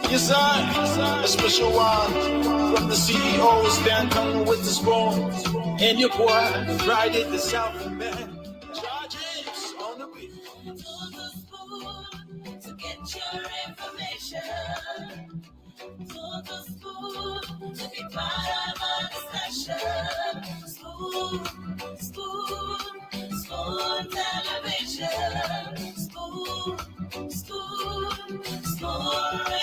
Yes, I, a special one from the CEO, stand coming with the spoon. And your boy, right at the South man. Charges on the beat. To the spoon to get your information. To the spoon to be part of our discussion. Spoon, spoon, spoon television. Spoon, spoon, spoon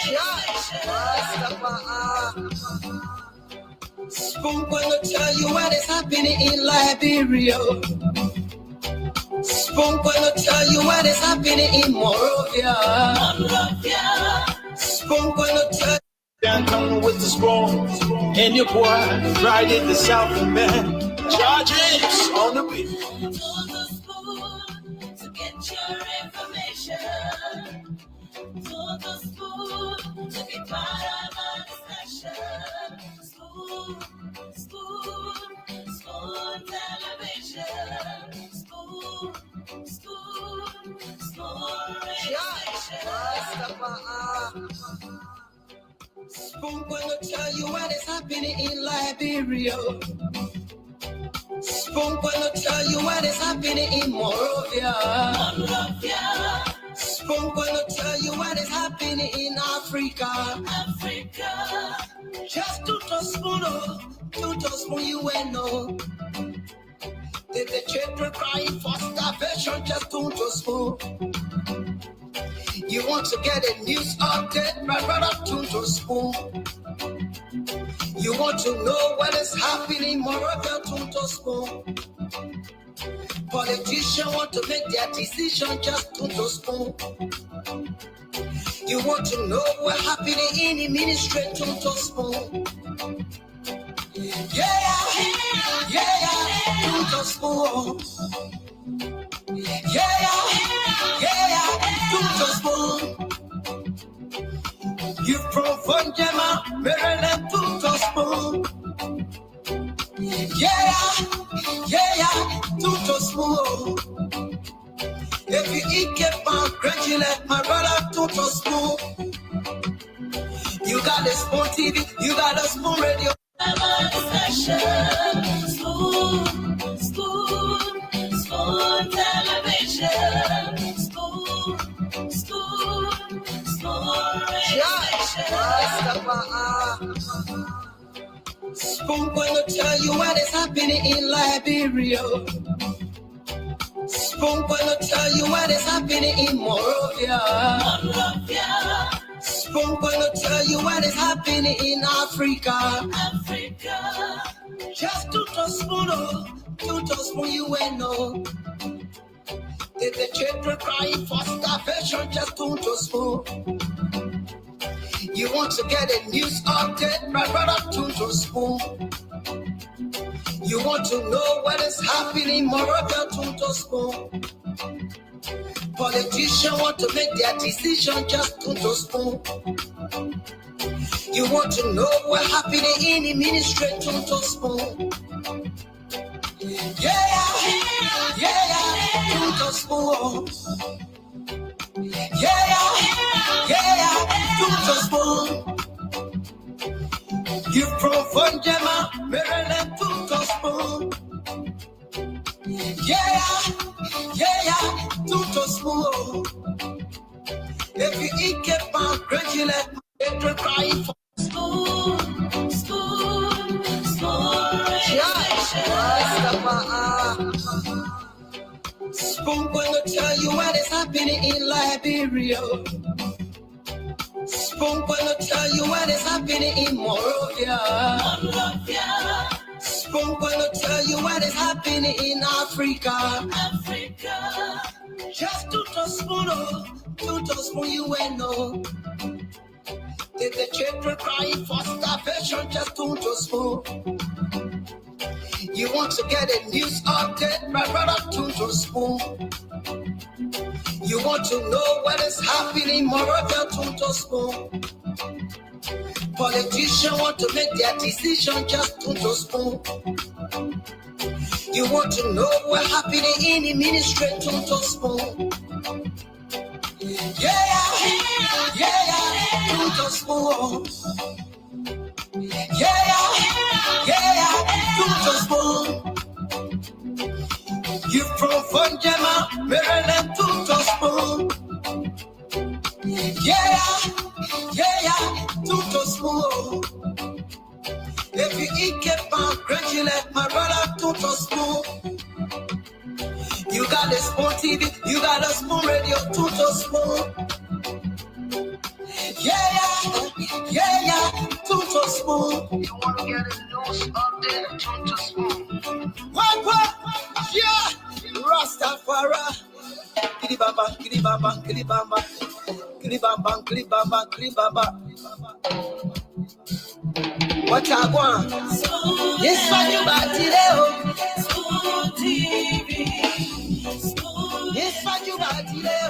Spoon gonna tell you what is happening in Liberia. Spoon gonna tell you what is happening in Monrovia. Spoon gonna tell you. I'm coming with the spoon. And your boy, right at the South man. Charges on the beat. To the spoon to get your information. To the spoon to be part of our discussion. Spoon, spoon, spoon television. Spoon, spoon, spoon radio. Spoon gonna tell you what is happening in Liberia. Spoon gonna tell you what is happening in Monrovia. Spoon gonna tell you what is happening in Africa. Just to spoon you will know. The children crying for starvation, just to spoon. You want to get a news update, my brother, to spoon. You want to know what is happening, Moravia, to spoon. Politicians want to make their decision, just to spoon. You want to know what's happening in the ministry, to spoon. Yeah, to spoon. Yeah, to spoon. You from Jema, Maryland, to spoon. Yeah, to spoon. If you eat keep congratulate my brother, to spoon. You got a spoon TV, you got a spoon radio. Spoon, spoon, spoon television. Spoon, spoon, spoon radio. Spoon gonna tell you what is happening in Liberia. Spoon gonna tell you what is happening in Monrovia. Spoon gonna tell you what is happening in Africa. Just to spoon you will know. The children crying for starvation, just to spoon. You want to get a news update, my brother, to spoon. You want to know what is happening, Moravia, to spoon. Politicians want to make their decision, just to spoon. You want to know what's happening in the ministry, to spoon. Yeah, to spoon. Yeah, to spoon. You from Jema, Maryland, to spoon. Yeah, to spoon. If you eat keep congratulate, you're crying for spoon, spoon, spoon. Spoon gonna tell you what is happening in Liberia. Spoon gonna tell you what is happening in Monrovia. Spoon gonna tell you what is happening in Africa. Just to spoon you will know. The children crying for starvation, just to spoon. You want to get a news update, my brother, to spoon. You want to know what is happening, Moravia, to spoon. Politicians want to make their decision, just to spoon. You want to know what's happening in the ministry, to spoon. Yeah, to spoon. Yeah, to spoon. You from Funjama, Maryland, to spoon. Yeah, to spoon. If you eat kepa, congratulate my brother, to spoon. You got a spoon TV, you got a spoon radio, to spoon. Yeah, to spoon. You wanna get a news update, to spoon. What? Yeah, Rastafari. Kili baba, kili baba, kili baba, kili baba, kili baba, kili baba. What I want? Yes, man, you back today. Spoon TV. Yes, man, you back today.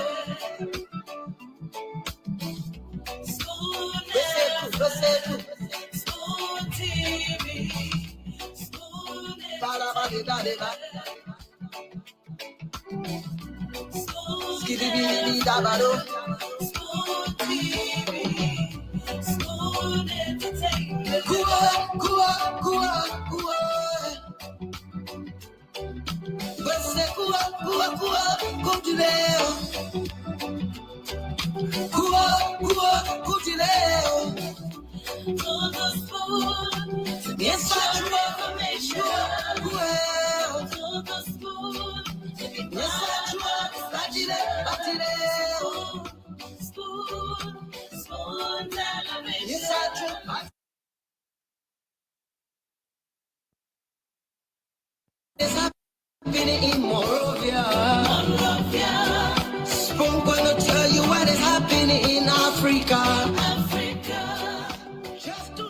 Spoon TV. Skiddy dabado. Spoon TV. Spoon entertainment. Yes, it's happening in Monrovia. Spoon gonna tell you what is happening in Africa. Just to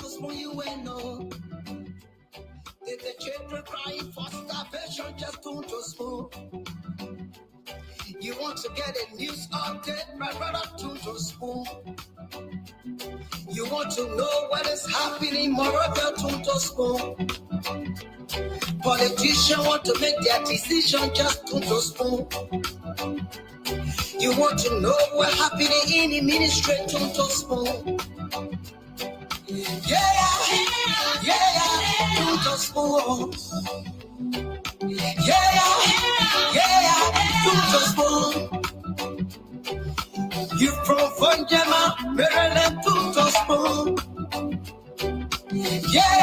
spoon, you ain't know. If the children crying for starvation, just to spoon. You want to get a news update, my brother, to spoon. You want to know what is happening in Monrovia, to spoon. Politicians want to make their decision, just to spoon. You want to know what happening in the ministry, to spoon. Yeah, to spoon. Yeah, to spoon. You from Funjama, Maryland, to spoon. Yeah,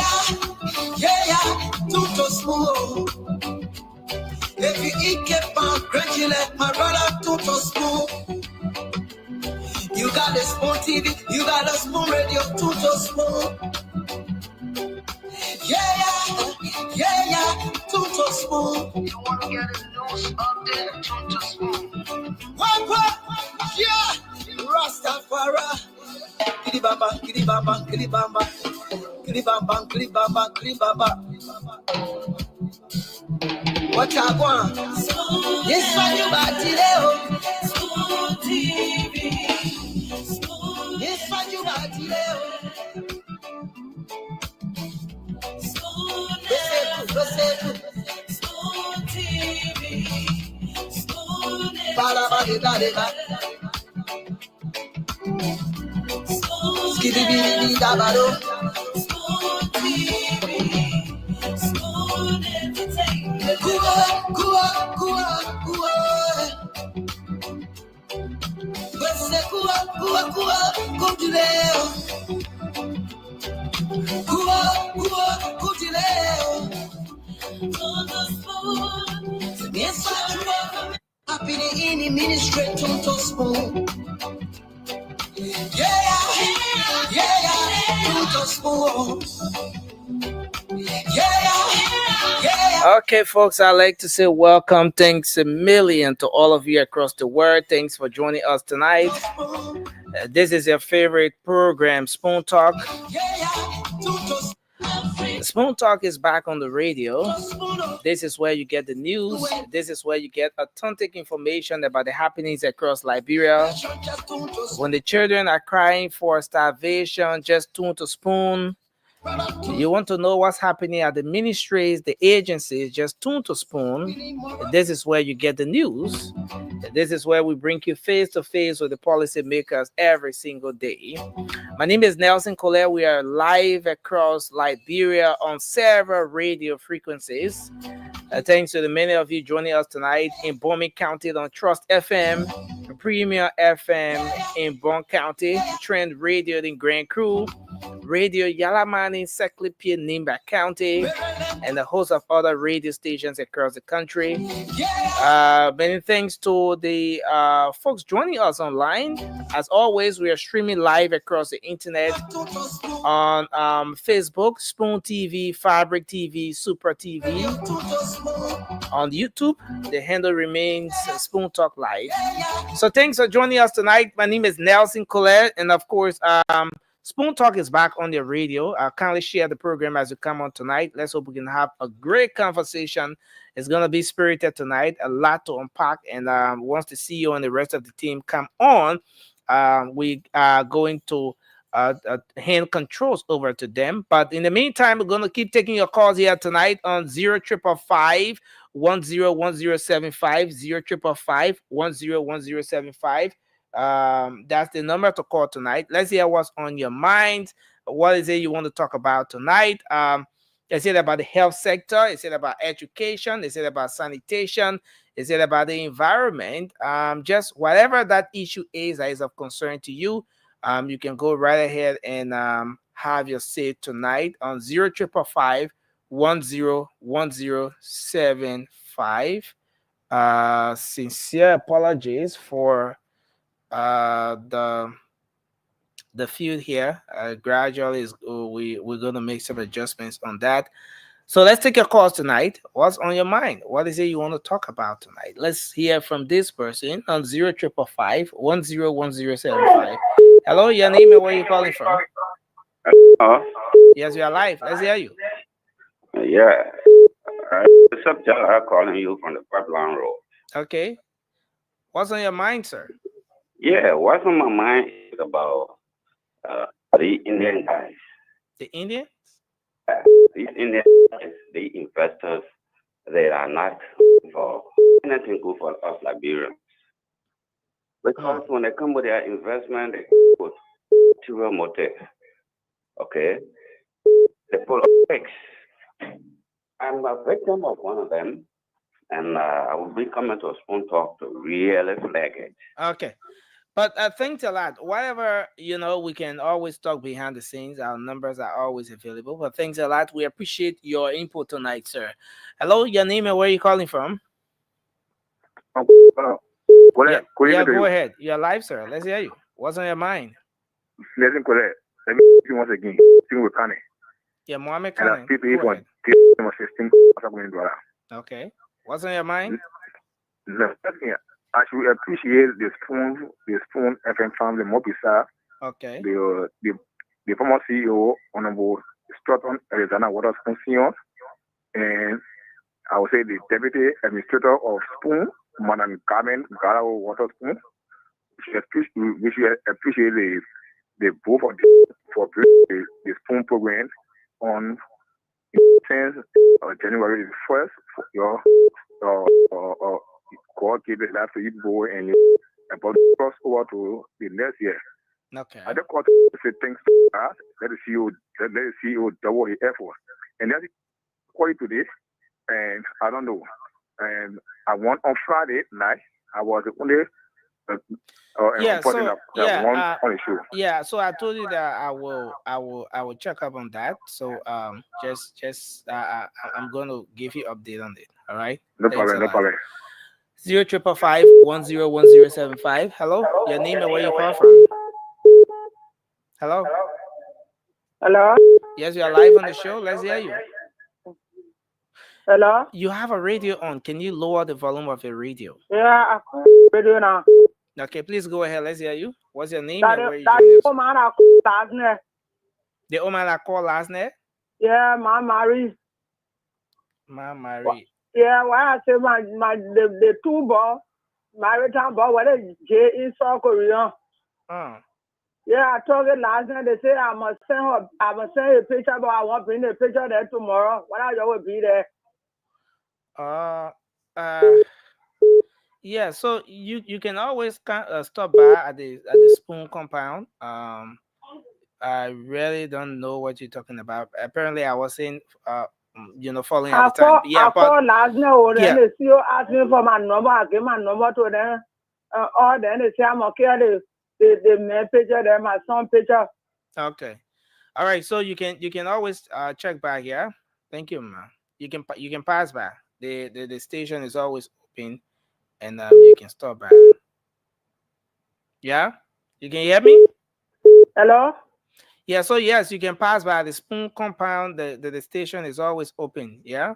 to spoon. If you eat kepa, congratulate my brother, to spoon. You got a spoon TV, you got a spoon radio, to spoon. Yeah, to spoon. You wanna get a news update, to spoon. What? Yeah, Rastafari. Kili baba, kili baba, kili baba, kili baba, kili baba, kili baba. What I want? Yes, man, you back today. Spoon TV. Yes, man, you back today. Spoon TV. Spoon Skiddy dabado. Spoon TV. Spoon entertainment. Happening in the ministry, to spoon. Yeah, to spoon. Yeah. Okay, folks, I'd like to say welcome. Thanks a million to all of you across the world. Thanks for joining us tonight. This is your favorite program, Spoon Talk. Spoon Talk is back on the radio. This is where you get the news. This is where you get authentic information about the happenings across Liberia. When the children are crying for starvation, just tune to Spoon. You want to know what's happening at the ministries, the agencies, just tune to Spoon. This is where you get the news. This is where we bring you face to face with the policymakers every single day. My name is Nelson Colette. We are live across Liberia on several radio frequencies. Thanks to the many of you joining us tonight in Bomi County on Trust FM, Premier FM in Bon County, Trend Radio in Grand Crew, Radio Yalamani in Seclipia, Nimba County, and a host of other radio stations across the country. Many thanks to the folks joining us online. As always, we are streaming live across the internet on Facebook, Spoon TV, Fabric TV, Super TV. On YouTube, the handle remains Spoon Talk Live. So thanks for joining us tonight. My name is Nelson Colette, and of course, Spoon Talk is back on the radio. I'll kindly share the program as you come on tonight. Let's hope we can have a great conversation. It's going to be spirited tonight, a lot to unpack. And once the CEO and the rest of the team come on, we are going to hand controls over to them. But in the meantime, we're going to keep taking your calls here tonight on 0555 101075, 0555 101075. That's the number to call tonight. Let's hear what's on your mind. What is it you want to talk about tonight? Is it about the health sector? Is it about education? Is it about sanitation? Is it about the environment? Just whatever that issue is that is of concern to you, you can go right ahead and have your say tonight on 0555 101075. Sincere apologies for the field here. Gradually we're going to make some adjustments on that. So let's take your calls tonight. What's on your mind? What is it you want to talk about tonight? Let's hear from this person on 0555 101075. Hello, your name and where you calling from? Yes, you are live. Let's hear you. Yeah. What's up, John? I'm calling you from the Pipeline Road. Okay. What's on your mind, sir? Yeah, what's on my mind is about the Indian guys. The Indians? These Indian guys, the investors, they are not for anything good for us Liberians. Because when they come with their investment, they put ulterior motive. Okay? They put fix. I'm a victim of one of them, and I will be coming to a Spoon Talk to really flag it. Okay. But thanks a lot. Whatever, we can always talk behind the scenes. Our numbers are always available. But thanks a lot. We appreciate your input tonight, sir. Hello, your name and where are you calling from? Yeah, go ahead. You're live, sir. Let's hear you. What's on your mind? Listen, Colette. Let me see once again. Speaking with Kane. Yeah, Mohammed Kane. Okay. What's on your mind? I should appreciate the Spoon FM family more beside. Okay. The former CEO, Honorable Stratton Arizona Water Spoon Senior, and I would say the Deputy Administrator of Spoon, Madam Carmen Garao Water Spoon. We should appreciate the both of them for the Spoon program on since January 1st. Your God gave it life to you, boy, and you about to cross over to the next year. Okay. I don't want to say thanks to us. Let the CEO double the effort. And that's quite today. And I don't know. And I won on Friday night. I was the only on the show. Yeah, so I told you that I will check up on that. So just I'm going to give you update on it. All right. No problem. 0555 101075. Hello, your name and where you call from? Hello. Hello. Yes, you are live on the show. Let's hear you. Hello. You have a radio on. Can you lower the volume of your radio? Yeah, I can radio now. Okay, please go ahead. Let's hear you. What's your name and where you joining us? The woman I called last night? Yeah, Marie. Marie. Yeah, why I say the two ball, maritime ball, what is J in South Korea? Yeah, I told it last night. They said I must send a picture, but I won't bring the picture there tomorrow. When I will be there. Yeah, so you can always stop by at the Spoon compound. I really don't know what you're talking about. Apparently, I was saying, following at the time. Yeah, I called last night. Then yeah. the CEO asked me for my number. I gave my number to them. Or then they say I'm okay. The main picture there, my son picture. Okay. All right. So you can always check back. Yeah. Thank you, man. You can pass by. The station is always open, and you can stop by. Yeah. You can hear me? Hello. Yeah. So yes, you can pass by the Spoon compound. The station is always open. Yeah.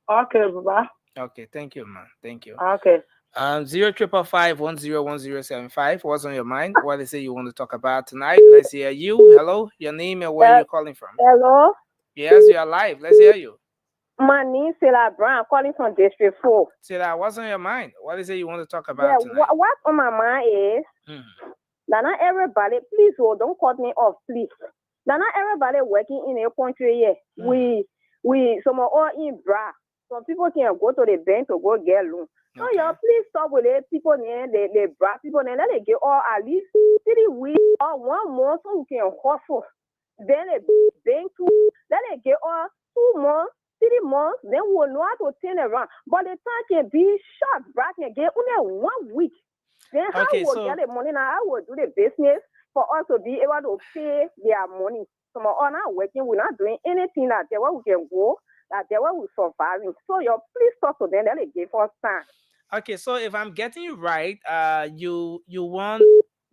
Okay, Baba. Okay. Thank you, man. Thank you. Okay. 05551101075. What's on your mind? What is it you want to talk about tonight? Let's hear you. Hello, your name and where you're calling from. Hello. Yes, you are live. Let's hear you. My name is Sarah Brown, calling from District 4. Sarah, what's on your mind? What is it you want to talk about tonight? What's on my mind is that not everybody, please, don't cut me off, please. That not everybody working in a country here. We some are all in bra. Some people can go to the bank to go get loan. So y'all please stop with it. People there, they bra people there, let it get all at least 3 weeks or 1 month so we can hustle. Then the bank too, let it get all 2 months, 3 months, then we'll know how to turn around. But the time can be short, bra can get only 1 week. Then how will get the money now? I will do the business for us to be able to pay their money. So we're all not working, we're not doing anything that there where we can go, that there where we're surviving. So you please talk to them, let it give us time. Okay, so if I'm getting you right, you want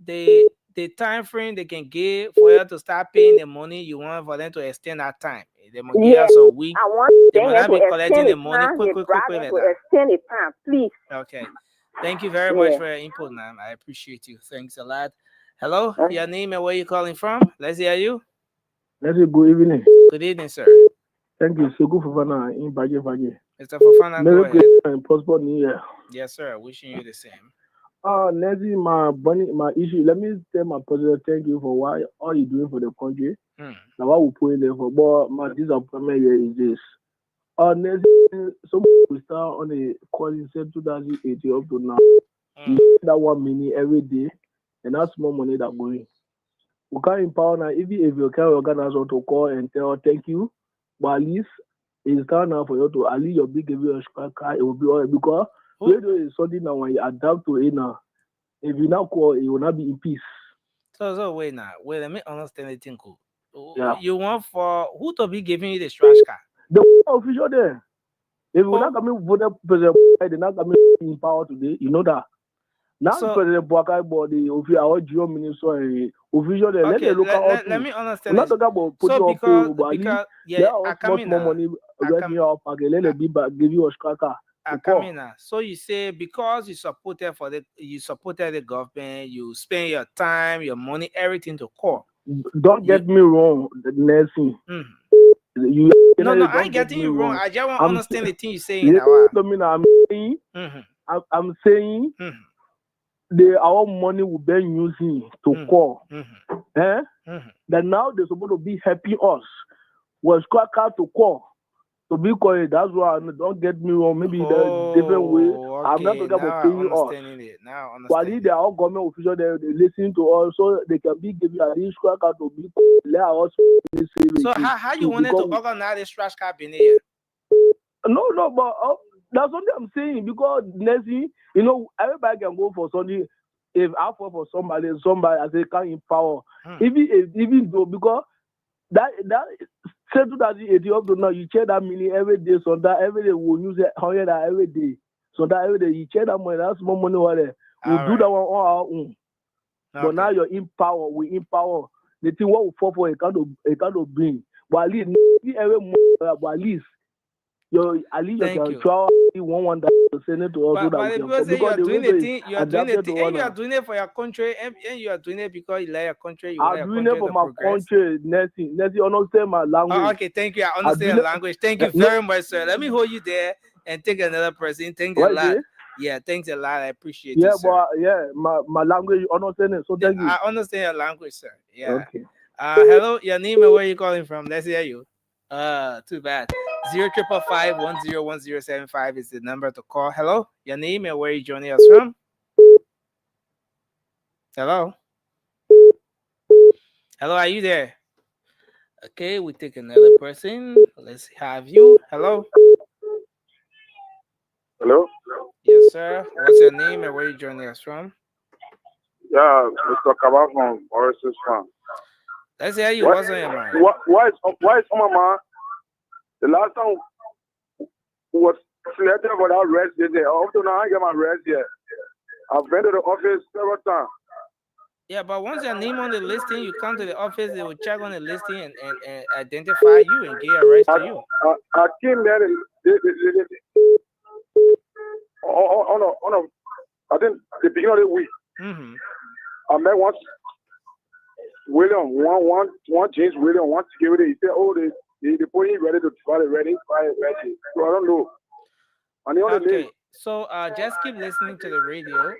the time frame they can give for you to start paying the money. You want for them to extend that time. They might give us a week. I want they might not be collecting the money quick like that. Extend the time, please. Okay. Thank you very much for your input, ma'am. I appreciate you. Thanks a lot. Hello, your name and where you calling from? Let's hear you. Let's say good evening. Good evening, sir. Thank you. So good for Fana in Baje. Mr. Fofana, go ahead. And prosper New Year. Yes, sir. Wishing you the same. Nancy, my issue. Let me tell my president thank you for what all you doing for the country. Now what we put in there for, but my disappointment here is this. Nancy, some we start on the calling said 2018 up to now. That 1 minute every day, and that's more money that going. We can't empower now. Even if you can organize to call and tell thank you, but at least it's time now for you to at least your big give you a car. It will be all right because radio is something that when you adapt to it now, if you now call, it will not be in peace. So wait now. Wait, let me understand the thing. Yeah. You want for who to be giving you the trash car? The official there. If we're not coming for the president, they're not coming in power today. You know that. Now President Boakai body our geo minister official there. Okay, let me understand. We're not talking about putting up because there are much more money getting your pocket. Let it be back, give you a scracker. So you say because you supported the government, you spend your time, your money, everything to call. Don't get me wrong, Nelson. No, I ain't getting you wrong. I just want to understand the thing you're saying. I'm saying our money will be using to call. Then now they're supposed to be helping us. Was cracker to call. To be calling, that's why don't get me wrong. Maybe there's different way. Okay. I'm not talking about paying us. But if they are all government officials, they listen to us so they can be giving a this cracker to be let us. So how you wanted to organize this trash card in here? No, but that's what I'm saying because Nancy, everybody can go for something. If I fall for somebody I say can empower. Even though because that 2018 up to now, you check that money every day. So that every day we'll use it 100 every day. So that every day you check that money. That's more money over there. We'll do that one on our own. Okay. But now you're in power. We empower. The thing what we fall for, it can't bring. But at least every month, but at least you can try one that to send it to us. But because you are doing the thing, you are doing it, and you are doing it for your country, and you are doing it because you like your country. I'm doing it for my country. Nancy, understand my language. Okay, thank you. I understand your language. Thank you very much, sir. Let me hold you there and take another person. Thank you a lot. Yeah, thanks a lot. I appreciate Yeah, you, sir. but yeah, my language, you understand it. So thank you. I understand your language, sir. Yeah. Okay. Hello, your name and where you calling from? Let's hear you. Too bad. 0555101075 is the number to call. Hello, your name and where you joining us from? Hello. Hello, are you there? Okay, we take another person. Let's have you. Hello. Hello? Yes, sir. What's your name and where you joining us from? Yeah, Mr. Kaba from Oasis Farm. Let's hear you. What's on your mind? Why is my man? The last time who was selected for that rest day, up to now I get my rest here. I've been to the office several times. Yeah, but once your name on the listing, you come to the office, they will check on the listing and identify you and give a raise to you. I came there on I think the beginning of the week. Mm-hmm. I met one James William, one security. He said, "Oh, they put him ready to file it ready. So I don't know." And the only Okay, so just keep listening to the radio.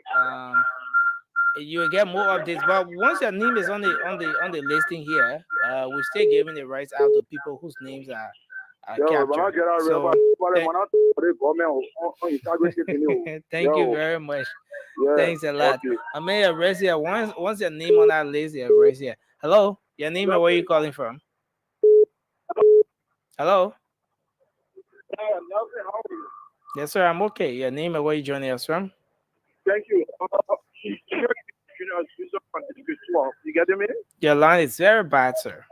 You will get more updates. But once your name is on the listing here, we're still giving the rights out to people whose names are captured. So thank you very much. Thanks a lot. I may arrest here. Once your name on that list, you arrest here. Hello, your name and where you calling from? Hello. Yes, sir. I'm okay. Your name and where you joining us from? Thank you. You getting me? Your line is very bad, sir.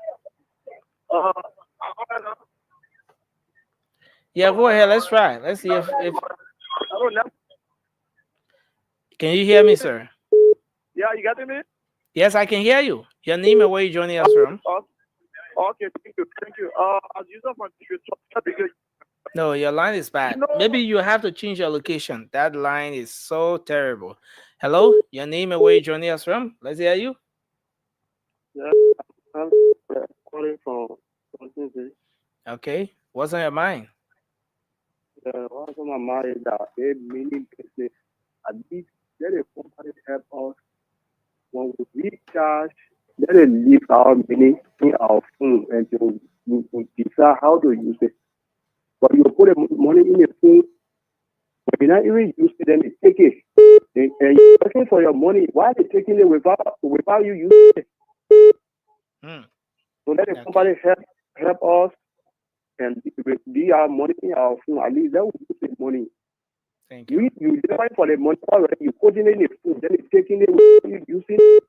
Yeah, go ahead. Let's try. Let's see if can you hear me, sir? Yeah, you getting me? Yes, I can hear you. Your name and where you joining us from? Okay, thank you. As user from because No, your line is bad. Maybe you have to change your location. That line is so terrible. Hello, your name and where you joining us from? Let's hear you. yeah, I'm calling from something. Okay, what's on your mind? What's on my mind is that many business at least let a company help us when we recharge. Let it leave our money in our phone and we decide how to use it. But you put the money in the phone, but you're not even use it, then they take it. And you're looking for your money. Why are they taking it without you using it? So let the company help us and be our money in our phone. At least that will use the money. Thank you. You fight for the money already. You put it in the phone, then it's taking it without you using it.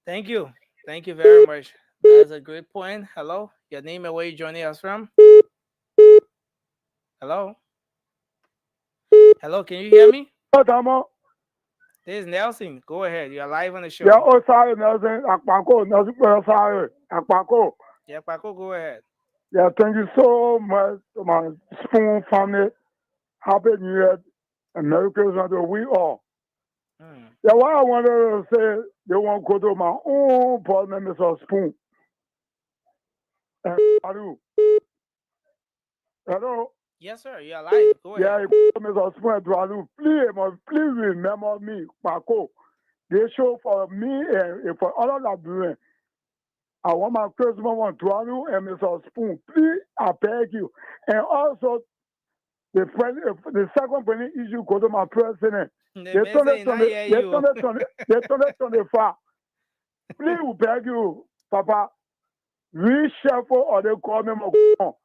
Thank you. Thank you very much. That's a great point. Hello, your name and where you joining us from? Hello? Hello, can you hear me? This is Nelson. Go ahead. You're live on the show. Yeah, sorry, Nelson. Akpako. Yeah, Paco, go ahead. Yeah, thank you so much to my Spoon family. Happy New Year and Merry Christmas to we all. Yeah, what I wanted to say, they want to go to my own parliament, Mr. Spoon. Hello? Yes, sir. You're live. Go ahead. Yeah, Mr. Spoon, please remember me, Paco. They show for me and for all of that. I want my Christmas one to you and Mr. Spoon. Please, I beg you. And also, the second president issue go to my president. They turn it on the far. Please, we beg you, Papa. Reshuffle or they call me more.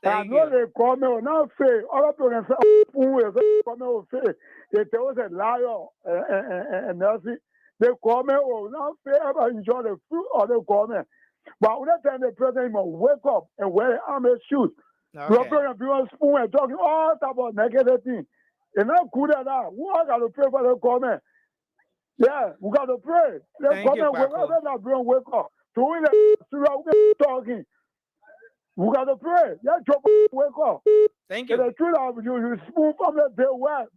I know they call me not fair. All of them say, "Who is coming fair?" They tell us a liar and Nelson. They call me, "Oh, not fair." Ever enjoy the fruit or they call me. But when that time the president must wake up and wear army shoes. We're going to Spoon and talking all about negative things. It's not good at that. We all got to pray for the comment. Yeah, we got to pray. The comment wake up. To win the talking. We got to pray. Yeah, wake up. Thank you. The truth of you Spoon from the day where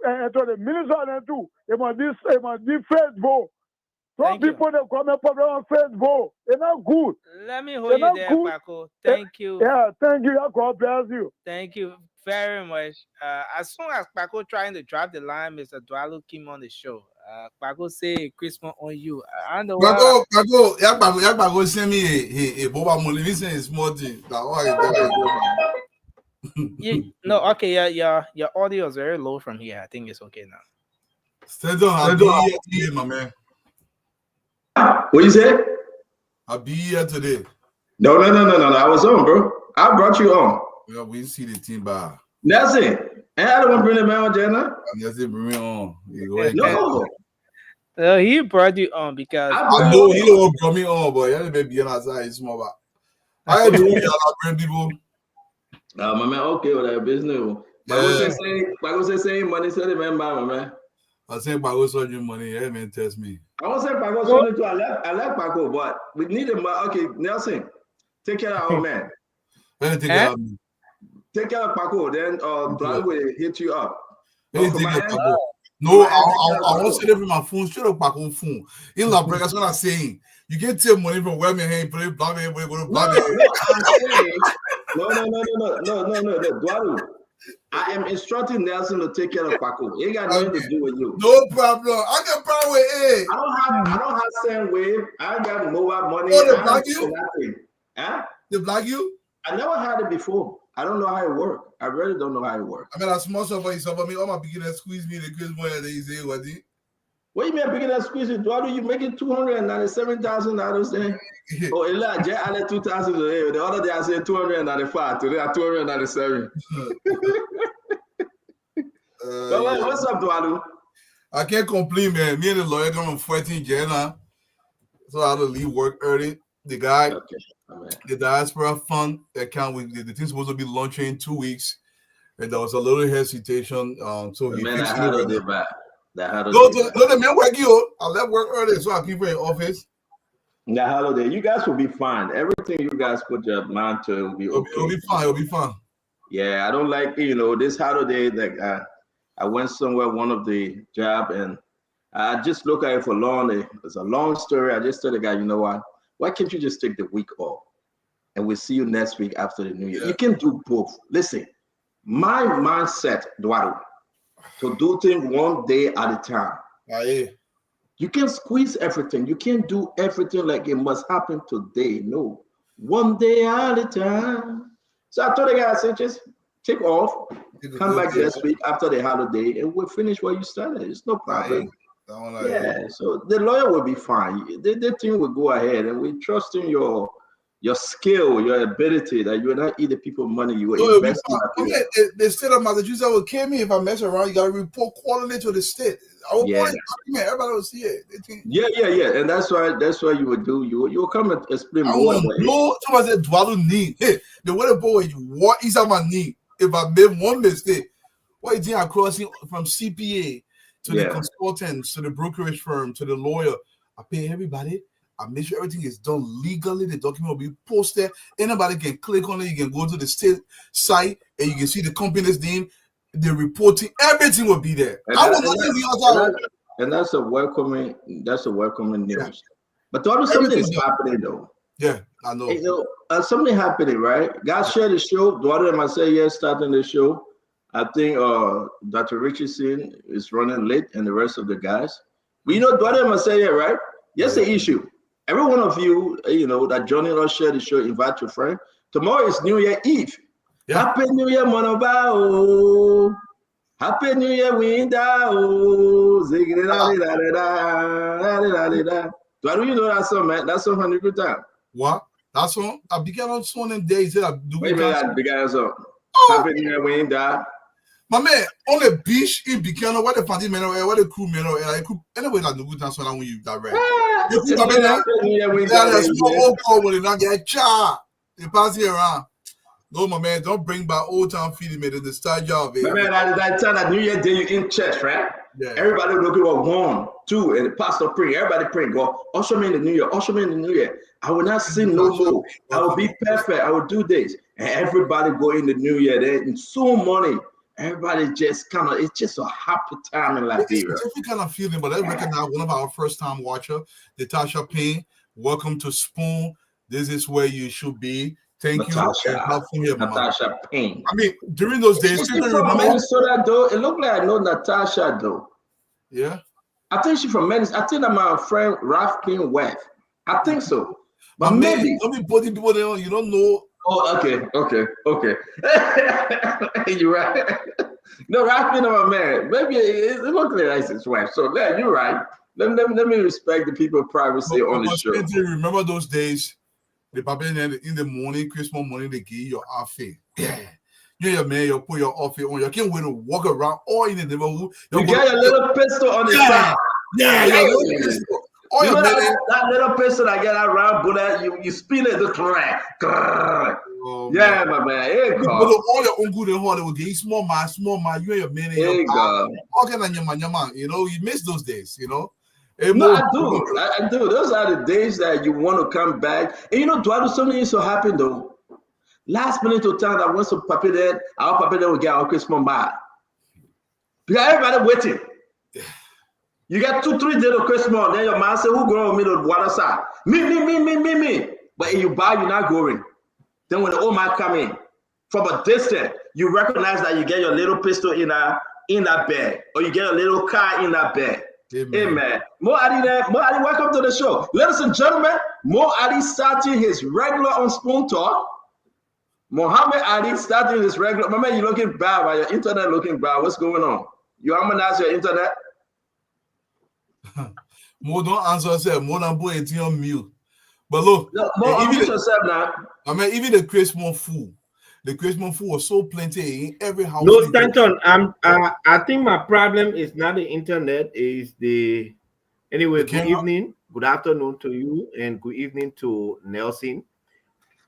and to the minister and too. It must be Facebook. Some people that comment problem on Facebook. It's not good. Let me hold you there, Paco. Thank you. Yeah, thank you. God bless you. Thank you. very much. As soon as Paco trying to drop the line, Mr. Dwalu came on the show. Paco say Christmas on you. I don't know why. Paco, Paco send me a Boba money. Listen, it's small thing. No, okay, your audio is very low from here. I think it's okay now. Stand on, I'll be here today, my man. What you say? I'll be here today. No. I was on, bro. I brought you on. Yeah, we see the team bar. That's it. And I don't want to bring the man on, Jenna. That's it, bring me on. No. He brought you on because I know he don't bring me on, but yeah, maybe on outside it's small. But I do y'all bring people. My man, okay with that business. Paco say money, so the man buy, my man. I say Paco sold you money. Yeah, man, test me. I won't say Paco sold it too. I like Paco, but we need him. Okay, Nelson, take care of our man. Take care of me. Take care of Paco, then Dwal will hit you up. No, I won't say that from my phone. Straight up Paco phone. In La Break, that's what I'm saying. You can't take money from where me hey, put it blah me, go to blah me. No, Dwalu. I am instructing Nelson to take care of Paco. He got nothing to do with you. No problem. I got problem with A. I don't have same wave. I got mobile money. Oh, they block you? Huh? They block you? I never had it before. I don't know how it works. I really don't know how it works. I mean, that's small stuff for yourself. I mean, all my beginners squeeze me the Christmas and they say, what do you? What you mean beginner squeeze it? Why do you making $297,000 then? Oh, Elijah, I added 2,000 today. The other day I said 295. Today I 297. What's up, Dwalu? I can't complain, man. Me and the lawyer come on 14 January. So I had to leave work early. The guy, the diaspora fund account, the thing's supposed to be launching in 2 weeks. And there was a little hesitation. So he fixed it. No, the man work you. I left work early, so I keep in office. The holiday, you guys will be fine. Everything you guys put your mind to will be okay. It'll be fine. It'll be fine. Yeah, I don't like this holiday. Like I went somewhere, one of the job, and I just look at it for long. It's a long story. I just told the guy, you know what? Why can't you just take the week off, and we'll see you next week after the New Year? Yeah. You can do both. Listen, my mindset, Dwaru, to do things one day at a time. Yeah. You can't squeeze everything. You can't do everything like it must happen today. No, one day at a time. So I told the guy, I said, just take off, come back next week after the holiday, and we'll finish where you started. It's no problem. Yeah, so the lawyer will be fine. The thing will go ahead, and we trust in your skill, your ability, that you will not eat the people's money. You will invest in the state of Massachusetts will kill me if I mess around. You got to report quarterly to the state. I will point document. Everybody will see it. Yeah. And that's why you would do. You will come and explain more. No, somebody said Dwalu knee. Hey, the way the boy what is on my knee? If I made one mistake, what is I'm crossing from CPA to the consultants, to the brokerage firm, to the lawyer? I pay everybody. I make sure everything is done legally. The document will be posted. Anybody can click on it. You can go to the state site and you can see the company's name, the reporting. Everything will be there. And that's a welcoming news. Yeah. But something is happening though. Yeah, I know. Something happening, right? Guys share the show. Daughter and myself, starting the show. I think Dr. Richardson is running late and the rest of the guys. But Daughter and myself, right? Yes, the issue. Every one of you, that joining us, share the show, invite your friend. Tomorrow is New Year Eve. Yeah. Happy New Year, Monobao. Happy New Year, Window. Do you know that song, man? That song from good time. What? That song? I began on song them days. Wait, began song. Happy New Year, Window. My man, on the beach in Bikano, where the party men are, where the crew men are, anyway, that the good dance when you direct. They pass here around. No, my man, don't bring back old town feeling me to the style job. My man, that time that New Year day you in church, right? Yeah. Everybody looking for 1, 2, and the pastor praying. Everybody praying. Go, usher me in the New Year. Usher me in the New Year. I will not sin no more. I will be perfect. I will do this. And everybody go in the New Year. There's so money. Everybody just it's just a happy time in Liberia. It's a different kind of feeling, but I recognize one of our first time watcher, Natasha Payne. Welcome to Spoon. This is where you should be. Thank Natasha. you. Help from your mama. Natasha Payne. I mean, during those days, Is she from Minnesota though? It looked like I know Natasha though. Yeah. I think she's from Minnesota. I think that my friend Ralph Payne West. I think so. But maybe. Don't be putting people there. You don't know. Oh, okay. You're right. No, Ralph Payne my man. Maybe it looks like his wife. So yeah, you're right. Let me respect the people's privacy on the show. Remember those days? The papa in the morning, Christmas morning, they give you your outfit. Yeah. Your man, you put your outfit on. You can't wait to walk around all in the neighborhood. You got your little pistol on the side. Yeah, your little pistol. All your that little pistol I get around bullet, you spin it, the crack. Yeah, my man. Here you go. All your uncle and all they will give you small man. You and your man. Here you go. All kind of nyama. You know, you miss those days, you know. No, I do. Those are the days that you want to come back. And you know, Dwadu, something used to happen though. Last minute of time, I went to Papi there. Our Papi there will get our Christmas bag. Because everybody waiting. You got 2-3 days of Christmas, then your man say, "Who going with me to water side?" Me. But if you buy, you're not going. Then when the old man come in from a distance, you recognize that you get your little pistol in that bag, or you get a little car in that bag. Amen. Mo Ali, welcome to the show. Ladies and gentlemen, Mo Ali starting his regular on Spoon Talk. Muhammad Ali starting his regular. My man, you looking bad, right? Your internet looking bad. What's going on? You harmonize your internet? Mo don't answer yourself. Mo don't put it on mute. But look, even yourself now. I mean, even the Christmas food. The Christmas food was so plenty in every house. No, Stanton, I think my problem is not the internet, is the anyway, good evening, good afternoon to you, and good evening to Nelson.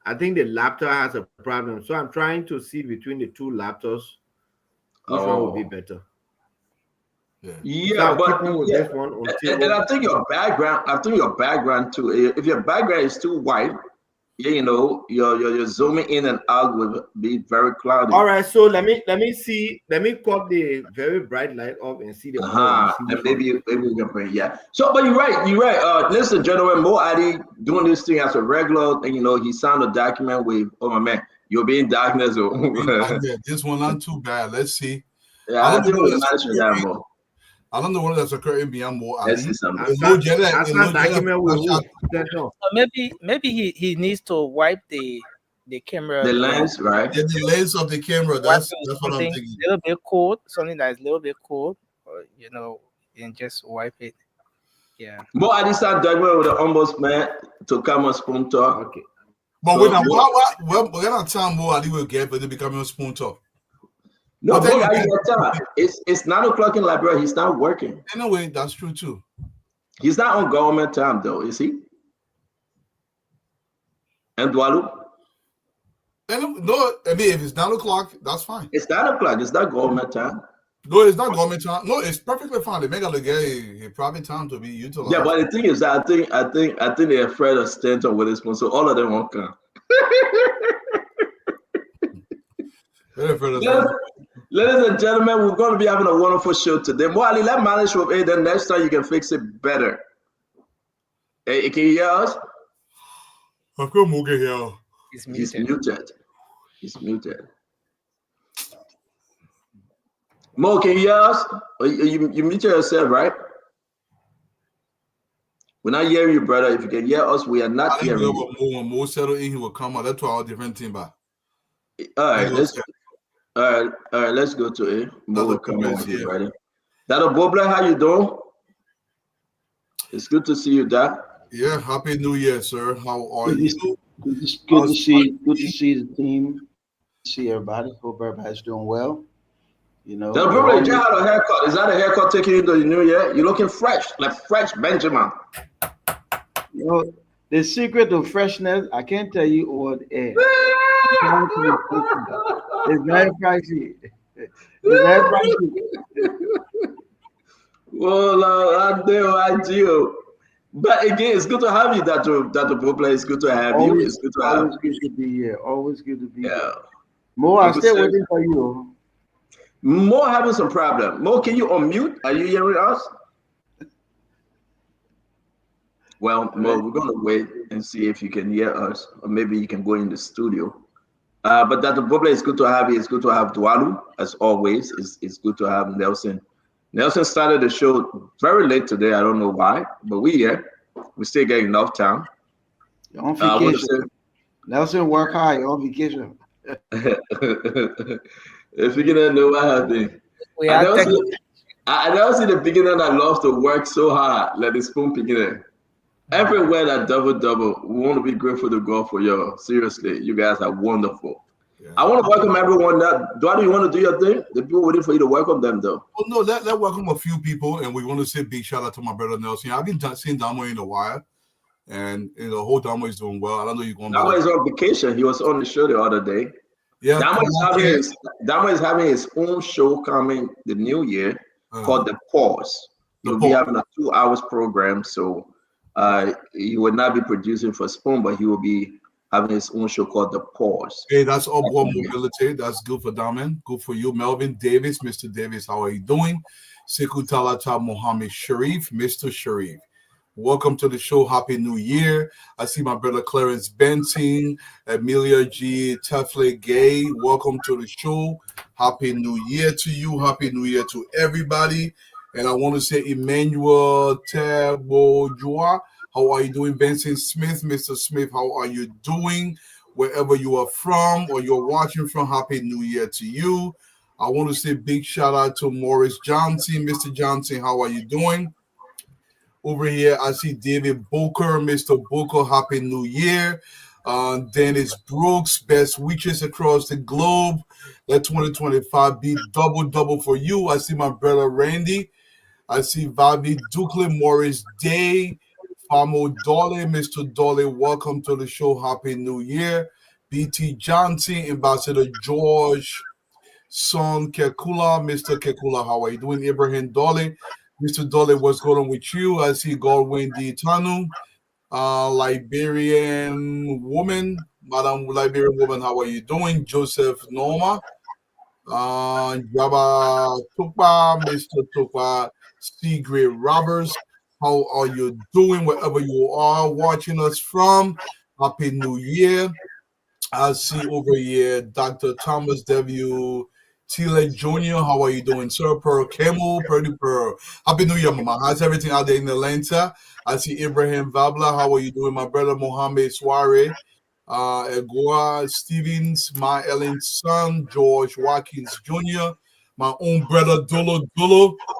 I think the laptop has a problem. So I'm trying to see between the two laptops which one will be better. Yeah, but and I think your background too. If your background is too white, you know, your zooming in and out will be very cloudy. All right, so let me cut the very bright light off and see the and maybe we can bring So, but you're right. Listen, gentlemen, Mo Ali doing this thing as a regular, and you know, he signed a document with my man. You'll be in darkness. This one not too bad. Let's see. Yeah, I think we'll manage that more. I don't know what that's occurring beyond more. Maybe he needs to wipe the camera. The lens, right? Yeah, the lens of the camera. That's what I'm thinking. A little bit cold, something that's a little bit cold, or, you know, and just wipe it. Yeah. But I decided that with the ombudsman to come on Spoon Talk. Okay. But when I'm time more, I will get, but they become a Spoon Talk. No, it's 9 o'clock in Liberia. He's not working. Anyway, that's true too. He's not on government time though, is he? And Dwalu? No, I mean if it's 9 o'clock, that's fine. It's 9 o'clock. It's not government time. No, it's not government time. No, it's perfectly fine. They make a private time to be utilized. Yeah, but the thing is that I think they're afraid of Stanton with this one, so all of them won't come. Ladies and gentlemen, we're going to be having a wonderful show today. Moali, let manage with it. Then next time you can fix it better. Hey, can you hear us? How come we can hear? He's muted. He's muted. Mo, can you hear us? You muted yourself, right? We're not hearing you, brother. If you can hear us, we are not hearing you. When Mo settle in, he will come out. That's our different team, but. All right, let's go to it. Mo will come on here, right? Dada Bobla, how you doing? It's good to see you, Dad. Yeah, happy New Year, sir. How are you? Good to see the team. See everybody. Hope everybody's doing well. You know. Dada Bobla, you just had a haircut. Is that a haircut taking you into the new year? You're looking fresh, like fresh Benjamin. You know, the secret of freshness, I can't tell you what it is. It's very pricey. Well, I do. But again, it's good to have you, Dr. Poplar. It's good to have you. It's good to have you. Always good to be here. Always good to be here. Mo, I'm still waiting for you. Mo having some problem. Mo, can you unmute? Are you hearing us? Well, we're going to wait and see if you can hear us, or maybe you can go in the studio. But Dr. Bobla, it's good to have you. It's good to have Dualu, as always. It's good to have Nelson. Nelson started the show very late today. I don't know why, but we're here. We're still getting enough time. You're on vacation. Nelson, work hard. You're on vacation. If you didn't know what happened. I never see the beginner that loves to work so hard, like the spoon beginner. Everywhere that double, we want to be grateful to God for you. Seriously, you guys are wonderful. Yeah. I want to welcome everyone. Do you want to do your thing? The people waiting for you to welcome them, though. Well, no, let welcome a few people, and we want to say big shout out to my brother Nelson. I've been seeing Damo in a while, and the whole Damo is doing well. I don't know you're going. Damo is on vacation. He was on the show the other day. Yeah, Damo is having his own show coming the new year called The Pause. He'll be having a 2 hours program, so. He will not be producing for Spoon, but he will be having his own show called The Pause. Hey, that's upward mobility. That's good for Daman. Good for you. Melvin Davis, Mr. Davis, how are you doing? Sekou Talata Mohammed Sharif, Mr. Sharif. Welcome to the show. Happy New Year. I see my brother Clarence Benting, Amelia G. Tefle Gay. Welcome to the show. Happy New Year to you. Happy New Year to everybody. And I want to say Emmanuel Tabojua, how are you doing? Benson Smith, Mr. Smith, how are you doing? Wherever you are from or you're watching from, Happy New Year to you. I want to say big shout out to Morris Johnson. Mr. Johnson, how are you doing? Over here, I see David Booker. Mr. Booker, Happy New Year. Dennis Brooks, best wishes across the globe. Let 2025 be double for you. I see my brother Randy. I see Vavi Dukley, Morris Day, Famo Dolly, Mr. Dolly, welcome to the show. Happy New Year. BT Johnson, Ambassador George, Son Kekula, Mr. Kekula, how are you doing? Ibrahim Dolly, Mr. Dolly, what's going on with you? I see Godwin D. Tanu, Liberian woman, Madam Liberian woman, how are you doing? Joseph Norma, Jabba Tukpa, Mr. Tukpa, Sigrid Roberts, how are you doing wherever you are watching us from? Happy New Year. I see over here Dr. Thomas W. Tile Jr. How are you doing, sir? Per Camel, Purdy Per. Happy New Year, Mama. How's everything out there in Atlanta? I see Ibrahim Vabla. How are you doing, my brother Mohammed Soare? Egua Stevens, my Ellen's son, George Watkins Jr., my own brother Dolo.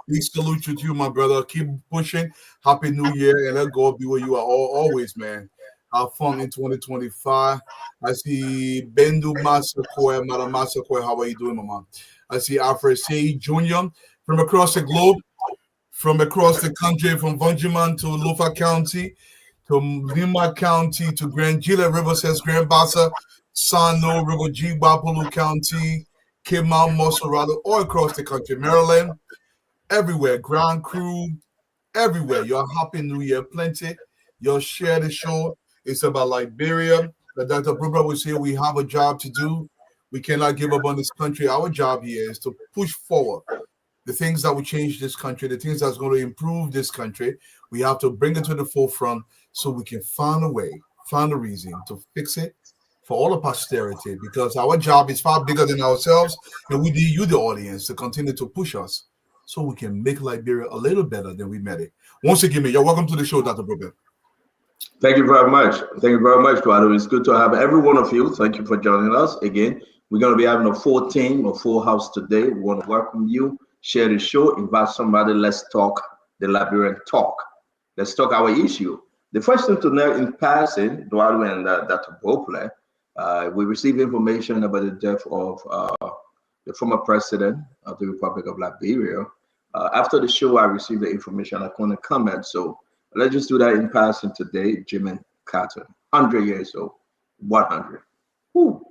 Big salute to you, my brother. Keep pushing. Happy New Year, and let God be where you are always, man. Have fun in 2025. I see Bendu Masakoe, Madam Masakoe. How are you doing, Mama? I see Alfred Say Jr. from across the globe, from across the country, from Vanjiman to Lofa County, to Lima County, to Grand Gila, Riverside, Grand Bassa, Sano, River G, Wapolu County, Kema, Mosorado, all across the country, Maryland, everywhere, Grand Crew, everywhere. Your Happy New Year, plenty. You'll share the show. It's about Liberia. But Dr. Brubra will say we have a job to do. We cannot give up on this country. Our job here is to push forward the things that will change this country, the things that's going to improve this country. We have to bring it to the forefront so we can find a way, find a reason to fix it for all the posterity, because our job is far bigger than ourselves, and we need you, the audience, to continue to push us so we can make Liberia a little better than we met it. Once again, you're welcome to the show, Dr. Brubra. Thank you very much. Thank you very much, Tuado. It's good to have every one of you. Thank you for joining us. Again, we're going to be having a full team, a full house today. We want to welcome you, share the show, invite somebody. Let's talk the Liberian talk. Let's talk our issue. The first thing to know in passing, Tuado and Dr. Bople, we received information about the death of the former president of the Republic of Liberia. After the show, I received the information. I couldn't comment, so let's just do that in passing today. Jimmy Carter, 100 years old, 100. Woo.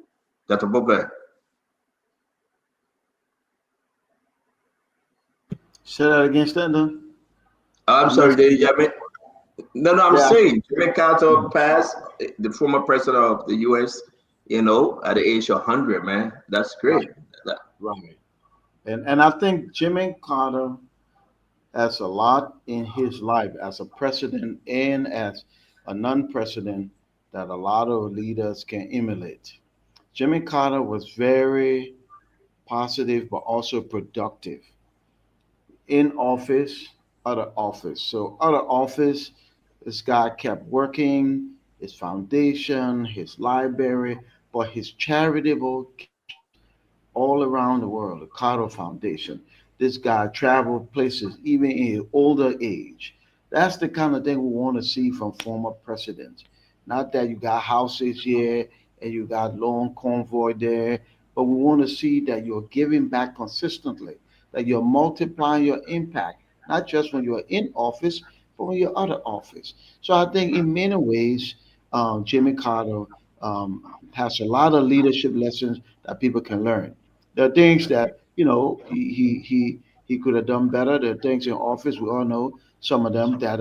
Dr. Boble. Say that again, Stanton. I'm sorry, No, I'm saying Jimmy Carter passed, the former president of the U.S., at the age of 100, man. That's great. Right. And I think Jimmy Carter That's a lot in his life as a president and as a non-president that a lot of leaders can emulate. Jimmy Carter was very positive but also productive in office, other office. So other office, this guy kept working, his foundation, his library, but his charitable all around the world, the Carter Foundation. This guy traveled places even in his older age. That's the kind of thing we want to see from former presidents. Not that you got houses here and you got long convoy there, but we want to see that you're giving back consistently, that you're multiplying your impact, not just when you're in office, but when you're out of office. So I think in many ways, Jimmy Carter has a lot of leadership lessons that people can learn. There are things that he could have done better. There are things in office we all know some of them that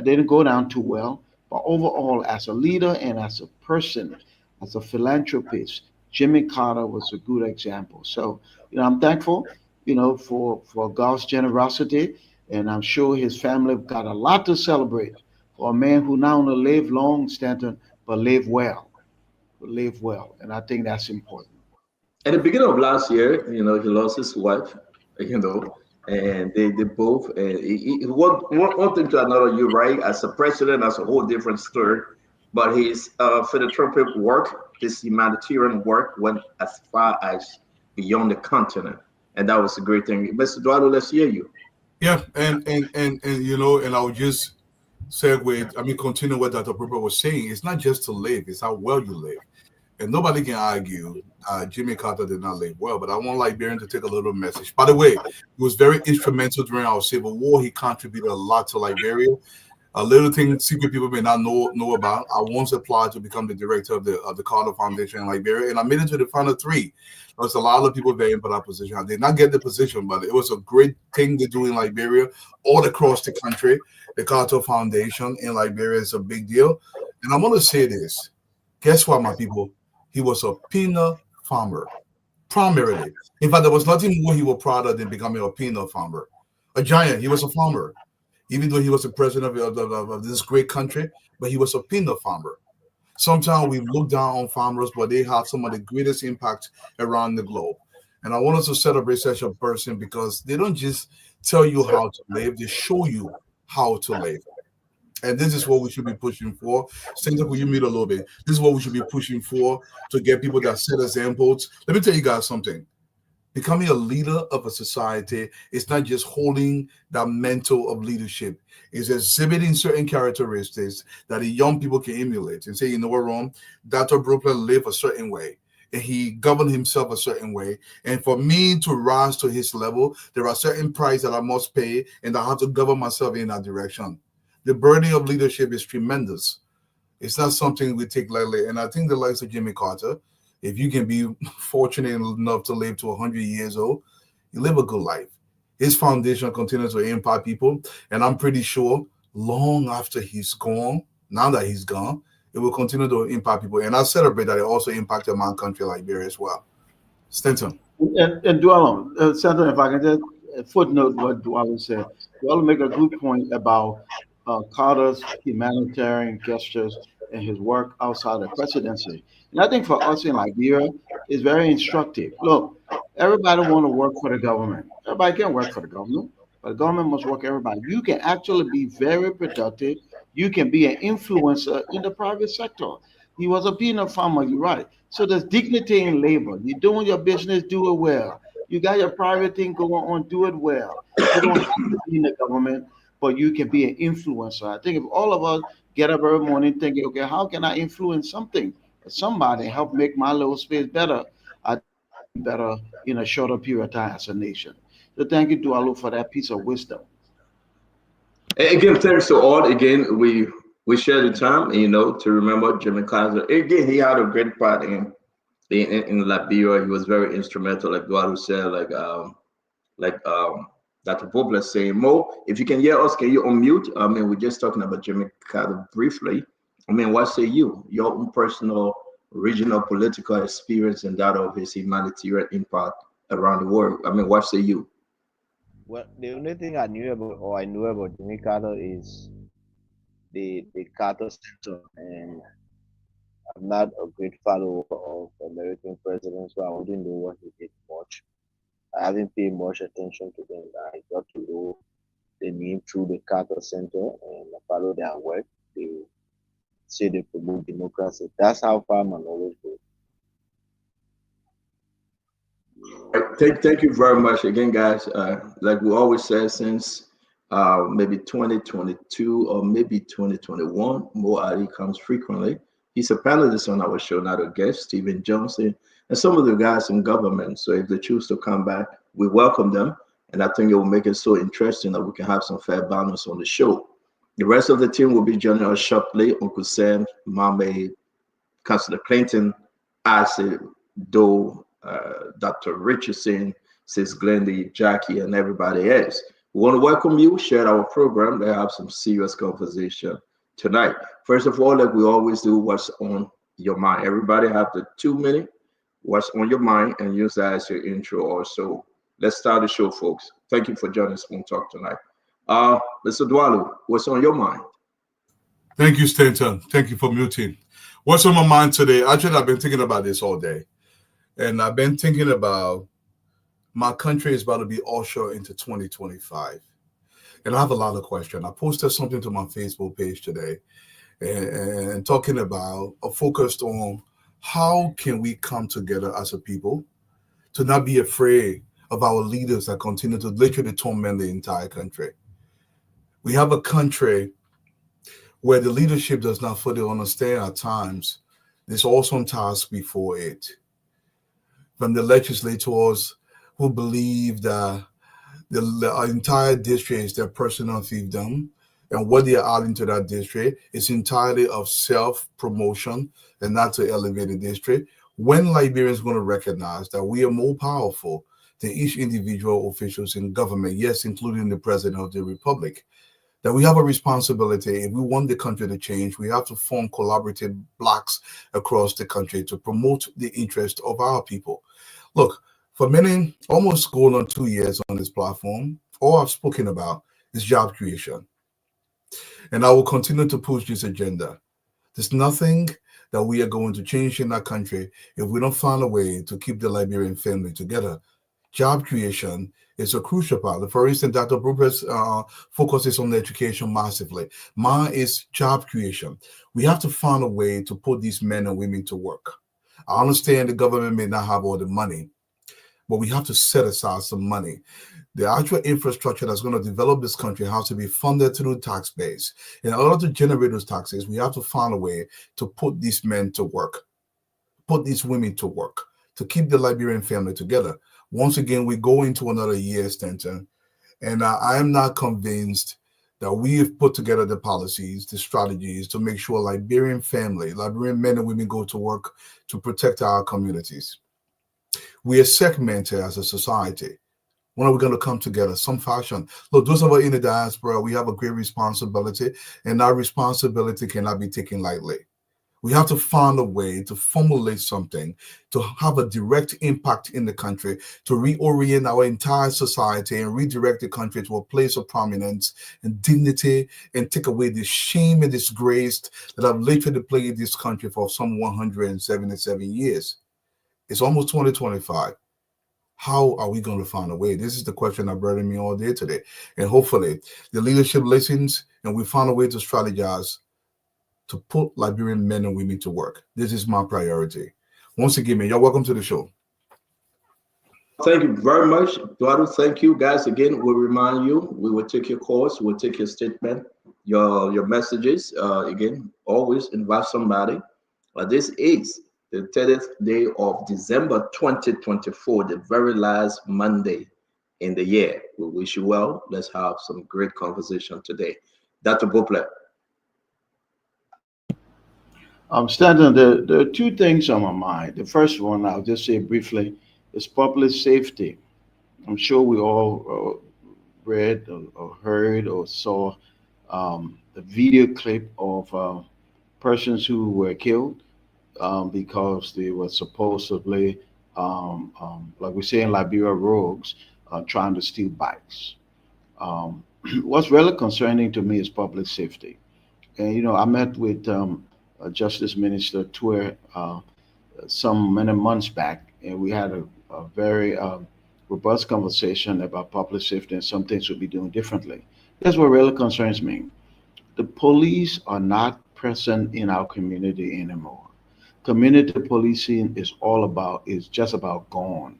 didn't go down too well. But overall, as a leader and as a person, as a philanthropist, Jimmy Carter was a good example. So I'm thankful for God's generosity, and I'm sure his family got a lot to celebrate for a man who not only lived long, Stanton, but live well, and I think that's important. At the beginning of last year, he lost his wife, and they both, one thing to another, you're right, as a president, that's a whole different story. But his philanthropic work, his humanitarian work went as far as beyond the continent. And that was a great thing. Mr. Eduardo, let's hear you. Yeah, and I would just continue what Dr. Purple was saying. It's not just to live, it's how well you live. And nobody can argue Jimmy Carter did not live well, but I want Liberian to take a little message. By the way, he was very instrumental during our Civil War. He contributed a lot to Liberia. A little thing secret people may not know about. I once applied to become the director of the Carter Foundation in Liberia, and I made it to the final three. There's a lot of people vying for that position. I did not get the position, but it was a great thing to do in Liberia, all across the country. The Carter Foundation in Liberia is a big deal. And I want to say this. Guess what, my people? He was a peanut farmer, primarily. In fact, there was nothing more he was prouder than becoming a peanut farmer. A giant, he was a farmer. Even though he was the president of this great country, but he was a peanut farmer. Sometimes we look down on farmers, but they have some of the greatest impact around the globe. And I want us to celebrate such a person because they don't just tell you how to live, they show you how to live. And this is what we should be pushing for. Santa, will you meet a little bit? This is what we should be pushing for, to get people that set examples. Let me tell you guys something. Becoming a leader of a society is not just holding that mantle of leadership. It's exhibiting certain characteristics that the young people can emulate and say, you know what, Ron, Dr. Brooklyn lived a certain way, and he governed himself a certain way. And for me to rise to his level, there are certain prices that I must pay, and I have to govern myself in that direction. The burden of leadership is tremendous. It's not something we take lightly. And I think the likes of Jimmy Carter, if you can be fortunate enough to live to 100 years old, you live a good life. His foundation continues to impact people. And I'm pretty sure long after he's gone, now that he's gone, it will continue to impact people. And I celebrate that it also impacted my country, Liberia, as well. Stanton. And Dwellum, Stanton, if I can just footnote what Dwellum said. Dwellum make a good point about Carter's humanitarian gestures and his work outside the presidency. And I think for us in Liberia, it's very instructive. Look, everybody want to work for the government. Everybody can work for the government, but the government must work everybody. You can actually be very productive. You can be an influencer in the private sector. He was a peanut farmer, you're right. So there's dignity in labor. You're doing your business, do it well. You got your private thing going on, do it well. You don't have to be in the government, but you can be an influencer. I think if all of us get up every morning thinking, okay, how can I influence something? Somebody help make my little space better, I think better in a shorter period of time as a nation. So thank you, Dualu, for that piece of wisdom. Again, thanks to all. Again, we share the time, to remember Jimmy Carter. Again, he had a great part in Liberia. He was very instrumental, like Dualu said, like Dr. Bobler saying. Mo, if you can hear us, can you unmute? We're just talking about Jimmy Carter briefly. What say you? Your own personal, regional political experience and that of his humanitarian impact around the world. What say you? Well, the only thing I knew about or I know about Jimmy Carter is the Carter Center, and I'm not a great follower of American presidents, so I wouldn't know what he did much. I haven't paid much attention to them. I got to know the name through the Carter Center and I follow their work. They say they promote democracy. That's how far my knowledge goes. Thank you very much again, guys. Like we always say, since maybe 2022 or maybe 2021, Mo Ali comes frequently. He's a panelist on our show, not a guest. Stephen Johnson and some of the guys in government. So if they choose to come back, we welcome them, and I think it will make it so interesting that we can have some fair balance on the show. The rest of the team will be joining us shortly. Uncle Sam, Mame, Councilor Clinton, Isaac, Doe, Dr. Richardson, Sis Glendy, Jackie, and everybody else. We want to welcome you, share our program. Let's have some serious conversation tonight. First of all, like we always do, what's on your mind? Everybody have the 2 minute, what's on your mind, and use that as your intro also. Let's start the show, folks. Thank you for joining Spoon Talk tonight. Mr. Dwalu, what's on your mind? Thank you, Stanton. Thank you for muting. What's on my mind today? Actually, I've been thinking about this all day. And I've been thinking about my country is about to be ushered into 2025. And I have a lot of questions. I posted something to my Facebook page today and talking about focused on how can we come together as a people to not be afraid of our leaders that continue to literally torment the entire country. We have a country where the leadership does not fully understand at times there's awesome task before it. From the legislators who believe that the entire district is their personal fiefdom, and what they are adding to that district is entirely of self-promotion and not to elevate the district. When Liberians are going to recognize that we are more powerful than each individual officials in government, yes, including the president of the republic, that we have a responsibility. If we want the country to change, we have to form collaborative blocks across the country to promote the interest of our people. Look, for many, almost going on 2 years on this platform, all I've spoken about is job creation. And I will continue to push this agenda. There's nothing that we are going to change in our country if we don't find a way to keep the Liberian family together. Job creation is a crucial part. For instance, Dr. Bruper's focuses on education massively. Mine is job creation. We have to find a way to put these men and women to work. I understand the government may not have all the money, but we have to set aside some money. The actual infrastructure that's going to develop this country has to be funded through the tax base. In order to generate those taxes, we have to find a way to put these men to work, put these women to work, to keep the Liberian family together. Once again, we go into another year, Stanton, and I am not convinced that we have put together the policies, the strategies to make sure Liberian family, Liberian men and women go to work to protect our communities. We are segmented as a society. When are we going to come together? Some fashion. Look, those of us in the diaspora, we have a great responsibility, and that responsibility cannot be taken lightly. We have to find a way to formulate something to have a direct impact in the country, to reorient our entire society and redirect the country to a place of prominence and dignity, and take away the shame and disgrace that have literally plagued this country for some 177 years. It's almost 2025. How are we going to find a way? This is the question that burdened me all day today. And hopefully the leadership listens and we find a way to strategize to put Liberian men and women to work. This is my priority. Once again, man, you're welcome to the show. Thank you very much, Eduardo. Thank you, guys. Again, we'll remind you, we will take your calls, we'll take your statement, your messages. Again, always invite somebody. This is the 30th day of December 2024, the very last Monday in the year. We wish you well. Let's have some great conversation today. Dr. Boplet. Stanton, there are two things on my mind. The first one, I'll just say briefly, is public safety. I'm sure we all read or heard or saw the video clip of persons who were killed because they were supposedly, like we say in Liberia, rogues, trying to steal bikes. What's really concerning to me is public safety. And, you know, I met with Justice Minister Tour some many months back, and we had a very robust conversation about public safety and some things we'll be doing differently. That's what really concerns me. The police are not present in our community anymore. Community policing is just about gone.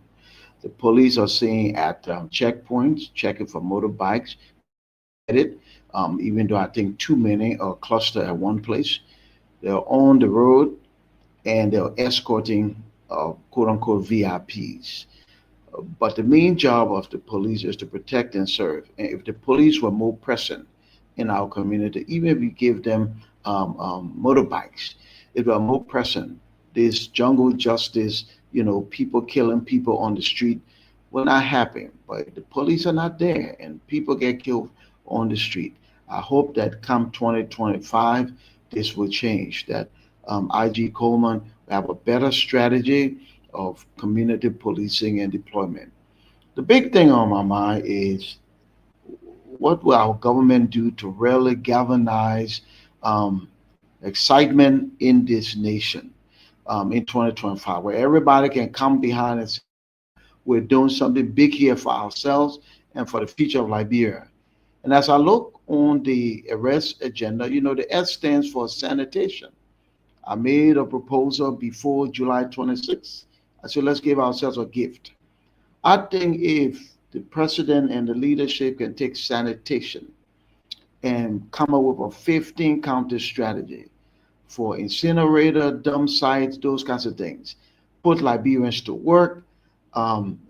The police are seen at checkpoints, checking for motorbikes, at it, even though I think too many are clustered at one place. They're on the road and they're escorting quote unquote VIPs. But the main job of the police is to protect and serve. And if the police were more present in our community, even if we give them motorbikes, if they are more present, this jungle justice, you know, people killing people on the street will not happen. But the police are not there and people get killed on the street. I hope that come 2025, this will change, that IG Coleman will have a better strategy of community policing and deployment. The big thing on my mind is what will our government do to really galvanize um, excitement in this nation in 2025, where everybody can come behind and say, we're doing something big here for ourselves and for the future of Liberia. And as I look on the arrest agenda, you know, the S stands for sanitation. I made a proposal before July 26th. I said, let's give ourselves a gift. I think if the president and the leadership can take sanitation and come up with a 15 counter strategy for incinerator, dump sites, those kinds of things, put Liberians to work,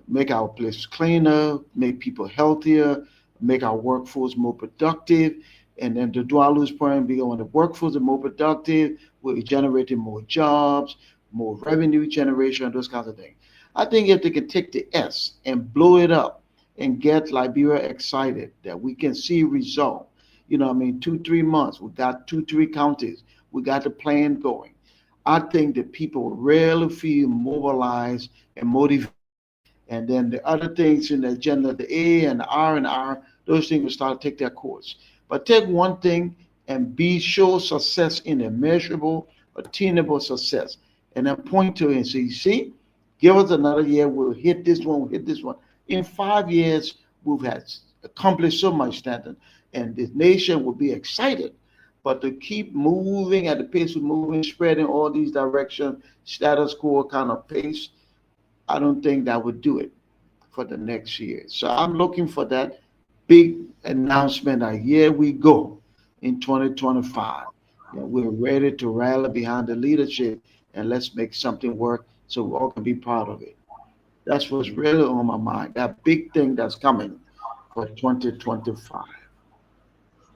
make our place cleaner, make people healthier, make our workforce more productive. And then the Dwalu's point being when the workforce is more productive, we're generating more jobs, more revenue generation, those kinds of things. I think if they can take the S and blow it up and get Liberia excited that we can see result, you know, I mean, 2, 3 months, we got 2, 3 counties, we got the plan going. I think that people really feel mobilized and motivated. And then the other things in the agenda, the A and the R, those things will start to take their course. But take one thing and show success in a measurable, attainable success. And then point to it and say, see, give us another year, we'll hit this one, we'll hit this one. In 5 years, we've had accomplished so much that, and the nation will be excited. But to keep moving at the pace we're moving, spreading all these directions, status quo kind of pace, I don't think that would do it for the next year. So I'm looking for that big announcement that here we go in 2025. We're ready to rally behind the leadership and let's make something work so we all can be proud of it. That's what's really on my mind, that big thing that's coming for 2025.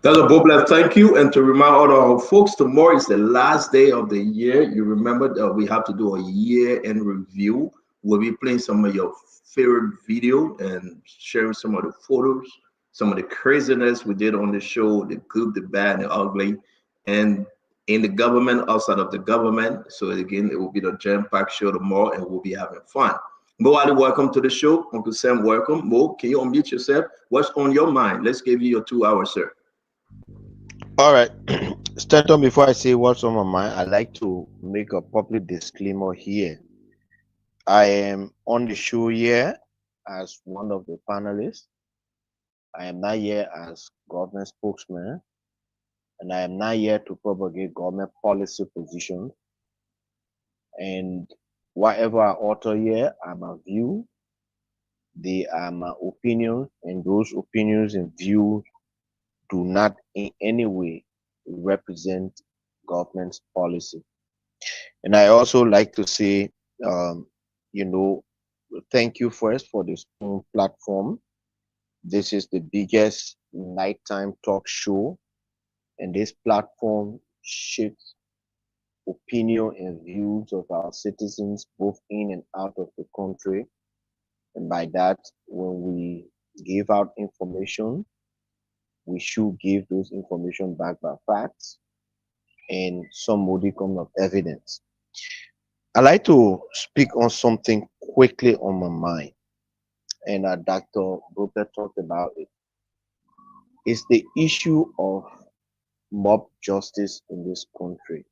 Dr. Boblet, thank you. And to remind all our folks, tomorrow is the last day of the year. You remember that we have to do a year-end review. We'll be playing some of your favorite video and sharing some of the photos, some of the craziness we did on the show, the good, the bad, and the ugly, and in the government, outside of the government. So again, it will be the jam-packed show tomorrow, and we'll be having fun. Mo Ali, welcome to the show. Uncle Sam, welcome. Mo, can you unmute yourself? What's on your mind? Let's give you your 2 hours, sir. All right. Stanton, before I say what's on my mind, I'd like to make a public disclaimer here. I am on the show here as one of the panelists. I am not here as government spokesman, and I am not here to propagate government policy positions. And whatever I utter here are my view, they are my opinions, and those opinions and views do not in any way represent government's policy. And I also like to say, you know, thank you first for this platform. This is the biggest nighttime talk show, and this platform shapes opinion and views of our citizens both in and out of the country. And by that, when we give out information, we should give those information back by facts and some modicum of evidence. I'd like to speak on something quickly on my mind. and Dr. Brooker talked about it. It's the issue of mob justice in this country.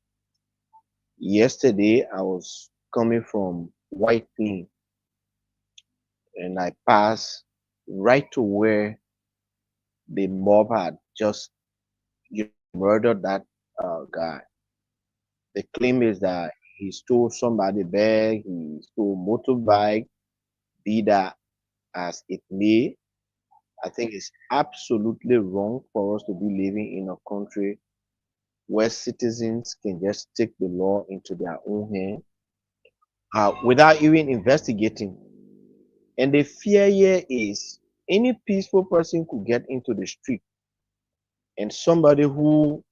Yesterday, I was coming from White Plain, and I passed right to where the mob had just murdered that guy. The claim is that he stole somebody's bag, he stole motorbike, be that as it may. I think it's absolutely wrong for us to be living in a country where citizens can just take the law into their own hand without even investigating. And the fear here is any peaceful person could get into the street, and somebody who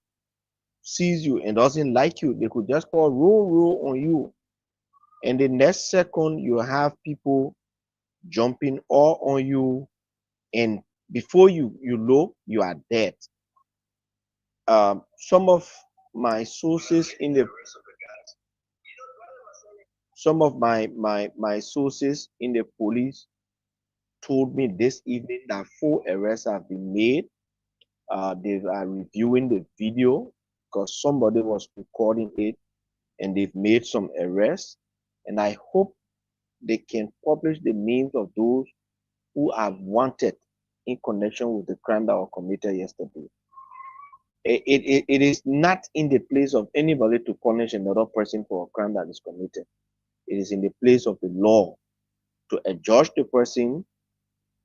sees you and doesn't like you, they could just call roll on you. And the next second, you have people jumping all on you, and before you know, you are dead. Some of my sources in the sources in the police told me this evening that 4 arrests have been made. They are reviewing the video because somebody was recording it, and they've made some arrests. And I hope they can publish the names of those who are wanted in connection with the crime that was committed yesterday. It is not in the place of anybody to punish another person for a crime that is committed. It is in the place of the law to adjudge the person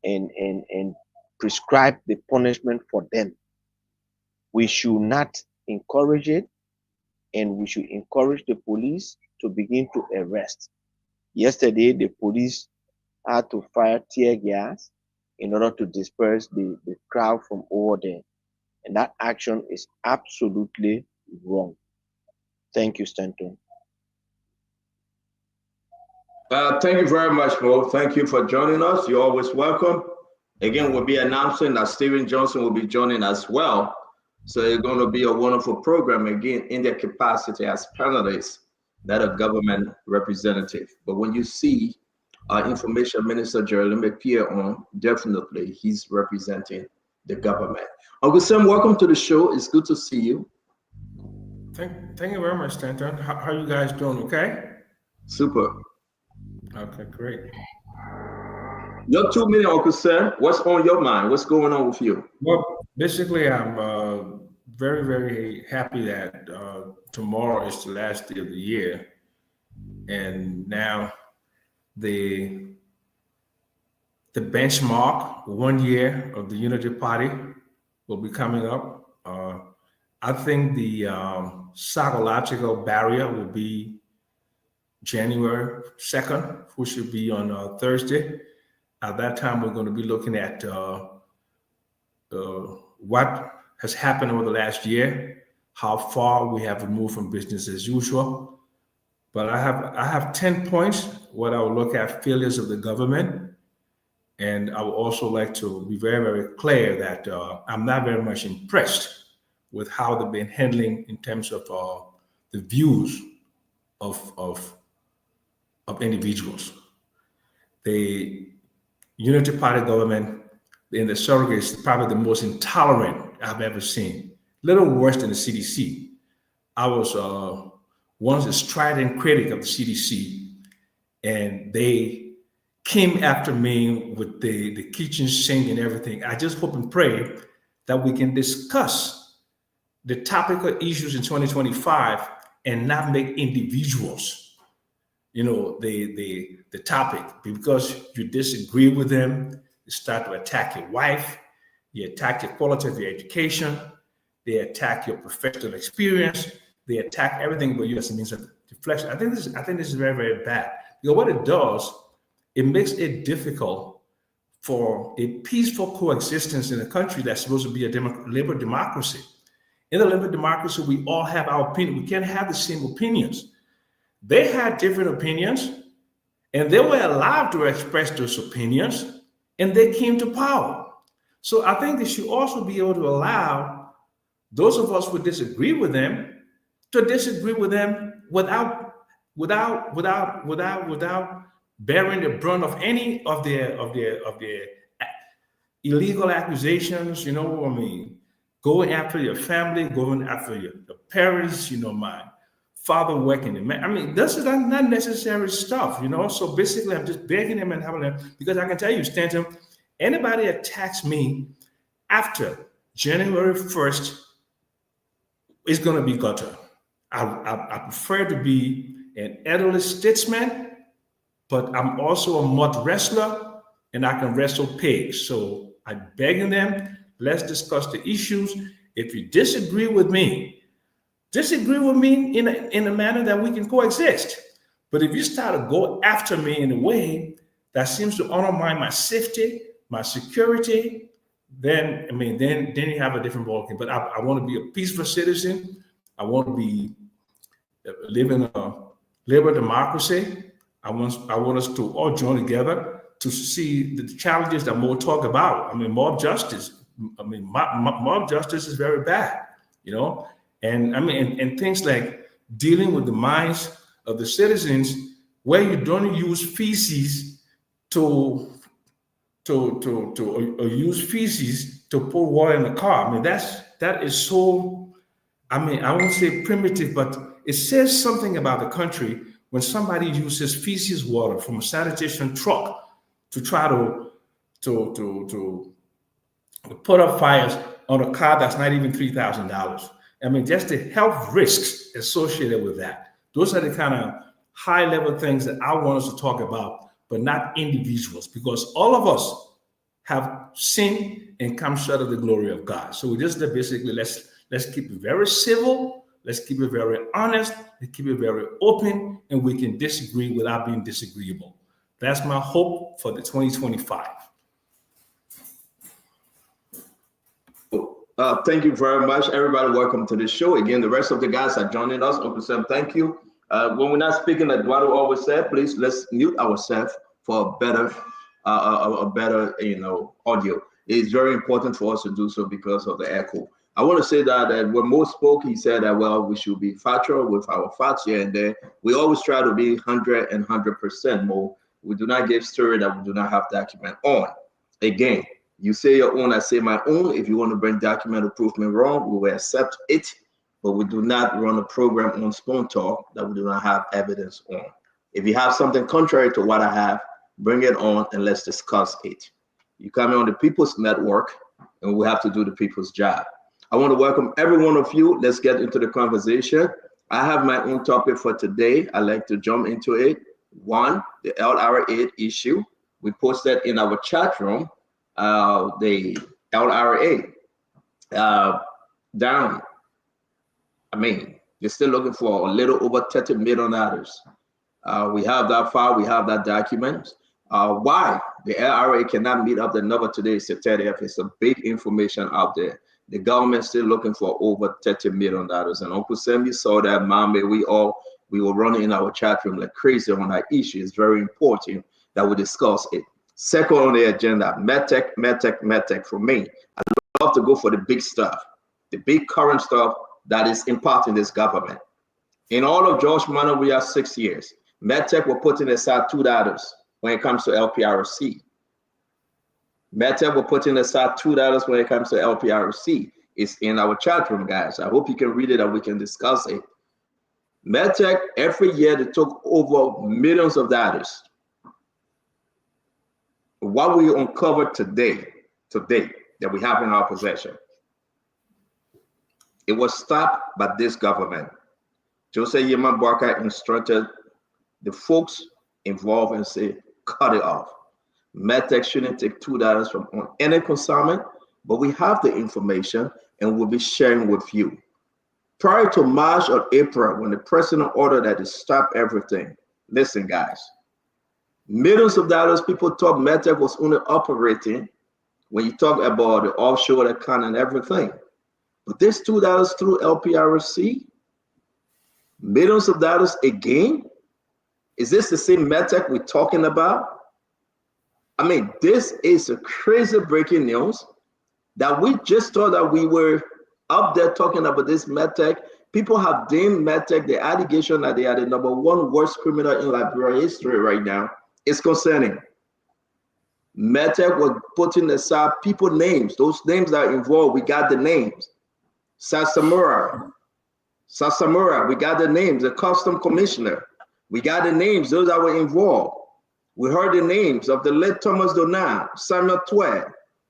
and prescribe the punishment for them. We should not encourage it, and we should encourage the police to begin to arrest. Yesterday, the police had to fire tear gas in order to disperse the crowd from over there. And that action is absolutely wrong. Thank you, Stanton. Thank you very much, Mo. Thank you for joining us. You're always welcome. Again, we'll be announcing that Stephen Johnson will be joining as well. So it's going to be a wonderful program, again, in their capacity as panelists, not a government representative. But when you see Information Minister Jeremy Pierre on, definitely he's representing the government. Uncle Sam, welcome to the show. It's good to see you. Thank you very much, Stanton. How are you guys doing? Okay? Super. Okay, great. Your 2 minutes, Uncle Sam. What's on your mind? What's going on with you? Well, basically, I'm very, very happy that tomorrow is the last day of the year, and now the benchmark 1 year of the Unity Party will be coming up. I think the psychological barrier will be January 2nd, which should be on Thursday. At that time, we're going to be looking at what has happened over the last year, how far we have moved from business as usual. But I have 10 points what I will look at failures of the government. And I would also like to be very, very clear that I'm not very much impressed with how they've been handling in terms of the views of individuals. The Unity Party government in the surrogate is probably the most intolerant I've ever seen. Little worse than the CDC. I was once a strident critic of the CDC, and they came after me with the kitchen sink and everything. I just hope and pray that we can discuss the topical issues in 2025 and not make individuals, the topic. Because you disagree with them, you start to attack your wife, you attack the quality of your education, they attack your professional experience, they attack everything but you as a means of deflection. I think this is very, very bad. Because what it does, it makes it difficult for a peaceful coexistence in a country that's supposed to be a liberal democracy. In a liberal democracy, we all have our opinion. We can't have the same opinions. They had different opinions, and they were allowed to express those opinions, and they came to power. So I think they should also be able to allow those of us who disagree with them to disagree with them without bearing the brunt of any of their illegal accusations, going after your family, going after your parents, my father working. This is not necessary stuff, So basically, I'm just begging them and having them, because I can tell you, Stanton, anybody attacks me after January 1st is going to be gutter. I prefer to be an elderly statesman, but I'm also a mud wrestler, and I can wrestle pigs. So I'm begging them, let's discuss the issues. If you disagree with me in a manner that we can coexist. But if you start to go after me in a way that seems to undermine my safety, my security, then you have a different ballgame. But I want to be a peaceful citizen. I want to live in a liberal democracy. I want us to all join together to see the challenges that more talk about. Mob justice. Mob justice is very bad, and things like dealing with the minds of the citizens, where you don't use feces to use feces to put water in the car. That is so. I won't say primitive, but it says something about the country when somebody uses feces water from a sanitation truck to try to put up fires on a car that's not even $3,000. Just the health risks associated with that. Those are the kind of high-level things that I want us to talk about, but not individuals, because all of us have sinned and come short of the glory of God. So just basically, let's keep it very civil, let's keep it very honest, let's keep it very open, and we can disagree without being disagreeable. That's my hope for the 2025. Thank you very much, everybody. Welcome to the show. Again, the rest of the guys are joining us. Uncle Sam, thank you. When we're not speaking, like Eduardo always said, please let's mute ourselves for a better audio. It's very important for us to do so because of the echo. I want to say that when Mo spoke, he said that, well, we should be factual with our facts here and there. We always try to be 100% Mo. We do not give story that we do not have document on. Again, you say your own, I say my own. If you want to bring document to prove me wrong, we will accept it. But we do not run a program on Spoon Talk that we do not have evidence on. If you have something contrary to what I have, bring it on and let's discuss it. You come on the People's Network and we have to do the people's job. I want to welcome every one of you. Let's get into the conversation. I have my own topic for today. I like to jump into it. One, the LRA 8 issue. We posted in our chat room the LRA down. They're still looking for a little over $30 million. We have that file, we have that document. Why the LRA cannot meet up the number today is the 30th. It's a big information out there. The government's still looking for over $30 million. And Uncle Sam, you saw that, Mame, we were running in our chat room like crazy on that issue. It's very important that we discuss it. Second on the agenda, MedTech for me. I love to go for the big stuff, the big current stuff that is impacting this government. In all of George Manor, we have 6 years. MedTech will put in aside $2 when it comes to LPRC. MedTech will put in aside $2 when it comes to LPRC. It's in our chat room, guys. I hope you can read it and we can discuss it. MedTech, every year, they took over millions of dollars. What we uncovered today that we have in our possession, it was stopped by this government. Jose Yeman Barker instructed the folks involved and said, cut it off. MedTech shouldn't take $2 from on any consignment, but we have the information and we'll be sharing with you. Prior to March or April, when the president ordered that to stop everything, listen, guys, millions of dollars, people thought MedTech was only operating when you talk about the offshore account and everything. But this $2 through LPRC, millions of dollars again? Is this the same MedTech we're talking about? This is a crazy breaking news that we just thought that we were up there talking about this MedTech. People have deemed MedTech the allegation that they are the #1 worst criminal in Liberia history right now. is concerning. Medtech was putting aside people names. Those names that are involved, we got the names. Sasamura, we got the names. The custom commissioner, we got the names. Those that were involved. We heard the names of the late Thomas Donald, Samuel Tway.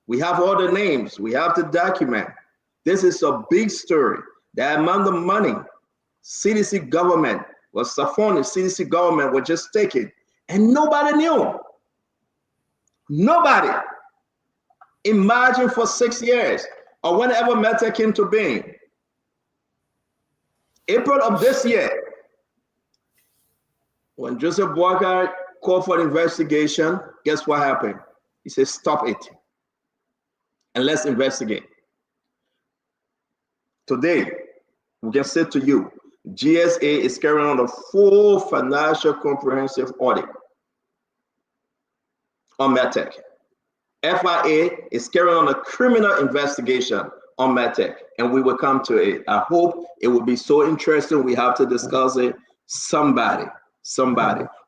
We have all the names. We have the document. This is a big story. The amount of money CDC government was Safon, the CDC government was just taking, and nobody knew. Nobody. Imagine for 6 years or whenever Meta came to being. April of this year, when Joseph Walker called for investigation, guess what happened? He said, stop it and let's investigate. Today, we can say to you, GSA is carrying on a full financial comprehensive audit on Medtech. FIA is carrying on a criminal investigation on Medtech, and we will come to it. I hope it will be so interesting. We have to discuss it. Somebody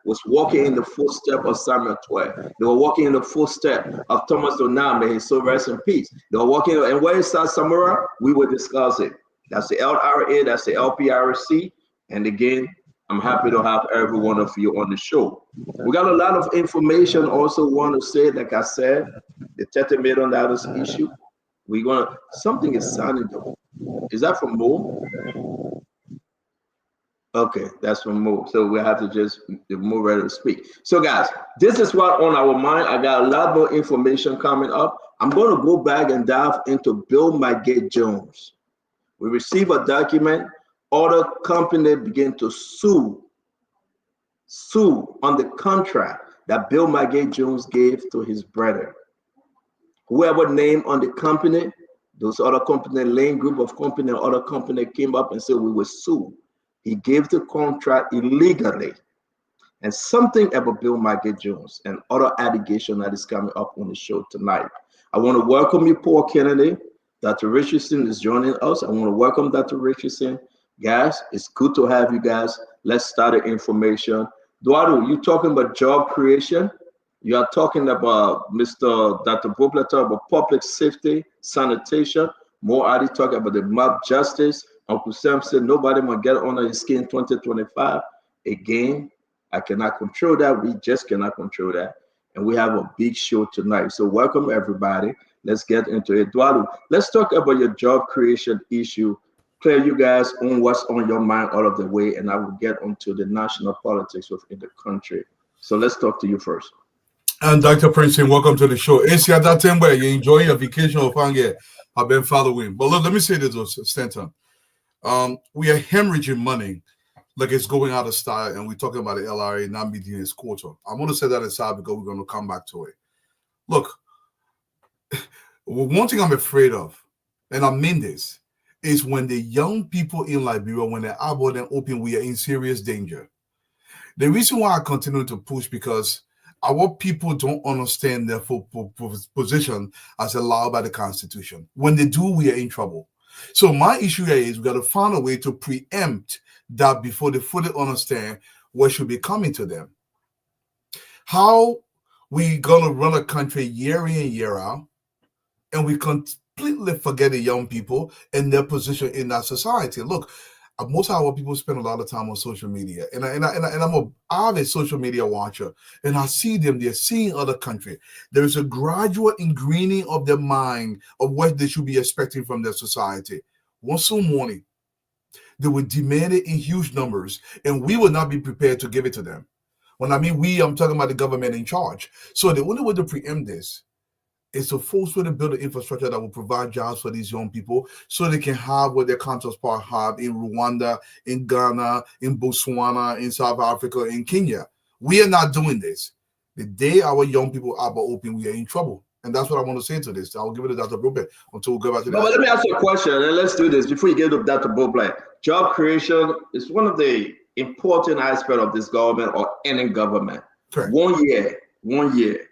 was walking in the footsteps of Samuel Tway. They were walking in the footsteps of Thomas Donald, may his soul rest in peace. They were walking, and where is Samura? We will discuss it. That's the LRA, that's the LPRC. And again, I'm happy to have every one of you on the show. We got a lot of information. Also want to say, like I said, the $30 million issue. We're gonna, something is sounding though. Is that from Mo? Okay, that's from Mo. So we have to just move ready to speak. So guys, this is what on our mind. I got a lot more information coming up. I'm going to go back and dive into Bill McGee Jones. We receive a document. Other company begin to sue on the contract that Bill McGee Jones gave to his brother. Whoever named on the company, those other company, Lane Group of company, other company came up and said we will sue. He gave the contract illegally. And something about Bill McGee Jones and other allegation that is coming up on the show tonight. I want to welcome you, Paul Kennedy. Dr. Richardson is joining us. I want to welcome Dr. Richardson. Guys, it's good to have you guys. Let's start the information. Eduardo, you're talking about job creation. You are talking about Dr. Bobletter about public safety, sanitation. More Adi talking about the mob justice. Uncle Sam said nobody might get under his skin 2025. Again, I cannot control that. We just cannot control that. And we have a big show tonight. So welcome everybody. Let's get into it. Eduardo, let's talk about your job creation issue. Clear you guys on what's on your mind all of the way, and I will get onto the national politics within the country. So let's talk to you first. And Dr. Princeton, welcome to the show. It's at that time where you enjoy your vacation of Fange. I've been following. But look, let me say this, Stanton. We are hemorrhaging money like it's going out of style, and we're talking about the LRA not meeting its quota. I want to set that aside because we're going to come back to it. Look, one thing I'm afraid of, and I mean this, is when the young people in Liberia, when they're out and open, we are in serious danger. The reason why I continue to push because our people don't understand their full position as allowed by the Constitution. When they do, we are in trouble. So my issue here is we got to find a way to preempt that before they fully understand what should be coming to them. How we gonna run a country year in, year out, and we completely forget the young people and their position in that society. Look, most of our people spend a lot of time on social media, and I'm an avid social media watcher, and I see them. They're seeing other countries. There is a gradual ingraining of their mind of what they should be expecting from their society. One soon morning, they will demand it in huge numbers, and we will not be prepared to give it to them. When I mean we, I'm talking about the government in charge. So the only way to preempt this is to forcefully build an infrastructure that will provide jobs for these young people so they can have what their counterparts have in Rwanda, in Ghana, in Botswana, in South Africa, in Kenya. We are not doing this. The day our young people are open, we are in trouble. And that's what I want to say to this. I'll give it to Dr. Boble until we go back to that. But let me ask you a question, and let's do this before you get to Dr. Boble. Job creation is one of the important aspects of this government or any government. Correct. 1 year.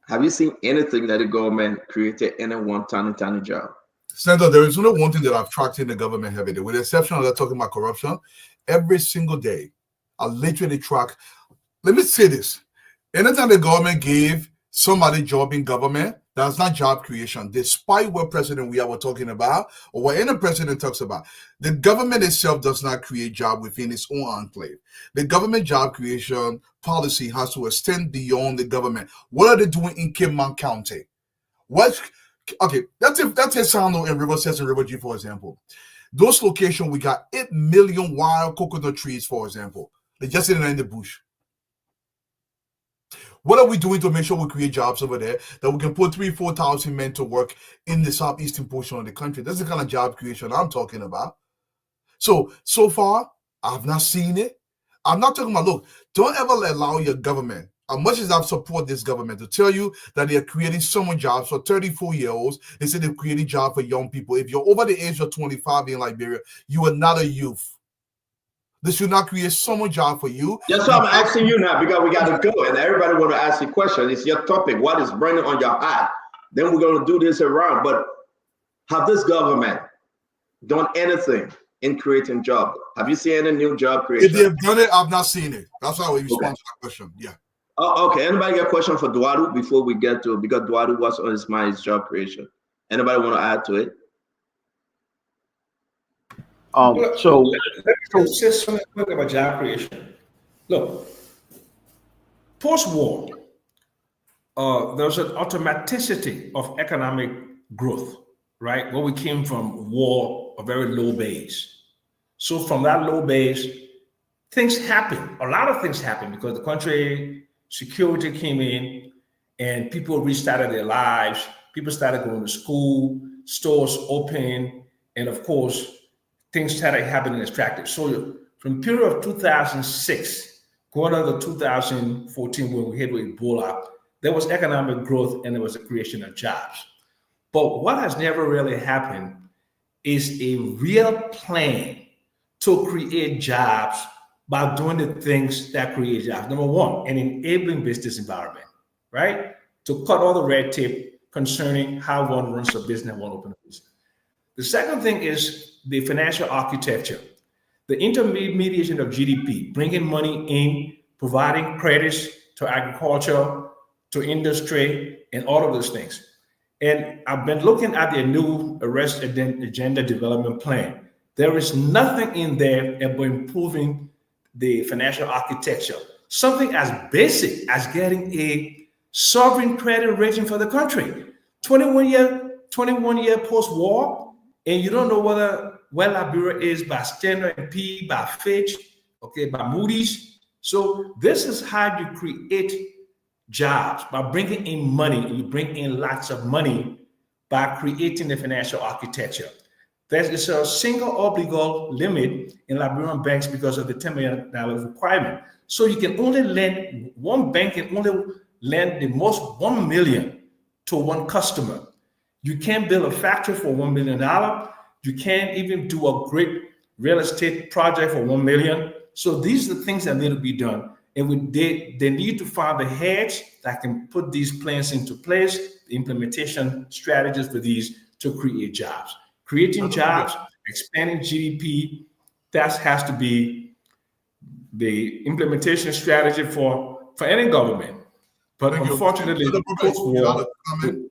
Have you seen anything that the government created any one tiny job? Senator, there is only one thing that I've tracked in the government heavily, with the exception of that talking about corruption. Every single day, I literally track let me say this. Anytime the government gave somebody job in government, that's not job creation, despite what President we are talking about or what any president talks about. The government itself does not create job within its own enclave. The government job creation policy has to extend beyond the government. What are they doing in Kimman County? Okay, that's a sound in River Sets and River G, for example. Those locations, we got 8 million wild coconut trees, for example. They're just sitting in the bush. What are we doing to make sure we create jobs over there that we can put 3,000-4,000 men to work in the southeastern portion of the country? That's the kind of job creation I'm talking about. So far, I've not seen it. I'm not talking about, look, don't ever allow your government, as much as I've supported this government, to tell you that they're creating summer jobs for 34-year-olds instead of creating jobs for young people. If you're over the age of 25 in Liberia, you are not a youth. This should not create summer job for you. That's why I'm asking you now, because we got to go, and everybody want to ask you a question. It's your topic. What is burning on your heart? Then we're going to do this around. But have this government done anything in creating jobs? Have you seen any new job creation? If they have done it, I've not seen it. That's how we respond to that question. Yeah. Oh, okay. Anybody got a question for Duadu before we get to it? Because Duadu was on his mind, his job creation. Anybody want to add to it? So let me say something quick about job creation. Look, post-war, there's an automaticity of economic growth, right? Where we came from war, a very low base. So from that low base, things happen. A lot of things happen because the country security came in and people restarted their lives. People started going to school, stores open, and of course, things started happening as attractive. So from the period of 2006, going on to 2014, when we hit with Ebola, there was economic growth and there was a creation of jobs. But what has never really happened is a real plan to create jobs by doing the things that create jobs. Number one, an enabling business environment, right? To cut all the red tape concerning how one runs a business and one opens a business. The second thing is the financial architecture, the intermediation of GDP, bringing money in, providing credits to agriculture, to industry, and all of those things. And I've been looking at the new arrest agenda development plan. There is nothing in there about improving the financial architecture, something as basic as getting a sovereign credit rating for the country. 21 year post-war, and you don't know where Liberia is by Standard & P, by Fitch, okay, by Moody's. So this is how you create jobs, by bringing in money, and you bring in lots of money by creating the financial architecture. There's a single obligor limit in Liberian banks because of the $10 million requirement. So you can only lend, one bank can only lend the most $1 million to one customer. You can't build a factory for $1 million. You can't even do a great real estate project for $1 million. So these are the things that need to be done. And they need to find the heads that can put these plans into place, the implementation strategies for these to create jobs. Creating jobs, expanding GDP, that has to be the implementation strategy for any government. But unfortunately, post-war,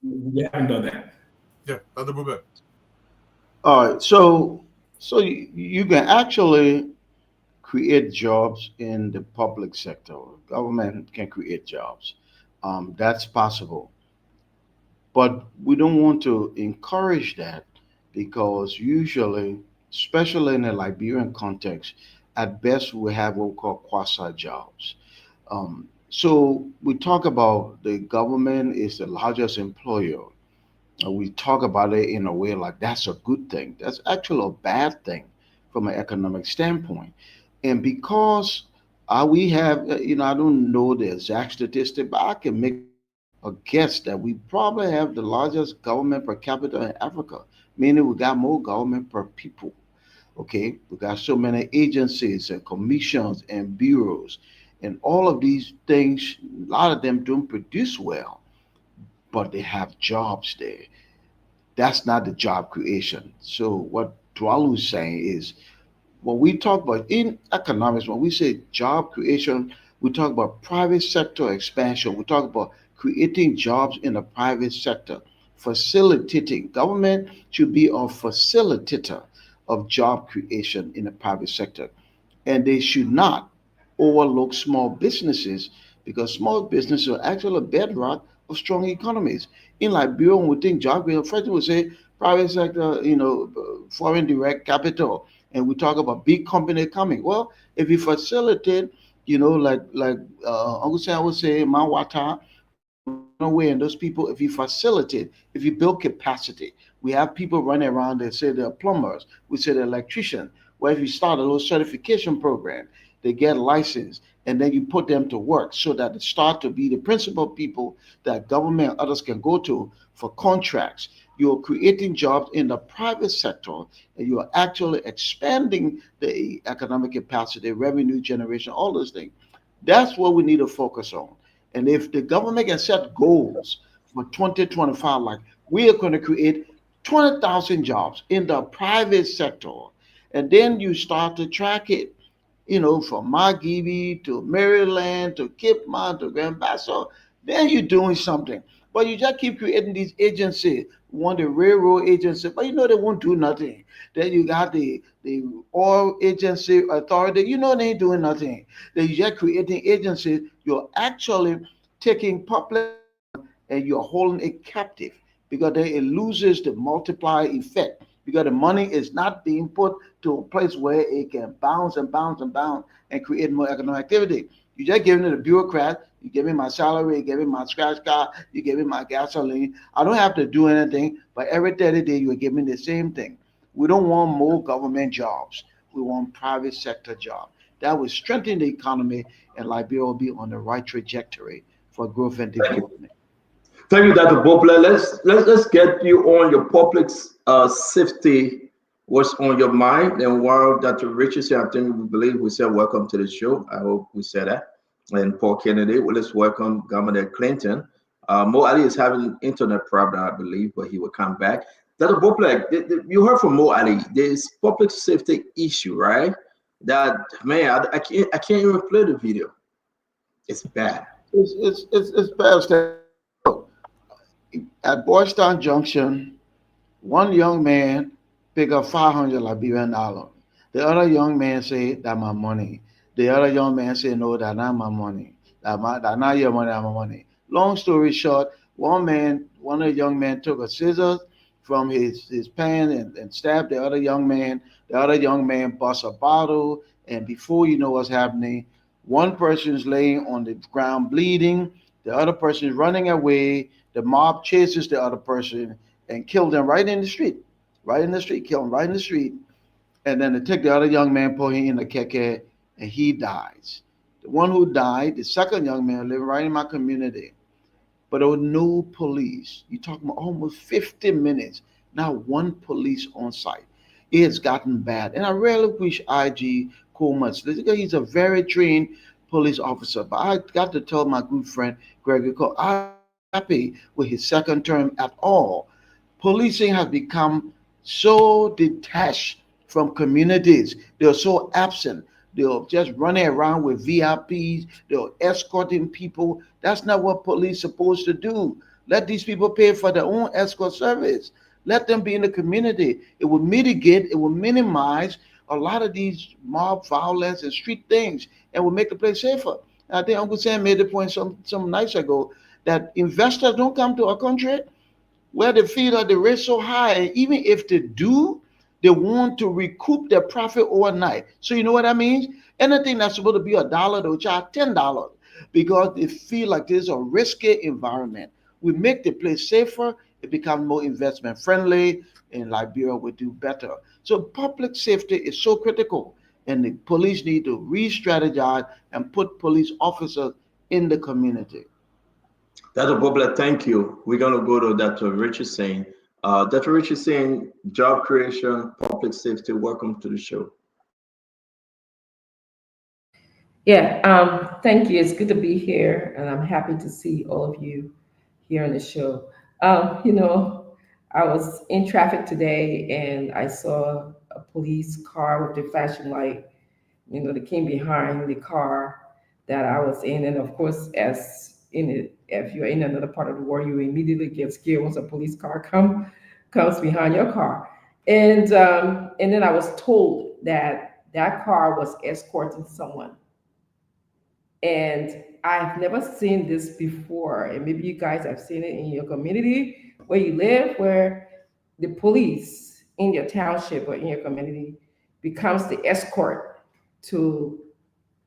we haven't done that. Yeah, Dr. Bube. All right, so you can actually create jobs in the public sector. Government can create jobs. That's possible. But we don't want to encourage that because usually, especially in the Liberian context, at best we have what we call quasi jobs. So we talk about the government is the largest employer. We talk about it in a way like that's a good thing. That's actually a bad thing from an economic standpoint. And because we have, I don't know the exact statistic, but I can make a guess that we probably have the largest government per capita in Africa, meaning we got more government per people. Okay, we got so many agencies and commissions and bureaus, and all of these things, a lot of them don't produce well, but they have jobs there. That's not the job creation. So what Dwalu is saying is, when we talk about in economics, when we say job creation, We talk about private sector expansion. We talk about creating jobs in the private sector, facilitating. Government should be a facilitator of job creation in the private sector. And they should not overlook small businesses because small businesses are actually a bedrock of strong economies. In Liberia, when we think job creation, first we say private sector, foreign direct capital, and we talk about big company coming. Well, if you facilitate, Uncle Sam would say, Mawata, away and those people, if you facilitate, if you build capacity, we have people running around, they say they're plumbers, we say they're electricians. Well, if you start a little certification program, they get licensed, and then you put them to work so that they start to be the principal people that government and others can go to for contracts. You're creating jobs in the private sector, and you're actually expanding the economic capacity, revenue generation, all those things. That's what we need to focus on. And if the government can set goals for 2025, like we are going to create 20,000 jobs in the private sector, and then you start to track it, from Margibi to Maryland to Cape Mount to Grand Bassa, then you're doing something. But you just keep creating these agencies, one the railroad agency, but they won't do nothing. Then you got the oil agency authority, they ain't doing nothing. Then you just creating agencies, you're actually taking public and you're holding it captive because then it loses the multiplier effect because the money is not being put to a place where it can bounce and bounce and bounce and create more economic activity. You just giving it a bureaucrat. You give me my salary, you give me my scratch card, you give me my gasoline. I don't have to do anything, but every 30 days you give me the same thing. We don't want more government jobs. We want private sector jobs. That will strengthen the economy, and Liberia will be on the right trajectory for growth and development. Thank you, Dr. Bopler. Let's get you on your public safety. What's on your mind? And while Dr. Richardson, I think we believe we said welcome to the show. I hope we said that. And Paul Kennedy, well, let's welcome Governor Clinton. Mo Ali is having an internet problem, I believe, but he will come back. Dr. Bopler, you heard from Mo Ali. There's public safety issue, right? That man, I can't even play the video. It's bad. It's bad. At Boystown Junction, one young man pick up 500 Liberian dollars. The other young man say, "That's my money." The other young man say, "No, that's not my money. That's not your money, that's my money." Long story short, one of the young men took a scissors from his pants and stabbed the other young man. The other young man bust a bottle, and before you know what's happening, one person is laying on the ground bleeding, the other person is running away, the mob chases the other person and kills them right in the street, kill him right in the street. And then they take the other young man, put him in the keke, and he dies. The one who died, the second young man, lived right in my community. But there was no police. You're talking about almost 50 minutes, not one police on site. It has gotten bad. And I really wish IG Cole much. He's a very trained police officer. But I got to tell my good friend, Gregory Cole, I'm happy with his second term at all. Policing has become so detached from communities. They're so absent. They're just running around with VIPs. They're escorting people. That's not what police are supposed to do. Let these people pay for their own escort service. Let them be in the community. It will mitigate, it will minimize a lot of these mob violence and street things and will make the place safer. I think Uncle Sam made the point some nights ago that investors don't come to our country where they feel that the rate so high. Even if they do, they want to recoup their profit overnight. So you know what that means? Anything that's supposed to be $1, they'll charge $10 because they feel like this is a risky environment. We make the place safer, it becomes more investment friendly, and Liberia will do better. So public safety is so critical, and the police need to re-strategize and put police officers in the community. Dr. Bobler, thank you. We're going to go to Dr. Richardson. Dr. Richardson, job creation, public safety, welcome to the show. Yeah, thank you. It's good to be here, and I'm happy to see all of you here on the show. I was in traffic today, and I saw a police car with the flashing light. They came behind the car, that I was in. And of course, if you're in another part of the world, you immediately get scared once a police car comes behind your car. And then I was told that car was escorting someone. And I've never seen this before. And maybe you guys have seen it in your community where you live, where the police in your township or in your community becomes the escort to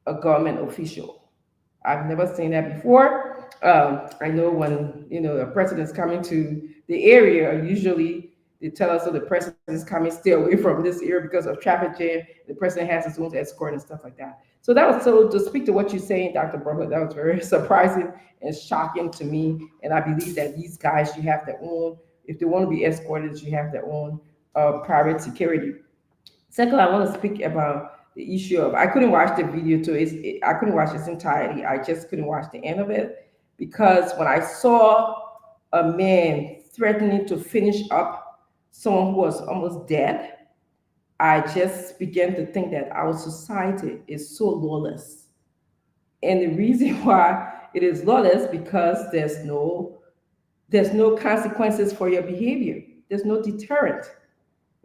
a government official. I've never seen that before. I know when a president's coming to the area, usually they tell us that the president is coming, stay away from this area because of traffic jam. The president has his own escort and stuff like that. So to speak to what you're saying, Dr. Brooklyn, that was very surprising and shocking to me. And I believe that these guys, you have their own, if they want to be escorted, you have their own private security. Second, I want to speak about the issue of, I couldn't watch the video too. I couldn't watch its entirety. I just couldn't watch the end of it because when I saw a man threatening to finish up someone who was almost dead, I just began to think that our society is so lawless. And the reason why it is lawless because there's no consequences for your behavior. There's no deterrent.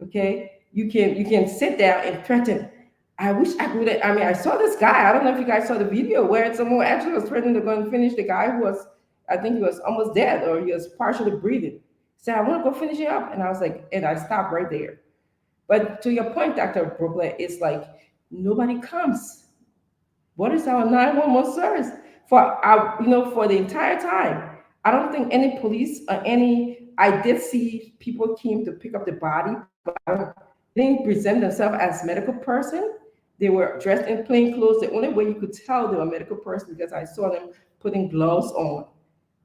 Okay? You can sit down and threaten. I wish I could. I saw this guy. I don't know if you guys saw the video where someone actually was threatening to go and finish the guy who was, I think he was almost dead or he was partially breathing. He said, I want to go finish it up. And I was like, and I stopped right there. But to your point, Dr. Brooklyn, it's like nobody comes. What is our 911 service for the entire time? I don't think any police or I did see people came to pick up the body, but they didn't present themselves as medical person. They were dressed in plain clothes. The only way you could tell they were a medical person because I saw them putting gloves on.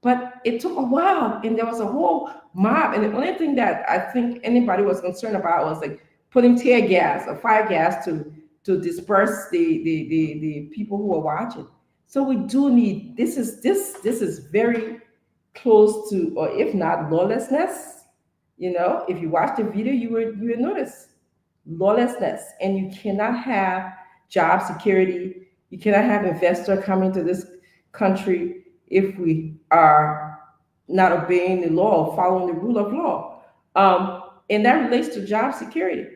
But it took a while and there was a whole mob. And the only thing that I think anybody was concerned about was like putting tear gas or fire gas to disperse the people who were watching. So we do need, this is very close to, or if not lawlessness. If you watch the video, you would notice lawlessness, and you cannot have job security. You cannot have investor coming to this country if we are not obeying the law or following the rule of law. And that relates to job security.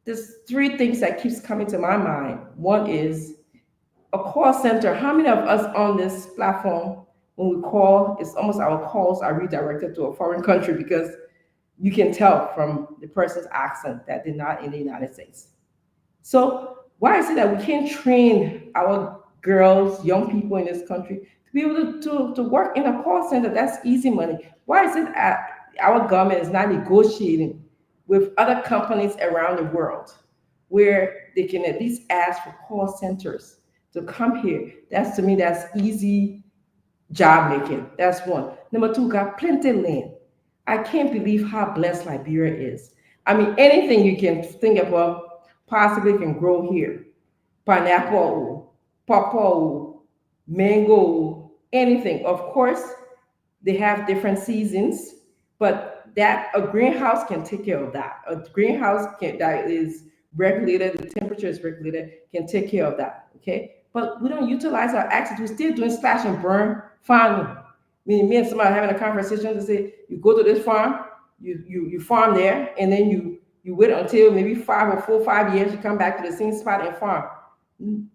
There's three things that keeps coming to my mind. One is a call center. How many of us on this platform, when we call, it's almost our calls are redirected to a foreign country because you can tell from the person's accent that they're not in the United States. So why is it that we can't train our girls, young people in this country to be able to work in a call center? That's easy money. Why is it our government is not negotiating with other companies around the world where they can at least ask for call centers to come here? To me, that's easy job making. That's one. Number two, got plenty of land. I can't believe how blessed Liberia is. Anything you can think about possibly can grow here. Pineapple, pawpaw, mango, anything. Of course, they have different seasons, but a greenhouse can take care of that. A greenhouse that is regulated, the temperature is regulated, can take care of that, okay? But we don't utilize our access. We're still doing slash and burn farming. Me and somebody having a conversation to say, you go to this farm, you farm there, and then you wait until maybe 5 years, you come back to the same spot and farm.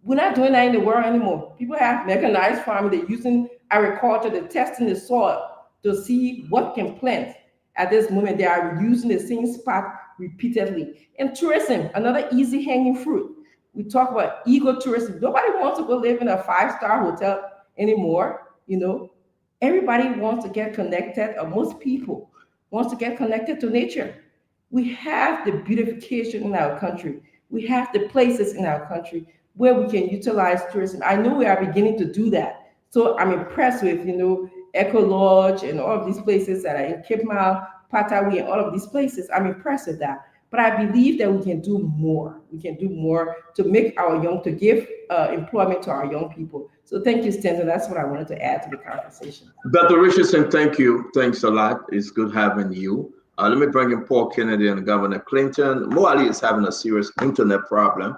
We're not doing that in the world anymore. People have mechanized farming. They're using agriculture, they're testing the soil to see what can plant. At this moment, they are using the same spot repeatedly. And tourism, another easy hanging fruit. We talk about ecotourism. Nobody wants to go live in a 5-star hotel anymore. Everybody wants to get connected, or most people wants to get connected to nature. We have the beautification in our country. We have the places in our country where we can utilize tourism. I know we are beginning to do that. So I'm impressed with, Eco Lodge and all of these places that are in Cape Mile, Patawi, and all of these places. I'm impressed with that. But I believe that we can do more. We can do more to make to give employment to our young people. So thank you, Stanton. That's what I wanted to add to the conversation. Dr. Richardson, thank you. Thanks a lot. It's good having you. Let me bring in Paul Kennedy and Governor Clinton. Mo Ali is having a serious internet problem.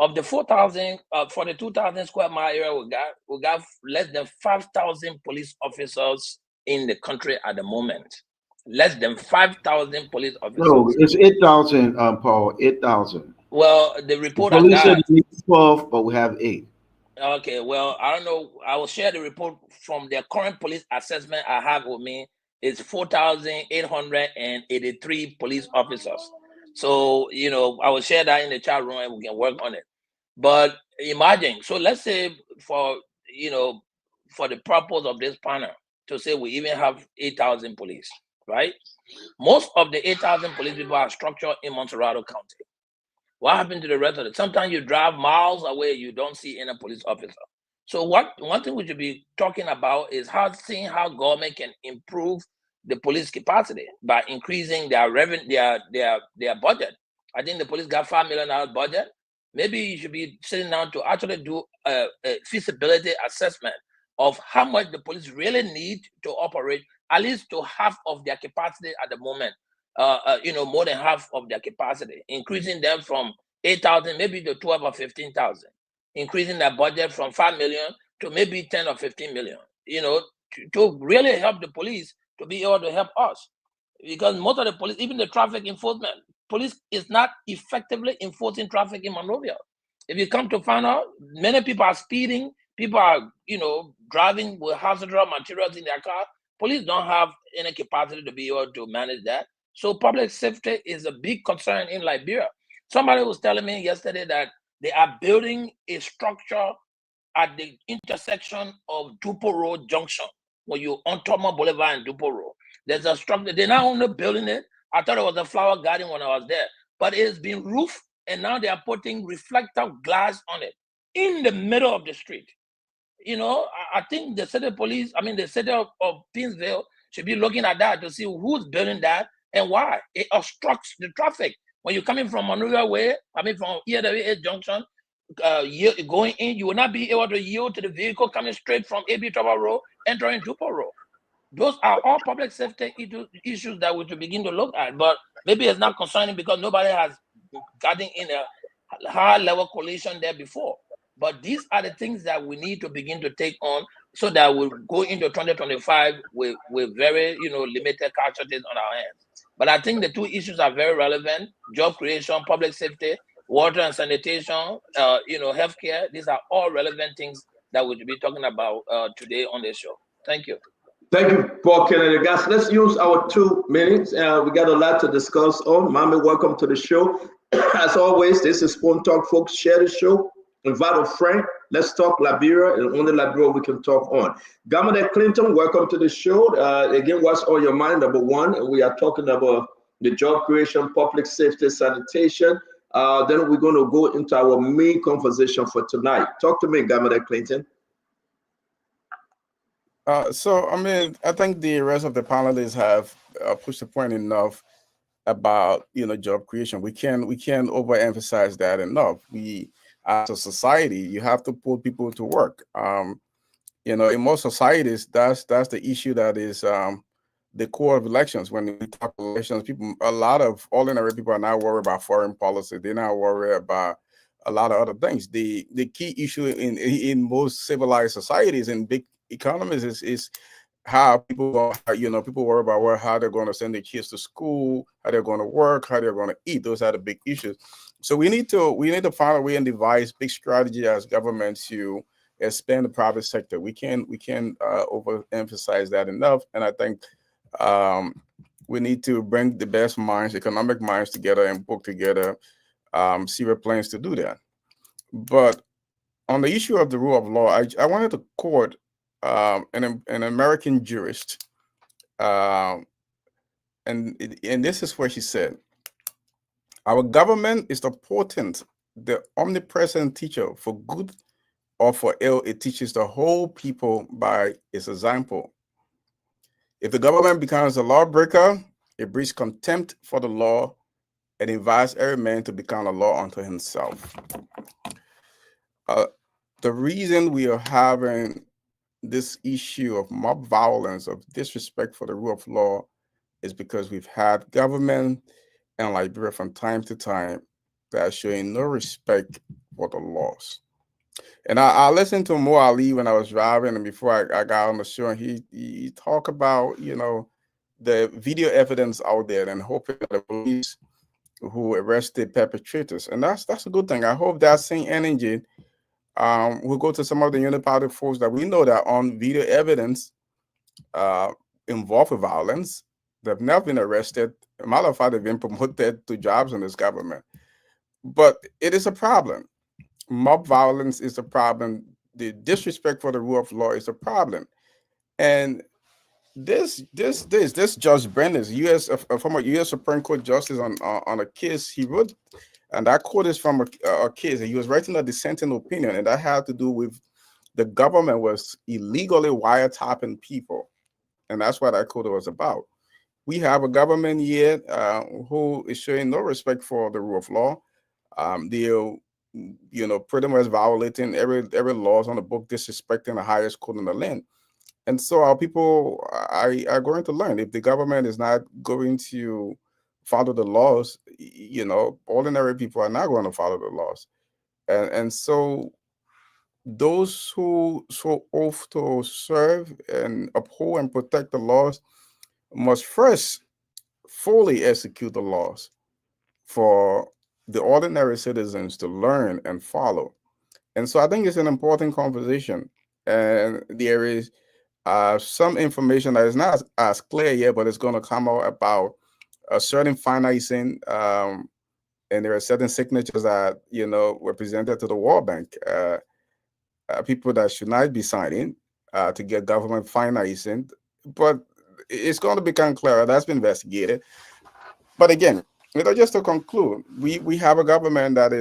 Of the 42,000 square mile area we got less than 5,000 police officers in the country at the moment. Less than 5,000 police officers. No, it's 8,000, Paul, 8,000. Well, the The report I police said got. it needs 12, but we have 8. Okay, well, I don't know. I will share the report from the current police assessment I have with me. It's 4,883 police officers. So, you know, I will share that in the chat room and we can work on it. But imagine, so let's say for, you know, for the purpose of this panel, to say we even have 8,000 police, right? Most of the 8,000 police people are structured in Montserrado County. What happened to the rest of it? Sometimes you drive miles away, you don't see any police officer. So one thing we should be talking about is seeing how government can improve the police capacity by increasing their revenue, their budget. I think the police got $5 million budget. Maybe you should be sitting down to actually do a feasibility assessment of how much the police really need to operate, at least to half of their capacity at the moment. You know, more than half of their capacity, increasing them from 8,000 maybe to 12 or 15,000, increasing their budget from 5 million to maybe 10 or 15 million, you know, to really help the police to be able to help us. Because most of the police, even the traffic enforcement, police is not effectively enforcing traffic in Monrovia. If you come to find out, many people are speeding, people are, you know, driving with hazardous materials in their car. Police don't have any capacity to be able to manage that. So public safety is a big concern in Liberia. Somebody was telling me yesterday that they are building a structure at the intersection of Dupo Road Junction, when you're on Toma Boulevard and Dupo Road. There's a structure. They're not only building it. I thought it was a flower garden when I was there, but it's been roofed, and now they are putting reflective glass on it in the middle of the street. You know, I think the city police, I mean, the city of Pinsville should be looking at that to see who's building that and why. It obstructs the traffic. When you're coming from Monrovia Way, I mean, from EWA Junction, going in, you will not be able to yield to the vehicle coming straight from AB Tower Road, entering Dupo Road. Those are all public safety issues that we should begin to look at, but maybe it's not concerning because nobody has gotten in a high level collision there before. But these are the things that we need to begin to take on so that we'll go into 2025 with very, you know, limited casualties on our hands. But I think the two issues are very relevant: job creation, public safety, water and sanitation, you know, healthcare. These are all relevant things that we'll be talking about today on this show. Thank you. Thank you, Paul Kennedy. Guys, let's use our 2 minutes. We got a lot to discuss on. Mami, welcome to the show. As always, this is Spoon Talk, folks. Share the show. Invite a friend. Let's talk Liberia, and only Liberia we can talk on. Governor Clinton, welcome to the show. Again, what's on your mind? Number one, we are talking about the job creation, public safety, sanitation. Then we're going to go into our main conversation for tonight. Talk to me, Governor Clinton. So, I mean, I think the rest of the panelists have pushed the point enough about, you know, job creation. We can't overemphasize that enough. We, as a society, you have to put people to work. You know, in most societies, that's the issue that is the core of elections. When we talk elections, people, a lot of ordinary people are not worried about foreign policy. They're not worried about a lot of other things. The key issue in most civilized societies and big economies is how people are, you know, people worry about how they're going to send their kids to school, how they're going to work, how they're going to eat. Those are the big issues. So we need to find a way and devise big strategy as government to expand the private sector. We can't overemphasize that enough. And I think we need to bring the best minds, economic minds together and work together, serious plans to do that. But on the issue of the rule of law, I wanted to quote an American jurist, and this is what she said: "Our government is the potent, the omnipresent teacher. For good or for ill, it teaches the whole people by its example. If the government becomes a lawbreaker, it breeds contempt for the law and invites every man to become a law unto himself." The reason we are having this issue of mob violence, of disrespect for the rule of law, is because we've had government in Liberia from time to time that are showing no respect for the laws. And I listened to Mo Ali when I was driving, and before I got on the show, and he talked about, you know, the video evidence out there and hoping that the police who arrested perpetrators, and that's a good thing. I hope that same energy will go to some of the uniparty folks that we know that on video evidence involved with violence. They've never been arrested. As a matter of fact, they've been promoted to jobs in this government. But it is a problem. Mob violence is a problem. The disrespect for the rule of law is a problem. And this Judge Brennan, a former U.S. Supreme Court justice on a case he wrote, and that quote is from a case. He was writing a dissenting opinion, and that had to do with the government was illegally wiretapping people, and that's what that quote was about. We have a government here who is showing no respect for the rule of law. They're, you know, pretty much violating every laws on the book, disrespecting the highest court in the land. And so our people are going to learn. If the government is not going to follow the laws, you know, ordinary people are not going to follow the laws. And so those who oath to serve and uphold and protect the laws must first fully execute the laws for the ordinary citizens to learn and follow. And so I think it's an important conversation. And there is some information that is not as clear yet, but it's going to come out about a certain financing, and there are certain signatures that, you know, were presented to the World Bank, people that should not be signing to get government financing. But it's going to become clearer. That's been investigated. But again, you know, just to conclude, we have a government that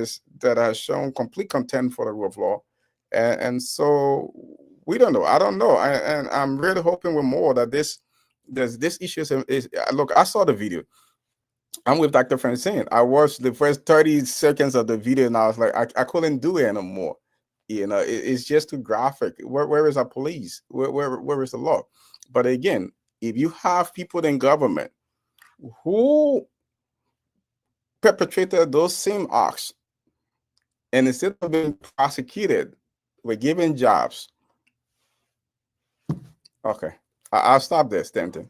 has shown complete contempt for the rule of law, and so we don't know. I don't know, and I'm really hoping with more that this issue is. Look, I saw the video. I'm with Dr. Francine. I watched the first 30 seconds of the video, and I was like, I couldn't do it anymore. You know, it's just too graphic. Where is our police? Where is the law? But again, if you have people in government who perpetrated those same acts, and instead of being prosecuted, were given jobs. Okay, I'll stop there, Stanton.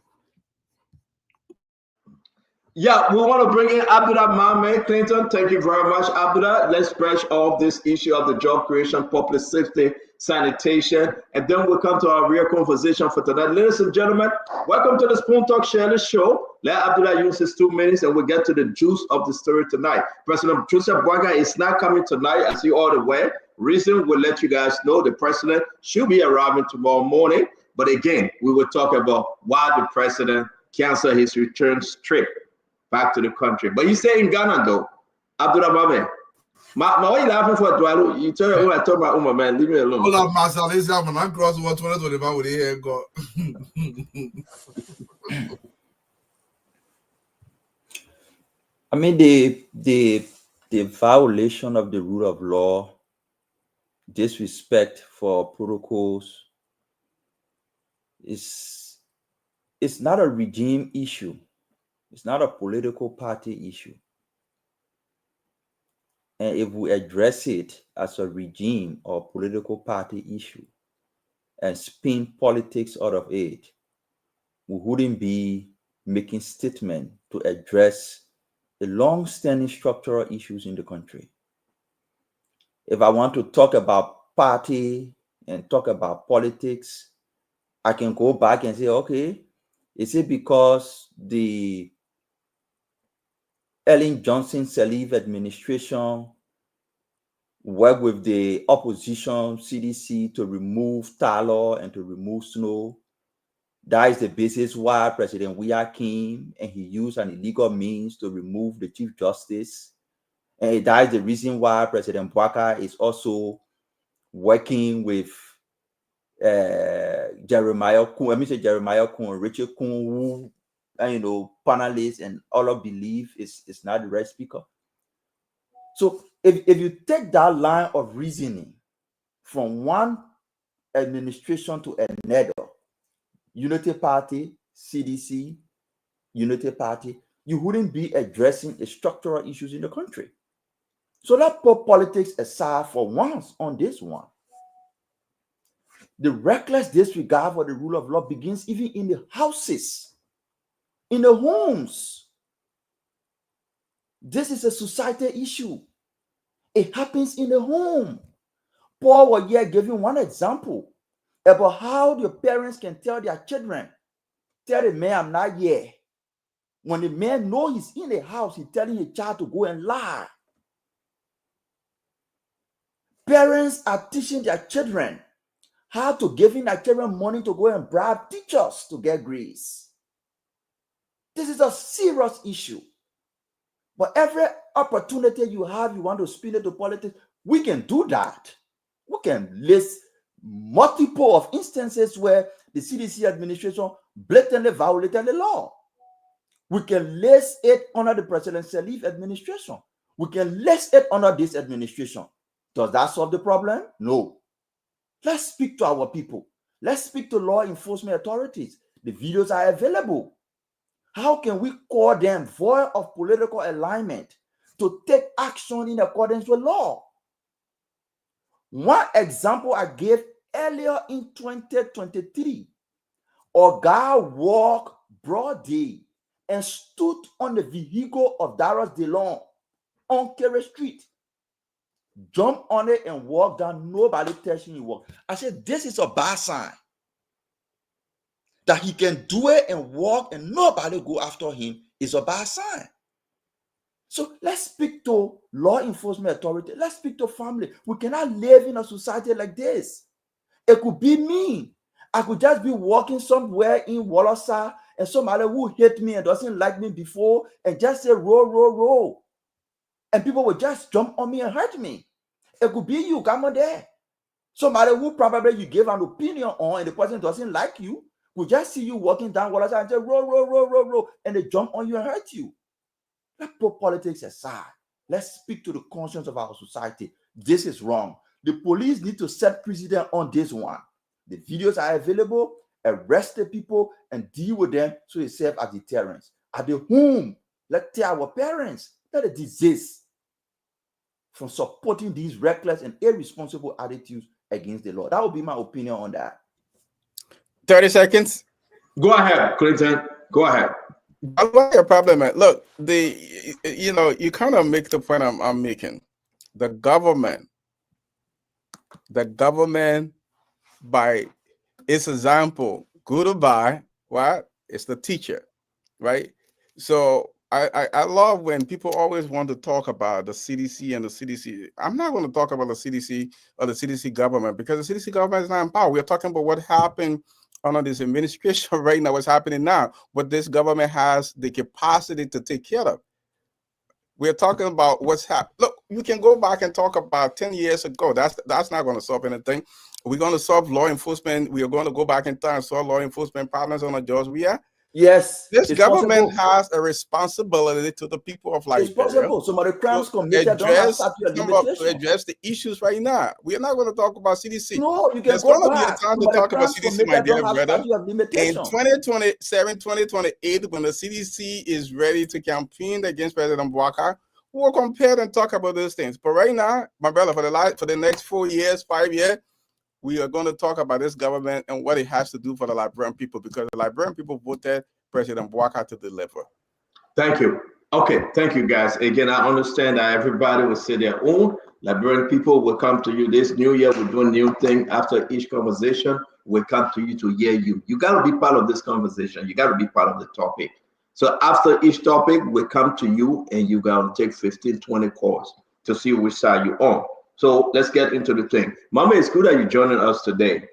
Yeah, we want to bring in Abdullah Mohamed Clinton. Thank you very much, Abdullah. Let's brush off this issue of the job creation, public safety, sanitation, and then we'll come to our real conversation for tonight. Ladies and gentlemen, welcome to the Spoon Talk Shirley Show. Let Abdullah use his 2 minutes and we'll get to the juice of the story tonight. President Joseph Boakai is not coming tonight, as you all aware. Reason we'll let you guys know, the president should be arriving tomorrow morning. But again, we will talk about why the president canceled his return trip back to the country. But you say in Ghana though, Abdullah Mohamed. Why you laughing for Dwalo? You tell me when I talk about Uma, man, leave me alone. Hold up, Marcel, this happened. I'm crossing 2025 with the hair go. I mean, the violation of the rule of law, disrespect for protocols, it's not a regime issue. It's not a political party issue. And if we address it as a regime or political party issue and spin politics out of it, we wouldn't be making statements to address the long-standing structural issues in the country. If I want to talk about party and talk about politics, I can go back and say, okay, is it because the Ellen Johnson Sirleaf administration worked with the opposition CDC to remove tallow and to remove snow? That is the basis why President Weah came and he used an illegal means to remove the Chief Justice. And that is the reason why President Boakai is also working with Jeremiah Kun, Richard Kun, who, panelists and all of believe is not the right speaker. So if you take that line of reasoning from one administration to another, Unity Party, CDC, Unity Party, you wouldn't be addressing the structural issues in the country. So let's put politics aside for once on this one. The reckless disregard for the rule of law begins even in the houses, in the homes. This is a societal issue. It happens in the home. Paul was here giving one example about how the parents can tell their children, tell the man, I'm not here. When the man knows he's in the house, he's telling his child to go and lie. Parents are teaching their children how to give their children money to go and bribe teachers to get grades. This is a serious issue. But every opportunity you have, you want to spin it to politics, we can do that. We can list multiple of instances where the CDC administration blatantly violated the law. We can list it under the President Salif administration. We can list it under this administration. Does that solve the problem? No. Let's speak to our people. Let's speak to law enforcement authorities. The videos are available. How can we call them void of political alignment to take action in accordance with law? One example I gave earlier in 2023, Oga walked broad day and stood on the vehicle of Darius DeLong on Kerry Street, jumped on it and walked down. Nobody touching him. I said, this is a bad sign. That he can do it and walk and nobody go after him is a bad sign. So let's speak to law enforcement authority. Let's speak to family. We cannot live in a society like this. It could be me. I could just be walking somewhere in Wallasa and somebody who hate me and doesn't like me before and just say, roll, roll, roll. And people will just jump on me and hurt me. It could be you, come on there. Somebody who probably you gave an opinion on and the person doesn't like you, will just see you walking down Wallasa and say, roll, roll, roll, roll, roll, and they jump on you and hurt you. Let's put politics aside. Let's speak to the conscience of our society. This is wrong. The police need to set precedent on this one. The videos are available. Arrest the people and deal with them so they serve as deterrence. At the home, let's tell our parents that it desist from supporting these reckless and irresponsible attitudes against the law. That would be my opinion on that. 30 seconds. Go ahead, Clinton. Go ahead. I like your problem, man. Look, you kind of make the point I'm making. The government, by its example, good or bad, right? It's the teacher, right? So I love when people always want to talk about the CDC and the CDC. I'm not going to talk about the CDC or the CDC government because the CDC government is not in power. We're talking about what happened under this administration right now, what's happening now, what this government has the capacity to take care of. We're talking about what's happening. Look, we can go back and talk about 10 years ago. That's not going to solve anything. We're going to solve law enforcement. We are going to go back in time and solve law enforcement problems on the jobs we are. Yes. This government has a responsibility to the people of Liberia. It's possible. Some of the crimes committed don't have statute of limitation. To address the issues right now. We are not going to talk about CDC. No, you can There's go going back. to be a time to talk about CDC, my dear brother. In 2027, 2028, when the CDC is ready to campaign against President Bouaka, we'll compare and talk about those things. But right now, my brother, for the next 4 years, 5 years, we are going to talk about this government and what it has to do for the Liberian people, because the Liberian people voted President Bouaka to deliver. Thank you. Okay, thank you, guys. Again, I understand that everybody will say their own. Liberian people will come to you this new year. We're doing new thing. After each conversation, we'll come to you to hear you. You got to be part of this conversation. You got to be part of the topic. So after each topic, we come to you and you got to take 15, 20 calls to see which side you're on. So let's get into the thing. Mama, it's good that you're joining us today.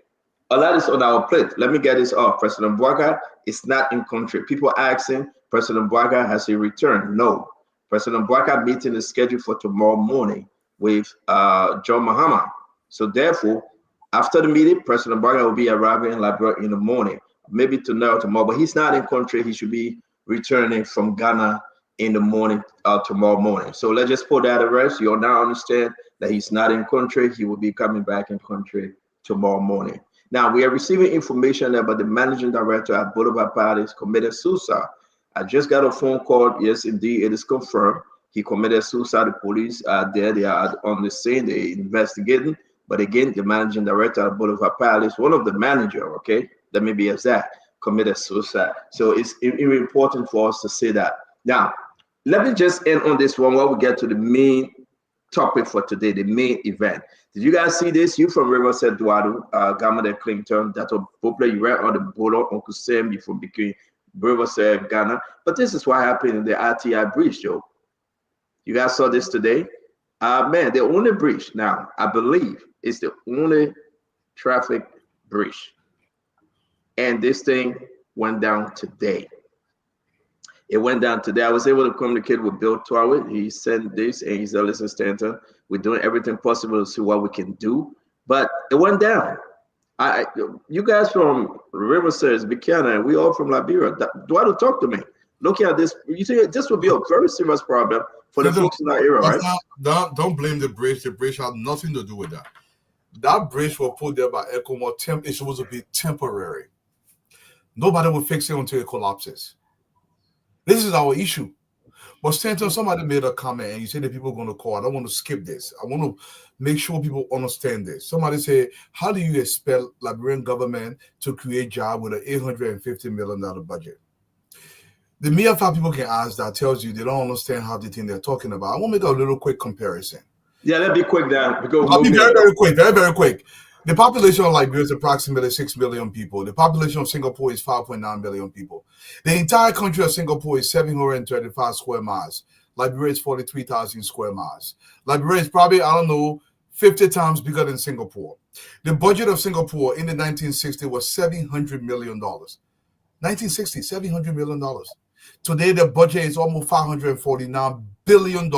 A lot is on our plate. Let me get this off. President Bouaka is not in country. People asking, President Bouaka, has he returned? No. President Bouaka meeting is scheduled for tomorrow morning with John Mahama. So therefore, after the meeting, President Bouaka will be arriving in Liberia in the morning, maybe tonight or tomorrow, but he's not in country. He should be returning from Ghana in the morning, tomorrow morning. So let's just put that to rest. You'll now understand that he's not in country. He will be coming back in country tomorrow morning. Now, we are receiving information about the managing director at Boulevard Parties committed suicide. I just got a phone call. Yes, indeed, it is confirmed He committed suicide. The police are there. They are on the scene. They investigating. But again, the managing director of Boulevard Palace, one of the manager, okay, let me be exact, committed suicide. So it's important for us to say that. Now, let me just end on this one while we get to the main topic for today, the main event. Did you guys see this? You from Riverside, Eduardo, Gamma Clinton, that Poplar, you were on the board, Uncle Sam, you from between Riverside, Ghana. But this is what happened in the RTI breach, Joe. You guys saw this today? Man, the only breach now, I believe, is the only traffic breach. And this thing went down today. It went down today. I was able to communicate with Bill Twarwitt. He sent this and he said, listen, Stanton, we're doing everything possible to see what we can do. But it went down. You guys from Riverside, Buchanan, we all from Liberia. Eduardo, talk to me. Looking at this, you think this would be a very serious problem for the folks in that area, right? Don't blame the bridge. The bridge had nothing to do with that. That bridge was put there by ECOMO. It's supposed to be temporary. Nobody will fix it until it collapses. This is our issue. But Stanton, somebody made a comment and you said that people are going to call. I don't want to skip this. I want to make sure people understand this. Somebody said, how do you expect Liberian government to create jobs with an $850 million budget? The mere fact people can ask that tells you they don't understand how the thing they're talking about. I want to make a little quick comparison. Yeah, let's be quick then. I'll be very, very quick. Very, very quick. The population of Liberia is approximately 6 million people. The population of Singapore is 5.9 million people. The entire country of Singapore is 735 square miles. Liberia is 43,000 square miles. Liberia is probably, 50 times bigger than Singapore. The budget of Singapore in the 1960s was $700 million. 1960, $700 million. Today, the budget is almost $549 billion.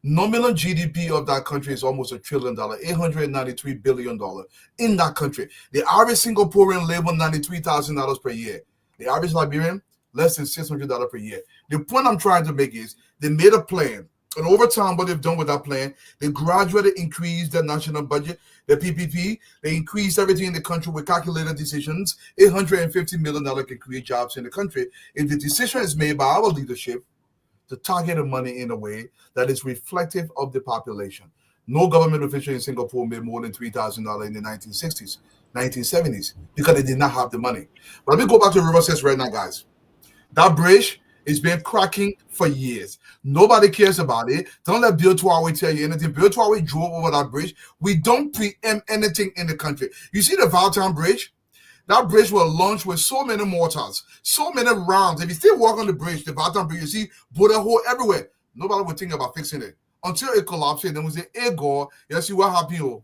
Nominal GDP of that country is almost $1 trillion, $893 billion in that country. The average Singaporean live on $93,000 per year. The average Liberian, less than $600 per year. The point I'm trying to make is they made a plan. And over time, what they've done with that plan, they gradually increased the national budget, the PPP. They increased everything in the country with calculated decisions. $850 million can create jobs in the country. If the decision is made by our leadership to target the money in a way that is reflective of the population. No government official in Singapore made more than $3,000 in the 1960s, 1970s, because they did not have the money. But let me go back to Riverside right now, guys. That bridge, it's been cracking for years. Nobody cares about it. Don't let Bill Twarwitt tell you anything. Bill Twarwitt drove over that bridge. We don't preempt anything in the country. You see the Valtown Bridge? That bridge was launched with so many mortars, so many rounds. If you still walk on the bridge, the Valtown Bridge, you see bullet hole everywhere. Nobody would think about fixing it. Until it collapsed, then we say, hey, God, you see what happened?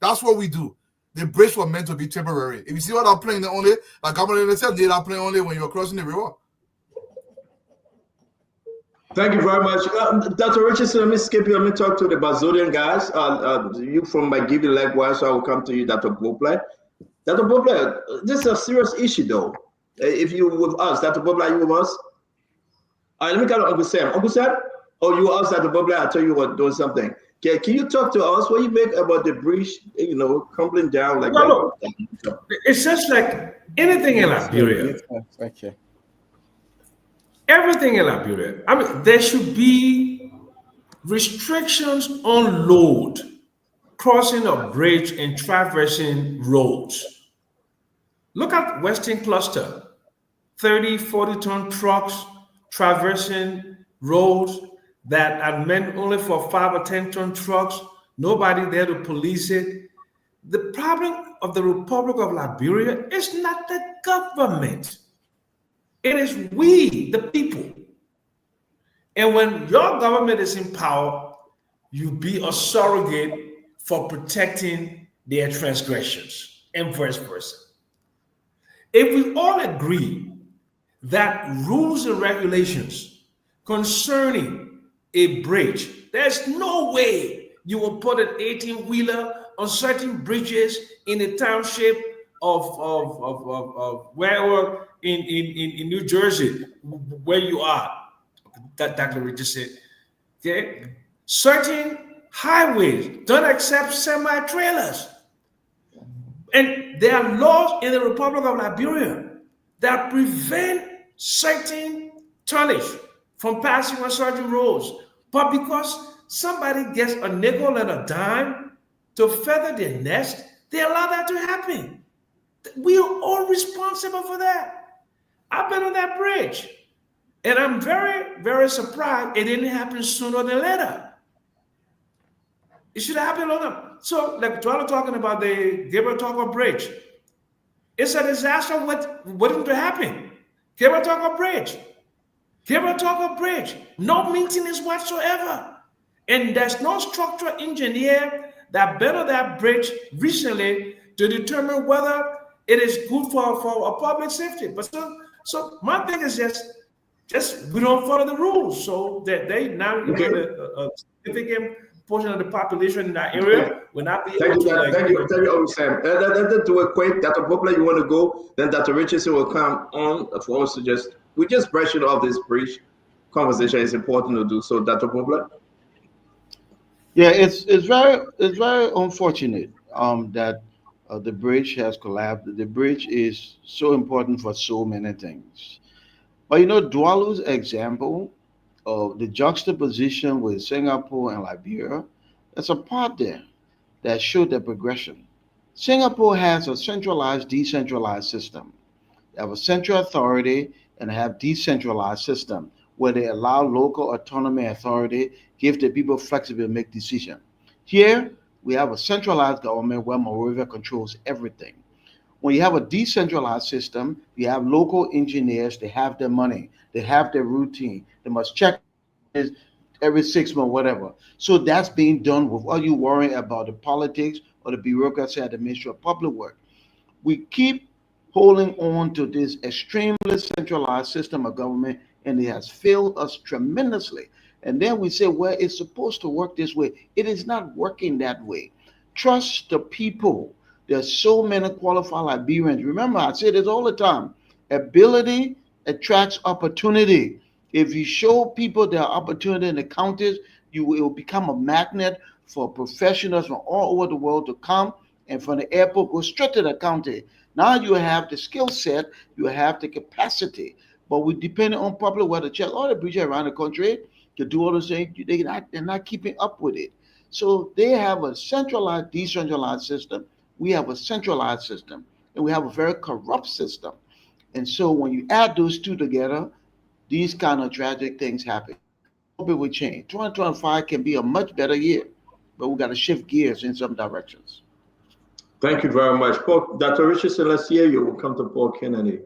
That's what we do. The bridge was meant to be temporary. If you see what I'm playing only, like I'm said, they are playing only when you're crossing the river. Thank you very much. Dr. Richardson, let me skip you. Let me talk to the Bazodian guys. You from McGivy likewise, so I will come to you, Dr. Bopla. Dr. Bopla, this is a serious issue, though. If you with us, Dr. Bopla, are you with us? All right, let me call Uncle Sam. Uncle Sam? Oh, you asked Dr. Bopla, I tell you what, doing something. Okay, can you talk to us? What you make about the breach, crumbling down like that? It's just like anything in Liberia. Thank you. Everything in Liberia. I mean, there should be restrictions on load, crossing a bridge and traversing roads. Look at Western Cluster, 30, 40-ton trucks traversing roads that are meant only for 5 or 10-ton trucks. Nobody there to police it. The problem of the Republic of Liberia is not the government. It is we, the people. And when your government is in power, you be a surrogate for protecting their transgressions and vice versa. If we all agree that rules and regulations concerning a bridge, there's no way you will put an 18-wheeler on certain bridges in the township of wherever in New Jersey, where you are. That Dr. Richard said. Okay, certain highways don't accept semi-trailers, and there are laws in the Republic of Liberia that prevent certain tonnage from passing on certain roads. But because somebody gets a nickel and a dime to feather their nest, they allow that to happen. We are all responsible for that. I've been on that bridge, and I'm very, very surprised it didn't happen sooner than later. It should have happened longer. So, like Dwala talking about the Gabriel Talker Bridge, it's a disaster waiting to happen. Gabriel Talker Bridge. Gabriel Talker Bridge. No maintenance whatsoever. And there's no structural engineer that built that bridge recently to determine whether it is good for a public safety. But so my thing is just we don't follow the rules. So that they now a significant portion of the population in that area will not be able to. Thank you, Sam. Let's do it quick. Dr. Poplar, you want to go? Then Dr. Richardson will come on for us to just brush it off. This bridge conversation is important to do. So, Dr. Poplar. Yeah, it's very unfortunate that the bridge has collapsed. The bridge is so important for so many things. But you know, Dwalu's example of the juxtaposition with Singapore and Liberia, there's a part there that showed the progression. Singapore has a centralized, decentralized system. They have a central authority and they have decentralized system where they allow local autonomy authority, give the people flexibility to make decisions. Here, we have a centralized government where Monrovia controls everything. When you have a decentralized system, you have local engineers, they have their money, they have their routine, they must check every 6 months, whatever. So that's being done without you worrying about the politics or the bureaucracy at the Ministry of Public Works. We keep holding on to this extremely centralized system of government, and it has failed us tremendously. And then we say, well, it's supposed to work this way. It is not working that way. Trust the people. There's so many qualified Liberians. Remember, I say this all the time. Ability attracts opportunity. If you show people their opportunity in the counties, you will become a magnet for professionals from all over the world to come, and from the airport go straight to the county. Now you have the skill set, you have the capacity, but we depend on public weather check. All the bridges around the country to do all the things, they're not keeping up with it. So they have a centralized, decentralized system. We have a centralized system, and we have a very corrupt system. And so when you add those two together, these kind of tragic things happen. I hope it will change. 2025 can be a much better year, but we got to shift gears in some directions. Thank you very much. Paul, Dr. Richardson, let's hear you. We'll come to Paul Kennedy.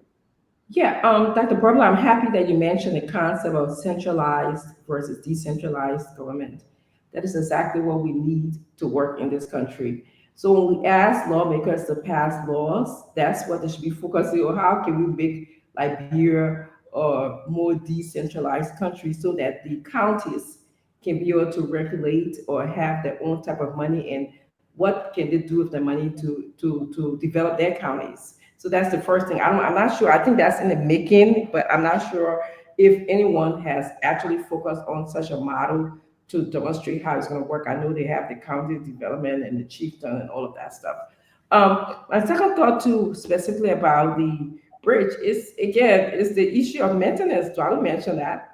Yeah, Dr. Burbler, I'm happy that you mentioned the concept of centralized versus decentralized government. That is exactly what we need to work in this country. So when we ask lawmakers to pass laws, that's what they should be focusing on. How can we make Liberia a more decentralized country so that the counties can be able to regulate or have their own type of money, and what can they do with the money to develop their counties? So that's the first thing. I'm not sure. I think that's in the making, but I'm not sure if anyone has actually focused on such a model to demonstrate how it's going to work. I know they have the county development and the chieftain and all of that stuff. My second thought too, specifically about the bridge, is the issue of maintenance. Dwala mentioned that.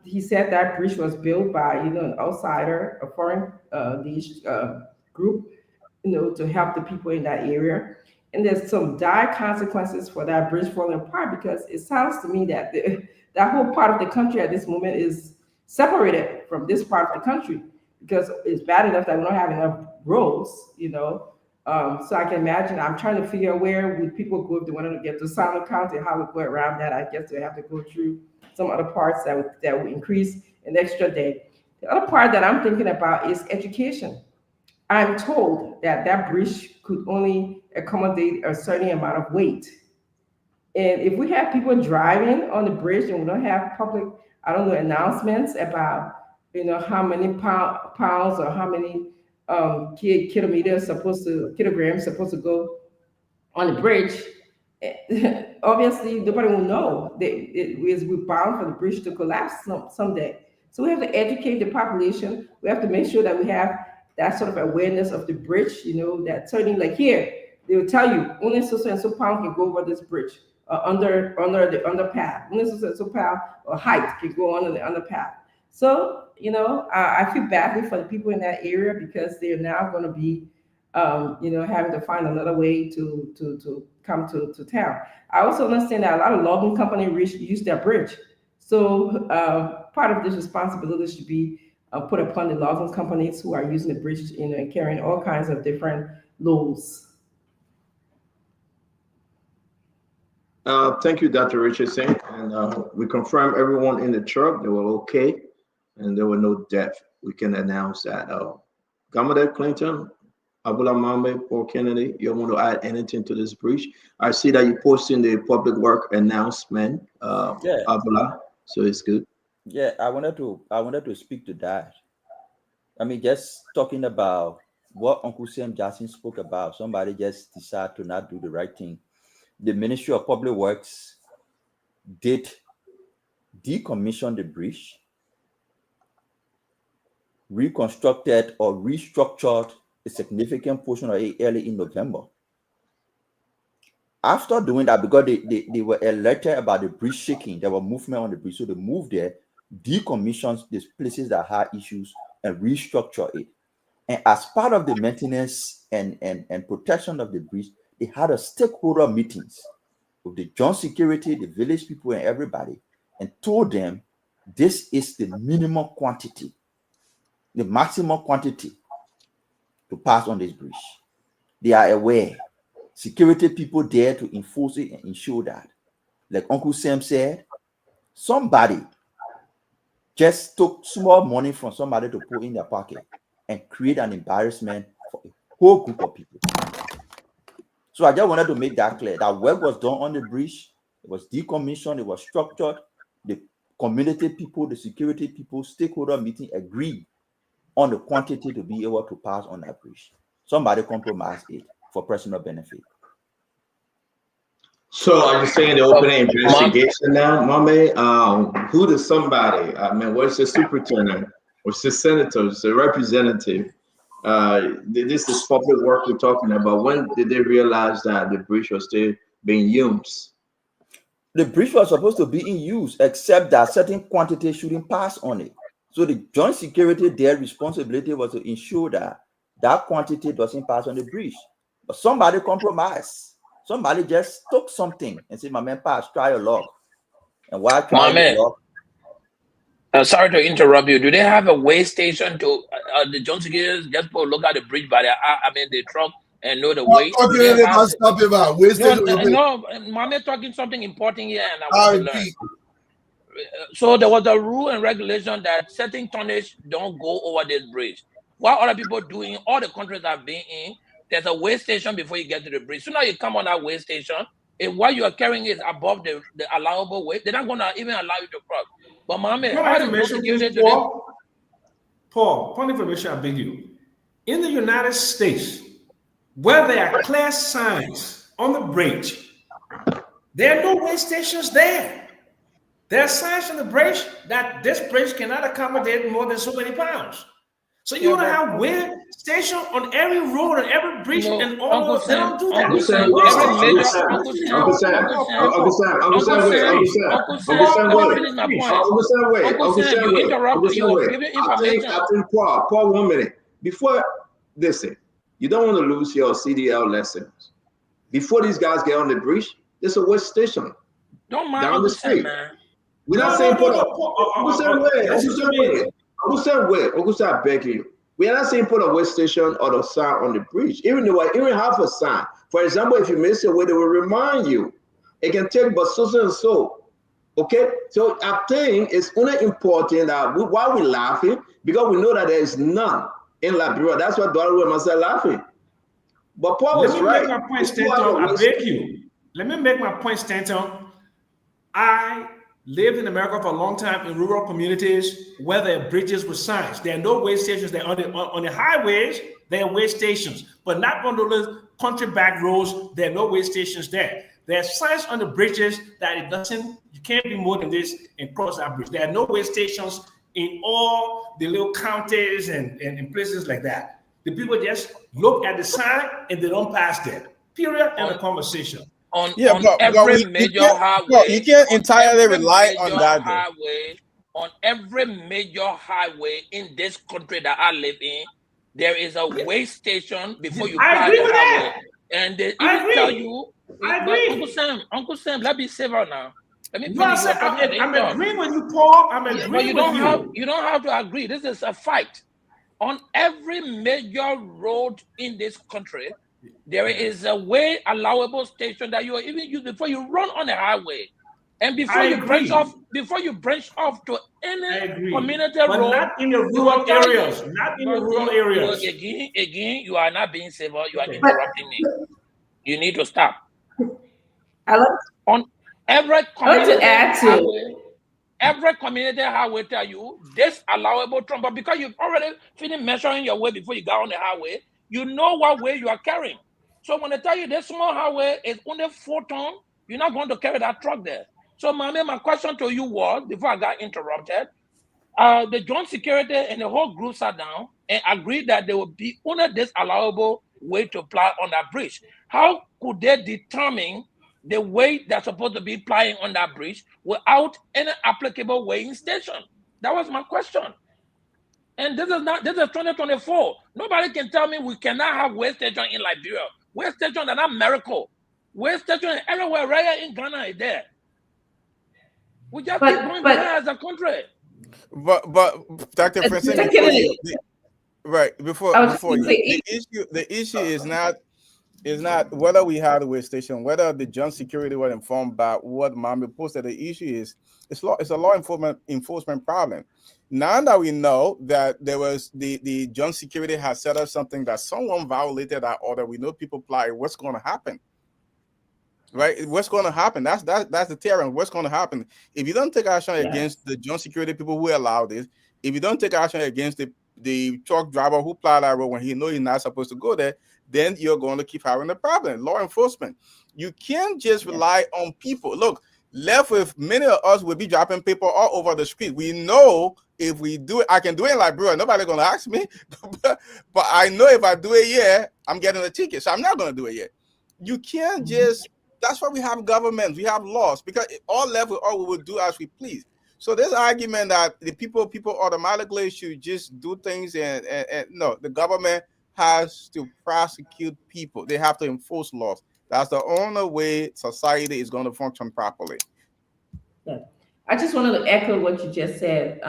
He said that bridge was built by an outsider, a foreign group, to help the people in that area. And there's some dire consequences for that bridge falling apart, because it sounds to me that that whole part of the country at this moment is separated from this part of the country, because it's bad enough that we don't have enough roads, So I can imagine, I'm trying to figure out where would people go if they wanted to get to Sumner County, how we go around that. I guess they have to go through some other parts that would increase an extra day. The other part that I'm thinking about is education. I'm told that bridge could only accommodate a certain amount of weight. And if we have people driving on the bridge and we don't have public, announcements about, how many pounds or how many kilograms supposed to go on the bridge, obviously nobody will know. We're bound for the bridge to collapse someday. So we have to educate the population. We have to make sure that we have that sort of awareness of the bridge, that certainly, like here, they will tell you only so and so pound can go over this bridge. under the underpath. When it's so power or height can go under the underpath. So I feel badly for the people in that area because they're now going to be having to find another way to come to town. I also understand that a lot of logging companies use their bridge. So part of this responsibility should be put upon the logging companies who are using the bridge, and carrying all kinds of different loads. Thank you, Dr. Richardson. And we confirm everyone in the truck, they were okay, and there were no death. We can announce that. Governor Clinton, Abula Mame, Paul Kennedy, you want to add anything to this breach? I see that you posted the public work announcement, Yeah. Abula, so it's good. Yeah, I wanted to speak to that. I mean, just talking about what Uncle Sam Jackson spoke about, somebody just decided to not do the right thing. The Ministry of Public Works did decommission the bridge, reconstructed or restructured a significant portion of it early in November. After doing that, because they were alerted about the bridge shaking, there were movement on the bridge, so they moved there, decommissioned these places that had issues, and restructure it. And as part of the maintenance and protection of the bridge, they had a stakeholder meetings with the joint security, the village people, and everybody, and told them this is the minimum quantity, the maximum quantity to pass on this bridge. They are aware. Security people there to enforce it and ensure that. Like Uncle Sam said, somebody just took small money from somebody to put in their pocket and create an embarrassment for a whole group of people. So I just wanted to make that clear. That work was done on the bridge. It was decommissioned. It was structured. The community people, the security people, stakeholder meeting agreed on the quantity to be able to pass on that bridge. Somebody compromised it for personal benefit. So are you saying they're opening an investigation now, Mame? Who does somebody? I mean, what's the superintendent? What's the senator? What's the representative? This is public work we're talking about. When did they realize that the bridge was still being used? The bridge was supposed to be in use, except that certain quantity shouldn't pass on it. So the joint security, their responsibility was to ensure that that quantity doesn't pass on the bridge. But somebody compromised. Somebody just took something and said, "My man, pass, try your luck." And while trying your luck, sorry to interrupt you. Do they have a weigh station to the joint security just go look at the bridge by the truck and know the weight? No, Mame talking something important here, and I want to learn. So there was a rule and regulation that certain tonnage don't go over this bridge. What other people doing? All the countries I've been in, there's a weigh station before you get to the bridge. So now you come on that weigh station, and what you are carrying is above the allowable weight. They're not gonna even allow you to cross. But Mame, how does Paul, point information I beg you. In the United States, where there are clear signs on the bridge, there are no weigh stations there. There are signs on the bridge that this bridge cannot accommodate more than so many pounds. So you want to have weigh station on every road and every bridge and all. They don't do that. I think Paul, 1 minute. Before, listen, you don't want to lose your CDL lessons. Before these guys get on the bridge, there's a weigh station down the street. Man. We're not saying put up. I beg you. We are not saying put a weigh station or a sign on the bridge. Even have a sign. For example, if you miss your way, they will remind you. It can take but so and so. Okay? So I think it's only important that why we're laughing, because we know that there is none in Liberia. That's why Dwyer and myself laughing. But Paul was right. Let me make my point, Stanton. I beg you. Let me make my point, Stanton. I lived in America for a long time in rural communities where there are bridges with signs. There are no weigh stations. There on the highways, there are weigh stations, but not on those country back roads. There are no weigh stations there. There are signs on the bridges that you can't be more than this and cross that bridge. There are no weigh stations in all the little counties and in places like that. The people just look at the sign and they don't pass there. Period. And a conversation. on but every you major can't, highway. you can't entirely Every rely on major that. Though. highway, on every major highway in this country that I live in, there is a weigh station before you I plow agree the with highway. that. And they I even tell agree. you, I but agree. Uncle Sam, let me civil now. Let me No, I finish. You said, were talking at the I'm end. agreeing with you, Paul. I'm But agreeing you with don't have to agree. This is a fight. On every major road in this country, there is a way allowable station that you even use before you run on the highway. And before you branch off to any community but road, not in the rural areas. Not in the rural areas. Again, you are not being civil. You are interrupting me. You need to stop. On every community highway, tell you this allowable trunk, but because you've already finished measuring your weight before you got on the highway, you know what weight you are carrying. So when they tell you this small highway is only 4 tons, you're not going to carry that truck there. So my question to you was, before I got interrupted, the joint security and the whole group sat down and agreed that there would be only this allowable way to plow on that bridge. How could they determine the weight that's supposed to be plying on that bridge without any applicable weighing station? That was my question. And this is 2024. Nobody can tell me we cannot have weigh station in Liberia. Weigh station are not miracle. Weigh station everywhere, right here in Ghana is there. We just keep going behind as a country. But Dr. Francis, before you, the issue is not whether we had a weigh station, whether the joint security were informed by what Mami posted. The issue is it's a law enforcement problem. Now that we know that there was the joint security has set up something that someone violated that order, we know people apply. What's going to happen? Right? What's going to happen? That's the terror. What's going to happen if you don't take action against the joint security people who allow this? If you don't take action against the truck driver who plowed that road when he knows he's not supposed to go there, then you're going to keep having the problem. Law enforcement. You can't just rely on people. Look, left with many of us will be dropping paper all over the street. We know if we do it, I can do it in Liberia. Nobody's going to ask me, but I know if I do it here, I'm getting a ticket. So I'm not going to do it yet. You can't just. That's why we have governments, we have laws, because all left with all we will do as we please. So this argument that the people automatically should just do things and no, the government has to prosecute people. They have to enforce laws. That's the only way society is going to function properly. Yeah, I just wanted to echo what you just said,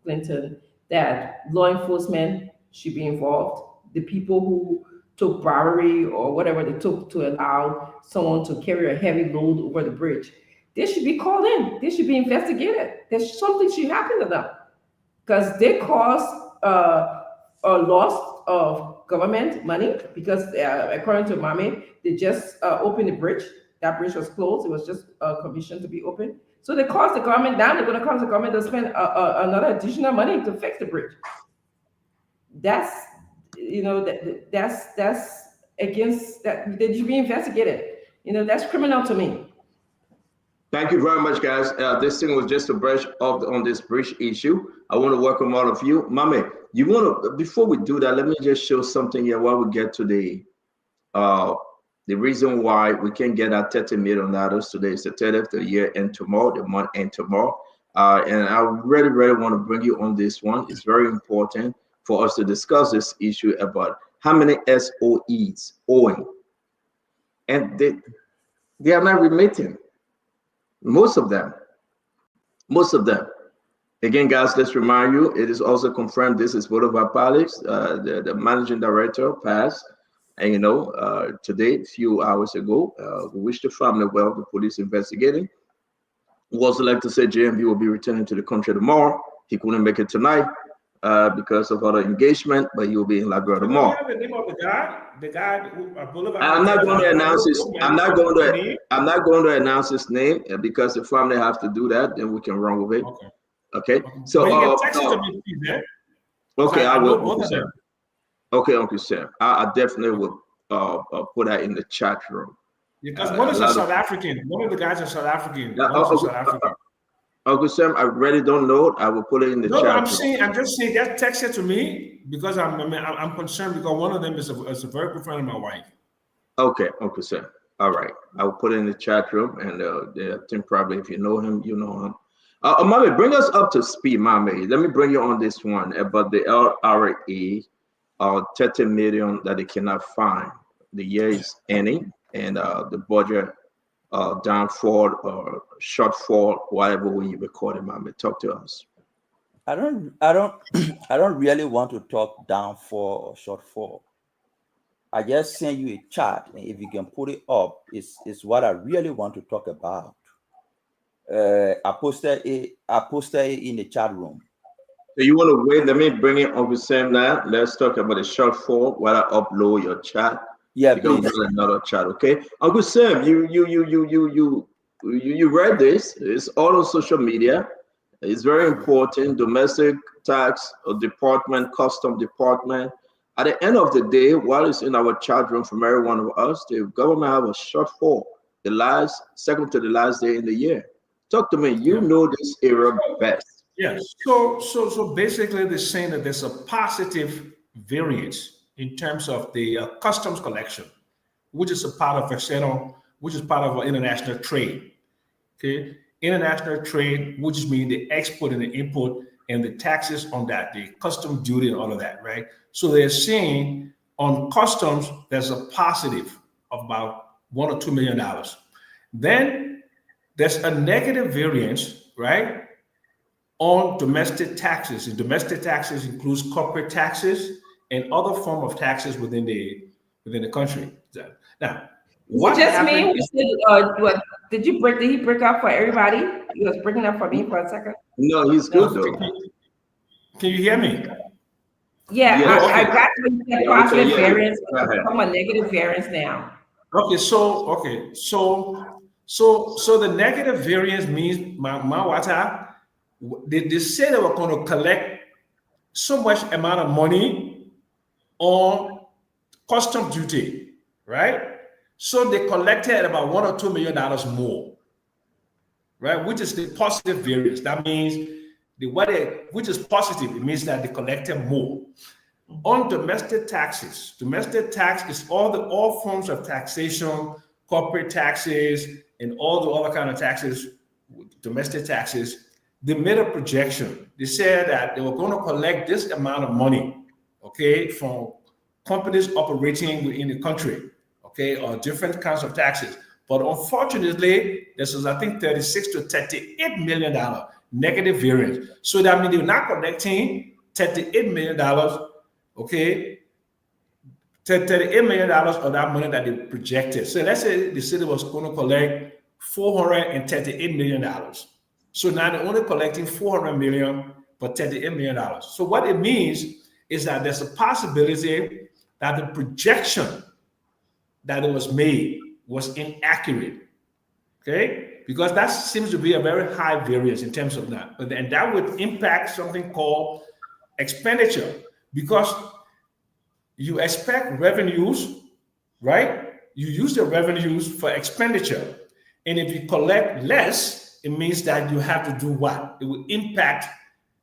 Clinton, that law enforcement should be involved. The people who took bribery or whatever they took to allow someone to carry a heavy load over the bridge, they should be called in. They should be investigated. There's something should happen to them because they caused a loss of government money because according to Mami, they just opened the bridge. That bridge was closed. It was just commissioned to be open. So they caused the government down. They're going to cause the government to spend another additional money to fix the bridge. That's that's against that. They should be investigated. That's criminal to me. Thank you very much, guys. This thing was just a brush up on this bridge issue. I want to welcome all of you. Mame, you want to, before we do that, let me just show something here while we get to the reason why we can get our $30 million today. It's the 30th of the year and tomorrow, the month and tomorrow. And I really, really want to bring you on this one. It's very important for us to discuss this issue about how many SOEs owing. And they are not remitting. Most of them. Again, guys, let's remind you, it is also confirmed this is one of our colleagues, the managing director passed, and today, a few hours ago, we wish the family well, the police investigating. We also like to say JMB will be returning to the country tomorrow. He couldn't make it tonight because of other engagement, but he will be in Liberia tomorrow. The name of the guy who Boulevard. I'm not going to announce his. I'm not going to announce his name because the family have to do that. Then we can run with it. Okay. So you can text it to me, please, okay, I will. Both of them. Okay, Uncle Sam. I definitely will put that in the chat room. Because one is a South African. One of the guys is South African. South African. Uncle Sam, I really don't know. I will put it in the chat. I'm just saying that text it to me because I'm concerned because one of them is a very good friend of my wife. Okay, Uncle Sam. All right, I'll put it in the chat room, and I think probably if you know him, you know him. Mami, bring us up to speed, Mami. Let me bring you on this one about the LRA, 30 million that they cannot find. The year is ending, and the budget downfall or shortfall, whatever way you record it, Mami. Talk to us. I don't really want to talk downfall or shortfall. I just send you a chart, and if you can put it up, it's what I really want to talk about. I posted it in the chat room. So you want to wait? Let me bring it over same now. Let's talk about the shortfall while I upload your chat. Yeah, please. Another chat, okay? Uncle Sam, you read this. It's all on social media. It's very important. Domestic tax department, custom department. At the end of the day, while it's in our chat room from every one of us, the government have a shortfall. Second to the last day in the year. Talk to me. You know this era best. Yes. So basically, they're saying that there's a positive variance in terms of the customs collection, which is a part of which is part of our international trade. Okay, international trade, which means the export and the import and the taxes on that, the custom duty and all of that, right? So they're saying on customs, there's a positive of about $1 or $2 million. Then there's a negative variance, right, on domestic taxes. And domestic taxes includes corporate taxes and other form of taxes within the country. Now, what just me? What did he break up for everybody? He was breaking up for me for a second. No, he's good though. Can you hear me? Yeah, yes. I got the positive variance, become a negative variance now. Okay, so the negative variance means they say they were going to collect so much amount of money on custom duty, right? So they collected about $1 or $2 million more, right? Which is the positive variance. That means which is positive. It means that they collected more. On domestic taxes, domestic tax is all forms of taxation, corporate taxes, and all the other kind of taxes, domestic taxes. They made a projection. They said that they were going to collect this amount of money, okay, from companies operating within the country, okay, or different kinds of taxes. But unfortunately, this is, I think, $36 to $38 million negative variance. So that means they're not collecting $38 million, okay, $38 million of that money that they projected. So let's say the city was going to collect $438 million. So now they're only collecting $400 million, but $38 million. So what it means is that there's a possibility that the projection that it was made was inaccurate, okay? Because that seems to be a very high variance in terms of that. And that would impact something called expenditure, because you expect revenues, right? You use the revenues for expenditure. And if you collect less, it means that you have to do what? It will impact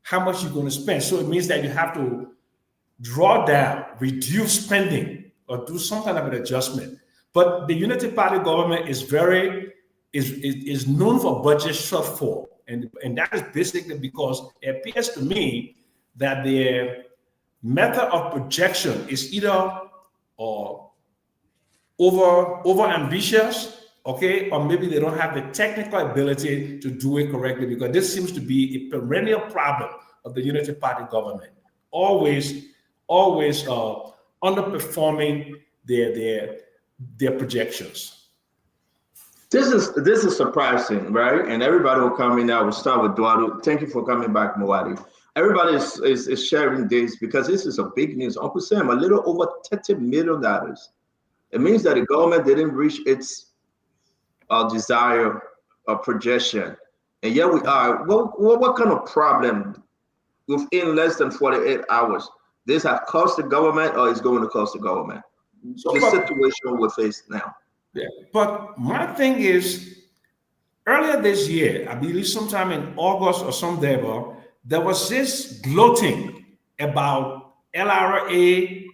how much you're going to spend. So it means that you have to draw down, reduce spending, or do some kind of an adjustment. But the Unity Party government is known for budget shortfall. And that is basically because it appears to me that their method of projection is either over ambitious, okay, or maybe they don't have the technical ability to do it correctly, because this seems to be a perennial problem of the Unity Party government. Always underperforming their projections. This is surprising, right? And everybody will come in now. We'll start with Eduardo. Thank you for coming back, Moadi. Everybody is sharing this because this is a big news. Uncle Sam, a little over $30 million. It means that the government didn't reach its desire or projection. And yet we are. What kind of problem within less than 48 hours this has cost the government or is going to cost the government? So the situation we face now. Yeah, but my thing is, earlier this year, I believe sometime in August or someday, there was this gloating about LRA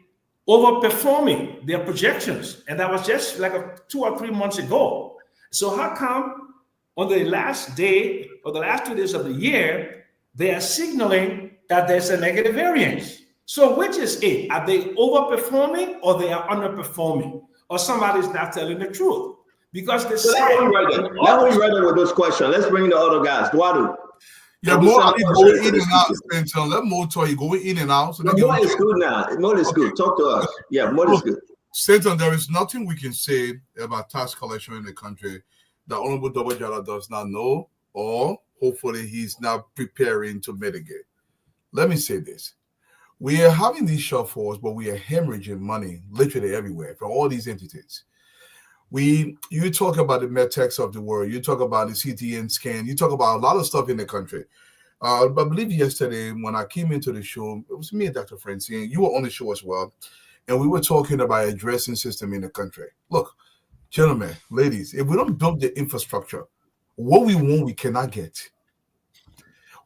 overperforming their projections. And that was just like 2 or 3 months ago. So how come on the last day or the last 2 days of the year, they are signaling that there's a negative variance? So which is it? Are they overperforming or they are underperforming? Or somebody's not telling the truth? Because they So say... now we ready with those questions. Let's bring the other guys. Duadu. Yeah, more going in and out. Spencer. Let more tell you going in and out. So more is good now. More is good. Talk to us. Yeah, more is good. Spencer, there is nothing we can say about tax collection in the country that Honorable Double Jala does not know, or hopefully he's not preparing to mitigate. Let me say this. We are having these shortfalls, but we are hemorrhaging money literally everywhere from all these entities. You talk about the MedTechs of the world, you talk about the CTN scan, you talk about a lot of stuff in the country. I believe yesterday when I came into the show, it was me and Dr. Francine, you were on the show as well, and we were talking about a dressing system in the country. Look, gentlemen, ladies, if we don't build the infrastructure, what we want, we cannot get.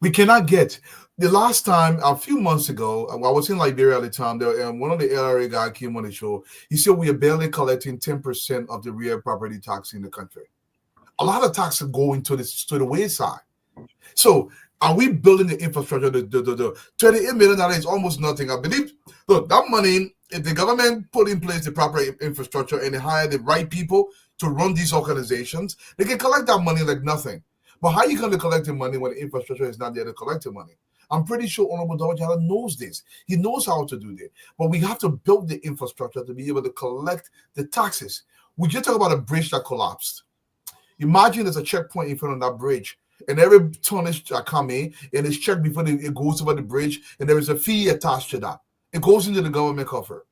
We cannot get. The last time, a few months ago, I was in Liberia at the time, and one of the LRA guys came on the show. He said we are barely collecting 10% of the real property tax in the country. A lot of taxes go into the wayside. So are we building the infrastructure? The $28 million is almost nothing. I believe, look, that money, if the government put in place the proper infrastructure and they hire the right people to run these organizations, they can collect that money like nothing. But how are you going to collect the money when the infrastructure is not there to collect the money? I'm pretty sure Honorable Dawajala knows this. He knows how to do that. But we have to build the infrastructure to be able to collect the taxes. We just talk about a bridge that collapsed. Imagine there's a checkpoint in front of that bridge, and every tonnage that come in, and it's checked before it goes over the bridge, and there is a fee attached to that. It goes into the government coffers.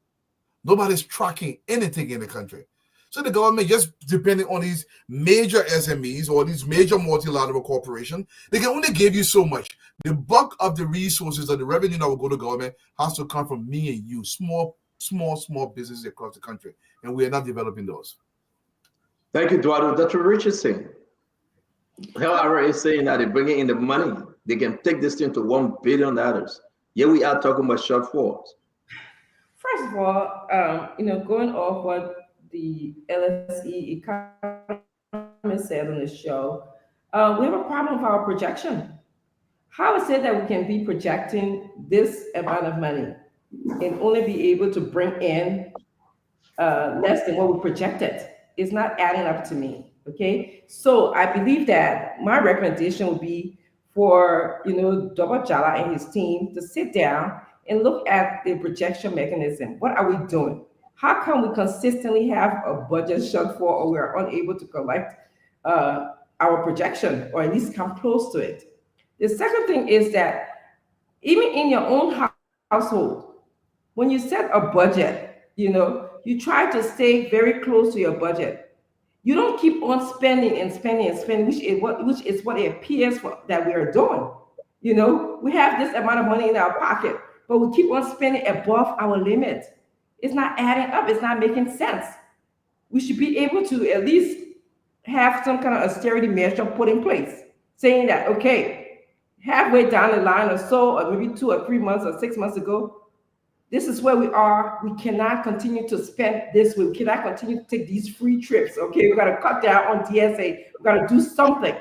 Nobody's tracking anything in the country. So the government, just depending on these major SMEs or these major multilateral corporations, they can only give you so much. The bulk of the resources or the revenue that will go to government has to come from me and you, small businesses across the country. And we are not developing those. Thank you, Eduardo. Dr. Richardson. LRA is saying that they're bringing in the money. They can take this thing to $1 billion. Here we are talking about shortfalls. First of all, going off what the LSE economist said on the show, we have a problem with our projection. How is it that we can be projecting this amount of money and only be able to bring in less than what we projected? It's not adding up to me, okay? So I believe that my recommendation would be for, Double Jala and his team to sit down and look at the projection mechanism. What are we doing? How come we consistently have a budget shortfall or we are unable to collect our projection or at least come close to it? The second thing is that even in your own household, when you set a budget, you try to stay very close to your budget. You don't keep on spending and spending and spending, which is what it appears that we are doing. We have this amount of money in our pocket, but we keep on spending above our limit. It's not adding up. It's not making sense. We should be able to at least have some kind of austerity measure put in place, saying that, okay, halfway down the line or so, or maybe 2 or 3 months or 6 months ago, this is where we are. We cannot continue to spend this way. We cannot continue to take these free trips. Okay, we got to cut down on DSA. We got to do something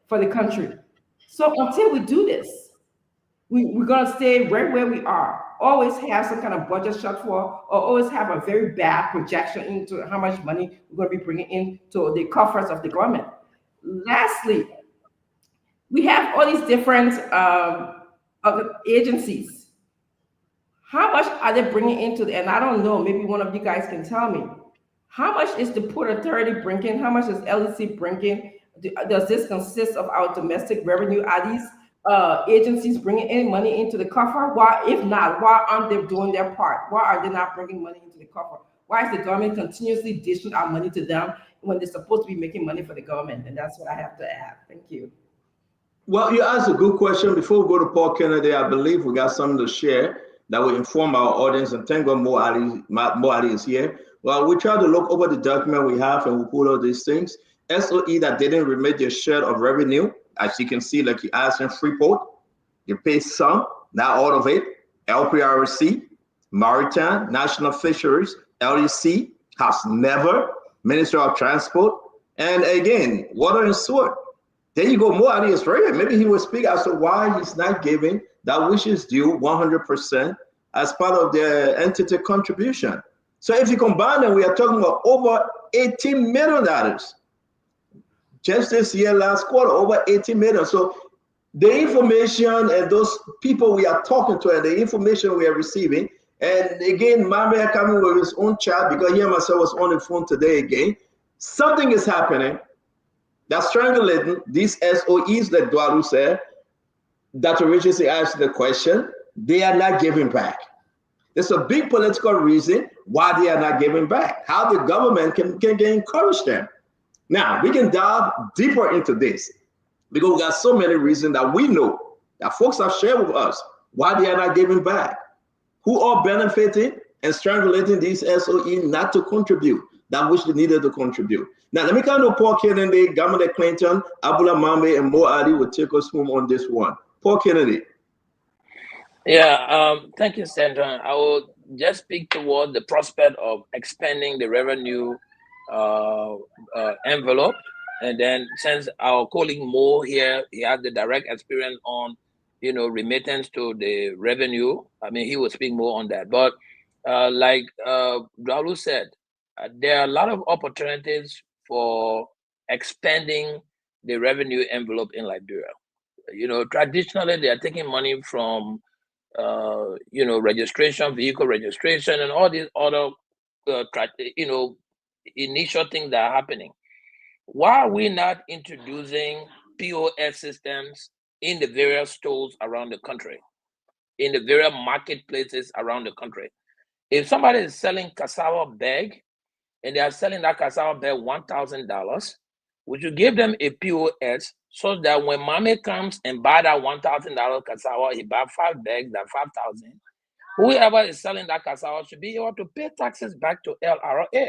for the country. So until we do this, we're going to stay right where we are. Always have some kind of budget shortfall, or always have a very bad projection into how much money we're going to be bringing into the coffers of the government. Lastly, we have all these different agencies. How much are they bringing into and I don't know, maybe one of you guys can tell me. How much is the Port Authority bringing? How much is LEC bringing? Does this consist of our domestic revenue? Are these agencies bringing any money into the coffer? Why, if not, why aren't they doing their part? Why are they not bringing money into the coffer? Why is the government continuously dishing our money to them when they're supposed to be making money for the government? And that's what I have to add. Thank you. Well, you asked a good question. Before we go to Paul Kennedy, I believe we got something to share that will inform our audience, and thank God Mo Ali is here. Well, we try to look over the document we have and we pull out these things. SOE that didn't remit their share of revenue, as you can see, like you asked in Freeport, you pay some, not all of it. LPRC, Maritime, National Fisheries, LEC has never, Ministry of Transport, and again, Water and Sewer. There you go, Mo Ali is right. Maybe he will speak as to why he's not giving that which is due 100% as part of their entity contribution. So if you combine them, we are talking about over $18 million. Just this year, last quarter, over 80 million. So the information and those people we are talking to and the information we are receiving, and again, Mame coming with his own chat because he and myself was on the phone today again. Something is happening that's strangulating these SOEs that Dwalu said, that originally asked the question, they are not giving back. There's a big political reason why they are not giving back, how the government can encourage them. Now, we can dive deeper into this because we got so many reasons that we know that folks have shared with us why they are not giving back, who are benefiting and strangulating these SOE not to contribute that which they needed to contribute. Now, let me kind of Paul Kennedy, Governor Clinton, Abdullah Mambe, and Mo Ali will take us home on this one. Paul Kennedy. Yeah, thank you, Senator. I will just speak toward the prospect of expanding the revenue envelope. And then since our colleague Mo here, he has the direct experience on, remittance to the revenue. I mean, he will speak more on that. But like Raul said, there are a lot of opportunities for expanding the revenue envelope in Liberia. Traditionally, they are taking money from, registration, vehicle registration, and all these other, initial things that are happening. Why are we not introducing POS systems in the various stores around the country, in the various marketplaces around the country? If somebody is selling cassava bag and they are selling that cassava bag $1,000, would you give them a POS so that when mommy comes and buy that $1,000 cassava, he buy 5 bags, that 5,000. Whoever is selling that cassava should be able to pay taxes back to LRA.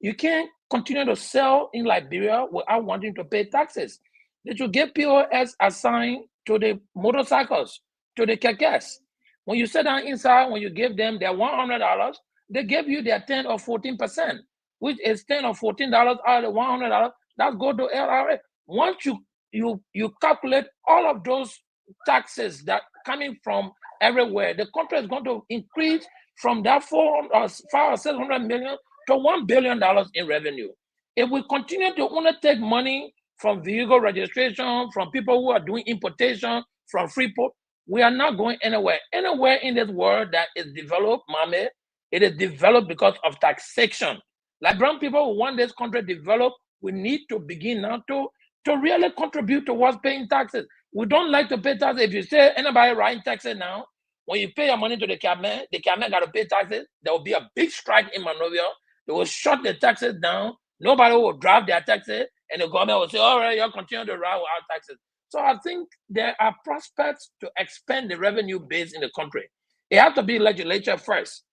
You can't continue to sell in Liberia without wanting to pay taxes. They should get POS assigned to the motorcycles, to the kekes. When you sit down inside, when you give them their $100, they give you their 10 or 14%, which is 10 or $14 out of the $100. That go to LRA. Once you calculate all of those taxes that coming from everywhere, the country is going to increase from that 500 or 600 million to $1 billion in revenue. If we continue to only take money from vehicle registration, from people who are doing importation, from Freeport, we are not going anywhere. Anywhere in this world that is developed, Mame, it is developed because of taxation. Like brown people who want this country developed, we need to begin now to really contribute towards paying taxes. We don't like to pay taxes. If you say anybody writing taxes now, when you pay your money to the cabinet got to pay taxes. There will be a big strike in Monrovia. They will shut the taxes down. Nobody will drive their taxes, and the government will say, all right, you'll continue to drive without taxes. So I think there are prospects to expand the revenue base in the country. It has to be legislature first.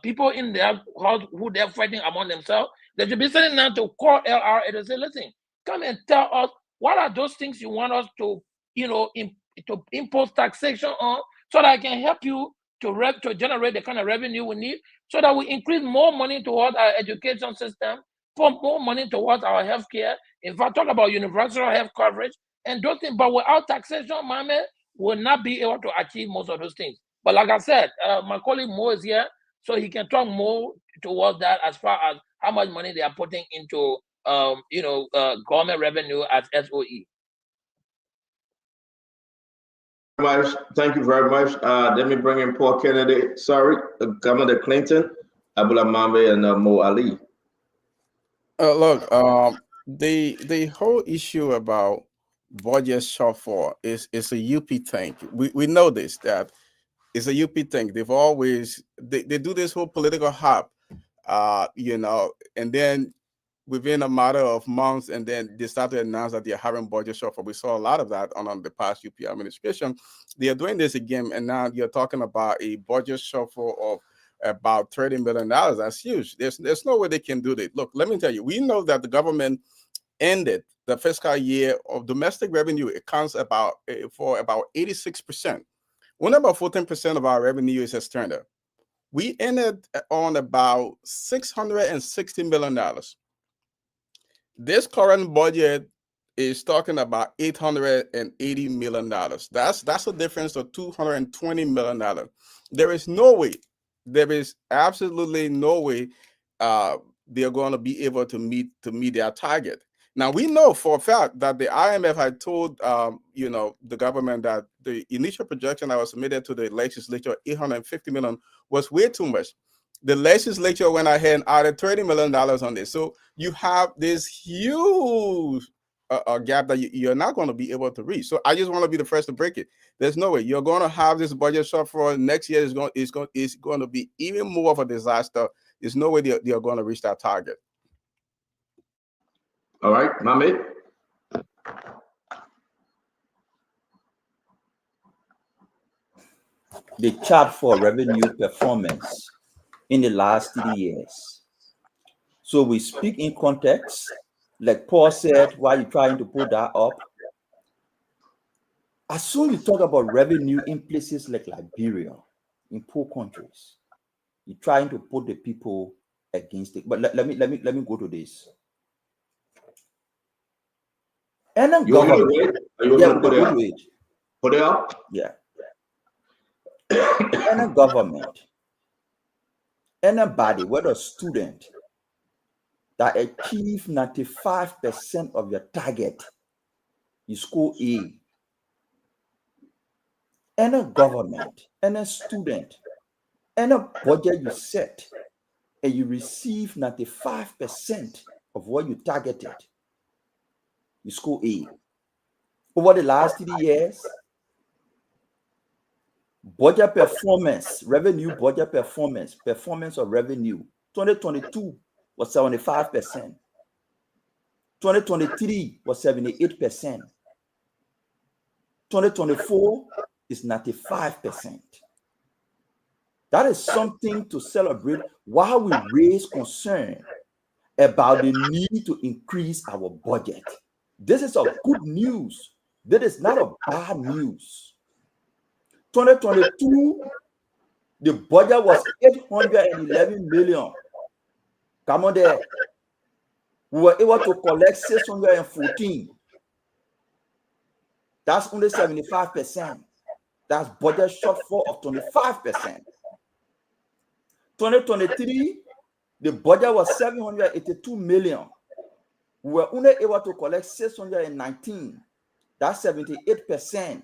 People in their house who they're fighting among themselves, they should be sitting down to call LRA and say, listen, come and tell us what are those things you want us to, to impose taxation on, so that I can help you to generate the kind of revenue we need, so that we increase more money towards our education system, put more money towards our healthcare. In fact, talk about universal health coverage and those things. But without taxation, Mame will not be able to achieve most of those things. But like I said, my colleague Mo is here, so he can talk more towards that as far as how much money they are putting into, government revenue as SOE. Thank you very much. Let me bring in Paul Kennedy. Sorry, Governor Clinton, Abdullah Mambe, and Mo Ali. Look, the whole issue about budget shortfall is a UP thing. We know this, that it's a UP thing. They've always they do this whole political hop, and then within a matter of months, and then they start to announce that they're having budget shortfall. We saw a lot of that on the past UP administration. They are doing this again, and now you're talking about a budget shortfall of about $30 million. That's huge. There's no way they can do that. Look, let me tell you, we know that the government ended the fiscal year of domestic revenue. It counts for about 86%. Only about 14% of our revenue is external. We ended on about $660 million. This current budget is talking about $880 million. That's a difference of $220 million. There is no way, there is absolutely no way they're going to be able to meet their target. Now, we know for a fact that the IMF had told the government that the initial projection that was submitted to the legislature, $850 million, was way too much. The legislature went ahead and added $30 million on this. So you have this huge gap that you're not going to be able to reach. So I just want to be the first to break it. There's no way you're going to have this budget shortfall next year. Is going to be even more of a disaster. There's no way they're going to reach that target. All right, Mohammed. The chart for revenue performance in the last 3 years. So we speak in context, like Paul said, while you're trying to put that up. As soon as you talk about revenue in places like Liberia, in poor countries, you're trying to put the people against it. But let me go to this. And then government, put it up. Yeah. And a government, and a body, whether a student that achieve 95% of your target, you score A. And a government, and a student, and a budget you set, and you receive 95% of what you targeted, you score A. Over the last 3 years, budget performance, revenue budget performance of revenue, 2022 was 75%. 2023 was 78%. 2024 is 95%. That is something to celebrate while we raise concern about the need to increase our budget. This is a good news. This is not a bad news. 2022, the budget was 811 million. Come on there. We were able to collect 614. That's only 75%. That's budget shortfall of 25%. 2023, the budget was 782 million. We were only able to collect 619. That's 78%.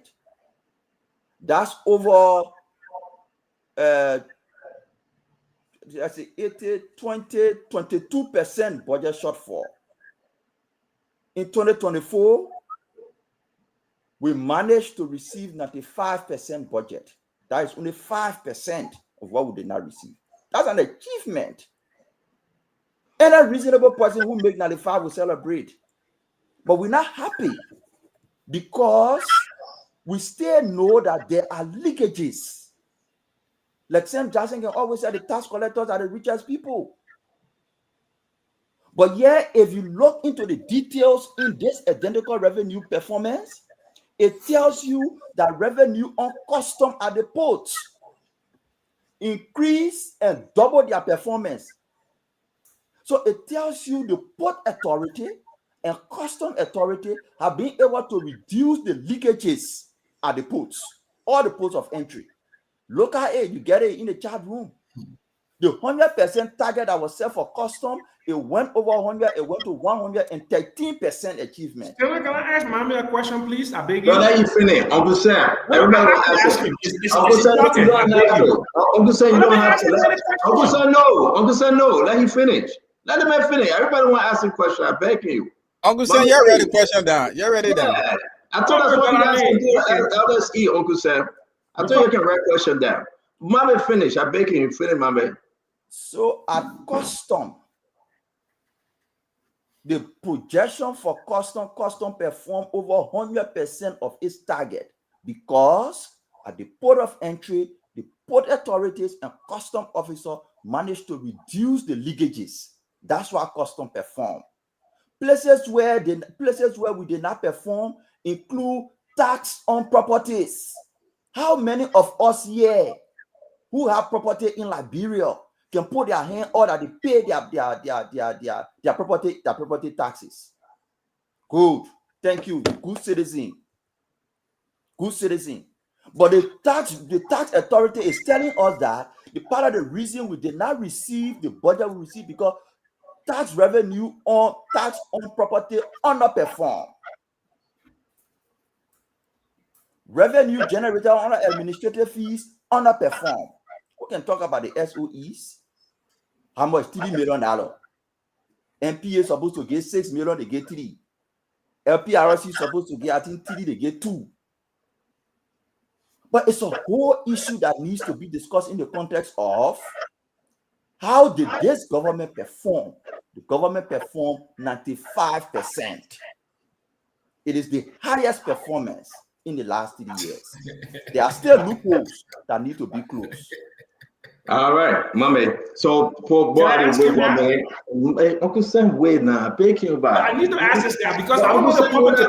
That's over 22% budget shortfall. In 2024, we managed to receive 95% budget. That is only 5% of what we did not receive. That's an achievement. And a reasonable person who makes 95 will celebrate. But we're not happy because we still know that there are leakages. Like Sam Jackson can always say the tax collectors are the richest people. But yeah, if you look into the details in this identical revenue performance, it tells you that revenue on custom at the ports increase and double their performance. So it tells you the port authority and custom authority have been able to reduce the leakages at the ports, all the ports of entry. Look at it, you get it in the chat room. The 100% target that was set for custom, it went over 100, it went to 113% achievement. Can I ask Mommy a question, please? I beg you. Don't let you finish, Uncle Sam. Everybody ask him. Uncle Sam, you don't have to. Uncle Sam, you don't have to. Uncle Sam, no. Uncle Sam, no. Let him finish. Let him finish. Everybody want to ask him a question. I beg you. Uncle Sam, you're ready. Question down. You're ready down. I thought that's what you guys can do. LSE, Uncle Sam. I thought you can write question down. Mommy, finish. I beg you. Finish, Mommy. So at custom, the projection for custom performed over 100% of its target because at the port of entry, the port authorities and custom officer managed to reduce the leakages. That's why custom performed. Places where we did not perform include tax on properties. How many of us here who have property in Liberia can put their hand or that they pay their property taxes. Good. Thank you. Good citizen. Good citizen. But the tax authority is telling us that the part of the reason we did not receive the budget we received because tax revenue on tax on property underperformed. Revenue generated on administrative fees underperformed. We can talk about the SOEs. How much? $3 million. MPA is supposed to get 6 million, they get 3. LPRC is supposed to get, I think, 3, they get 2. But it's a whole issue that needs to be discussed in the context of how did this government perform? The government performed 95%. It is the highest performance in the last 3 years. There are still loopholes that need to be closed. All right, my man. So, for body, wait 1 minute. Uncle Sam, wait now. Baking about. I need to ask this now because I don't want to put the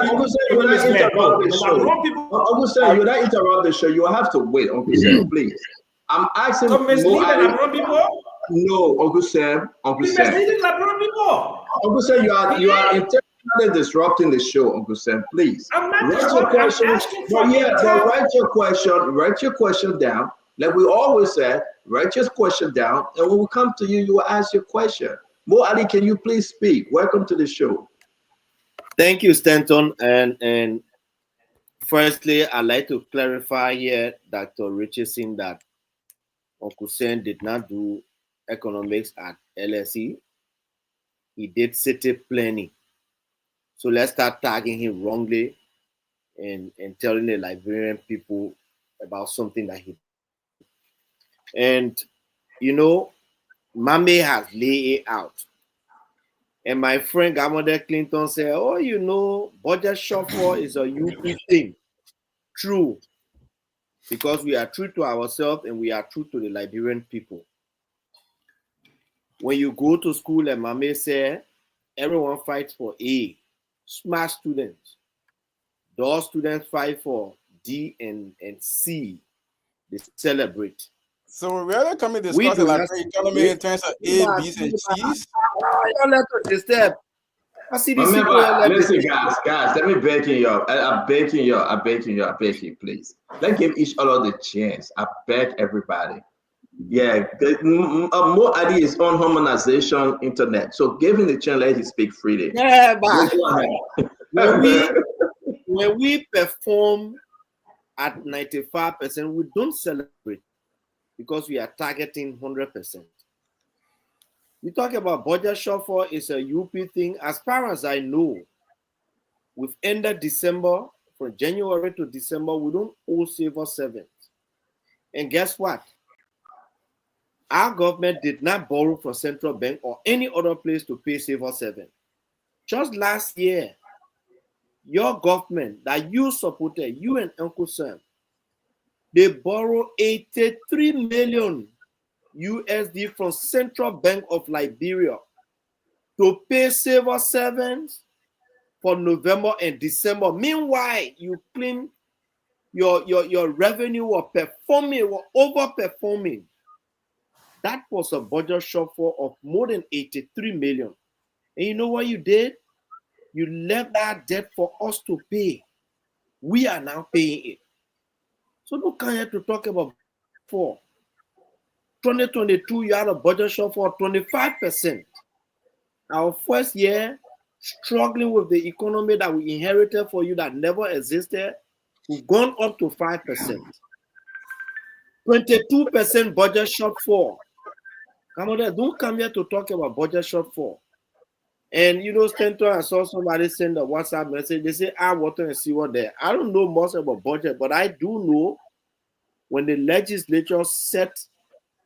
people. Uncle Sam, you're not interrupt the show. You have to wait, Uncle Sam, please. I'm asking. So misleading Labrador people? No, Uncle Sam. Uncle Sam. Misleading Labrador people. Uncle Sam, you are intentionally disrupting the show, Uncle Sam. Please. I'm not write your question. Write your question down. Like we always said, write your question down, and when we come to you, you will ask your question. Mo Ali, can you please speak? Welcome to the show. Thank you, Stanton. And firstly, I'd like to clarify here, Dr. Richardson, that Uncle Sen did not do economics at LSE. He did city planning. So let's start tagging him wrongly and telling the Liberian people about something that he did. And, you know, Mame has laid it out. And my friend Gamode Clinton said, oh, you know, budget shortfall is a UP thing. True. Because we are true to ourselves and we are true to the Liberian people. When you go to school, and Mame said, everyone fights for A. Smart students. Those students fight for D and C. They celebrate. So we're not coming to discuss the Liberian economy in terms of A, B's, and C's. Listen, guys, let me beg you. I'm begging you, please. Let's give each other the chance. I beg everybody. Yeah, more idea is on harmonization internet. So give him the chance, let him speak freely. Yeah, but when we perform at 95%, we don't celebrate. Because we are targeting 100%. We talk about budget shortfall is a UP thing. As far as I know, we've ended December, from January to December, we don't owe Silver 7. And guess what? Our government did not borrow from Central Bank or any other place to pay Silver 7. Just last year, your government that you supported, you and Uncle Sam, they borrow 83 million USD from Central Bank of Liberia to pay Silver 7s for November and December. Meanwhile, you claim your revenue were overperforming. That was a budget shortfall of more than 83 million. And you know what you did? You left that debt for us to pay. We are now paying it. So don't come here to talk about for 2022, you had a budget shortfall of 25%. Our first year, struggling with the economy that we inherited for you that never existed, we've gone up to 5%. 22% budget shortfall. Come on, don't come here to talk about budget shortfall. And you know, Stanton, I saw somebody send a WhatsApp message. They say, I want to see what there. I don't know much about budget, but I do know when the legislature set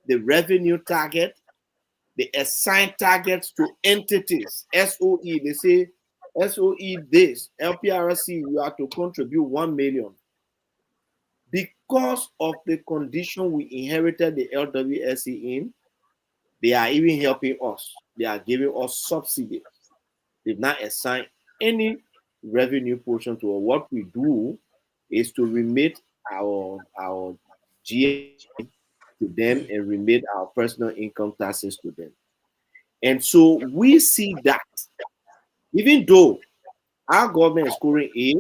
the revenue target, they assign targets to entities. SOE, they say, SOE this, LPRC, you have to contribute 1 million. Because of the condition we inherited the LWSE in, they are even helping us. They are giving us subsidies. They've not assigned any revenue portion to us. What we do is to remit our GA to them and remit our personal income taxes to them. And so we see that even though our government is scoring A,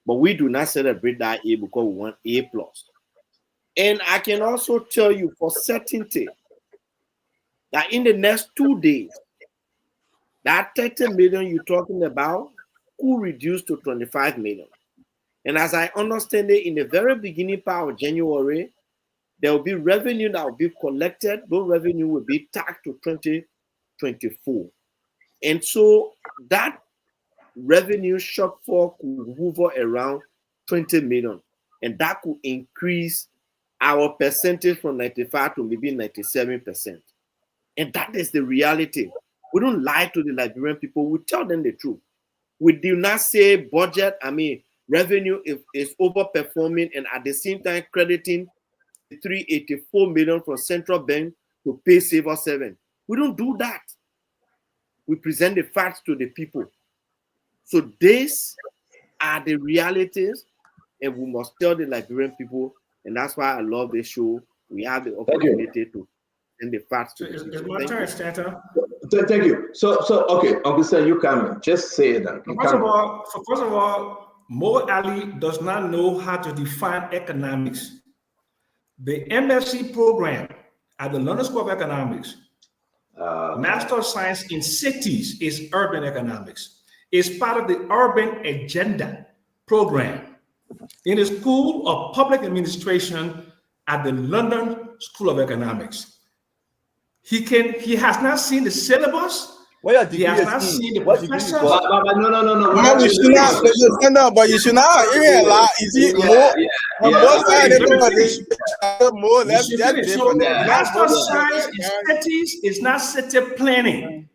but we do not celebrate that A because we want A+. And I can also tell you for certainty that in the next 2 days, that 30 million you're talking about could reduce to 25 million. And as I understand it, in the very beginning part of January, there will be revenue that will be collected. Those revenue will be taxed to 2024. And so that revenue shortfall could hover around 20 million. And that could increase our percentage from 95 to maybe 97%. And that is the reality. We don't lie to the Liberian people. We tell them the truth. We do not say budget, revenue is overperforming and at the same time crediting 384 million from central bank to pay civil servant. We don't do that. We present the facts to the people. So these are the realities, and we must tell the Liberian people, and that's why I love this show. We have the opportunity to send the facts to the people. My turn, Stanton. Thank you. So okay, Uncle Sam, you come in. Just say that. First of all, Mo Ali does not know how to define economics. The MSc program at the London School of Economics, Master of Science in Cities, is urban economics. It's part of the urban agenda program in the School of Public Administration at the London School of Economics. He has not seen the syllabus. He has not seen the professors. No. Man, you should not. No, but you should not. You ain't lie. Is it more? On both sides, everybody more. Let's get different. Master of Science in Cities is not city planning.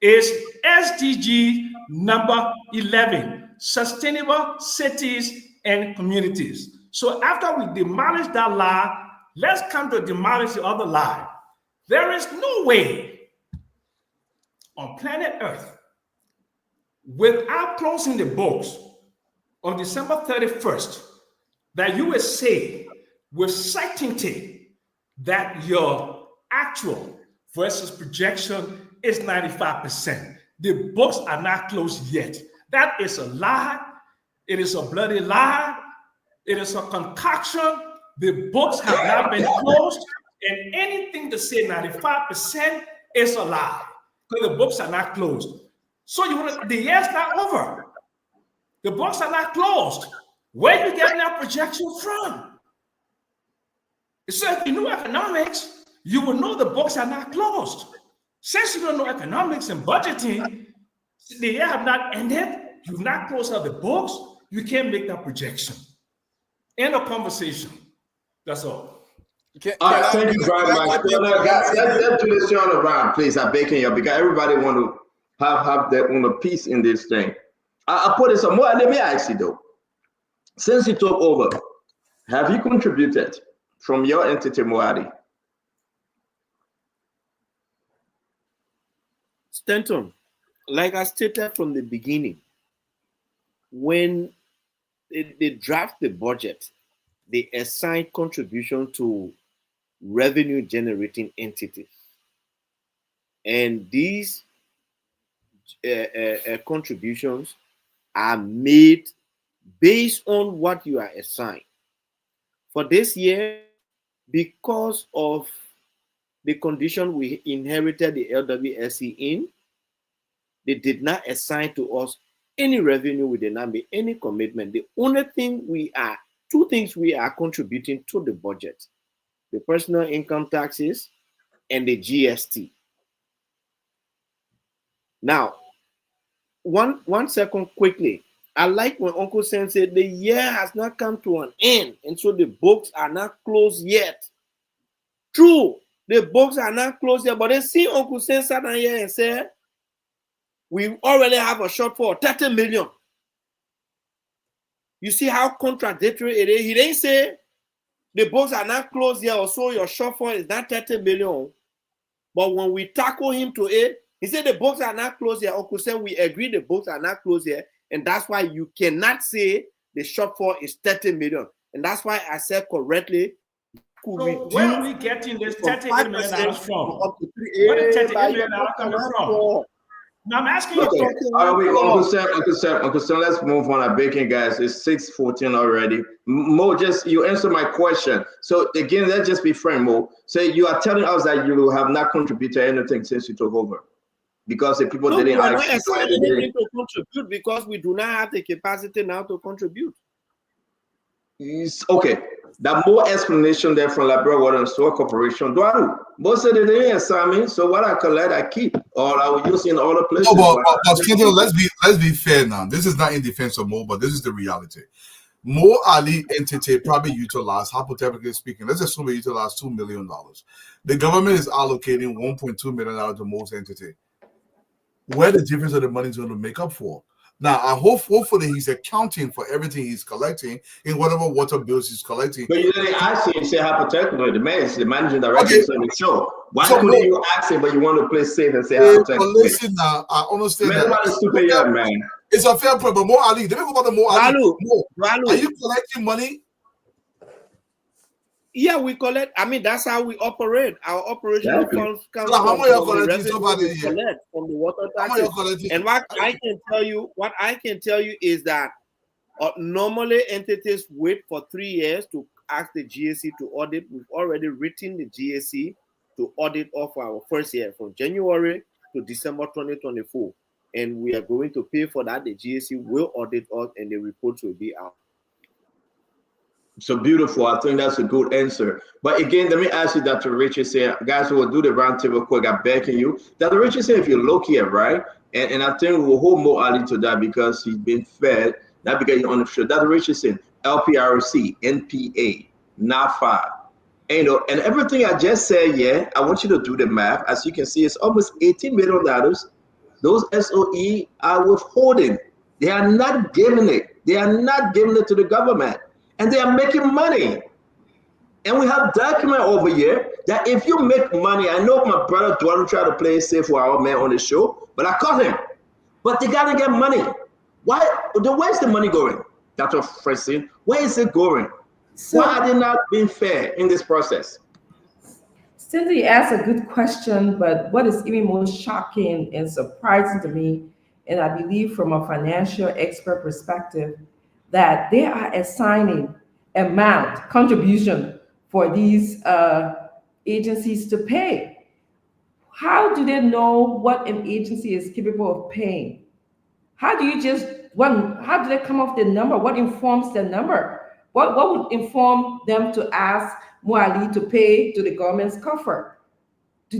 It's SDG number 11, Sustainable Cities and Communities. So after we demolish that lie, let's come to demolish the other lie. There is no way on planet Earth, without closing the books on December 31st, that you will say with certainty that your actual versus projection is 95%. The books are not closed yet. That is a lie. It is a bloody lie. It is a concoction. The books have not been closed, and anything to say 95% is a lie, because the books are not closed. So the year's not over. The books are not closed. Where are you getting that projection from? So if you know economics, you will know the books are not closed. Since you don't know economics and budgeting, the year have not ended, you've not closed out the books, you can't make that projection. End of conversation. That's all. All right, thank you very much. Guys, let's do this on the round, please. I'm begging you, because everybody want to have their own piece in this thing. I put it some more. Let me ask you though. Since you took over, have you contributed from your entity, Moadi? Stanton, like I stated from the beginning, when they draft the budget, they assign contribution to revenue generating entities. And these contributions are made based on what you are assigned. For this year, because of the condition we inherited the LWSC in, they did not assign to us any revenue, we did not make any commitment. The only thing two things we are contributing to the budget: the personal income taxes and the GST. Now, one second quickly. I like when Uncle Sam said the year has not come to an end, and so the books are not closed yet. True, the books are not closed yet, but then see Uncle Sam sat down here and said, we already have a shortfall of 30 million. You see how contradictory it is? He didn't say the books are not closed yet, or so your shortfall is not 30 million. But when we tackle him to it, he said the books are not closed yet. Uncle Sam, we agree the books are not closed yet, and that's why you cannot say the shortfall is 30 million. And that's why I said correctly, could So where are reduce we getting this from $38 million 5% from? up to 3. Where did $38 But million you're coming talking from? hardcore. Now I'm asking You're you. Okay, talking all right, hardcore. Uncle Sam, let's move on. I'm baking, guys. It's 6:14 already. Mo, just you answer my question. So again, let's just be frank, Mo. So you are telling us that you have not contributed anything since you took over because the people No, we didn't are not ask you assigning anything. anything to contribute because we do not have the capacity now to contribute. Okay, that more explanation there from Liberia Water and Sewer Corporation. Do I do? Most of the day assignment. So what I collect, I keep, or I will use in other places. No, but Kendall, let's be fair now. This is not in defense of Mo, but this is the reality. Mo Ali entity probably utilized, hypothetically speaking, let's assume we utilize $2 million. The government is allocating $1.2 million to Mo's entity. Where the difference of the money is going to make up for? Now, I hopefully he's accounting for everything he's collecting in whatever water bills he's collecting. But you didn't ask him, you say hypothetically, the man is the managing director of the show. Why couldn't you ask him, but you want to play safe and say hypothetically? But listen now, I understand man, that. Stupid young man. It's a fair point, but Mo Ali, let me go back to Mo Ali. Mo, are you collecting money? Yeah, we collect. I mean, that's how we operate. Our operational funds come So how from much are you the collecting revenue so far we this year? collect from the water How much are you taxes. collecting? And what I can tell you is that normally entities wait for 3 years to ask the GSC to audit. We've already written the GSC to audit of our first year from January to December 2024. And we are going to pay for that. The GSC will audit us and the reports will be out. So beautiful. I think that's a good answer. But again, let me ask you, Dr. Richard, say, guys, we'll do the roundtable quick. I'm begging you. Dr. Richard said, if you look here, right? And I think we'll hold Mo Ali to that because he's been fed, not because he's on the show. Dr. Richard said, LPRC, NPA, NAFA, and everything I just said, yeah, I want you to do the math. As you can see, it's almost $18 million. Those SOE are withholding. They are not giving it. They are not giving it to the government. And they are making money. And we have document over here that if you make money, I know my brother Dwayne tried to play it safe for our man on the show, but I caught him. But they gotta get money. Where's the money going? Dr. Francine, where is it going? Why are they not being fair in this process? Cindy asked a good question, but what is even more shocking and surprising to me, and I believe from a financial expert perspective, that they are assigning amount, contribution for these agencies to pay. How do they know what an agency is capable of paying? How do you how do they come up with the number? What informs the number? What would inform them to ask Mo Ali to pay to the government's coffer? Have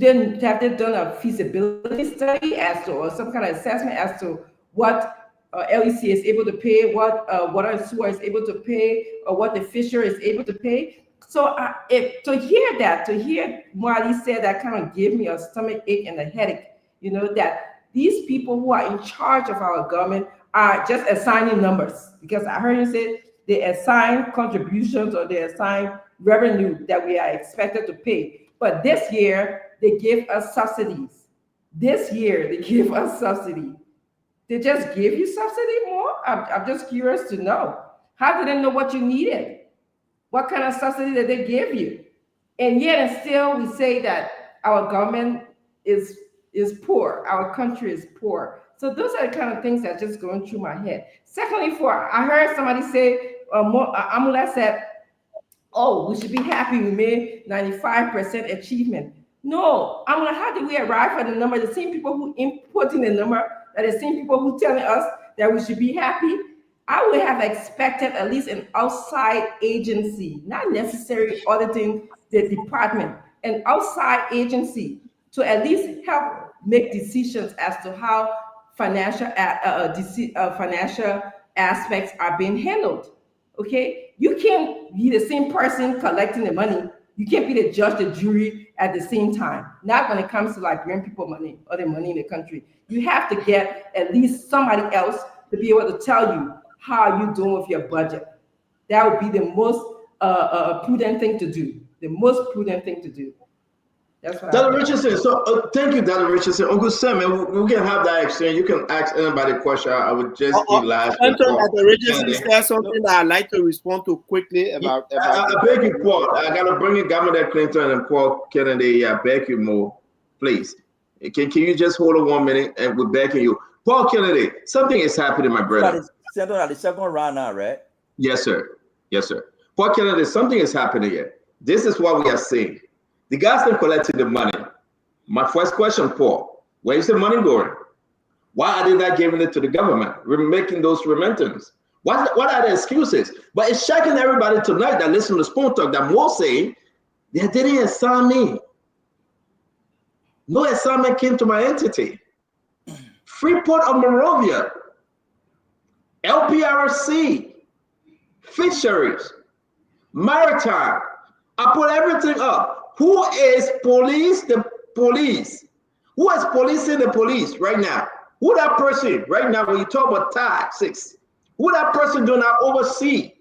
they done a feasibility study as to, or some kind of assessment as to what LEC is able to pay, what water and sewer is able to pay, or what the fisher is able to pay? So to hear Mo Ali say that kind of gave me a stomach ache and a headache, that these people who are in charge of our government are just assigning numbers. Because I heard you say they assign contributions or they assign revenue that we are expected to pay. But this year, they give us subsidies. This year, they give us subsidy. They just give you subsidy more? I'm just curious to know. How did they know what you needed? What kind of subsidy did they give you? And yet and still we say that our government is poor. Our country is poor. So those are the kind of things that are just going through my head. Secondly, I heard somebody say, Amula said, oh, we should be happy we made 95% achievement. No, Amula, how did we arrive at the number? The same people who inputting the number are the same people who telling us that we should be happy. I would have expected at least an outside agency, not necessarily auditing the department, an outside agency to at least help make decisions as to how financial aspects are being handled. Okay, you can't be the same person collecting the money. You can't be the judge, the jury at the same time. Not when it comes to Liberian people money or the money in the country. You have to get at least somebody else to be able to tell you how you're doing with your budget. That would be the most prudent thing to do. The most prudent thing to do. That's what Dr. Richardson, so thank you, Dr. Richardson. Uncle Sam, we can have that exchange. You can ask anybody a question. I would just give last. Dr. Richardson said something that I'd like to respond to quickly about. I beg you, Paul. I got to bring in Governor Clinton and Paul Kennedy. I beg you more, please. Can you just hold on 1 minute and we're begging you. Paul Kennedy, something is happening, my brother. Senator, the second round now, right? Yes, sir. Yes, sir. Paul Kennedy, something is happening here. This is what we are seeing. The guys that collected the money. My first question, Paul, where is the money going? Why are they not giving it to the government? We're making those remittances. What are the excuses? But it's shocking everybody tonight that listen to Spoon Talk that more saying they didn't assign me. No assignment came to my entity. Freeport of Monrovia, LPRC, Fisheries, Maritime. I put everything up. Who is police? The police. Who is policing the police right now? Who that person right now when you talk about taxes? Who that person do not oversee?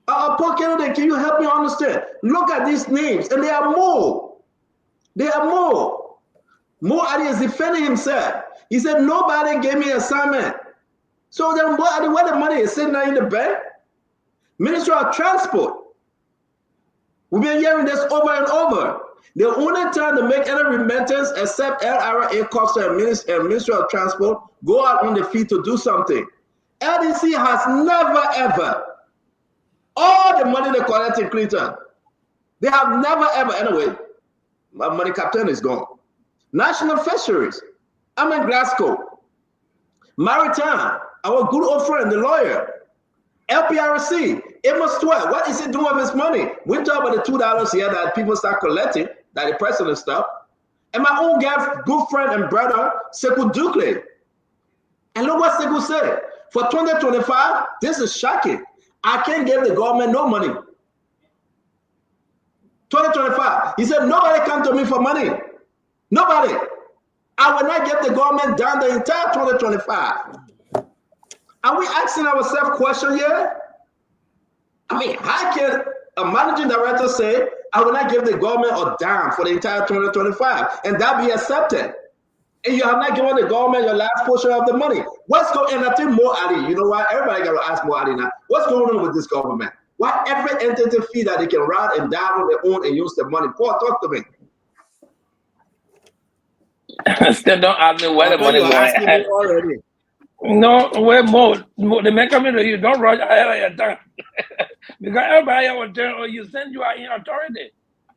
Paul Kennedy, can you help me understand? Look at these names, and there are more. There are more. Mo Ali is defending himself. He said, nobody gave me assignment. So then where the money is sitting there in the bank? Ministry of Transport. We've been hearing this over and over. The only time to make any remittance except LRA costs and Ministry of Transport go out on the field to do something. LDC has never ever, all the money they collect in Clinton, they have never ever, anyway, my money captain is gone. National Fisheries, I'm in Glasgow. Maritime, our good old friend, the lawyer. LPRC, Amos 12, what is he doing with his money? We talk about the $2 here that people start collecting, that the president stuff. And my own guy, good friend and brother, Sekou Dukle. And look what Sekou said. For 2025, this is shocking. I can't give the government no money. 2025, he said, nobody come to me for money. Nobody. I will not give the government down the entire 2025. Are we asking ourselves question here? I mean, how can a managing director say, I will not give the government a dime for the entire 2025 and that be accepted? And you have not given the government your last portion of the money. What's going on? And I think Mo Ali, you know what? Everybody got to ask Mo Ali now. What's going on with this government? Why every entity fee that they can write and down on their own and use the money? Paul, talk to me. Still don't ask me where the money going already. No, where more the man coming to you, don't rush ahead of your time. Because everybody will tell you, you send you are in authority.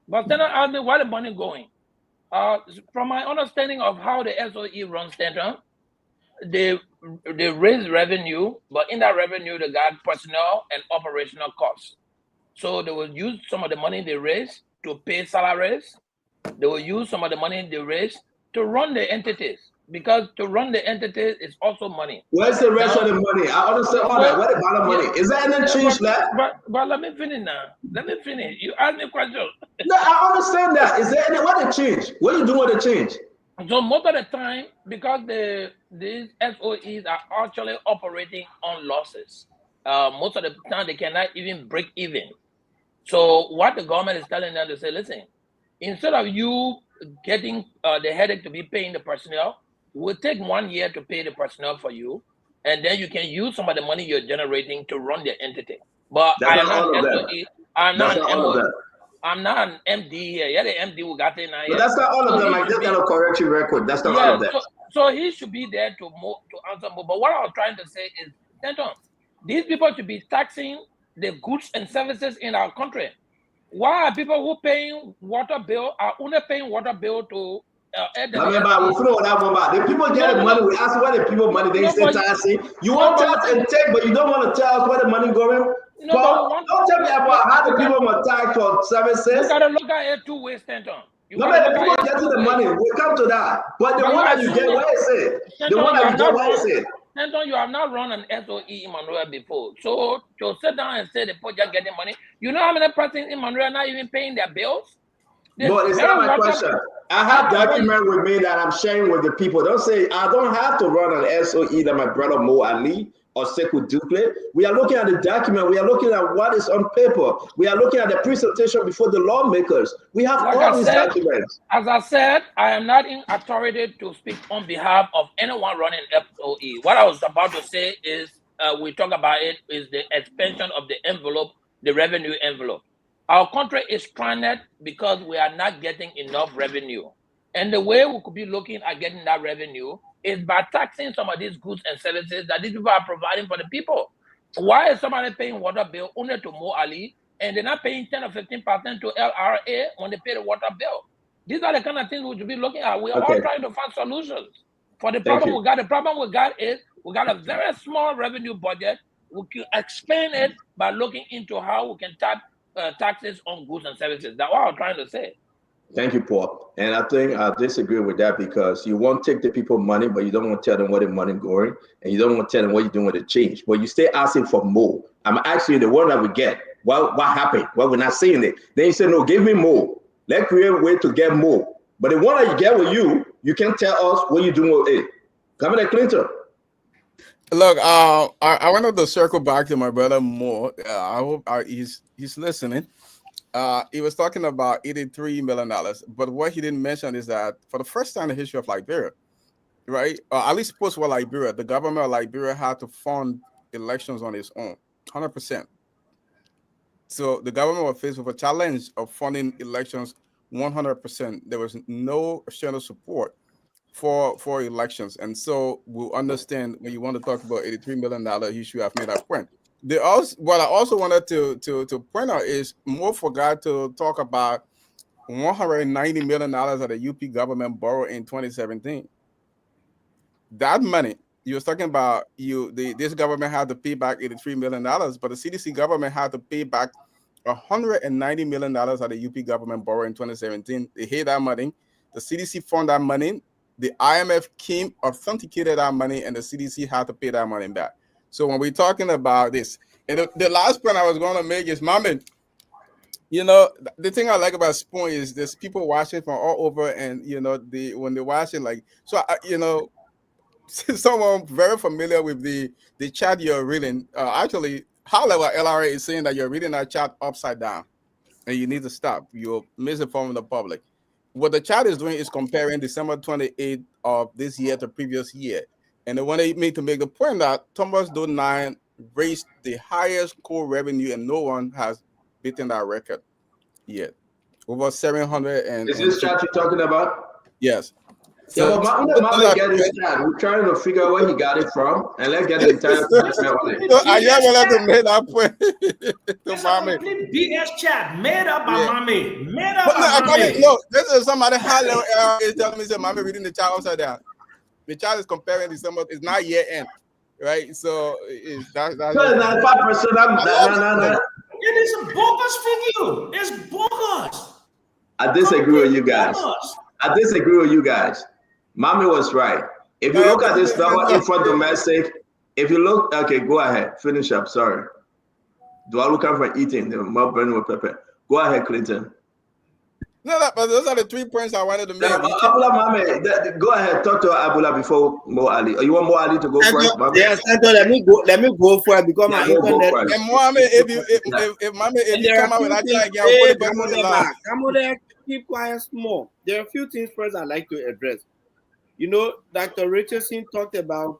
But then ask me where the money going. From my understanding of how the SOE runs Stanton, they raise revenue, but in that revenue they got personnel and operational costs. So they will use some of the money they raise to pay salaries. They will use some of the money they raise to run the entities. Because to run the entities is also money. Where's the rest of the money? I understand all that. Where the bottom money? Is there any change left? But let me finish now. Let me finish. You asked me a question. No, I understand that. Is there any what the change? What are you doing with the change? So most of the time, because these SOEs are actually operating on losses, most of the time they cannot even break even. So what the government is telling them to say, listen, instead of you getting the headache to be paying the personnel, we'll take 1 year to pay the personnel for you, and then you can use some of the money you're generating to run the entity. But I am not SOE. I'm not an MD here. Yeah, the MD who got in. But that's not all of them. I just got a correction record. That's not all of them. So he should be there to answer more. But what I was trying to say is, these people should be taxing the goods and services in our country. Why are people who paying water bill are only paying water bill to the people get money. We ask where the people money they say taxing. You want tax and take, but you don't want to tell us where the money going. Don't tell me about how the people must tax for services. You gotta look at it two ways, Stanton. No, but the people getting the money. We come to that. But the one that you get, where is it? The one that you get, where is it? Stanton, you have not run an SOE in Monrovia before. So to sit down and say the people just getting money, you know how many persons in Monrovia not even paying their bills? But it's not my question. I have document with me that I'm sharing with the people. Don't say I don't have to run an SOE that my brother Mo Ali or quadruple. We are looking at the document. We are looking at what is on paper. We are looking at the presentation before the lawmakers. We have Like all I these said, documents. as I said, I am not in authority to speak on behalf of anyone running FOE. What I was about to say is, we talk about it, is the expansion of the envelope, the revenue envelope. Our country is stranded because we are not getting enough revenue. And the way we could be looking at getting that revenue is by taxing some of these goods and services that these people are providing for the people. Why is somebody paying water bill only to Mo Ali, and they're not paying 10 or 15% to LRA when they pay the water bill? These are the kind of things we should be looking at. We're all trying to find solutions for the problem we got. The problem we got is we got a very small revenue budget. We can expand it by looking into how we can tap taxes on goods and services. That's what I'm trying to say. Thank you, Paul. And I think I disagree with that because you won't take the people money, but you don't want to tell them where the money going, and you don't want to tell them what you're doing with the change. But you stay asking for more. I'm actually the one that we get. What happened? Well, we're not seeing it. Then you say, no, give me more. Let's create a way to get more. But the one that you get with you can't tell us what you're doing with it. Governor Clinton. Look, I wanted to circle back to my brother Moore. I hope he's listening. He was talking about $83 million, but what he didn't mention is that for the first time in the history of Liberia, right, at least post-war Liberia, the government of Liberia had to fund elections on its own, 100%. So the government was faced with a challenge of funding elections 100%. There was no external support for elections, and so we'll understand when you want to talk about $83 million issue. I've made that point. What I also wanted to point out is Mo forgot to talk about $190 million that the UP government borrowed in 2017. That money you was talking about, this government had to pay back $83 million, but the CDC government had to pay back $190 million that the UP government borrowed in 2017. They hid that money. The CDC funded that money. The IMF came, authenticated that money, and the CDC had to pay that money back. So when we're talking about this, and the last point I was going to make is, Mama, the thing I like about Spoon is there's people watching from all over, and when they're watching, like, so someone very familiar with the chat you're reading, actually, however, LRA is saying that you're reading that chat upside down, and you need to stop. You're misinforming the public. What the chat is doing is comparing December 28th of this year to previous year. And they wanted me to make the point that Thomas Doe 9 raised the highest core revenue, and no one has beaten that record yet. Over 700 and... Is this chat you're talking about? Yes. Yeah, but Mama get his chat. We're trying to figure out where he got it from, and let's get the entire document on it. So I just wanted to make that point to Mama. BS chat made up by Mama. Made up by Mama. No, this is somebody high level is telling me, say, Mama reading the chat upside down. The child is comparing December. It's not year end, right? So that's 95%. It is a bogus figure. It's bogus. I disagree with you guys. Mommy was right. If you look at this number for domestic, if you look, okay, go ahead, finish up. Sorry. Do I look out for eating? The more burning with pepper. Go ahead, Clinton. No, but those are the 3 points I wanted to make. Abula Mame, go ahead, talk to Abula before Mo Ali. Or you want Mo Ali to go first? Yes, let me go for it because my internet. And Mohammed, if Mame, if you come out with that again, I'll put it back on the line. Come on there, keep quiet small. There are a few things first I'd like to address. Dr. Richardson talked about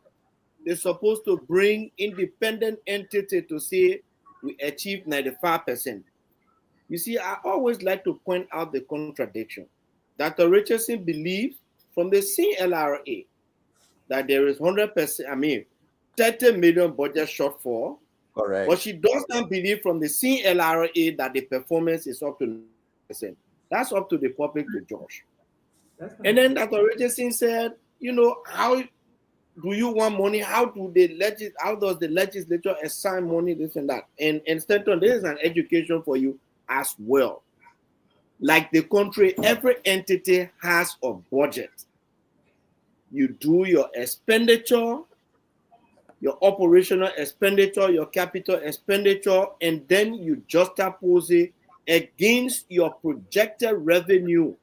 they're supposed to bring independent entity to say we achieved 95%. You see, I always like to point out the contradiction. Dr. Richardson believes from the CLRA that there is 100%, 30 million budget shortfall. Correct. But she does not believe from the CLRA that the performance is up to 90%. That's up to the public to judge. And then Dr. Richardson said, how do you want money? How does the legislature assign money, this and that? And Stanton, this is an education for you as well. Like the country, every entity has a budget. You do your expenditure, your operational expenditure, your capital expenditure, and then you juxtapose it against your projected revenue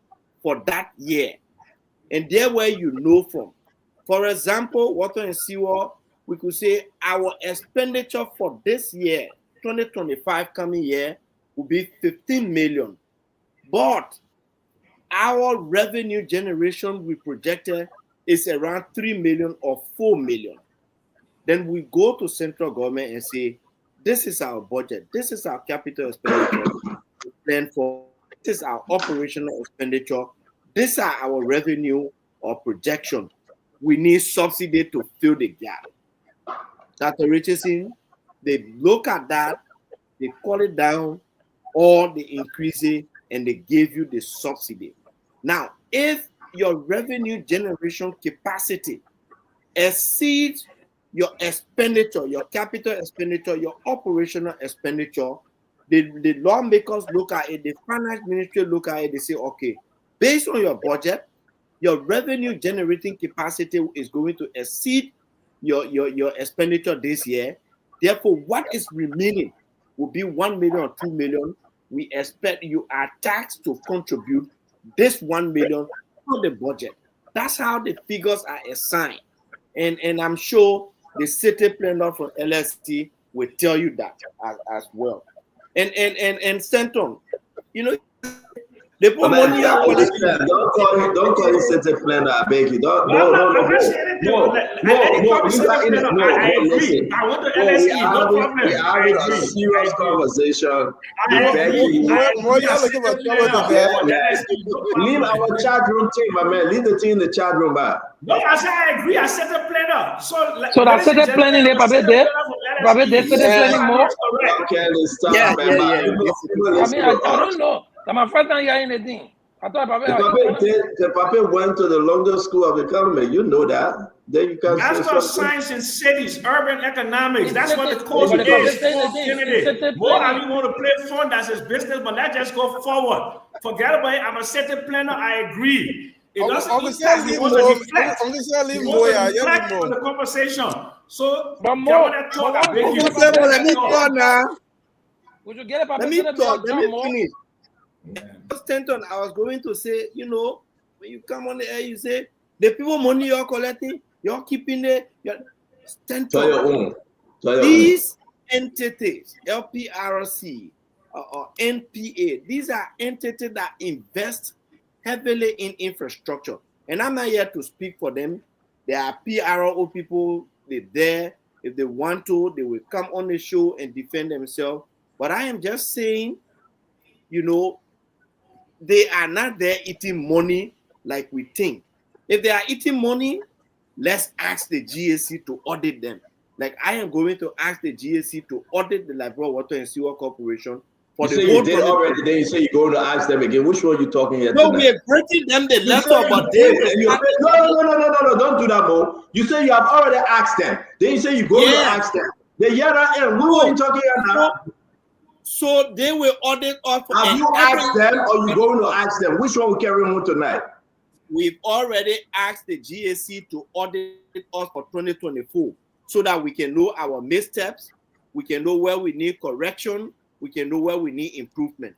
for that year. And there where you know from. For example, water and sewer, we could say our expenditure for this year, 2025 coming year, will be 15 million. But our revenue generation we projected is around 3 million or 4 million. Then we go to central government and say, this is our budget, this is our capital expenditure plan for, this is our operational expenditure, these are our revenue or projection. We need subsidy to fill the gap. Dr. Richardson, they look at that, they call it down, or they increase it, and they give you the subsidy. Now, if your revenue generation capacity exceeds your expenditure, your capital expenditure, your operational expenditure, the lawmakers look at it, the finance ministry look at it, they say, okay, based on your budget, your revenue generating capacity is going to exceed your expenditure this year. Therefore, what is remaining will be 1 million or 2 million. We expect you are taxed to contribute this 1 million to the budget. That's how the figures are assigned. And I'm sure the city planner from LST will tell you that as well. And Stanton, you know, they put money out. Don't call it city planner, I beg you. No. We are having a serious conversation. Leave our chat room team, my man. Leave the team in the chat room back. No, I said I agree. I said the planner. So that's the planning. They probably there. Probably there for the planning more. Okay, let's start. I mean, I don't know. That's my first time hearing anything. I thought the Papa went to the London School of Economy. You know that. Then you can. That's called science in cities, urban economics. That's what the course is. More than you want to play fun, that's his business, but let's just go forward. Forget about it. I'm a city planner. I agree. It doesn't reflect the conversation. So, but more, let me finish. Stanton, I was going to say, you know, when you come on the air, you say the people money you're collecting, you're keeping it. Stanton, these entities, LPRC or NPA, these are entities that invest heavily in infrastructure. And I'm not here to speak for them. There are PRO people, they're there. If they want to, they will come on the show and defend themselves. But I am just saying, you know, they are not there eating money like we think. If they are eating money, let's ask the GSC to audit them. Like I am going to ask the GSC to audit the Liberia Water and Sewer Corporation. For you the say you did already, then you say you're going to ask them again. Which one are you talking here? No, we are breaking them the letter, but they no, don't do that, Mo. You say you have already asked them. Then you say you're going to ask them. The year end, who are you talking about now? So they will audit us. Have you asked them or you going to ask them? Which one will carry on tonight? We've already asked the GSC to audit us for 2024 so that we can know our missteps, we can know where we need correction, we can know where we need improvement.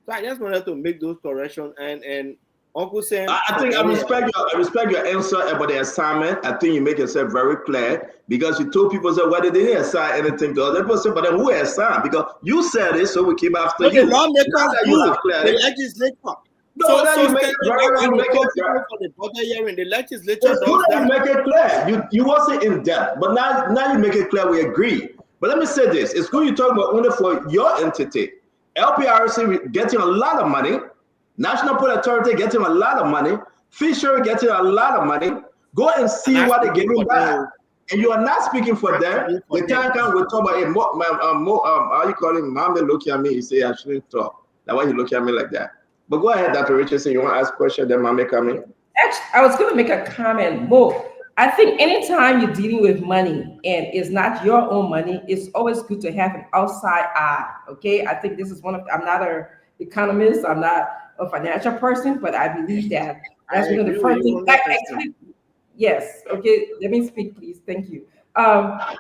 So I just wanted to make those corrections and Uncle Sam. I think I respect your answer about the assignment. I think you make yourself very clear because you told people that whether they didn't assign anything to other person, but then who assigned? Because you said it, so we keep after you. The lawmakers, the legislature. No, so you make it very clear. For the budget hearing, the legislature you make it clear. You wasn't in depth, but now you make it clear. We agree. But let me say this: it's good you talk about only for your entity. LPRC getting a lot of money. National Port Authority getting a lot of money. Fishery getting a lot of money. Go and see what they're giving back. And you are not speaking for them. The time we talk about it. How you call him? Mommy look at me. He say I shouldn't talk. That's why you look at me like that. But go ahead, Dr. Richardson. You want to ask a question? Then Mommy come in. Actually, I was going to make a comment more. I think anytime you're dealing with money and it's not your own money, it's always good to have an outside eye. Okay, I think this is I'm not an economist. I'm not a financial person, but I believe that that's one of the first things. Yes. Okay. Let me speak, please. Thank you.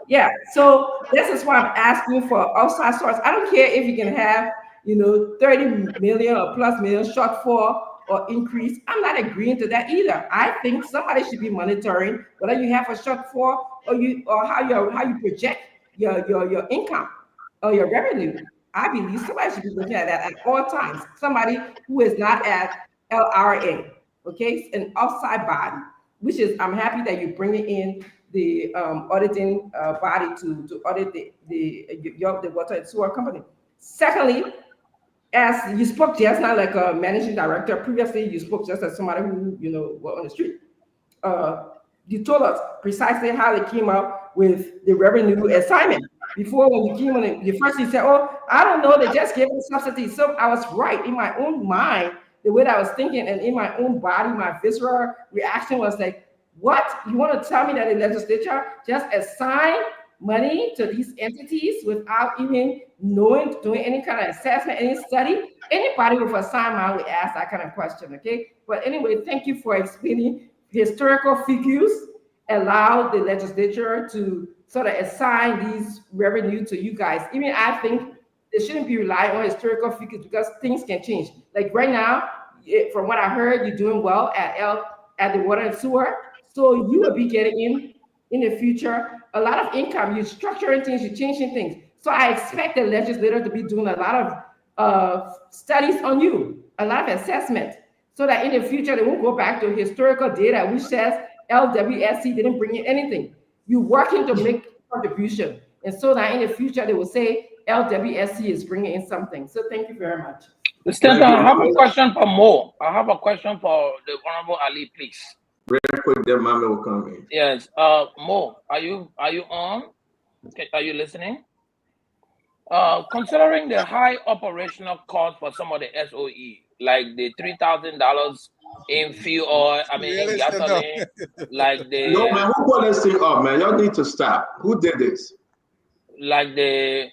Yeah. So this is why I'm asking for outside source. I don't care if you can have 30 million or plus million shortfall or increase. I'm not agreeing to that either. I think somebody should be monitoring whether you have a shortfall or how you project your income or your revenue. I believe somebody should be looking at that at all times. Somebody who is not at LRA, okay, an outside body, which is, I'm happy that you're bringing in the auditing body to audit the water and sewer company. Secondly, as you spoke just now like a managing director, previously you spoke just as somebody who, were on the street. You told us precisely how they came up with the revenue assignment. Before, when you came on it, you first you said, oh, I don't know, they just gave us subsidies. So I was right in my own mind, the way that I was thinking, and in my own body, my visceral reaction was like, what? You want to tell me that the legislature just assigned money to these entities without even knowing, doing any kind of assessment, any study? Anybody with a assignment would ask that kind of question, okay? But anyway, thank you for explaining historical figures allow the legislature to sort of assign these revenue to you guys. Even I think they shouldn't be relying on historical figures because things can change. Like right now, from what I heard, you're doing well at the water and sewer. So you will be getting in the future a lot of income. You're structuring things, you're changing things. So I expect the legislator to be doing a lot of studies on you, a lot of assessment, so that in the future they won't go back to historical data which says LWSC didn't bring in anything. You're working to make contribution, and so that in the future they will say LWSC is bringing in something. So thank you very much. Mr. I have a question for Mo. I have a question for the Honorable Ali, please. Very quick, then Mama will come in. Yes, Mo, are you on? Okay, are you listening? Considering the high operational cost for some of the SOE, like the $3,000 in fuel oil, in gasoline, like the no man, who put this thing up, man? Y'all need to stop. Who did this? Like a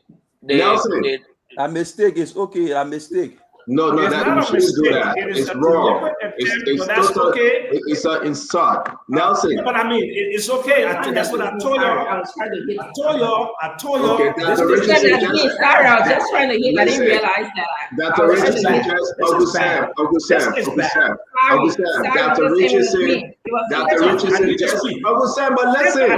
mistake is okay. A mistake. No, that you shouldn't do that. It's wrong. It's total, okay. It's an insult. Nelson. Yeah, but it's okay. That's what I told y'all. I told y'all. Okay, Dr. Richardson just. Sorry, I was just trying to hit. I didn't realize that. Dr. Richardson just. Uncle Sam. Dr. Richardson just. Uncle Sam, but listen.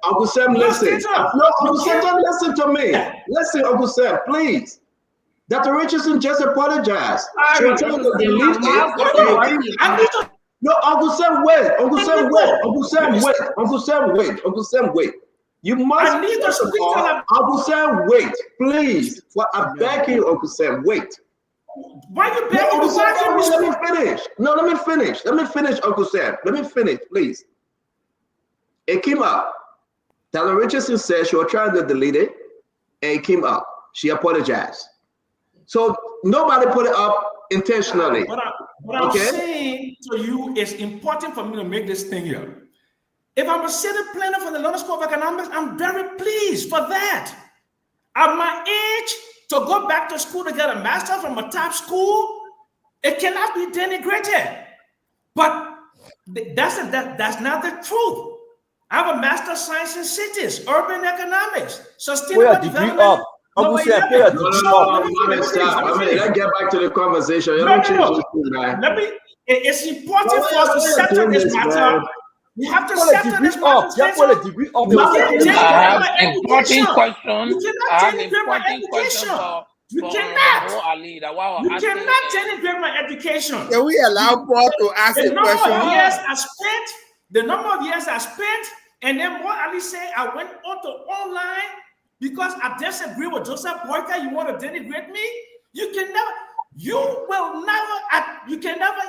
Uncle Sam, listen. No, Uncle Sam, don't listen to me. Listen, Uncle Sam, please. Dr. Richardson just apologized. She was trying to delete it. No, Uncle Sam, wait. Uncle Sam, wait. You must. Uncle Sam, wait, please. Well, I'm begging you, Uncle Sam, wait. Why you begging? Uncle Sam, let me finish. No, let me finish, Uncle Sam. Let me finish, please. It came up. Dr. Richardson said she was trying to delete it, and it came up. She apologized. So nobody put it up intentionally. What I'm saying to you is important for me to make this thing here. If I'm a city planner for the London School of Economics, I'm very pleased for that. At my age, to go back to school to get a master's from a top school, it cannot be denigrated. But that's not the truth. I have a master's of science in cities, urban economics, sustainable development. Let's get back to the conversation. It's important for us to settle this matter. We have to settle this matter. I have important questions. You cannot denigrate my education. Can we allow Paul to ask a question? The number of years I spent, and then what Ali said, I went on to online because I disagree with Joseph Boyka. You want to denigrate me? You can never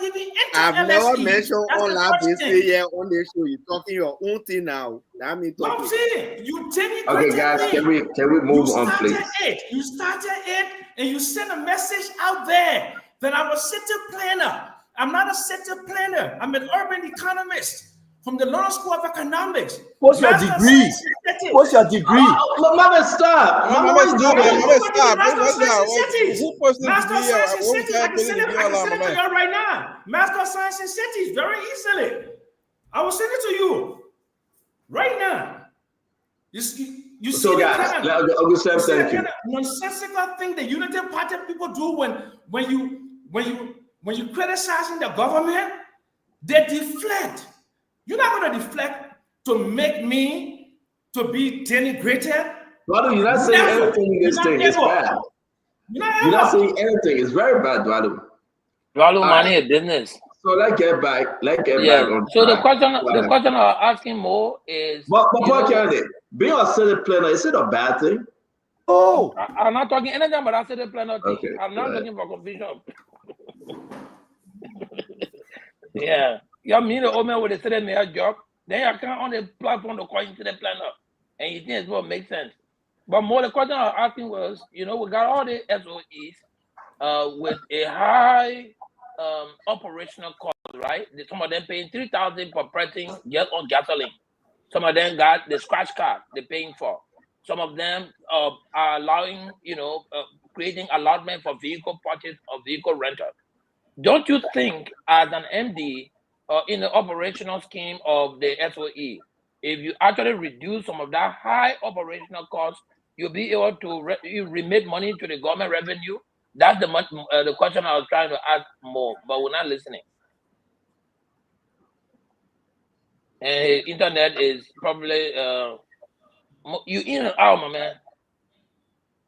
even enter I've LSE. never mentioned online this year on this show. You're talking your own thing now. That means what I'm saying, you denigrated okay, guys, me. Can we move on, please? You started it, and you sent a message out there that I'm a city planner. I'm not a city planner. I'm an urban economist from the London School of Economics. What's your degree? Mama, stop. Mama, stop. Who posted Master of Science in Cities? I can send it to you right now. Master of Science in Cities, very easily. I will send it to you right now. You see So the guys, kind thank of you. nonsensical thing the Unity Party people do when you criticizing the government, they deflect. You're not going to deflect to make me to be denigrated. Dwadu, you're not saying everything in this thing is bad. You're not saying everything is very bad, Dwadu. Dwadu, money is business. So let's get back. Back on So track. the question I'm asking more is. But Paul Kennedy, being a city planner, is it a bad thing? Oh, I'm not talking anything but I said the planner thing. Okay, I'm not looking for confusion. Yeah. You mean the old man with the city mayor job? Then you can't on the platform to call into the planner. And you think it's what makes sense. But more the question I was asking was, we got all the SOEs with a high operational cost, right? Some of them paying $3,000 per person just on gasoline. Some of them got the scratch card they're paying for. Some of them are allowing, creating allotment for vehicle purchase or vehicle rental. Don't you think, as an MD, in the operational scheme of the SOE, if you actually reduce some of that high operational cost, you'll be able to remit money to the government revenue? That's the question I was trying to ask more, but we're not listening. And internet is probably you in and out, my man.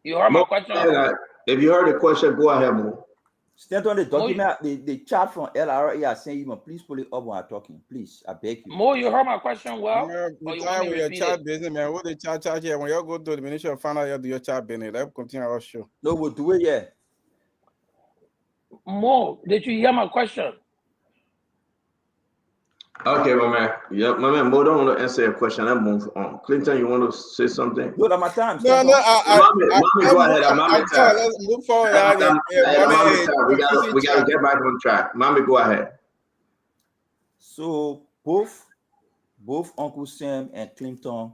You heard my question? If you heard the question, go ahead, Mo. Stand on the document, the chart from LRA are saying, please pull it up while talking. Please, I beg you. Mo, you heard my question well? Yeah, or you want me to your repeat chat it? business, man. What the chat here? When you go to the Ministry of Finance, you do your chat business. Let's continue our show. No, we'll do it, yeah. Mo, did you hear my question? Okay, my man. Yeah, my man. Mo don't want to answer your question. Let's move on. Clinton, you want to say something? Good at my time. No, Mommy, go ahead. Mommy, time. Let's move forward. We gotta get back on track. Mommy, go ahead. So both Uncle Sam and Clinton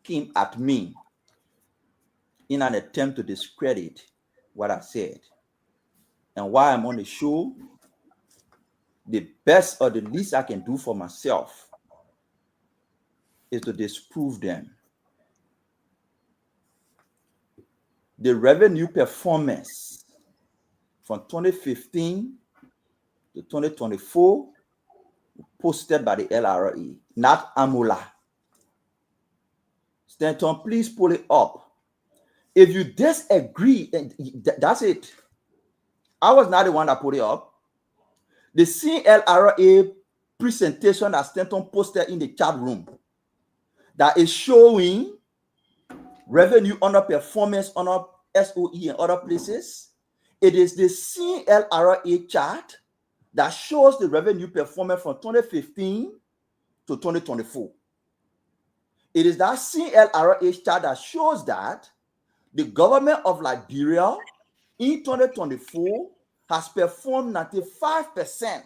came at me in an attempt to discredit what I said. And while I'm on the show, the best or the least I can do for myself is to disprove them. The revenue performance from 2015 to 2024 posted by the LRA, not Amula. Stanton, please pull it up. If you disagree, that's it. I was not the one that put it up. The CLRA presentation that Stanton posted in the chat room that is showing revenue underperformance on our SOE and other places. It is the CLRA chart that shows the revenue performance from 2015 to 2024. It is that CLRA chart that shows that the government of Liberia in 2024 has performed 95%.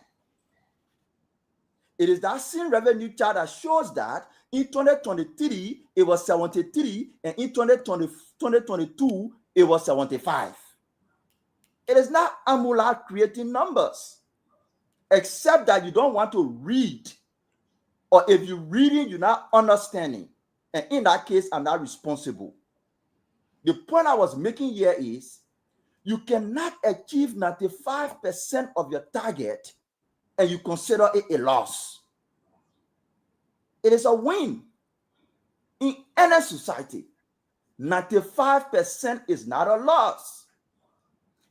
It is that same revenue chart that shows that in 2023, it was 73, and in 2022, it was 75. It is not Amula creating numbers, except that you don't want to read, or if you're reading, you're not understanding. And in that case, I'm not responsible. The point I was making here is, you cannot achieve 95% of your target and you consider it a loss. It is a win. In any society, 95% is not a loss.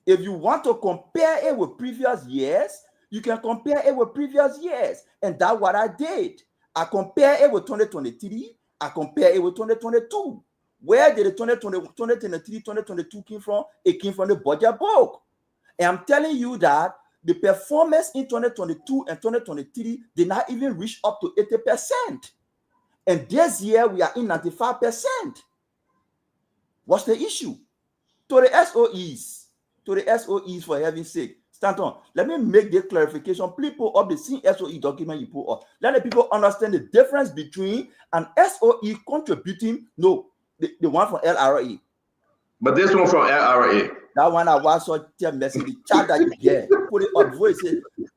If you want to compare it with previous years, you can compare it with previous years. And that's what I did. I compare it with 2023. I compare it with 2022. Where did the 2023, 2022 came from? It came from the budget book. And I'm telling you that the performance in 2022 and 2023 did not even reach up to 80%. And this year we are in 95%. What's the issue? To the SOEs, for heaven's sake. Stanton, let me make the clarification. Please pull up the SOE document you pull up. Let the people understand the difference between an SOE contributing, the one from LRA. But this one from LRA. That one I was so messy. The chat that you get, put it up voice.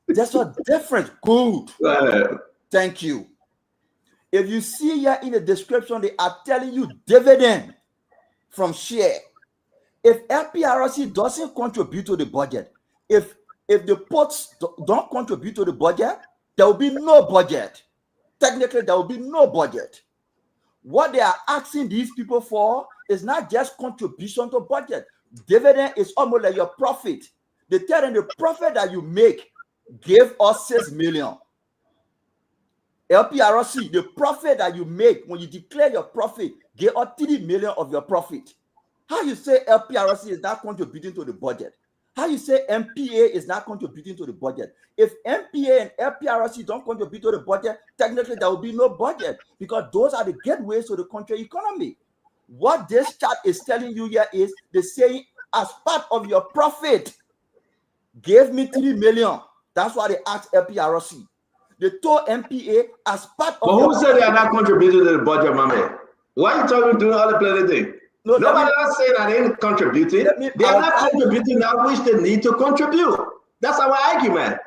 There's a difference. Good. Thank you. If you see here in the description, they are telling you dividend from share. If LPRC doesn't contribute to the budget, if the ports don't contribute to the budget, there will be no budget. Technically, there will be no budget. What they are asking these people for is not just contribution to budget. Dividend is almost like your profit. They tell them the profit that you make, give us 6 million. LPRC, the profit that you make when you declare your profit, give us 3 million of your profit. How you say LPRC is not contributing to the budget? How you say MPA is not contributing to the budget? If MPA and LPRC don't contribute to the budget, technically there will be no budget because those are the gateways to the country economy. What this chart is telling you here is they say as part of your profit, give me 3 million. That's why they asked LPRC. They told MPA as part of. But who said they are not contributing to the budget, my man? Why are you talking to all the planet thing? No, nobody else saying that they ain't contributing. They are not contributing that which they need to contribute. That's our argument.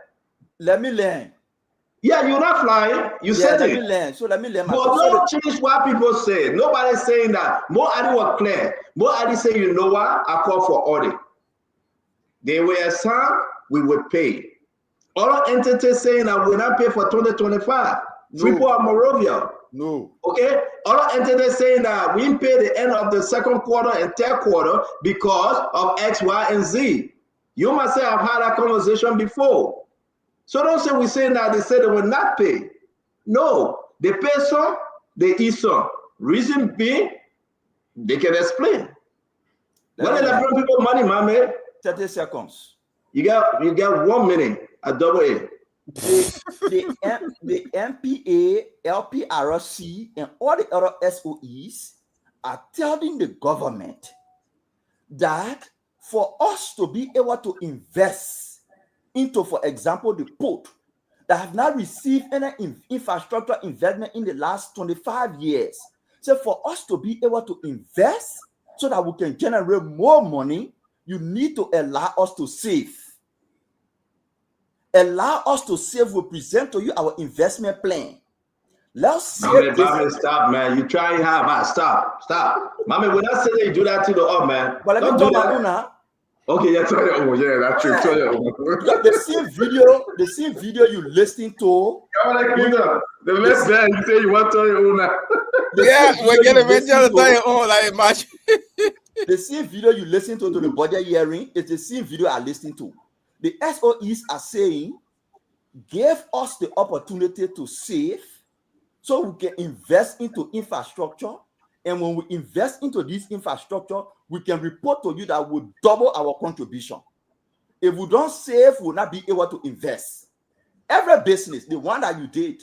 Let me learn. Yeah, you're not flying. You said let it. me learn. So let me learn. But don't change what people say. Nobody's saying that. More Adi was clear. More Adi say, you know what? I call for audit. They were assigned, we would pay. Other entities saying that we're not pay for 2025. No. Freeport Morovia. No. Okay. Other entities saying that we pay the end of the second quarter and third quarter because of X, Y, and Z. You must say I've had that conversation before. So don't say we're saying that they said they will not pay. No, they pay some, they eat some. Reason being, they can explain. When they bring people money, my man. 30 seconds. You got 1 minute at double A. The MPA, LPRC, and all the other SOEs are telling the government that for us to be able to invest into, for example, the port that have not received any infrastructure investment in the last 25 years. So for us to be able to invest so that we can generate more money, you need to allow us to save. Allow us to save. We present to you our investment plan. Let's save. Mommy, stop, man. You try hard. Stop. Mommy, when I say that you do that to the up, man. But let me tell you now. Okay, yeah, tell you. Oh, yeah, that's true. Tell you. The same video you listening to. The less than you say you want to tell your own now. Yeah, we're getting ready to tell your own, like imagine. The same video you listen to the budget hearing is the same video I listen to. The SOEs are saying, give us the opportunity to save so we can invest into infrastructure. And when we invest into this infrastructure, we can report to you that we'll double our contribution. If we don't save, we'll not be able to invest. Every business, the one that you did,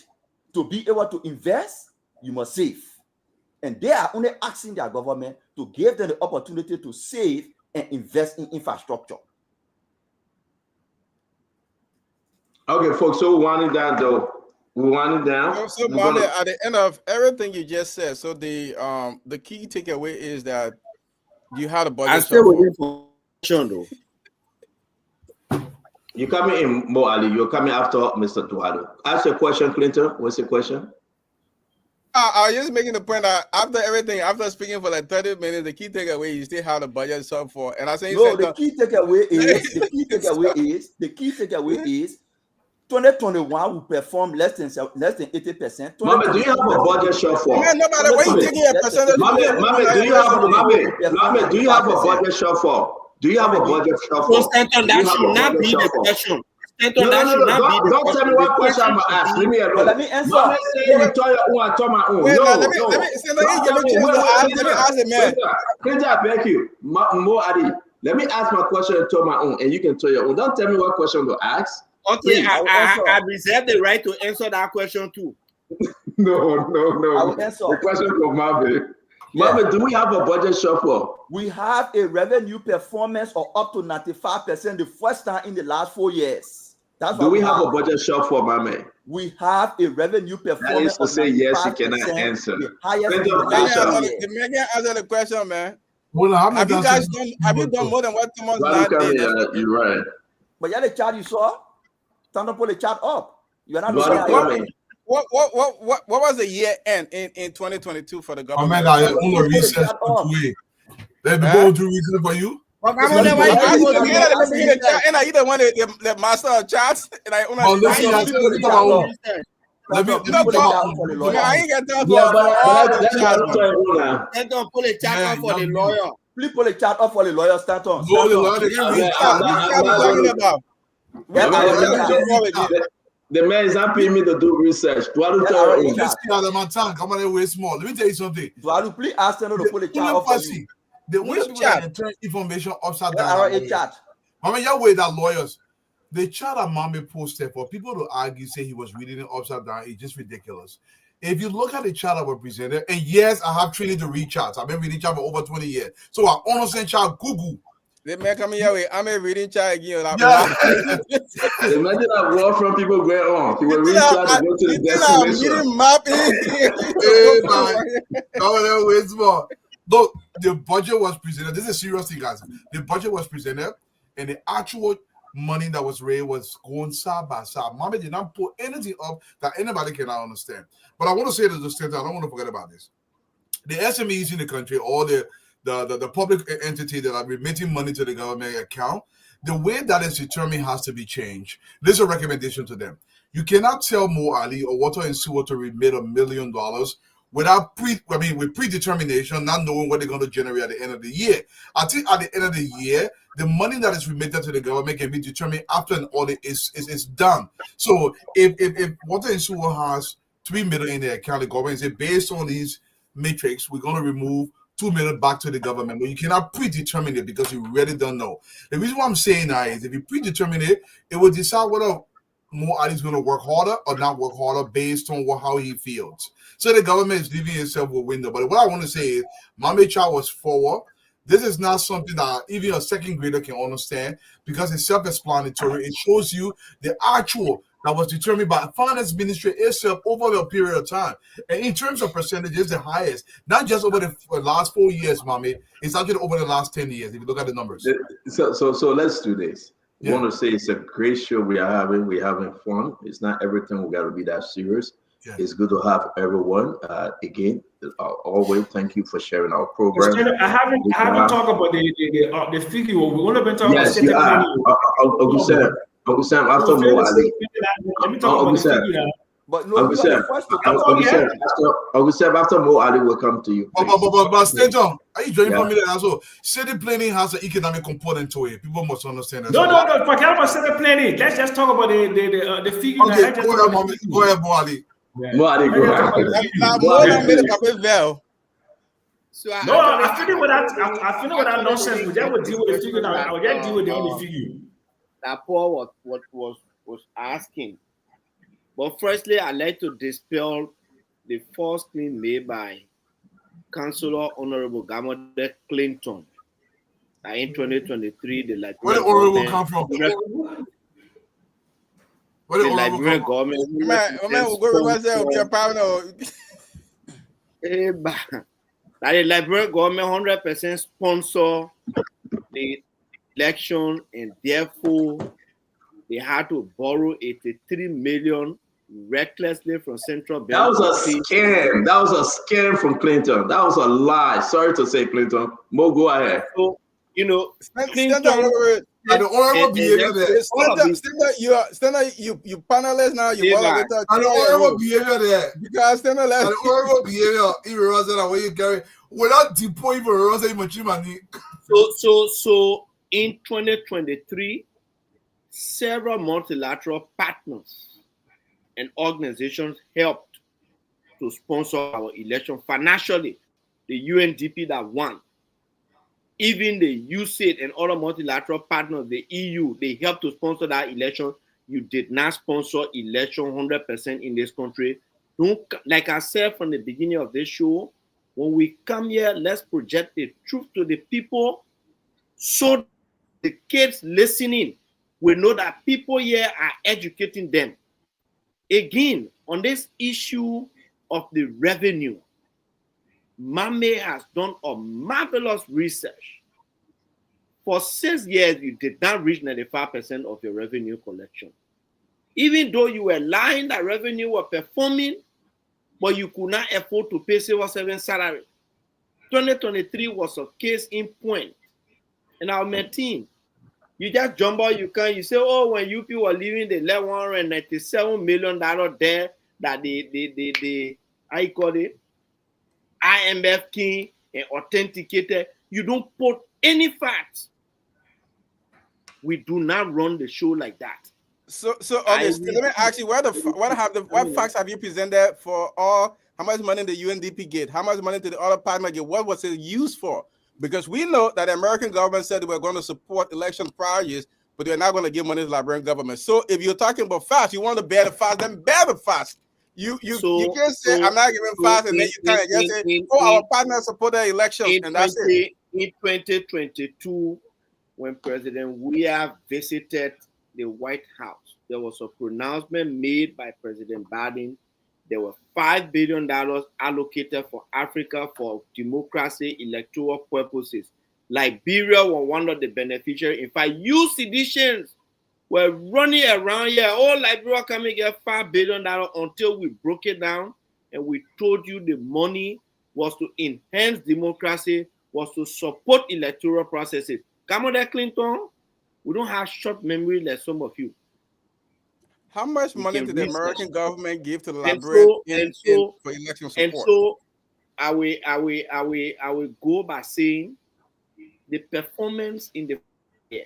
to be able to invest, you must save. And they are only asking their government to give them the opportunity to save and invest in infrastructure. Okay, folks, so we want it down, though. We want it down. So Molly, at the end of everything you just said, so the key takeaway is that you had a budget. I still waiting for question, though. You coming in, Mo Ali. You're coming after Mr. Tuado. Ask your question, Clinton. What's your question? I was just making the point that after everything, after speaking for like 30 minutes, the key takeaway you still have the budget sub for. And I say the key takeaway is 2021 will perform less than 80%. Mama, do you have a budget shortfall? Man, nobody, why you taking a percentage? Mama, do you have a budget shortfall? Do you have a budget shortfall? Stanton, that should not be the question. Stanton, that should not be the question. Don't tell me what question I'm asking. Leave me alone. Let me answer. Mama say you tell your own, I tell my own. Wait, No, let me ask it, man. Clinton, thank you. Mo Adi, let me ask my question and tell my own, and you can tell your own. Don't tell me what question to ask. Okay, I reserve the right to answer that question too. No. I will answer. The question for Marvin. Marvin, do we have a budget shortfall? We have a revenue performance of up to 95% the first time in the last 4 years. That's do we have a budget shortfall, my man? We have a revenue performance. That is to say yes, you cannot answer. The highest the Megan answer the question, man. Well, have you guys done more than what Thomas did? You're right. But yeah, the chart you saw, stand up, pull the chart up. You are not looking at it. What was the year end in 2022 for the government? I mean, I only research to way. Let me go do research for you. I'm going to I either one the master of charts and I only let me I ain't got time for all the Let them pull a chat up for the lawyer. Please pull a chat up for the lawyer. Start on. No, the lawyer talking about. The man is not paying me to do research. Come on, and wait small. Let me tell you something. Please ask them to pull a chat up for you. The way people can turn information upside down. I mean, you way that lawyers. The chat that Mame posted for people to argue, say he was reading it upside down, it's just ridiculous. If you look at the chat that was presented, and yes, I have training to read charts. I've been reading chat for over 20 years. So I understand chat Google. The man coming your way. I'm a reading chat again. Imagine that war from people going on. People reading chat to go to the destination. Look, the budget was presented. This is a serious thing, guys. The budget was presented, and the actual money that was raised was going side by side. Mama did not put anything up that anybody cannot understand. But I want to say to the center, I don't want to forget about this. The SMEs in the country, or the public entity that are remitting money to the government account, the way that is determined has to be changed. This is a recommendation to them. You cannot tell Mo Ali or Water and Sewer to remit $1 million without with predetermination, not knowing what they're going to generate at the end of the year. I think at the end of the year, the money that is remitted to the government can be determined after an audit is done. So if Water and Sewer has $3 million in their account, the government say based on these matrix, we're going to remove $2 million back to the government, but you cannot predetermine it because you really don't know. The reason why I'm saying that is if you predetermine it, it will decide whether Mo Ali is going to work harder or not work harder based on how he feels. So the government is leaving itself a window. But what I want to say is, Mame Chow was forward. This is not something that even a second grader can understand because it's self-explanatory. It shows you the actual that was determined by the finance ministry itself over a period of time. And in terms of percentages, the highest, not just over the last 4 years, Mame, it's actually over the last 10 years, if you look at the numbers. So let's do this. I want to say it's a great show we are having. We're having fun. It's not everything we got to be that serious. Yeah. It's good to have everyone. Again, always thank you for sharing our program. I haven't talked about the figure. We've only been talking about you are. Uncle Sam, after Mo Ali. Let me talk about the figure now. But no, Uncle Sam, after Mo Ali will come to you. But Stanton, are you joining from me there also? City planning has an economic component to it. People must understand that. No. Forget about city planning. Let's just talk about the figure. Okay, go ahead, Mo Ali. Mo Ali, go ahead. No, I finish with that nonsense. We just will deal with the figure now. I'll just deal with the only figure. That Paul was asking. But firstly, I'd like to dispel the false claim made by Councillor Honorable Gamode Clinton that in 2023 the Liberian where the Honorable come from? Where the Liberian government that the Liberian government 100% sponsor the election, and therefore they had to borrow 83 million recklessly from central bank. That was a scam. That was a scam from Clinton. That was a lie. Sorry to say, Clinton. Mo, go ahead. So, Clinton, the honorable behavior there. You panelist now. You and the honorable behavior there. Because the honorable behavior, even Rosa, where you carry without deploying for Rosa, money. So in 2023, several multilateral partners and organizations helped to sponsor our election financially. The UNDP that won. Even the USAID and other multilateral partners, the EU, they helped to sponsor that election. You did not sponsor election 100% in this country. Like I said from the beginning of this show, when we come here, let's project the truth to the people so the kids listening will know that people here are educating them. Again, on this issue of the revenue, Mame has done a marvelous research. For 6 years, you did not reach 95% of your revenue collection. Even though you were lying that revenue were performing, but you could not afford to pay civil servant salary. 2023 was a case in point. And our team, you just jump out, you say, oh, when UP were leaving, they left $197 million there that the how you call it, IMF king and authenticated. You don't put any facts. We do not run the show like that. So August, let me ask you, what facts have you presented for all? How much money the UNDP get? How much money did the other partner get? What was it used for? Because we know that the American government said they were going to support election prior years, but they're not going to give money to the Liberian government. So if you're talking about facts, you want to bear the facts, then bear the facts. You can't say I'm not giving facts, and then you kind of just say, our partners support the elections, and that's it. In 2022, when President Weah visited the White House, there was a pronouncement made by President Biden. There were $5 billion allocated for Africa for democracy, electoral purposes. Liberia was one of the beneficiaries. In fact, you seditions were running around here. Oh, Liberia can get $5 billion until we broke it down and we told you the money was to enhance democracy, was to support electoral processes. Come on there, Clinton. We don't have short memory like some of you. How much money did the American government give to the Liberians for election support? And so I will go by saying the performance in the year,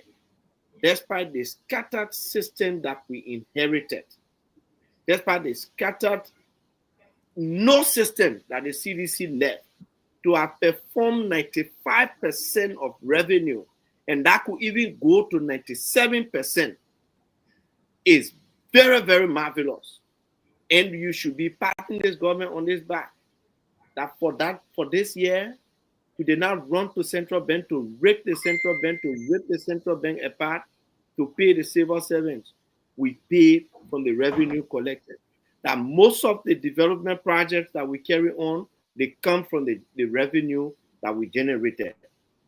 despite the scattered system that we inherited, despite the scattered no system that the CDC left, to have performed 95% of revenue, and that could even go to 97%, is very, very marvelous. And you should be patting this government on this back. That for this year, we did not run to central bank to rip the central bank, to rip the central bank apart, to pay the civil servants. We pay from the revenue collected. That most of the development projects that we carry on, they come from the revenue that we generated.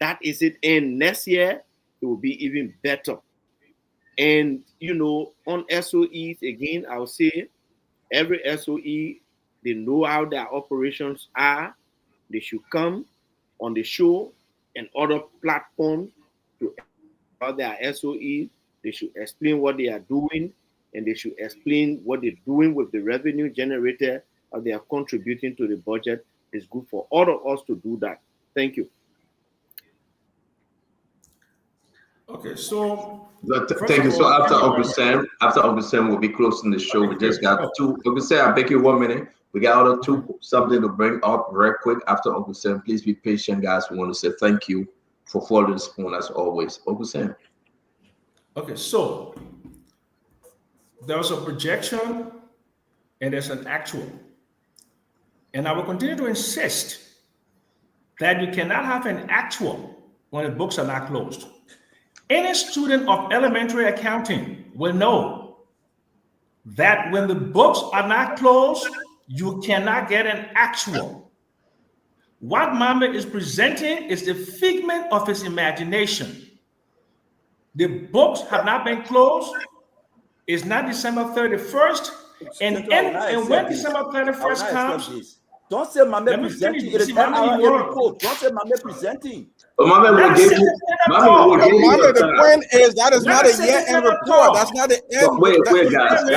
That is it. And next year, it will be even better. And, on SOEs, again, I'll say every SOE, they know how their operations are. They should come on the show and other platforms to about their SOEs. They should explain what they are doing, and they should explain what they're doing with the revenue generated, or they are contributing to the budget. It's good for all of us to do that. Thank you. Okay, so thank you. So after Uncle Sam, we'll be closing the show. We just got two. Uncle Sam, I beg you 1 minute. We got other two something to bring up very quick after Uncle Sam. Please be patient, guys. We want to say thank you for following the spoon as always. Uncle Sam. Okay, so there's a projection and there's an actual. And I will continue to insist that you cannot have an actual when the books are not closed. Any student of elementary accounting will know that when the books are not closed, you cannot get an actual. What Mama is presenting is the figment of his imagination. The books have not been closed. It's not December 31st. And when December 31st comes, don't say Mama presenting. It is report. Don't say Mama presenting. But Mama will give you. The point is that is not a year-end report. That's not the end. Wait, guys, wait.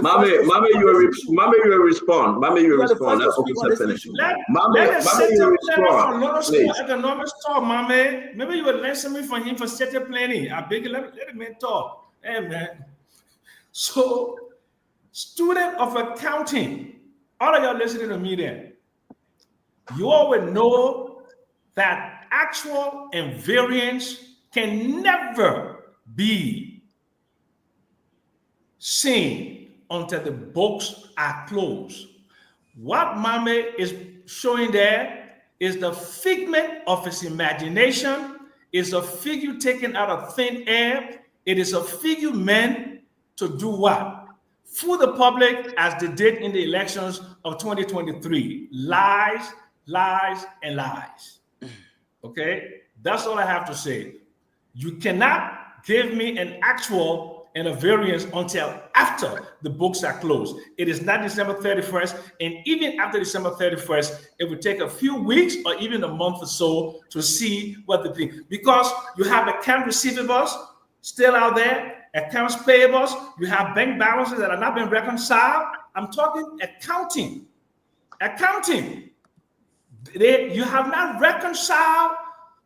Mama, you will respond. Mama, you will respond. That's okay. Finish. Mama, you respond. Please. Economics talk, Mama. Maybe you will learn something from him for set planning. I beg you, let the man talk. Hey, man. So, student of accounting, all of y'all listening to me then, you all will know that actual and variance can never be seen until the books are closed. What Mame is showing there is the figment of his imagination, is a figure taken out of thin air. It is a figure meant to do what? Fool the public as they did in the elections of 2023. Lies, lies, and lies. Okay? That's all I have to say. You cannot give me an actual and a variance until after the books are closed. It is not December 31st, and even after December 31st, it would take a few weeks or even a month or so to see what the thing, because you have account receivables still out there, accounts payables, you have bank balances that are not being reconciled. I'm talking accounting. You have not reconciled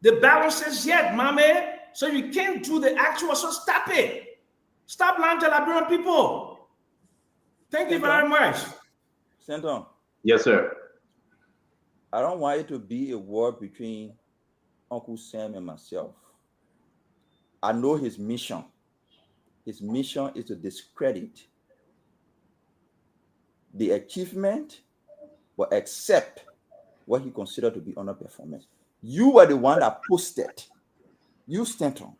the balances yet, my man. So you can't do the actual, so stop it. Stop lying to Liberian people. Thank you very much. Senton. Yes, sir. I don't want it to be a war between Uncle Sam and myself. I know his mission. His mission is to discredit the achievement, but accept what he considered to be underperformance. You were the one that posted, you Stanton,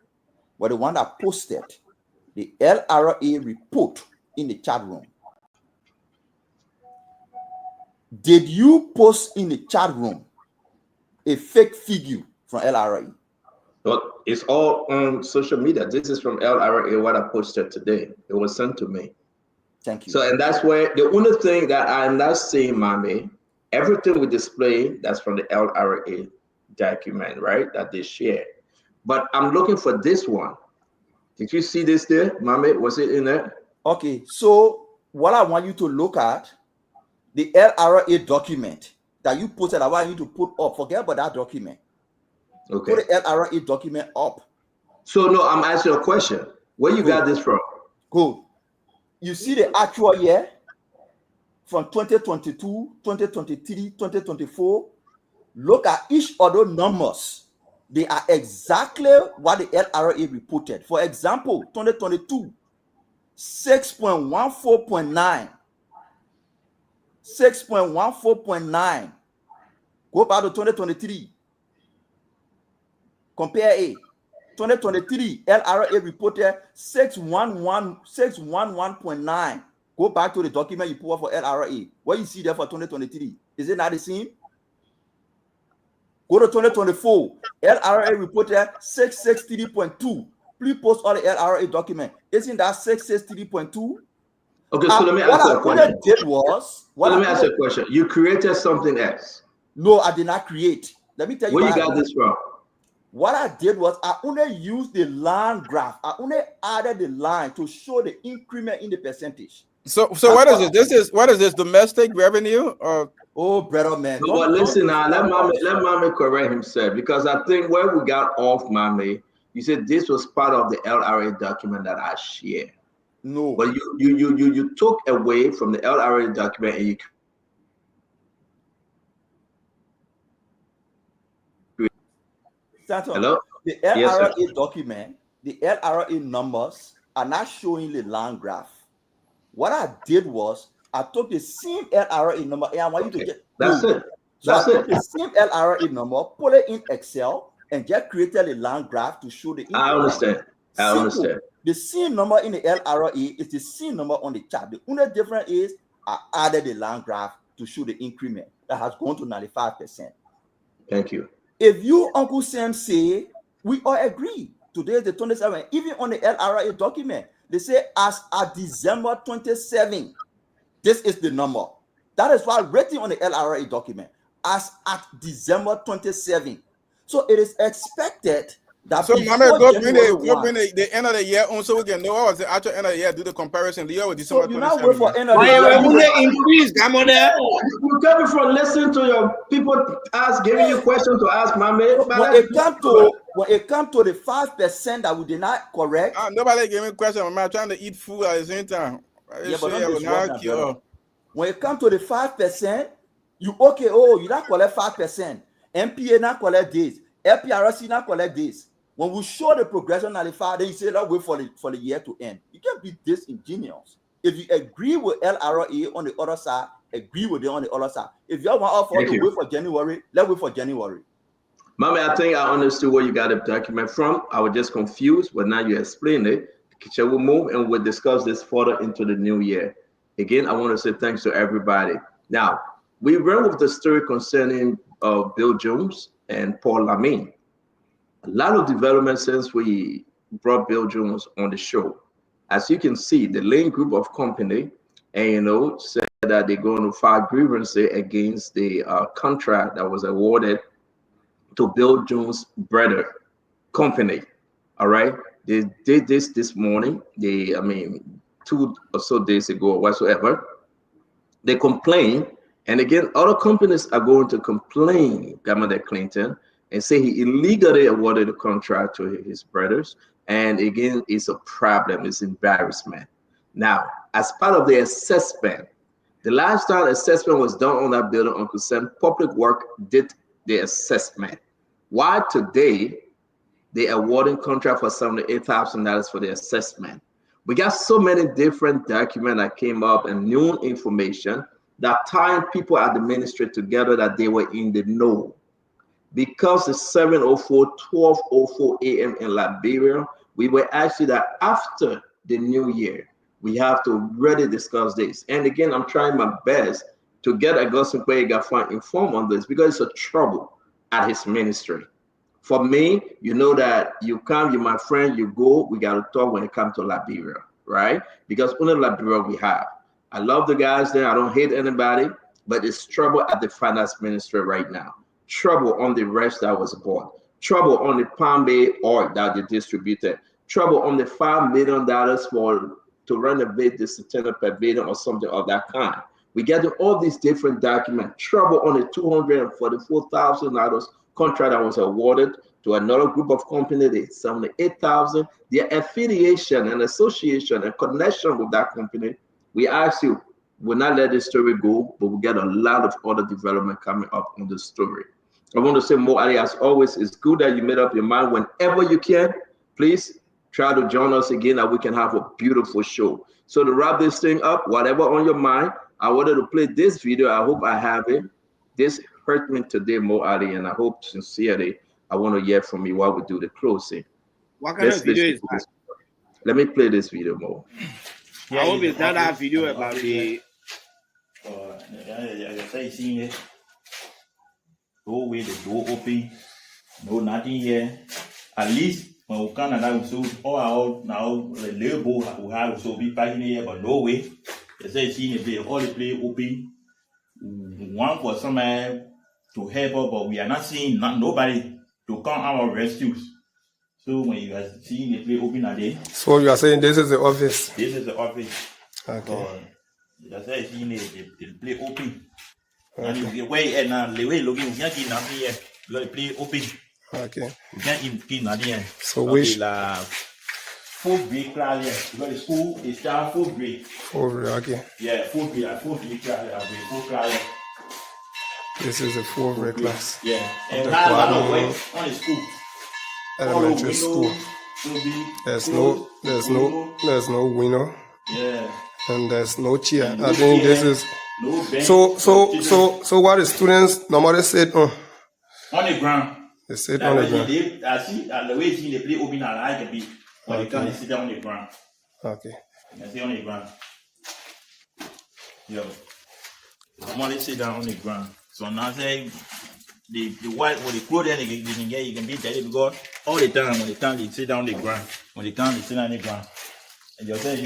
were the one that posted the LRA report in the chat room. Did you post in the chat room a fake figure from LRA? But it's all on social media. This is from LRA, what I posted today. It was sent to me. Thank you. So, and that's where the only thing that I'm not seeing, Mami, everything we display, that's from the LRA document, right? That they share. But I'm looking for this one. Did you see this there, Mami? Was it in there? Okay, so what I want you to look at, the LRA document that you posted, I want you to put up. Forget about that document. Okay. Put the LRA document up. So no, I'm asking a question. Where you got this from? Good. You see the actual year from 2022, 2023, 2024. Look at each of those numbers. They are exactly what the LRA reported. For example, 2022, 6.14.9. 6.14.9. Go back to 2023. Compare A. 2023, LRA reported 611.9. Go back to the document you put up for LRA. What you see there for 2023? Is it not the same? Go to 2024. LRA reported 663.2. Please post all the LRA document. Isn't that 663.2? Okay, so let me ask you a question. Let me ask you a question. You created something else. No, I did not create. Let me tell you where you got this from. What I did was I only used the line graph. I only added the line to show the increment in the percentage. So what is it? What is this domestic revenue? Oh, brother, man. No, but listen now, let Mami correct himself, because I think where we got off, Mami, you said this was part of the LRA document that I shared. No. But you took away from the LRA document and you Hello? The LRA document, the LRA numbers are not showing the line graph. What I did was I took the same LRA number and I want you to get that's it. So I took the same LRA number, put it in Excel, and just created a line graph to show the increment. I understand. I understand. The same number in the LRA is the same number on the chart. The only difference is I added the line graph to show the increment that has gone to 95%. Thank you. If you, Uncle Sam, say, we all agree, today is the 27th, even on the LRA document, they say as at December 27, this is the number. That is why written on the LRA document, as at December 27. So it is expected that so Mama, go bring the end of the year on so we can know what was the actual end of the year, do the comparison. Leo with December 27. So you now wait for end of the year. Increase, come on there. You coming from listening to your people giving you questions to ask Mama. When it comes to the 5% that we did not correct. Nobody gave me a question. I'm trying to eat food at the same time. Yeah, but don't when it comes to the 5%, you not collect 5%. MPA not collect this. LPRC not collect this. When we show the progression 95, then you say let's wait for the year to end. You can't be disingenuous. If you agree with LRA on the other side, agree with them on the other side. If you want to wait for January, let's wait for January. Mama, I think I understood where you got the document from. I was just confused, but now you explained it. We'll move and we'll discuss this further into the new year. Again, I want to say thanks to everybody. Now, we ran with the story concerning Bill Jones and Paul Lamine. A lot of development since we brought Bill Jones on the show. As you can see, the Lane Group of Company, and said that they're going to file grievances against the contract that was awarded to Bill Jones' brother company. All right, they did this morning. 2 or so days ago or whatsoever. They complain, and again, other companies are going to complain, Governor Clinton, and say he illegally awarded the contract to his brothers. And again, it's a problem, it's embarrassment. Now, as part of the assessment, the last time assessment was done on that building, Uncle Sam, Public Work did the assessment. Why today they awarding contract for $78,000 for the assessment? We got so many different documents that came up and new information that tying people at the ministry together that they were in the know. Because it's 12:04 a.m. in Liberia, we were actually that after the new year, we have to really discuss this. And again, I'm trying my best to get Augustine Kwega informed on this because it's a trouble at his ministry. For me, you know that you come, you're my friend, you go, we got to talk when it comes to Liberia, right? Because only Liberia we have. I love the guys there. I don't hate anybody, but it's trouble at the finance ministry right now. Trouble on the rest that was bought. Trouble on the Palm Bay oil that they distributed. Trouble on the $5 million to renovate the Centennial Pavilion or something of that kind. We get all these different documents. Trouble on the $244,000 contract that was awarded to another group of company, the $78,000. Their affiliation and association and connection with that company, we actually will not let this story go, but we get a lot of other development coming up on the story. I want to say, Mo Ali, as always, it's good that you made up your mind. Whenever you can, please try to join us again, that we can have a beautiful show. So to wrap this thing up, whatever on your mind, I wanted to play this video. I hope I have it. This hurt me today, Mo Ali, and I hope sincerely I want to hear from you while we do the closing. What kind of video is that? Let me play this video, Mo. I hope it's not that video about the. Doorway, the door open, no nothing here. At least when we come and I will so all now the label who have so be packing here, but no way. They say see the play, all the play open. One for somewhere to help us, but we are not seeing nobody to come our rescues. So when you are seeing the play open again. So you are saying this is the office? This is the office. Okay. So they say seeing the play open. And the way and the way looking, we can't get nothing here. We got to play open. Okay. We can't get nothing here. So which? Fourth grade class here. We got the school, they start fourth grade. Okay. Yeah, fourth grade class, fourth class here. This is a fourth grade class. Yeah. And we have a lot of work on the school. Elementary school. There's no window. Yeah. And there's no chair. I think this is. So what the students normally sit on? On the ground. They sit on the ground. I see the way they play open, I like it. When they come, they sit down on the ground. Okay. I sit on the ground. Yo, normally sit down on the ground. So now say the white when they clothes they can get, you can be there because all the time when they come they sit down on the ground. When they come they sit down on the ground. And you say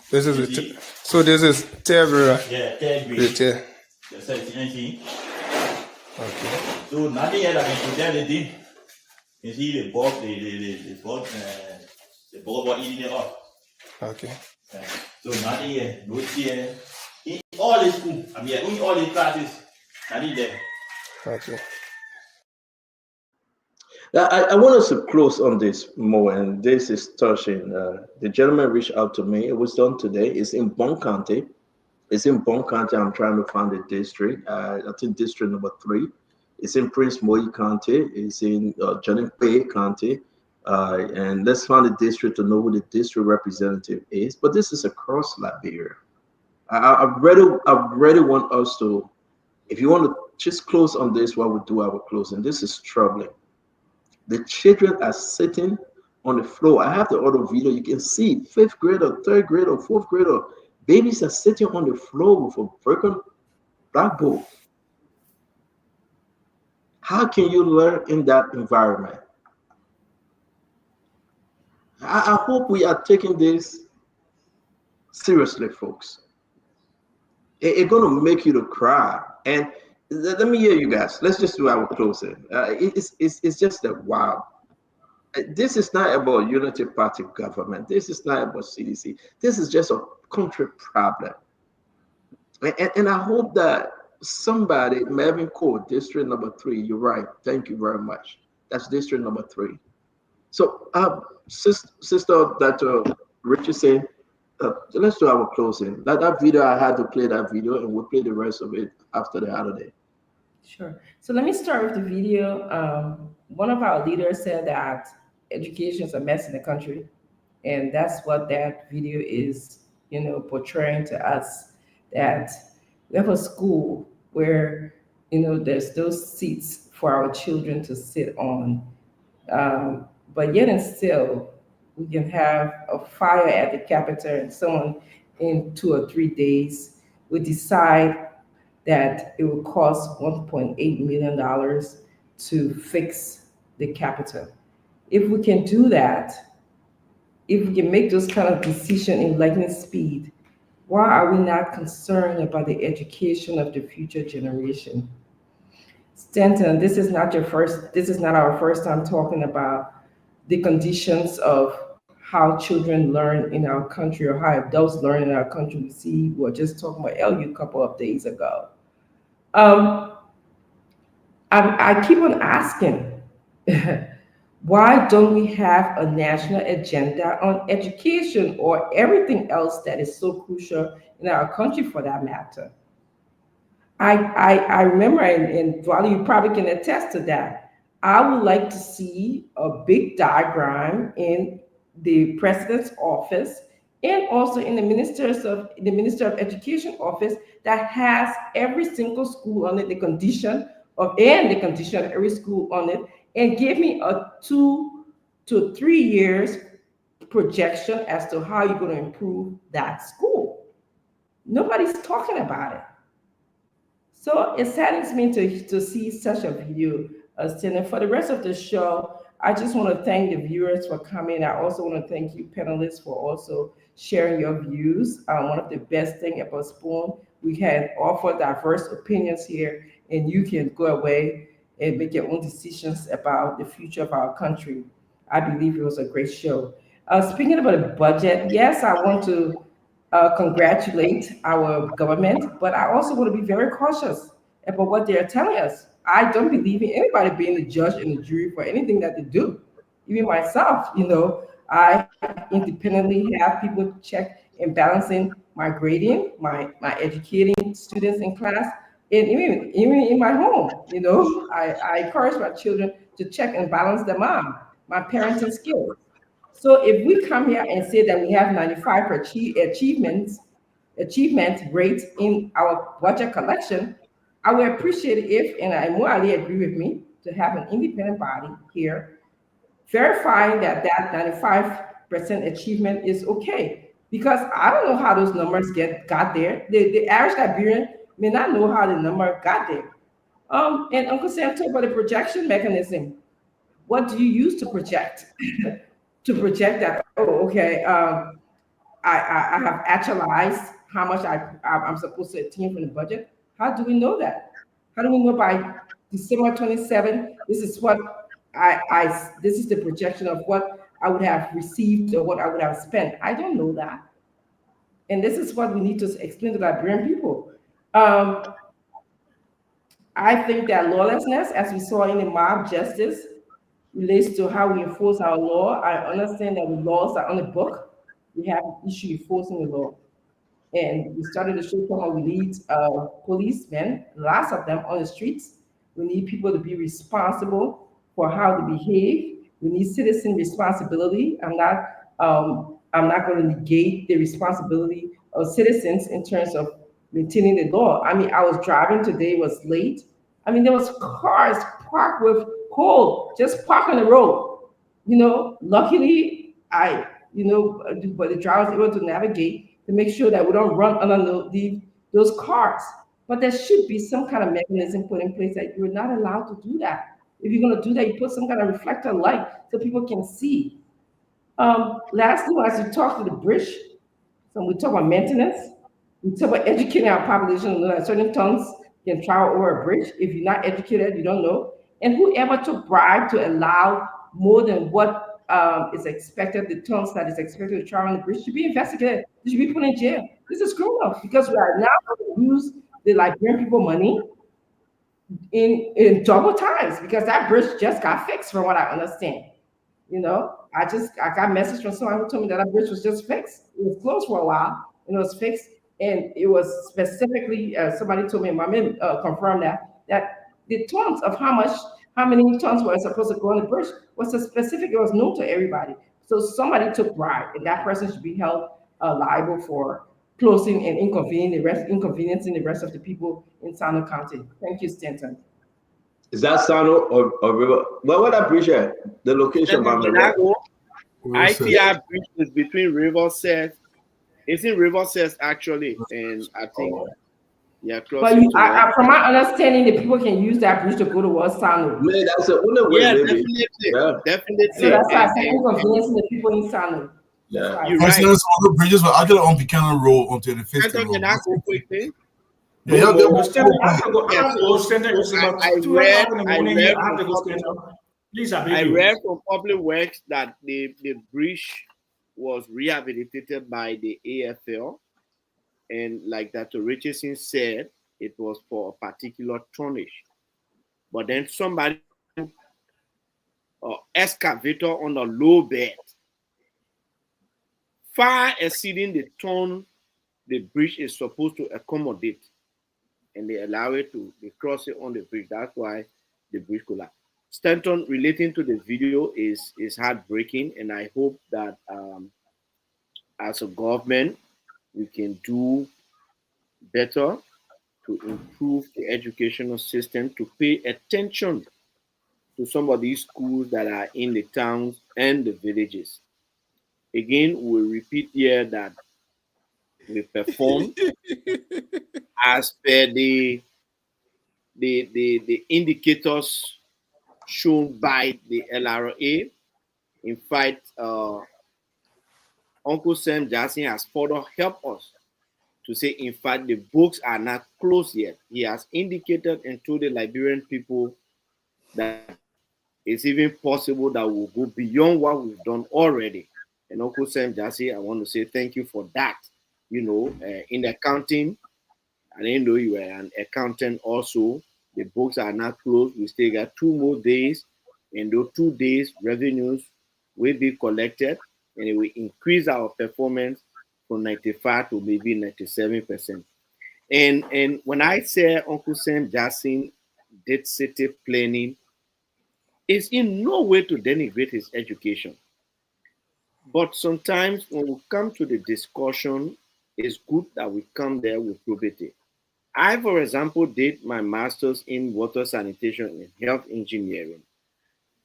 this is terrible. Yeah, terrible. Yeah. Okay. So nothing else I can tell the thing. You see the box, the box was eating it up. Okay. So nothing here, no chair. In all the school, in all the classes, nothing there. Okay. I want us to close on this more, and this is touching. The gentleman reached out to me. It was done today. It's in Bon County. I'm trying to find the district. I think district number 3. It's in Prince Moyi County. It's in Johnny Bay County. And let's find the district to know who the district representative is. But this is across Liberia. I really want us to, if you want to just close on this while we do our closing, this is troubling. The children are sitting on the floor. I have the other video. You can see 5th grader, 3rd grader, 4th grader. Babies are sitting on the floor with a broken blackboard. How can you learn in that environment? I hope we are taking this seriously, folks. It's going to make you to cry. And let me hear you guys. Let's just do our closing. It's just a wow. This is not about unity party government. This is not about CDC. This is just a country problem. And I hope that somebody, Melvin Code, district number 3, you're right. Thank you very much. That's district number 3. So, Sister Dr. Richardson, let's do our closing. That video, I had to play that video, and we'll play the rest of it after the holiday. Sure. So let me start with the video. One of our leaders said that education is a mess in the country, and that's what that video is, portraying to us. That we have a school where, there's those seats for our children to sit on, but yet and still, we can have a fire at the Capitol, and someone in 2 or 3 days would decide that it will cost $1.8 million to fix the Capitol. If we can do that, if we can make those kind of decisions in lightning speed, why are we not concerned about the education of the future generation? Stanton, this is not our first time talking about the conditions of how children learn in our country or how adults learn in our country. We were just talking about LU a couple of days ago. I keep on asking, why don't we have a national agenda on education or everything else that is so crucial in our country for that matter? I remember, and Dwali, you probably can attest to that, I would like to see a big diagram in the president's office and also in the Minister of Education office that has every single school on it, the condition of every school on it, and give me a 2 to 3 years projection as to how you're going to improve that school. Nobody's talking about it. So it saddens me to see such a video. And for the rest of the show, I just want to thank the viewers for coming. I also want to thank you, panelists, for also sharing your views. One of the best things about Spoon, we can offer diverse opinions here, and you can go away and make your own decisions about the future of our country. I believe it was a great show. Speaking about the budget, yes, I want to congratulate our government, but I also want to be very cautious about what they're telling us. I don't believe in anybody being the judge and the jury for anything that they do. Even myself, I independently have people check and balancing my grading, my educating students in class, and even in my home. I encourage my children to check and balance their my parenting skills. So if we come here and say that we have 95 achievement rate in our budget collection, I would appreciate it if, and I morally agree with me, to have an independent body here verifying that 95% achievement is okay. Because I don't know how those numbers got there. The average Liberian may not know how the number got there. And Uncle Sam talked about the projection mechanism. What do you use to project? To project that, I have actualized how much I'm supposed to attain from the budget. How do we know that? How do we know by December 27, this is what this is the projection of what I would have received or what I would have spent? I don't know that. And this is what we need to explain to Liberian people. I think that lawlessness, as we saw in the mob justice, relates to how we enforce our law. I understand that the laws are on the book. We have an issue enforcing the law. And we started to show how we need policemen, lots of them on the streets. We need people to be responsible for how to behave. We need citizen responsibility. I'm not going to negate the responsibility of citizens in terms of maintaining the law. I mean, I was driving today, it was late. I mean, there was cars parked with coal, just parked on the road. Luckily, but the driver was able to navigate to make sure that we don't run underneath those cars. But there should be some kind of mechanism put in place that you're not allowed to do that. If you're going to do that, you put some kind of reflector light so people can see. Lastly, as you talk to the bridge, so we talk about maintenance, we talk about educating our population to know that certain tons can travel over a bridge. If you're not educated, you don't know. And whoever took bribe to allow more than what is expected, the tons that is expected to travel on the bridge should be investigated. They should be put in jail. This is criminal because we are now going to use the Liberian people money in double times because that bridge just got fixed from what I understand. You know, I got a message from someone who told me that bridge was just fixed. It was closed for a while and it was fixed. And it was specifically, somebody told me, my man confirmed that the tons of how many tons were supposed to go on the bridge was a specific, it was known to everybody. So somebody took bribe and that person should be held liable for closing and inconveniencing the rest of the people in Sano County. Thank you, Stanton. Is that Sano or River? Well, what that bridge at? The location by the river. ITR bridge is between River Set. It's in River Set actually, and I think But from my understanding, the people can use that bridge to go to West Sano. Man, that's a way, definitely. So that's why I say inconveniencing the people in Sano. Yeah, you're right. All the bridges were actually on Buchanan Road onto the 50th road. I read from Public Works that the bridge was rehabilitated by the AFL, and like Dr. Richardson said, it was for a particular tonnage. But then somebody, excavator on a low bed, far exceeding the ton the bridge is supposed to accommodate, and they allow it to cross it on the bridge. That's why the bridge collapsed. Stanton, relating to the video is heartbreaking, and I hope that as a government we can do better to improve the educational system, to pay attention to some of these schools that are in the towns and the villages. Again, we'll repeat here that we perform as per the indicators shown by the LRA. In fact, Uncle Sam Jackson has further helped us to say, in fact, the books are not closed yet. He has indicated and told the Liberian people that it's even possible that we'll go beyond what we've done already. And Uncle Sam Jassy, I want to say thank you for that. You know, in accounting, I didn't know you were an accountant also. The books are not closed. We still got 2 more days. And those 2 days, revenues will be collected, and it will increase our performance from 95 to maybe 97%. And when I say Uncle Sam Jackson did city planning, it's in no way to denigrate his education. But sometimes when we come to the discussion, it's good that we come there with probity. I, for example, did my master's in water sanitation and health engineering.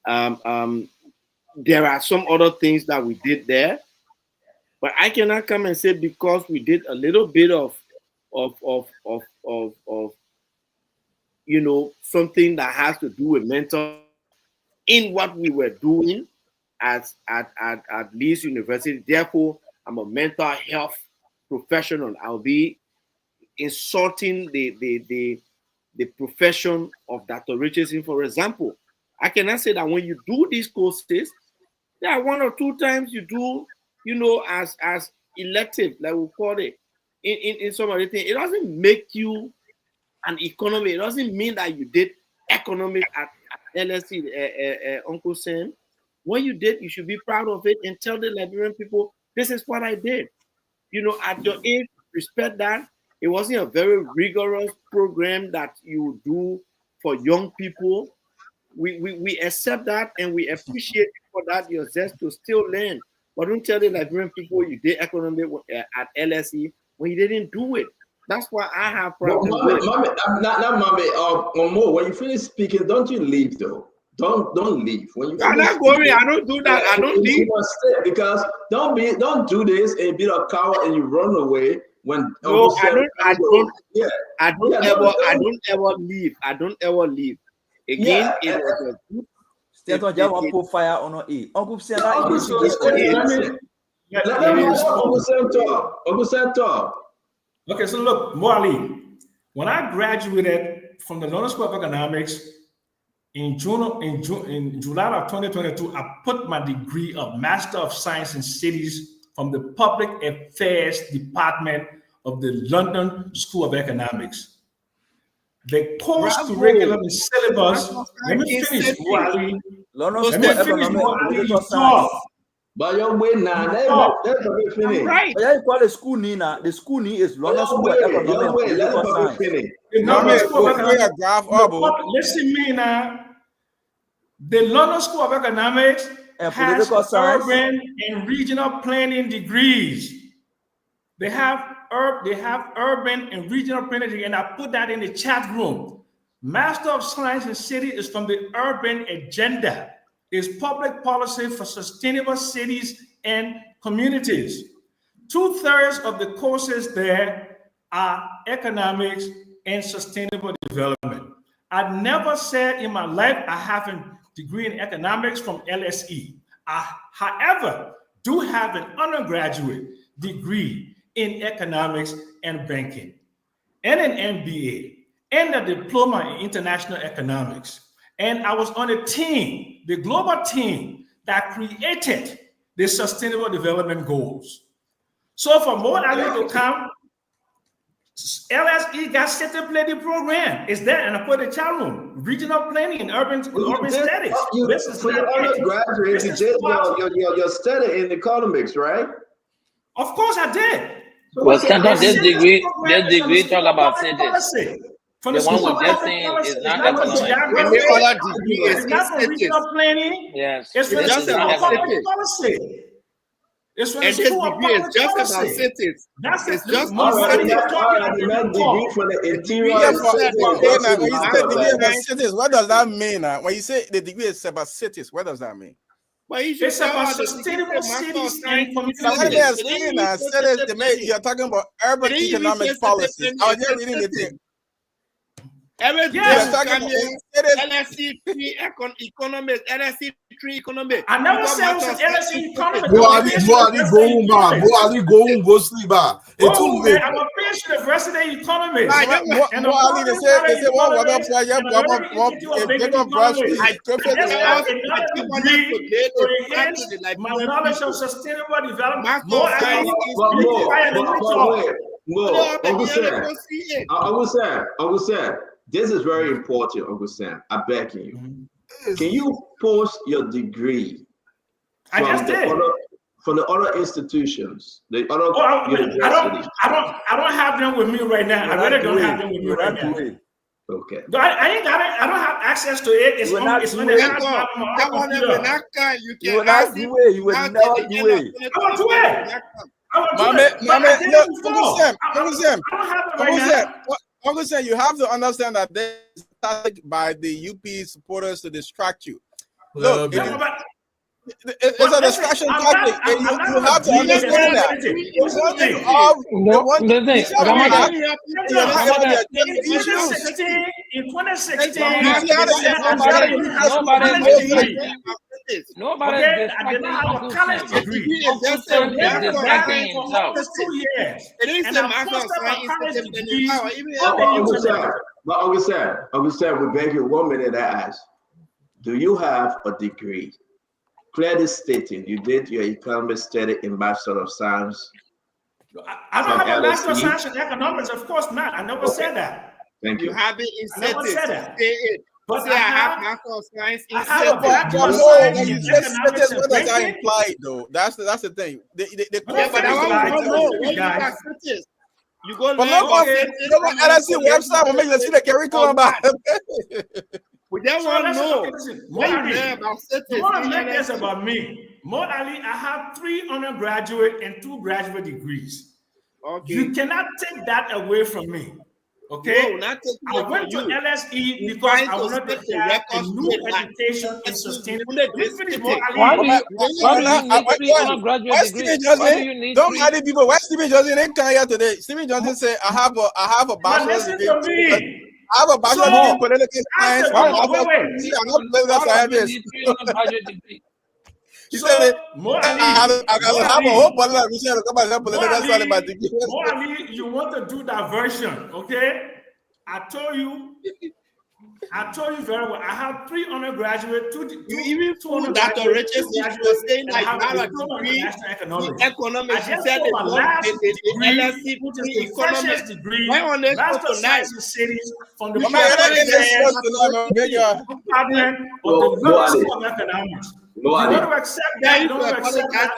There are some other things that we did there, but I cannot come and say because we did a little bit of you know, something that has to do with mental in what we were doing at Leeds University. Therefore, I'm a mental health professional. I'll be insulting the profession of Dr. Richardson, for example. I cannot say that when you do these courses, there are 1 or 2 times you do, you know, as elective, like we call it, in some of the things. It doesn't make you an economy. It doesn't mean that you did economics at LSE, Uncle Sam. When you did, you should be proud of it and tell the Liberian people, this is what I did. You know, at your age, respect that. It wasn't a very rigorous program that you do for young people. We accept that and we appreciate for that your zest to still learn. But don't tell the Liberian people you did economics at LSE when you didn't do it. That's why I have problems. Mommy, when you finish speaking, don't you leave though. Don't leave. When you I'm not going. I don't do that. I don't leave. Because don't do this and be a coward and you run away when. No, I don't ever leave. I don't ever leave. Again, it was a good Stanton just want to put fire on our E. Uncle Sam, Uncle Sam talk. Okay, so look, Moali, when I graduated from the London School of Economics in July of 2022, I put my degree of Master of Science in Cities from the Public Affairs Department of the London School of Economics. The course curriculum and syllabus. Let me finish, Moali. Let me finish, Moali. But your way now, that's right. But you call the school Nina. The school Nina is London School of Economics. Listen, me now. The London School of Economics has urban and regional planning degrees. They have urban and regional planning degrees, and I put that in the chat room. Master of Science in City is from the urban agenda. Is public policy for sustainable cities and communities. 2/3 of the courses there are economics and sustainable development. I never said in my life I have a degree in economics from LSE. I, however, do have an undergraduate degree in economics and banking, and an MBA, and a diploma in international economics. And I was on a team, the global team, that created the Sustainable Development Goals. So for more Ali to come, LSE got set to play the program. It's there, and I put the chat room, regional planning and urban studies. For your undergraduate, you did your study in economics, right? Of course I did. Well, sometimes this degree talk about cities. The one with that thing is not economic. Every other degree is regional planning. Yes. It's just about public policy. It's and this degree is just about cities. It's just about degree for the interior. Cities, what does that mean? When you say the degree is about cities, what does that mean? It's about sustainable cities and communities. You're talking about urban economic policies. I was just reading the thing. LSE 3 economics, LSE 3 economics. I never said it was an LSE economics. Go sleep. I'm a Prince University economics. And they say what up my knowledge of sustainable development. Uncle Sam, this is very important, Uncle Sam. I beg you. Can you post your degree from the other institutions, the other universities? I don't have them with me right now. I really don't have them with me right now. Okay. I ain't got it. I don't have access to it. It's on the You will not do it. You will never do it. I want to do it. Uncle Sam, you have to understand that this is by the UP supporters to distract you. Look, it's a distraction tactic, and you have to understand that. In 2016, nobody I did not have a college degree. It is the master of science. Uncle Sam, we beg you 1 minute to ask. Do you have a degree? Clearly stating you did your economic study in Master of Science. I don't have a Master of Science in economics, of course not. I never said that. Thank you. You have it in cities. But I have Master of Science in What does that imply, though? That's the thing. You go but LSE website will make you see the curriculum about it. We don't want to know. You want to make this about me. More Ali, I have 3 undergraduate and 2 graduate degrees. Okay. You cannot take that away from me. Okay? No, I went to LSE because I wanted to have a new education in sustainability. Don't add people. Why Stephen Johnson ain't come here today? Stephen Johnson said, I have a bachelor's degree. I have a bachelor's in political science. I'm not political scientist. He said, I can have a whole bottle of research to come and learn political science by degree. Morally, you want to do diversion, okay? I told you very well. I have 3 undergraduate, two even food that the richest is saying like have a degree in economics. She said the LSC economics degree. Why on this tonight? From the department of the University of Economics. You want to accept that? You don't accept that?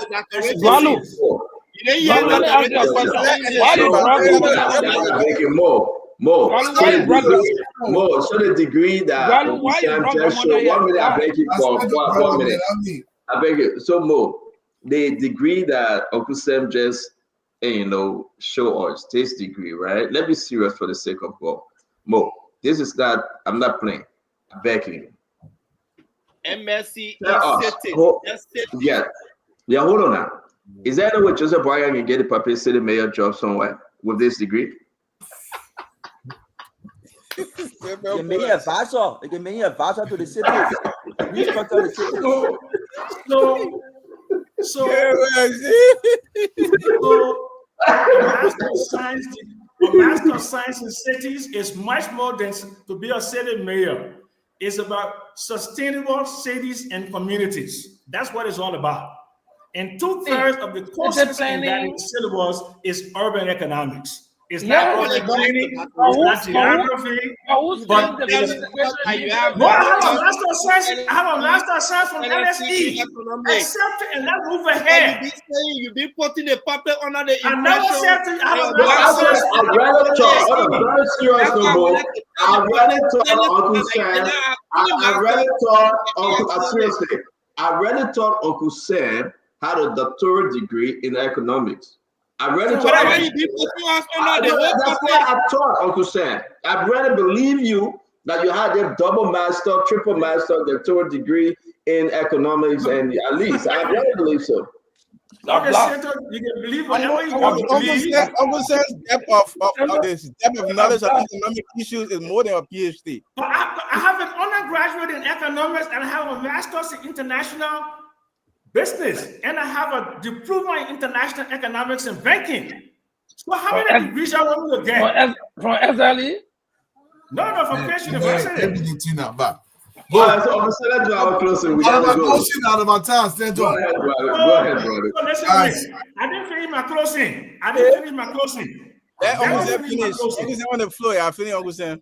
More. So the degree that just show 1 minute, I beg you for 1 minute. I beg you. So Mo, the degree that Uncle Sam just show us, this degree, right? Let me be serious for the sake of God. Mo, this is not, I'm not playing. I'm begging. MSc Yeah, hold on now. Is that what Joseph Boyan can get a public city mayor job somewhere with this degree? You can make a advisor. You can make an advisor to the city. Restructure the city. So a master of science in cities is much more than to be a city mayor. It's about sustainable cities and communities. That's what it's all about. And 2/3 of the courses in that syllabus is urban economics. It's not urban planning, it's not geography. But I have a master of science from LSE. Accept it and let's move ahead. You be putting a puppet under the I never said to I read it taught Uncle Sam had a doctorate degree in economics. I really thought I taught Uncle Sam. I really believe you that you had a double master, triple master, doctorate degree in economics, and at least I really believe so. You can believe whatever you want to believe. Uncle Sam's depth of knowledge of economic issues is more than a PhD. But I have an undergraduate in economics and I have a master's in international business, and I have a diploma in international economics and banking. So how many degrees I want to get? From SLE? No, from Fish University. So let's do our closing. We out of our time. Stand on. Go ahead, brother. So I didn't finish my closing. Uncle Sam finished. Uncle Sam on the floor. I finished, Uncle Sam.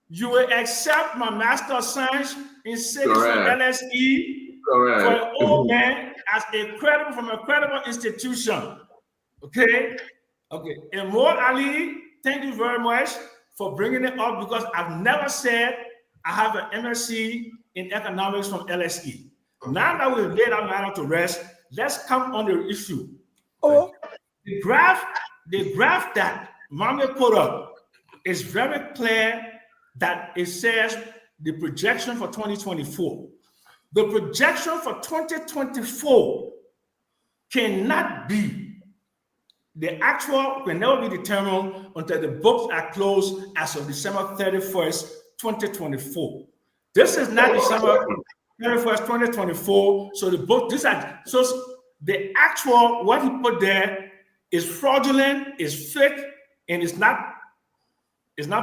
You will accept my master of science in cities from LSE. Correct. For an old man as from a credible institution. Okay. And Mo Ali, thank you very much for bringing it up because I've never said I have an MSc in economics from LSE. Now that we've laid that matter to rest, let's come on the issue. The graph that Mami put up is very clear that it says the projection for 2024. The projection for 2024 cannot be, the actual can never be determined until the books are closed as of December 31st, 2024. This is not December 31st, 2024. So the book, so the actual, what he put there is fraudulent, is fake, and it's not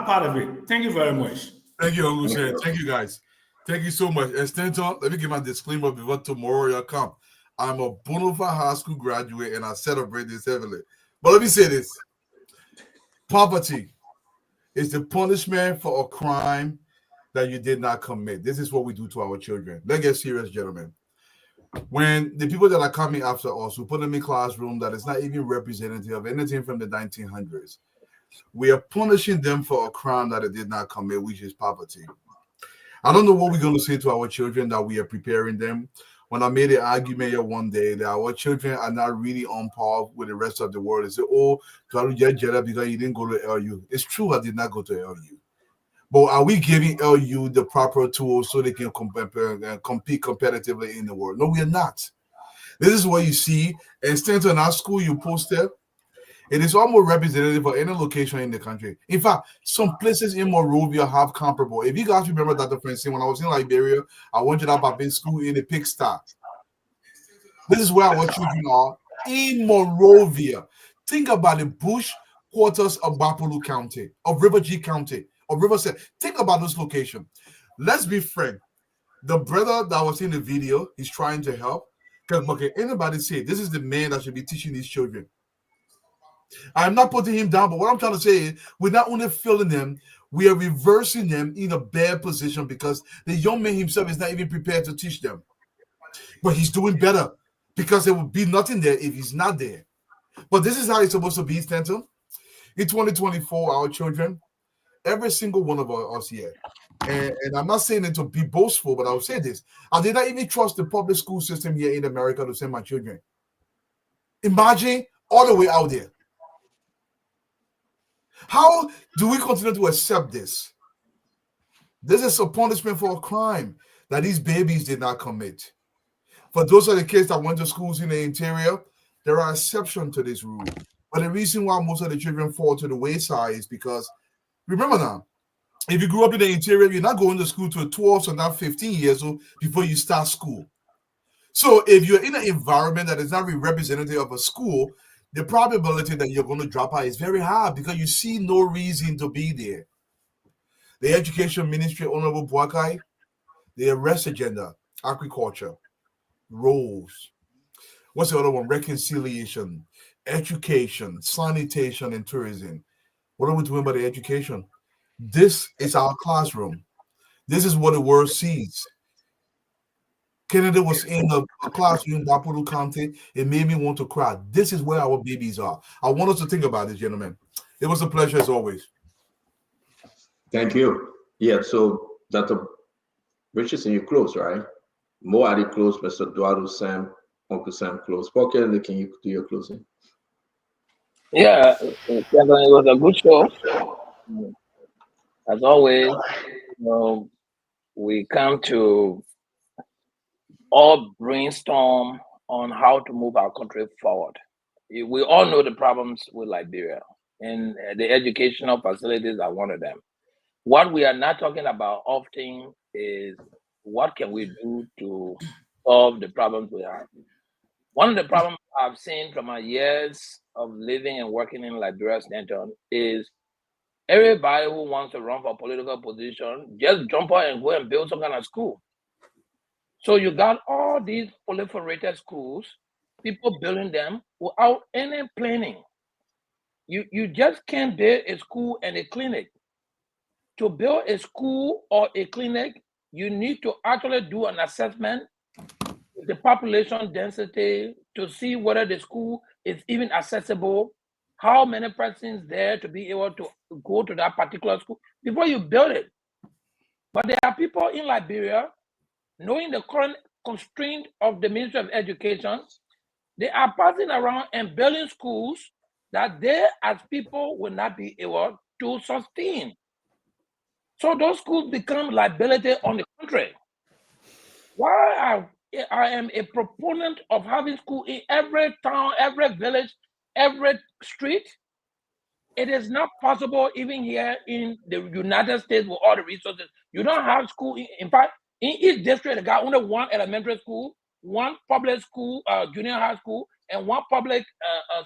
part of it. Thank you very much. Thank you, Uncle Sam. Thank you, guys. Thank you so much. And Stanton, let me give my disclaimer before tomorrow y'all come. I'm a bona fide high school graduate and I celebrate this heavily. But let me say this. Poverty is the punishment for a crime that you did not commit. This is what we do to our children. Let's get serious, gentlemen. When the people that are coming after us, we put them in classroom that is not even representative of anything from the 1900s. We are punishing them for a crime that they did not commit, which is poverty. I don't know what we're going to say to our children that we are preparing them. When I made an argument here one day that our children are not really on par with the rest of the world, they say, oh, because you didn't go to LU. It's true, I did not go to LU. But are we giving LU the proper tools so they can compete competitively in the world? No, we are not. This is what you see. And Stanton, in our school, you posted, It is almost representative for any location in the country. In fact, some places in Monrovia have comparable. If you guys remember Dr. Francine, when I was in Liberia, I went to that Babin school in a pigsty. This is where our children are in Monrovia. Think about the bush quarters of Bapolu County, of River G County, of Riverside. Think about this location. Let's be frank. The brother that was in the video, he's trying to help. Because okay, anybody say this is the man that should be teaching these children. I'm not putting him down, but what I'm trying to say is we're not only failing them, we are reversing them in a bad position because the young man himself is not even prepared to teach them. But he's doing better because there will be nothing there if he's not there. But this is how it's supposed to be, Stanton. In 2024, our children, every single one of us here, and I'm not saying it to be boastful, but I'll say this. I did not even trust the public school system here in America to send my children. Imagine all the way out there. How do we continue to accept this? This is a punishment for a crime that these babies did not commit. For those of the kids that went to schools in the interior, there are exceptions to this rule. But the reason why most of the children fall to the wayside is because, remember now, if you grew up in the interior, you're not going to school till 12 or not 15 years old before you start school. So if you're in an environment that is not representative of a school, the probability that you're going to drop out is very high because you see no reason to be there. The Education Ministry, Honorable Boakai, the arrest agenda, agriculture, roads. What's the other one? Reconciliation, education, sanitation, and tourism. What are we doing about the education? This is our classroom. This is what the world sees. Kennedy was in the classroom in Bapuru County. It made me want to cry. This is where our babies are. I want us to think about this, gentlemen. It was a pleasure as always. Thank you. Yeah, so Dr. Richardson, you close, right? More Adi close, Mr. Eduardo, Sam, Uncle Sam close. Paul Kennedy, can you do your closing? Yeah, it was a good show. As always, we come to all brainstorm on how to move our country forward. We all know the problems with Liberia, and the educational facilities are one of them. What we are not talking about often is what can we do to solve the problems we have. One of the problems I've seen from my years of living and working in Liberia, Stanton, is everybody who wants to run for a political position just jump out and go and build some kind of school. So you got all these proliferated schools, people building them without any planning. You just can't build a school and a clinic. To build a school or a clinic, you need to actually do an assessment of the population density to see whether the school is even accessible, how many persons there to be able to go to that particular school before you build it. But there are people in Liberia, knowing the current constraint of the Ministry of Education, they are passing around and building schools that they as people will not be able to sustain. So those schools become liability on the country. Why I am a proponent of having school in every town, every village, every street. It is not possible even here in the United States with all the resources. You don't have school. In fact, in each district, they got only one elementary school, one public school, junior high school, and one public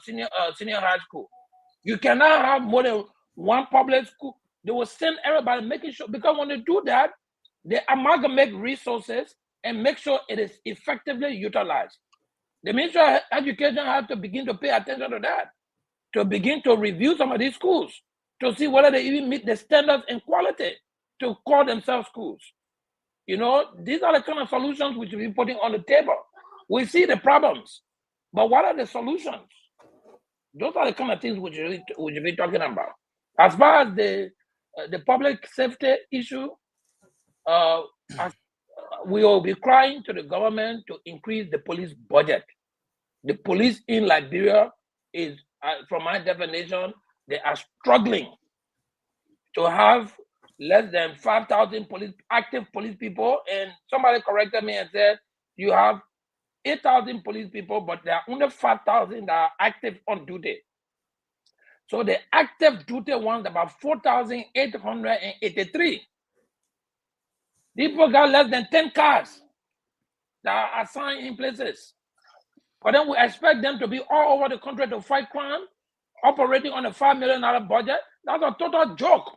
senior high school. You cannot have more than one public school. They will send everybody, making sure, because when they do that, they amalgamate resources and make sure it is effectively utilized. The Ministry of Education has to begin to pay attention to that, to begin to review some of these schools, to see whether they even meet the standards and quality to call themselves schools. You know, these are the kind of solutions which we're putting on the table. We see the problems, but what are the solutions? Those are the kind of things which we're talking about. As far as the public safety issue, we will be crying to the government to increase the police budget. The police in Liberia is, from my definition, they are struggling to have less than 5,000 active police people. And somebody corrected me and said, you have 8,000 police people, but there are only 5,000 that are active on duty. So the active duty ones about 4,883. People got less than 10 cars that are assigned in places. But then we expect them to be all over the country to fight crime, operating on a $5 million budget. That's a total joke.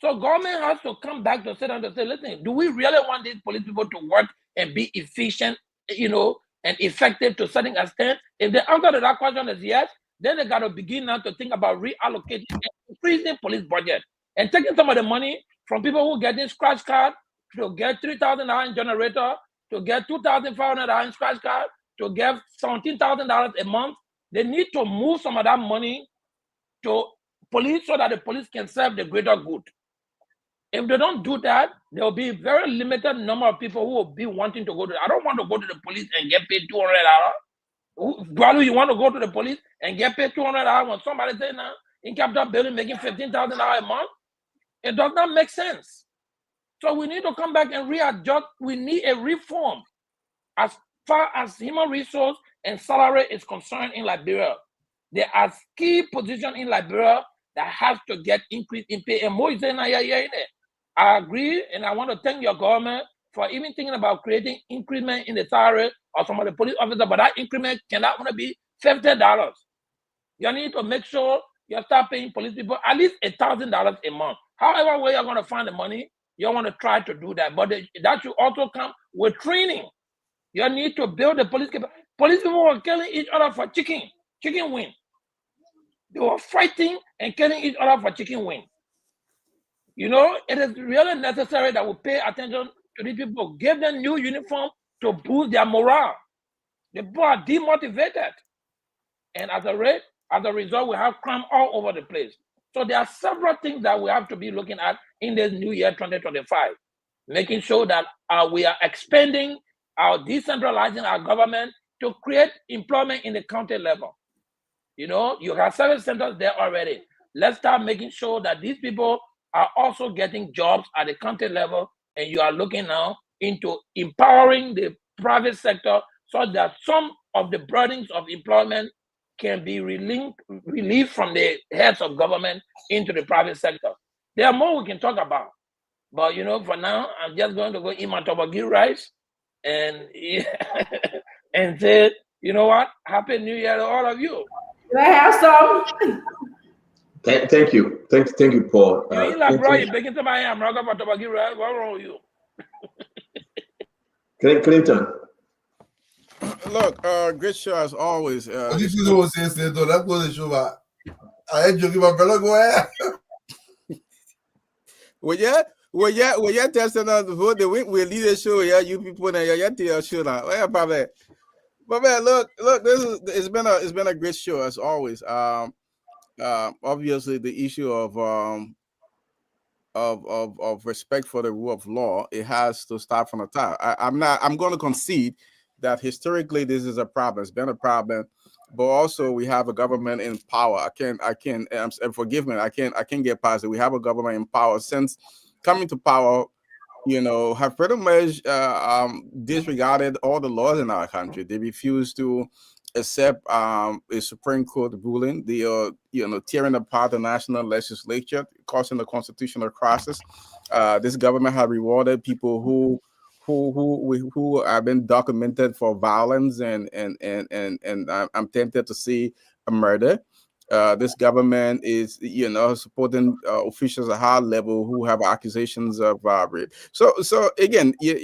So government has to come back to sit down and say, listen, do we really want these police people to work and be efficient, and effective to certain extent? If the answer to that question is yes, then they got to begin now to think about reallocating and increasing police budget and taking some of the money from people who get in scratch card to get $3,000 in generator, to get $2,500 in scratch card, to get $17,000 a month. They need to move some of that money to police so that the police can serve the greater good. If they don't do that, there will be a very limited number of people who will be wanting to go to. I don't want to go to the police and get paid $200. Why you want to go to the police and get paid $200 when somebody say now in Capitol Building making $15,000 a month? It does not make sense. So we need to come back and readjust. We need a reform as far as human resource and salary is concerned in Liberia. There are key positions in Liberia that have to get increase in pay. And more is saying, I agree, and I want to thank your government for even thinking about creating increment in the salary of some of the police officers, but that increment cannot only be $50. You need to make sure you start paying police people at least $1,000 a month. However way you're going to find the money, you want to try to do that. But that should also come with training. You need to build the police. Police people were killing each other for chicken wing. They were fighting and killing each other for chicken wing. It is really necessary that we pay attention to these people, give them new uniform to boost their morale. The people are demotivated. And as a result, we have crime all over the place. So there are several things that we have to be looking at in this new year 2025, making sure that we are expanding decentralizing our government to create employment in the county level. You have service centers there already. Let's start making sure that these people are also getting jobs at the county level, and you are looking now into empowering the private sector so that some of the burdens of employment can be relieved from the heads of government into the private sector. There are more we can talk about, but for now, I'm just going to go eat my tobagir rice and and say, you know what? Happy New Year to all of you. Do I have some? Thank you, Paul. You eat like bro, you're baking to my ham. I'm not going to tobagir rice. What's wrong with you? Clinton. Look, great show as always. This is what says though. That was the show. I ain't joking, my brother. Go ahead. Well, yeah, testing on the week we lead the show. Yeah, you people now. Yeah, tell show now. What about that? But man, look. It's been a great show as always. Obviously the issue of respect for the rule of law, it has to start from the top. I'm going to concede that historically this is a problem. It's been a problem, but also we have a government in power. I can't. Forgive me. I can't get past it. We have a government in power since coming to power. Have pretty much disregarded all the laws in our country. They refuse to accept a Supreme Court ruling. They are, tearing apart the national legislature, causing the constitutional crisis. This government has rewarded people who have been documented for violence, and I'm tempted to see a murder. This government is, supporting officials at high level who have accusations of rape. So again, it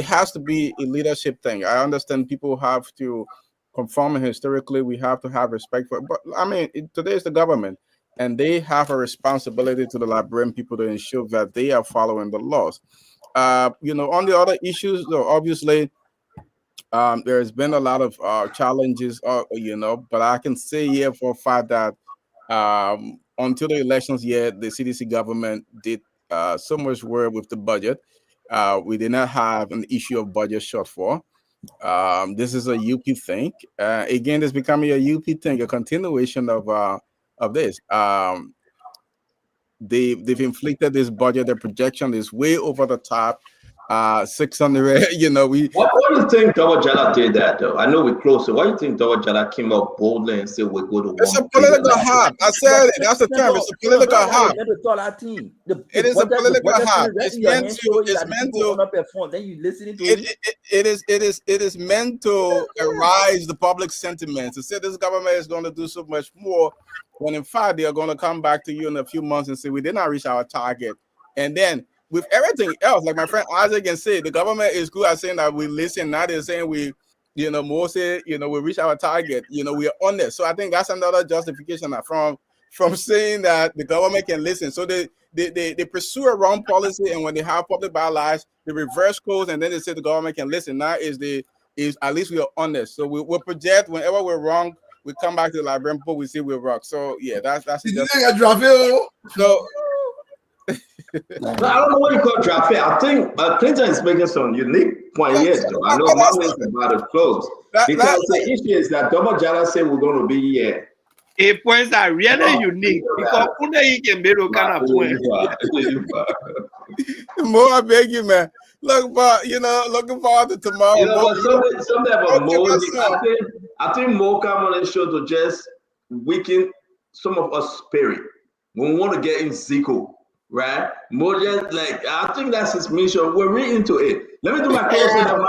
has to be a leadership thing. I understand people have to conform historically. We have to have respect for it. But I mean, today is the government, and they have a responsibility to the Liberian people to ensure that they are following the laws. On the other issues, though, obviously, there has been a lot of challenges, but I can say here for a fact that until the elections yet, the CDC government did so much work with the budget. We did not have an issue of budget shortfall. This is a UP thing. Again, it's becoming a UP thing, a continuation of this. They've inflicted this budget. Their projection is way over the top. 600. You know, we. What do you think Double Jala did that though? I know we're close. So why do you think Double Jala came up boldly and said we go to It's 1 a political hop. I said it. That's the term. It's a political hop. It is a political hop. It's meant to. It's meant to. Then you listening to It is meant to arise the public sentiment to say this government is going to do so much more, when in fact they are going to come back to you in a few months and say we did not reach our target. And then with everything else, like my friend Isaac can say, the government is good at saying that we listen. Now they're saying we, you know, more say, you know, we reach our target. You know, we are on this. So I think that's another justification from saying that the government can listen. So they pursue a wrong policy, and when they have public bylaws, they reverse course, and then they say the government can listen. Now is at least we are honest. So we'll project whenever we're wrong, we come back to the librarian, we see we're wrong. So yeah, that's so. No, I don't know what you call draft. I think Clinton is making some unique point here, though. I know my way is about to close because the issue is that Double Jala said we're going to be here. A points are really unique because Pune can be kind of point. More, I beg you, man. Look, but looking forward to tomorrow. You know, something about Mo. I think Mo come on the show to just weaken some of us spirit. We want to get in Zico. Right? More just like I think that's his mission. We're really into it. Let me do my closing and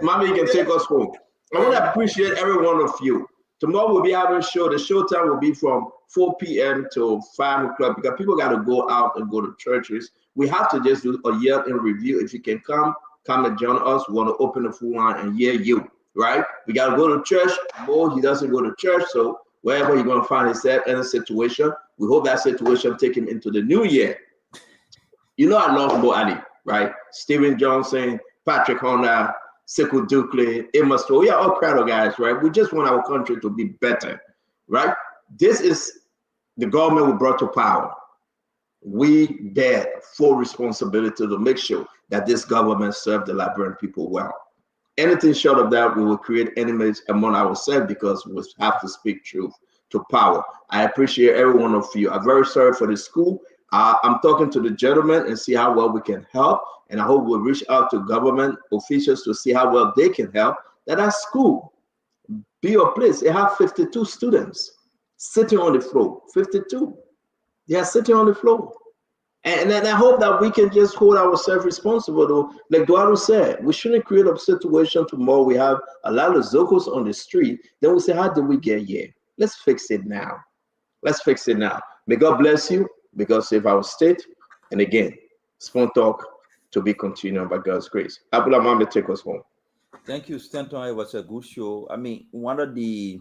Mama, you can take us home. I want to appreciate every one of you. Tomorrow we'll be having a show. The show time will be from 4 p.m. to 5 o'clock because people got to go out and go to churches. We have to just do a year in review. If you can come and join us. We want to open the full line and hear you. Right? We got to go to church. More, he doesn't go to church, so wherever you're going to find yourself in a situation, we hope that situation take him into the new year. You know I love Bo Ali, right? Steven Johnson, Patrick Honda, Sekou Dukle, Emma Stowe. We are all crowd of guys, right? We just want our country to be better, right? This is the government we brought to power. We bear full responsibility to make sure that this government serves the Liberian people well. Anything short of that, we will create enemies among ourselves because we have to speak truth to power. I appreciate every one of you. I'm very sorry for the school. I'm talking to the gentleman and see how well we can help. And I hope we'll reach out to government officials to see how well they can help. That our school be your place. They have 52 students sitting on the floor. 52. They are sitting on the floor. And then I hope that we can just hold ourselves responsible. Though, like Eduardo said, we shouldn't create a situation tomorrow. We have a lot of Zocos on the street. Then we say, how did we get here? Let's fix it now. Let's fix it now. May God bless you. Because save our state, and again, Spoon Talk to be continued by God's grace. Abula Mama, take us home. Thank you, Stanton. It was a good show. I mean, one of the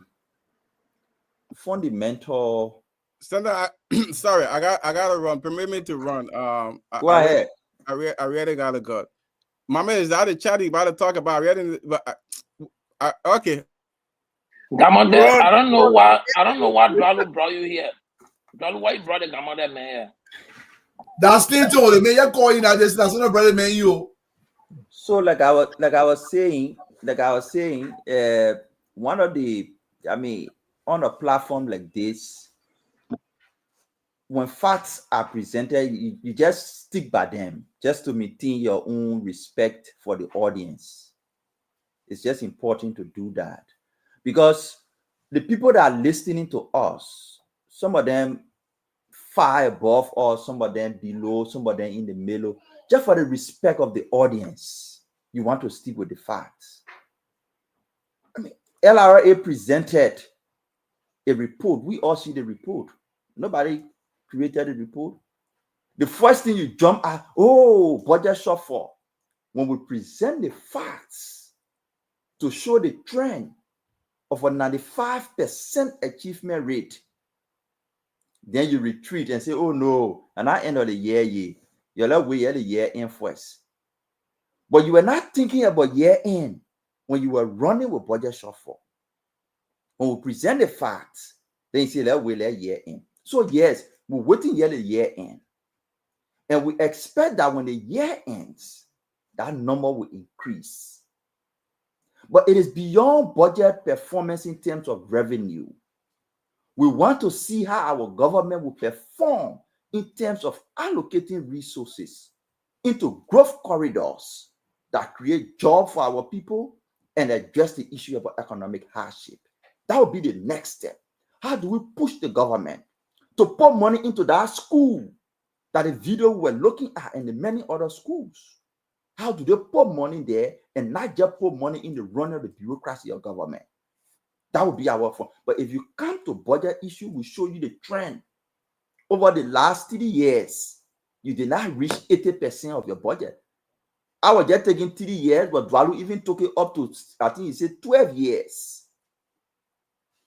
fundamental. Stanton, sorry, I gotta run. Permit me to run. Go ahead. I really gotta go. Mama, is that a chat you about to talk about? Okay. Gamande, I don't know why Dwalo brought you here. Why you brought the Gamande man here? That's still told the man you're calling that that's not brother man you. So like I was saying, one of the, I mean, on a platform like this, when facts are presented, you just stick by them just to maintain your own respect for the audience. It's just important to do that because the people that are listening to us, some of them far above us, some of them below, some of them in the middle. Just for the respect of the audience, you want to stick with the facts. I mean, LRA presented a report. We all see the report. Nobody created the report. The first thing you jump at, oh, budget shortfall. When we present the facts to show the trend of a 95% achievement rate, then you retreat and say, oh no, and at the end of the year, you're like, we had a year end first. But you were not thinking about year end when you were running with budget shortfall. When we present the facts, then you say, that we'll let year end. So yes, we're waiting here the year end. And we expect that when the year ends, that number will increase. But it is beyond budget performance in terms of revenue. We want to see how our government will perform in terms of allocating resources into growth corridors that create jobs for our people and address the issue about economic hardship. That would be the next step. How do we push the government to put money into that school that the video we're looking at and the many other schools? How do they put money there and not just put money in the run of the bureaucracy of government? That would be our fun. But if you come to budget issue, we show you the trend. Over the last 3 years, you did not reach 80% of your budget. I was just taking 3 years, but Value even took it up to, I think he said 12 years.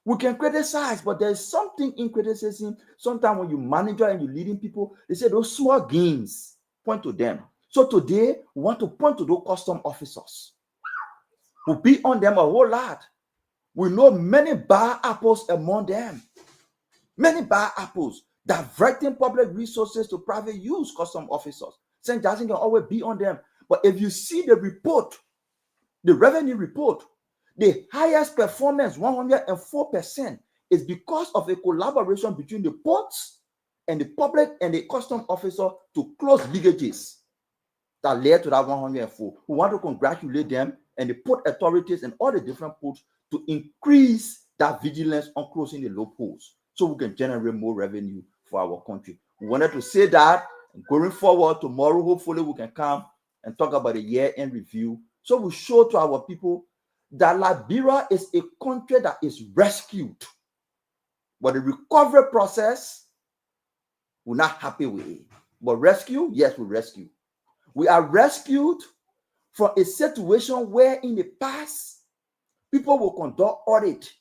We can criticize, but there's something in criticism. Sometimes when you manager and you're leading people, they say those small gains, point to them. So today, we want to point to those custom officers. We'll be on them a whole lot. We know many bad apples among them. Many bad apples diverting public resources to private use, custom officers. St. Johnson can always be on them. But if you see the report, the revenue report, the highest performance, 104%, is because of a collaboration between the ports and the public and the custom officer to close leakages that led to that 104. We want to congratulate them and the port authorities and all the different ports to increase that vigilance on closing the loopholes so we can generate more revenue for our country. We wanted to say that. Going forward, tomorrow, hopefully we can come and talk about the year-end review. So we show to our people that Liberia is a country that is rescued. But the recovery process, we're not happy with it. But rescue, yes, we rescue. We are rescued from a situation where in the past, people will conduct audit.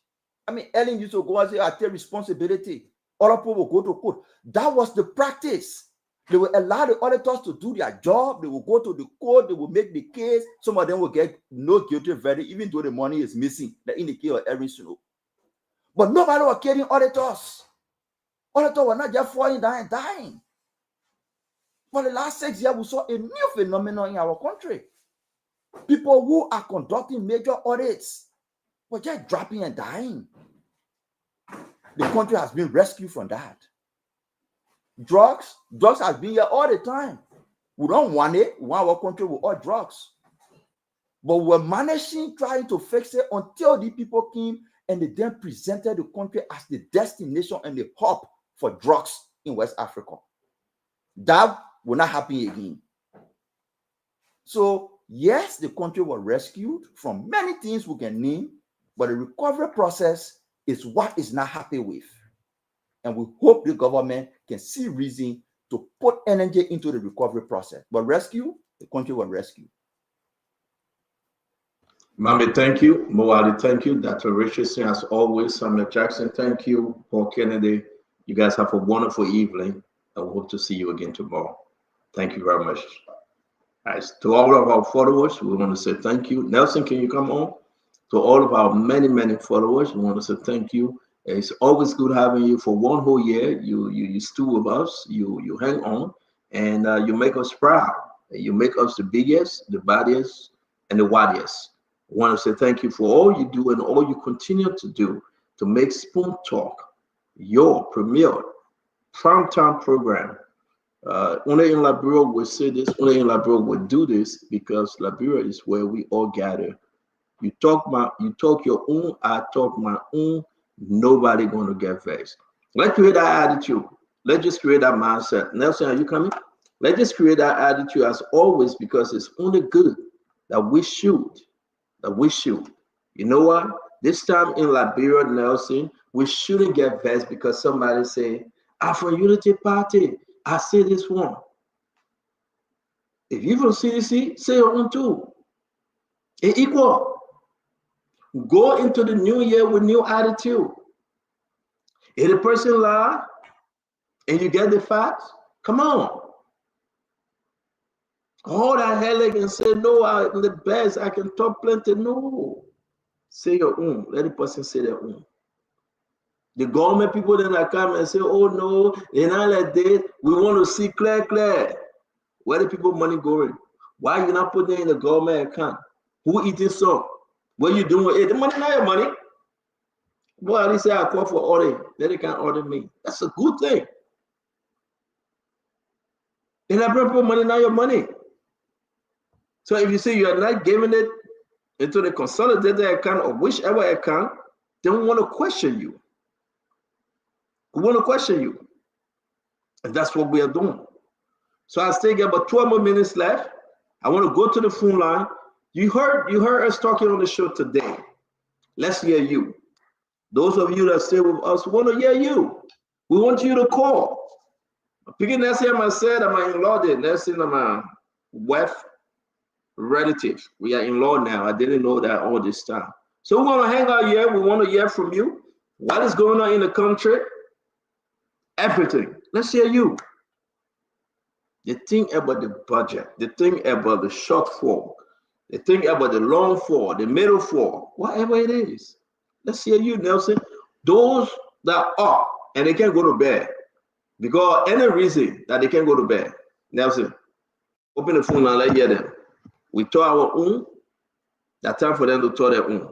I mean, Ellen used to go and say, I take responsibility. Other people will go to court. That was the practice. They will allow the auditors to do their job. They will go to the court. They will make the case. Some of them will get no guilty verdict, even though the money is missing, like in the case of Erin Snow. But nobody was killing auditors. Auditors were not just falling down and dying. For the last 6 years, we saw a new phenomenon in our country. People who are conducting major audits were just dropping and dying. The country has been rescued from that. Drugs has been here all the time. We don't want it. We want our country with all drugs. But we're managing, trying to fix it until the people came and they then presented the country as the destination and the hub for drugs in West Africa. That will not happen again. So, yes, the country was rescued from many things we can name, but the recovery process is what is not happy with. And we hope the government can see reason to put energy into the recovery process. But rescue, the country will rescue. Mami, thank you. Moali, thank you. Dr. Richardson, as always. Samuel Jackson, thank you. Paul Kennedy, you guys have a wonderful evening. I hope to see you again tomorrow. Thank you very much. As to all of our followers, we want to say thank you. Nelson, can you come on? To all of our many, many followers, we want to say thank you. It's always good having you for one whole year. You still with us. You hang on, and you make us proud. You make us the biggest, the baddest, and the widest. I want to say thank you for all you do and all you continue to do to make Spoon Talk your premier primetime program. Only in Liberia will say this. Only in Liberia will do this because Liberia is where we all gather. You talk your own. I talk my own. Nobody going to get vexed. Let's create that attitude. Let's just create that mindset. Nelson, are you coming? Let's just create that attitude as always because it's only good that we should. You know what? This time in Liberia, Nelson, we shouldn't get vexed because somebody say, Afro Unity Party, I see this one. If you from CDC, say your own too. It's equal. Go into the new year with new attitude. If the person lie and you get the facts, come on. Hold that headache and say, no, I'm the best. I can talk plenty. No. Say your own. Let the person say their own. The government people then come and say, oh no, they're not like this. We want to see clear. Where the people money going? Why you not putting it in the government account? Who eating some? What you doing with it? The money not your money. Well, at least say I call for order. Then they can't order me. That's a good thing. And I bring people money, not your money. So if you say you are not giving it into the consolidated account or whichever account, they don't want to question you. We want to question you. And that's what we are doing. So I still get about 12 more minutes left. I want to go to the phone line. You heard us talking on the show today. Let's hear you. Those of you that stay with us, we want to hear you. We want you to call. Picking that same I said, I'm in-law there. That's in my wife relative. We are in-law now. I didn't know that all this time. So we're going to hang out here. We want to hear from you. What is going on in the country? Everything. Let's hear you. The thing about the budget, the thing about the shortfall, the thing about the long fall, the middle fall, whatever it is. Let's hear you, Nelson. Those that are up and they can't go to bed because any reason that they can't go to bed. Nelson, open the phone and let's hear them. We told our own. That's time for them to tell their own.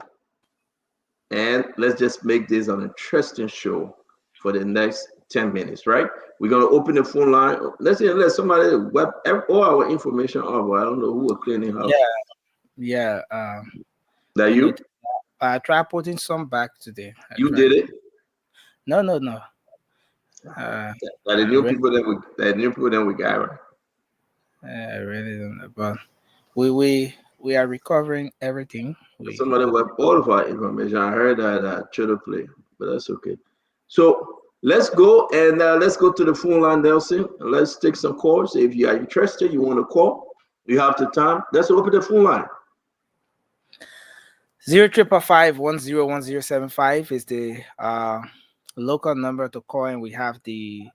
And let's just make this an interesting show for the next 10 minutes, right? We're going to open the phone line. Let's see, let somebody web all our information over. I don't know who are cleaning house. Yeah. That you? I tried putting some back today. You did it? No. The new people that we got, right? I really don't know, but we are recovering everything. Somebody web all of our information. I heard that Cheddar play, but that's okay. So let's go and let's go to the phone line, Nelson. And let's take some calls. If you are interested, you want to call, you have the time. Let's open the phone line. 0555-101075 is the local number to call, and we have the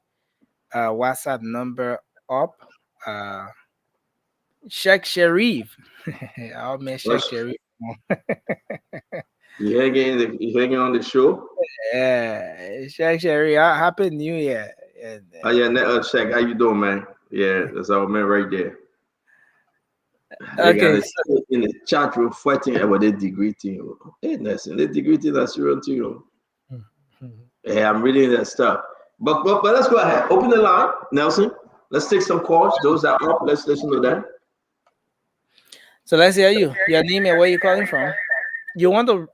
WhatsApp number up. Sheikh Sharif. I'll make Sheikh Sharif. You hanging on the show? Yeah, Sheikh Sharif. Happy New Year. And, Sheikh, how you doing, man? Yeah, that's our man right there. Okay. In the chat room fighting about the degree thing. Hey, Nelson, the degree thing that's real too. Yeah, I'm reading that stuff. But let's go ahead. Open the line, Nelson. Let's take some calls. Those that are up, let's listen to them. So let's hear you. Your name and where you're calling from. You want to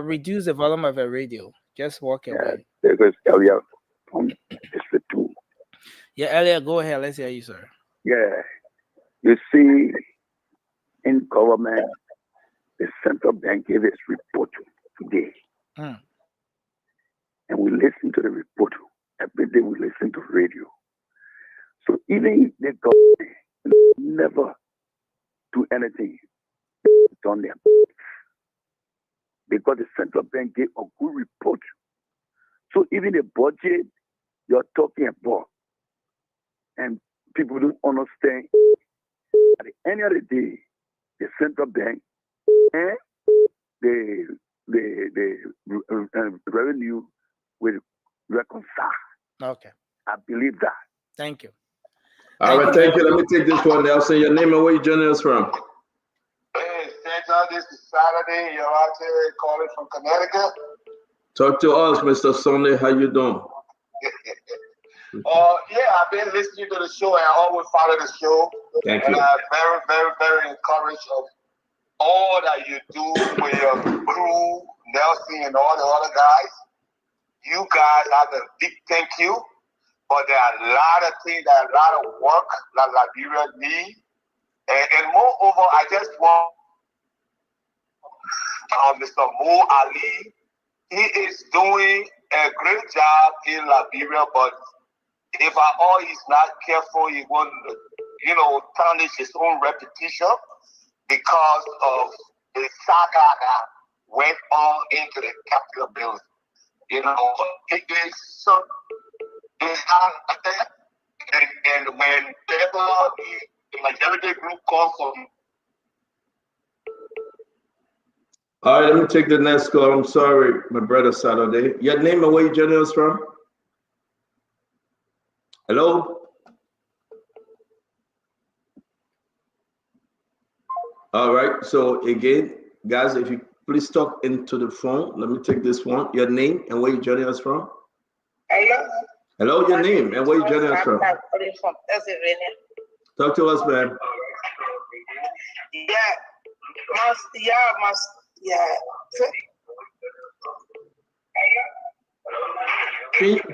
reduce the volume of a radio. Just walk away. There goes Elia from District 2. Yeah, Elliot, go ahead. Let's hear you, sir. Yeah. You see, in government, the central bank gave its report today. And we listen to the report. Every day we listen to radio. So even the government never do anything on them. Because the central bank gave a good report. So even the budget you're talking about, and people don't understand, at the end of the day, the central bank and the revenue will reconcile. Okay. I believe that. Thank you. All right, thank you. Let me take this one, Nelson. Your name and where you joining us from? Hey, Santa, this is Saturday. You're out here calling from Connecticut. Talk to us, Mr. Sunday. How you doing? Yeah, I've been listening to the show and I always follow the show. Thank and you. I'm very, very, very encouraged of all that you do with your crew, Nelson, and all the other guys. You guys have a big thank you. But there are a lot of things, there are a lot of work that Liberia needs. And moreover, I just want Mr. Mo Ali. He is doing a great job in Liberia, but if at all he's not careful, he will, tarnish his own reputation because of the saga that went on into the Capitol building. It is so. And whenever the majority group calls for. All right, let me take the next call. I'm sorry, my brother Saturday. Your name and where you joining us from? Hello? All right, so again, guys, if you please talk into the phone. Let me take this one. Your name and where you joining us from? Hello. Hello, your name and where you joining us from? I'm calling from Pennsylvania. Talk to us, man.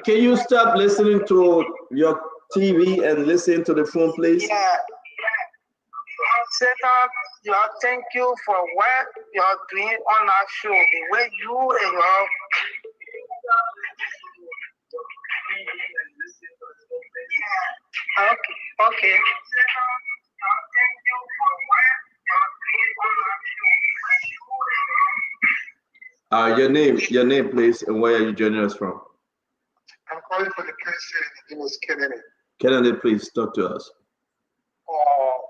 Can you stop listening to your TV and listen to the phone, please? Satan, thank you for what you're doing on our show. The way you and your okay. Your name, please, and where are you joining us from? I'm calling for the person. His name is Kennedy. Kennedy, please talk to us.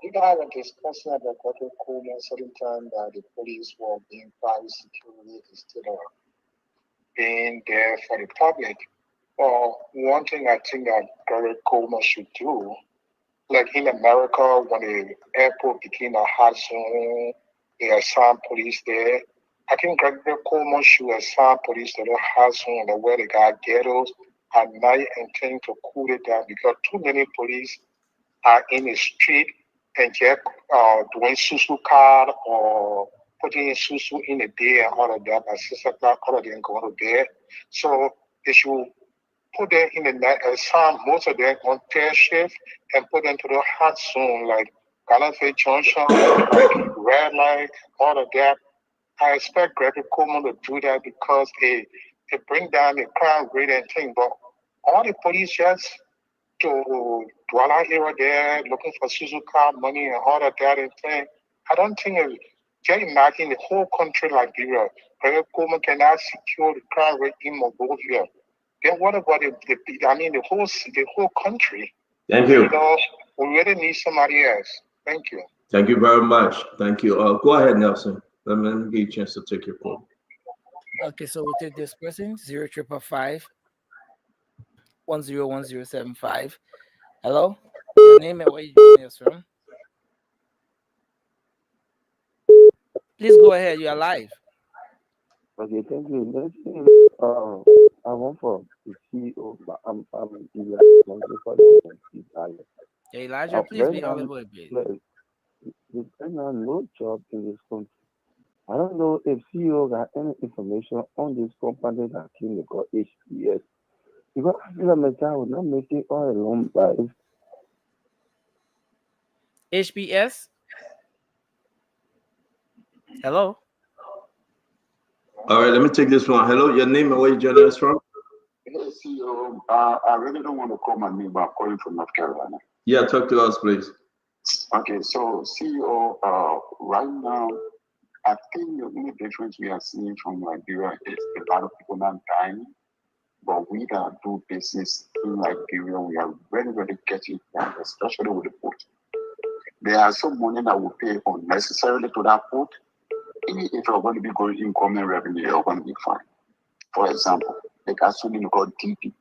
You guys were discussing about what we call a certain time that the police were being private security instead of being there for the public. One thing I think that Gary Coleman should do, like in America, when the airport became a hot zone, they assigned police there. I think Gary Coleman should assign police to the hot zone where they got ghettos at night and trying to cool it down because too many police are in the street and just doing susu card or putting susu in the day and all of that. At 6 o'clock, all of them go to bed. So they should put them in the night, assign most of them on third shift and put them to the hot zone like Gallifrey Junction, like red light, all of that. I expect Gregory Coleman to do that because they bring down the crime rate and thing. But all the police just to dwell out here or there looking for Suzuka money and all of that and thing. I don't think just imagine the whole country like Liberia. Gregory Coleman cannot secure the crime rate in Monrovia. Then what about the whole country? Thank you. We really need somebody else. Thank you. Thank you very much. Thank you. Go ahead, Nelson. Let me get you a chance to take your call. Okay, so we'll take this person, 0555 101075. Hello? Your name and where you joining us from? Please go ahead. You are live. Okay, thank you. I want for the CEO, but I'm Elijah, please be audible, please. There's no job in this country. I don't know if CEO got any information on this company that came called HPS. Because I feel like I would not make it all alone by HPS? Hello? All right, let me take this one. Hello, your name and where you joining us from? Hey, CEO, I really don't want to call my name, but I'm calling from North Carolina. Yeah, talk to us, please. Okay, so CEO, right now, I think the only difference we are seeing from Liberia is a lot of people not dying, but we that do business in Liberia, we are very, very getting down, especially with the port. There are some money that we pay unnecessarily to that port. Even if you're going to be going income and revenue, you're going to be fine. For example, they got something called DP,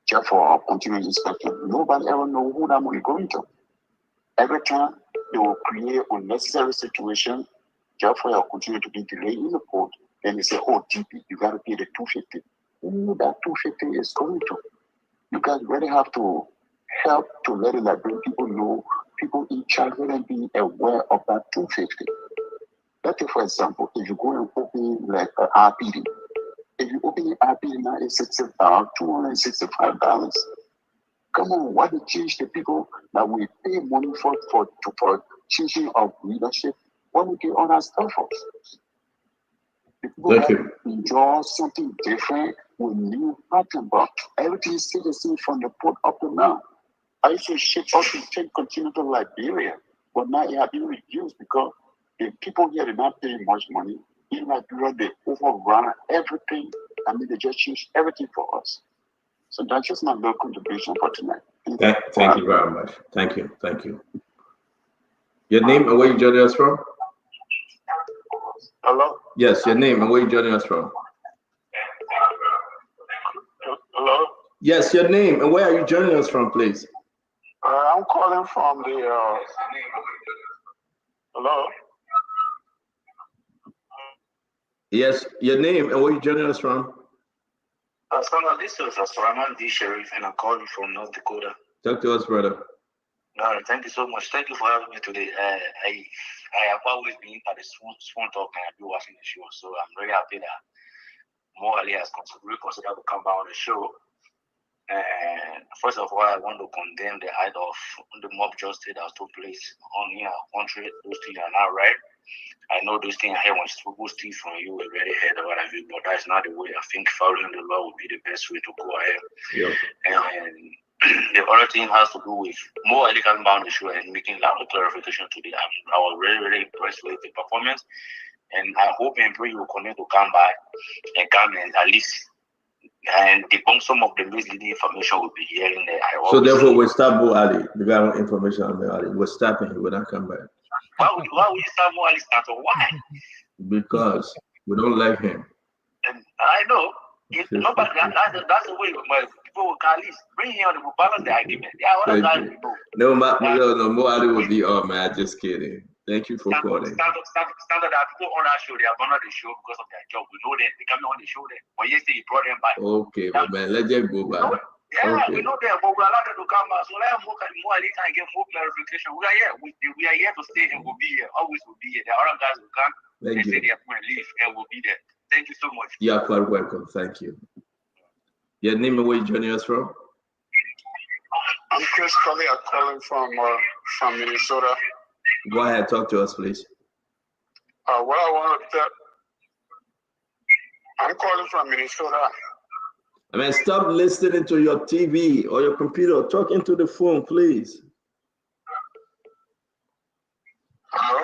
just for continuous inspection. Nobody ever know who that money going to. Every time they will create unnecessary situation just for your continue to be delayed in the port. Then they say, oh, DP, you got to pay the 250. Who that 250 is going to? You guys really have to help to let the Liberian people know, people in charge, let them be aware of that 250. Let's say, for example, if you go and open like an RPD, if you open an RPD now, it's $265. Come on, why they change the people that we pay money for changing of leadership? Why we get all that stuff for? The people Thank that you. enjoy something different with new pattern, but everything is still the same from the port up to now. I used to ship up to continue to Liberia, but now it has been reduced because the people here are not paying much money. In Liberia, they overrun everything. I mean, they just change everything for us. So that's just my little contribution for tonight. Thank you very much. Thank you. Thank you. Your name and where you joining us from? Hello? Yes, your name and where you joining us from? Hello? Yes, your name and where are you joining us from, please? I'm calling from the, hello? Yes, your name and where you joining us from? This is Asraman D. Sheriff, and I'm calling from North Dakota. Talk to us, brother. No, thank you so much. Thank you for having me today. I have always been at the Spoon Talk and I've been watching the show, so I'm very happy that Morley has reconsidered to come back on the show. And first of all, I want to condemn the act of the mob justice that took place on our country. Those things are not right. I know those things I want to steal from you already heard what I do, but that's not the way. I think following the law would be the best way to go ahead. Yeah. And the other thing has to do with more coming on the show and making a lot of clarification today. I was really, really impressed with the performance. And I hope and pray you will continue to come back and come and at least and debunk some of the misleading information we'll be hearing there. So therefore, we'll stop Bo Ali. The guy on information on the Ali. We're stopping him when I come back. Why would you start Bo Ali start? Why? Because we don't like him. And I know. Nobody, that's the way people will at least bring him on the balance the argument. Yeah, what Thank you. No, Mo Ali will be man. Just kidding. Thank you for calling. Standard that people on that show, they are on the show because of their job. We know that they come on the show there. But yesterday, you brought them back. Okay, but man, let them go back. Yeah, okay. We know that, but we allow them to come back. So let them work at more and get more clarification. We are here. We are here to stay and we'll be here. Always will be here. The other guys will come and say they are going to leave and we'll be there. Thank you so much. You are quite welcome. Thank you. Your name and where you joining us from? I'm Chris Cully. I'm calling from Minnesota. Go ahead, talk to us, please. What I want to tell, I'm calling from Minnesota. I mean, stop listening to your TV or your computer. Talk into the phone, please. Hello?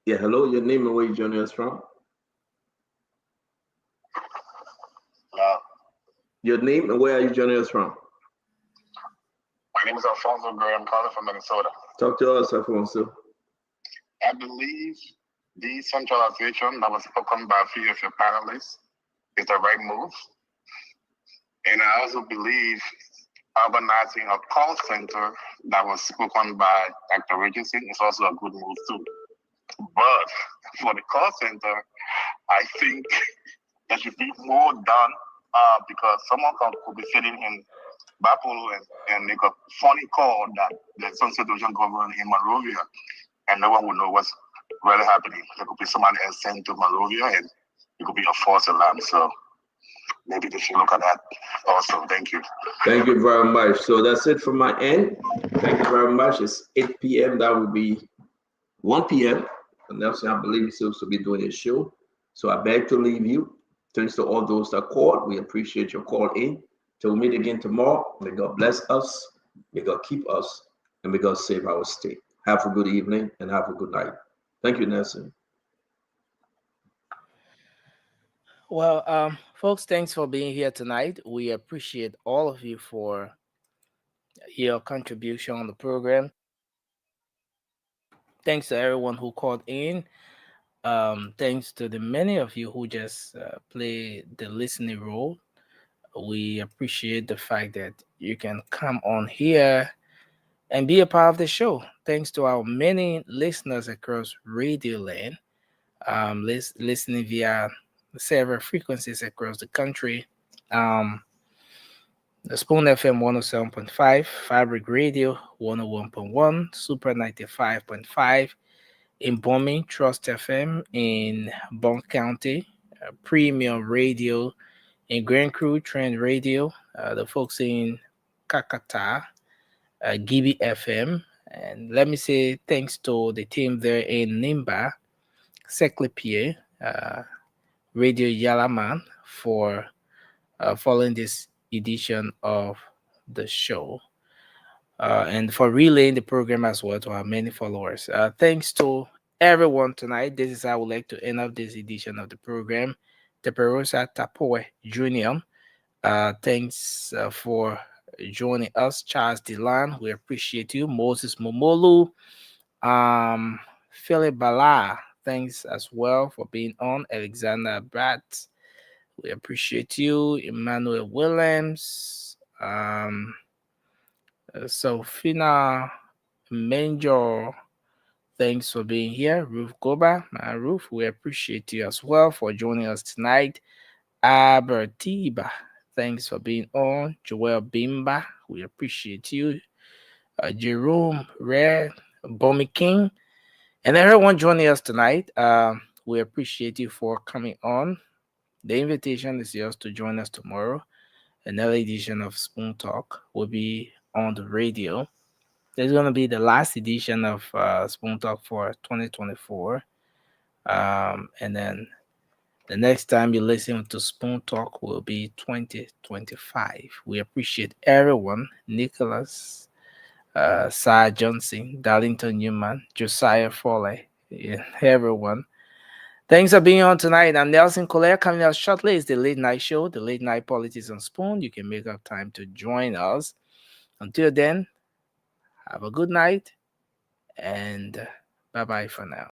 Yeah, hello. Your name and where you joining us from? Hello? Your name and where are you joining us from? My name is Alfonso Gray. I'm calling from Minnesota. Talk to us, Alfonso. I believe decentralization that was spoken by a few of your panelists is the right move. And I also believe urbanizing a call center that was spoken by Dr. Richardson is also a good move too. But for the call center, I think there should be more done because someone could be sitting in Bapolo and make a funny call that there's some situation going on in Monrovia and no one would know what's really happening. There could be somebody else sent to Monrovia and it could be a false alarm. So maybe they should look at that also. Thank you. Thank you very much. So that's it from my end. Thank you very much. It's 8 p.m. That will be 1 p.m. And Nelson, I believe, is supposed to be doing his show. So I beg to leave you. Thanks to all those that called. We appreciate your call in. Till we meet again tomorrow. May God bless us. May God keep us. And may God save our state. Have a good evening and have a good night. Thank you, Nelson. Well, folks, thanks for being here tonight. We appreciate all of you for your contribution on the program. Thanks to everyone who called in. Thanks to the many of you who just play the listening role. We appreciate the fact that you can come on here and be a part of the show. Thanks to our many listeners across Radio Land, listening via several frequencies across the country. The Spoon FM 107.5, Fabric Radio 101.1, Super 95.5 in Bombing, Trust FM in Bond County, Premium Radio in Grand Crew, Trend Radio, the folks in Kakata, Gibi FM, and let me say thanks to the team there in Nimba, Seclipie, Radio Yalaman for following this edition of the show and for relaying the program as well to our many followers. Thanks to everyone tonight. This is how I would like to end up this edition of the program. Teperosa Tapoe Jr. Thanks for joining us. Charles Delan, we appreciate you. Moses Momolu, Philip Bala, thanks as well for being on. Alexander Bratt, we appreciate you. Emmanuel Williams, Sophina Menjor, thanks for being here. Ruth Goba, Ruth, we appreciate you as well for joining us tonight. Albertiba, thanks for being on. Joel Bimba, We appreciate you. Jerome, Red, Bommy King, and everyone joining us tonight. We appreciate you for coming on. The invitation is yours to join us tomorrow. Another edition of Spoon Talk will be on the radio. There's going to be the last edition of Spoon Talk for 2024. And then the next time you listen to Spoon Talk will be 2025. We appreciate everyone. Nicholas, Sarah Johnson, Darlington Newman, Josiah Foley, everyone. Thanks for being on tonight. I'm Nelson Collier. Coming out shortly is the Late Night Show, the Late Night Politics on Spoon. You can make up time to join us. Until then, have a good night and bye-bye for now.